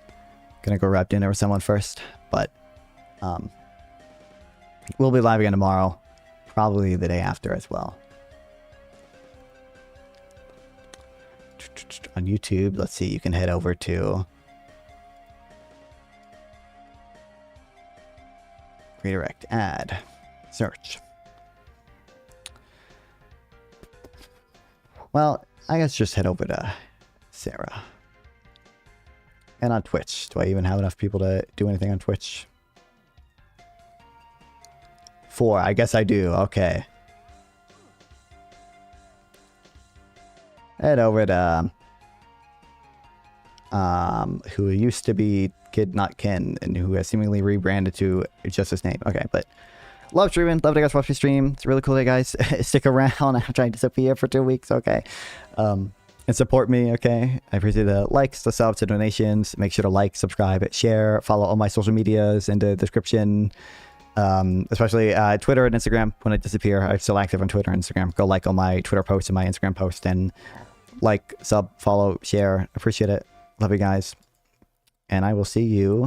gonna go grab dinner with someone first. But we'll be live again tomorrow, probably the day after as well. On YouTube, let's see, you can head over to redirect, add, search. Well, I guess just head over to Sarah. And on Twitch. Do I even have enough people to do anything on Twitch? 4. I guess I do. Okay. Head over to who used to be Kid Not Ken, and who has seemingly rebranded to just his name. Okay, but love streaming. Love to guys watch me stream. It's a really cool day, guys. Stick around after I disappear for 2 weeks, okay? And support me, okay? I appreciate the likes, the subs, the donations. Make sure to like, subscribe, share, follow all my social medias in the description. Especially Twitter and Instagram. When I disappear, I'm still active on Twitter and Instagram. Go like all my Twitter posts and my Instagram posts, and like, sub, follow, share. Appreciate it. Love you guys. And I will see you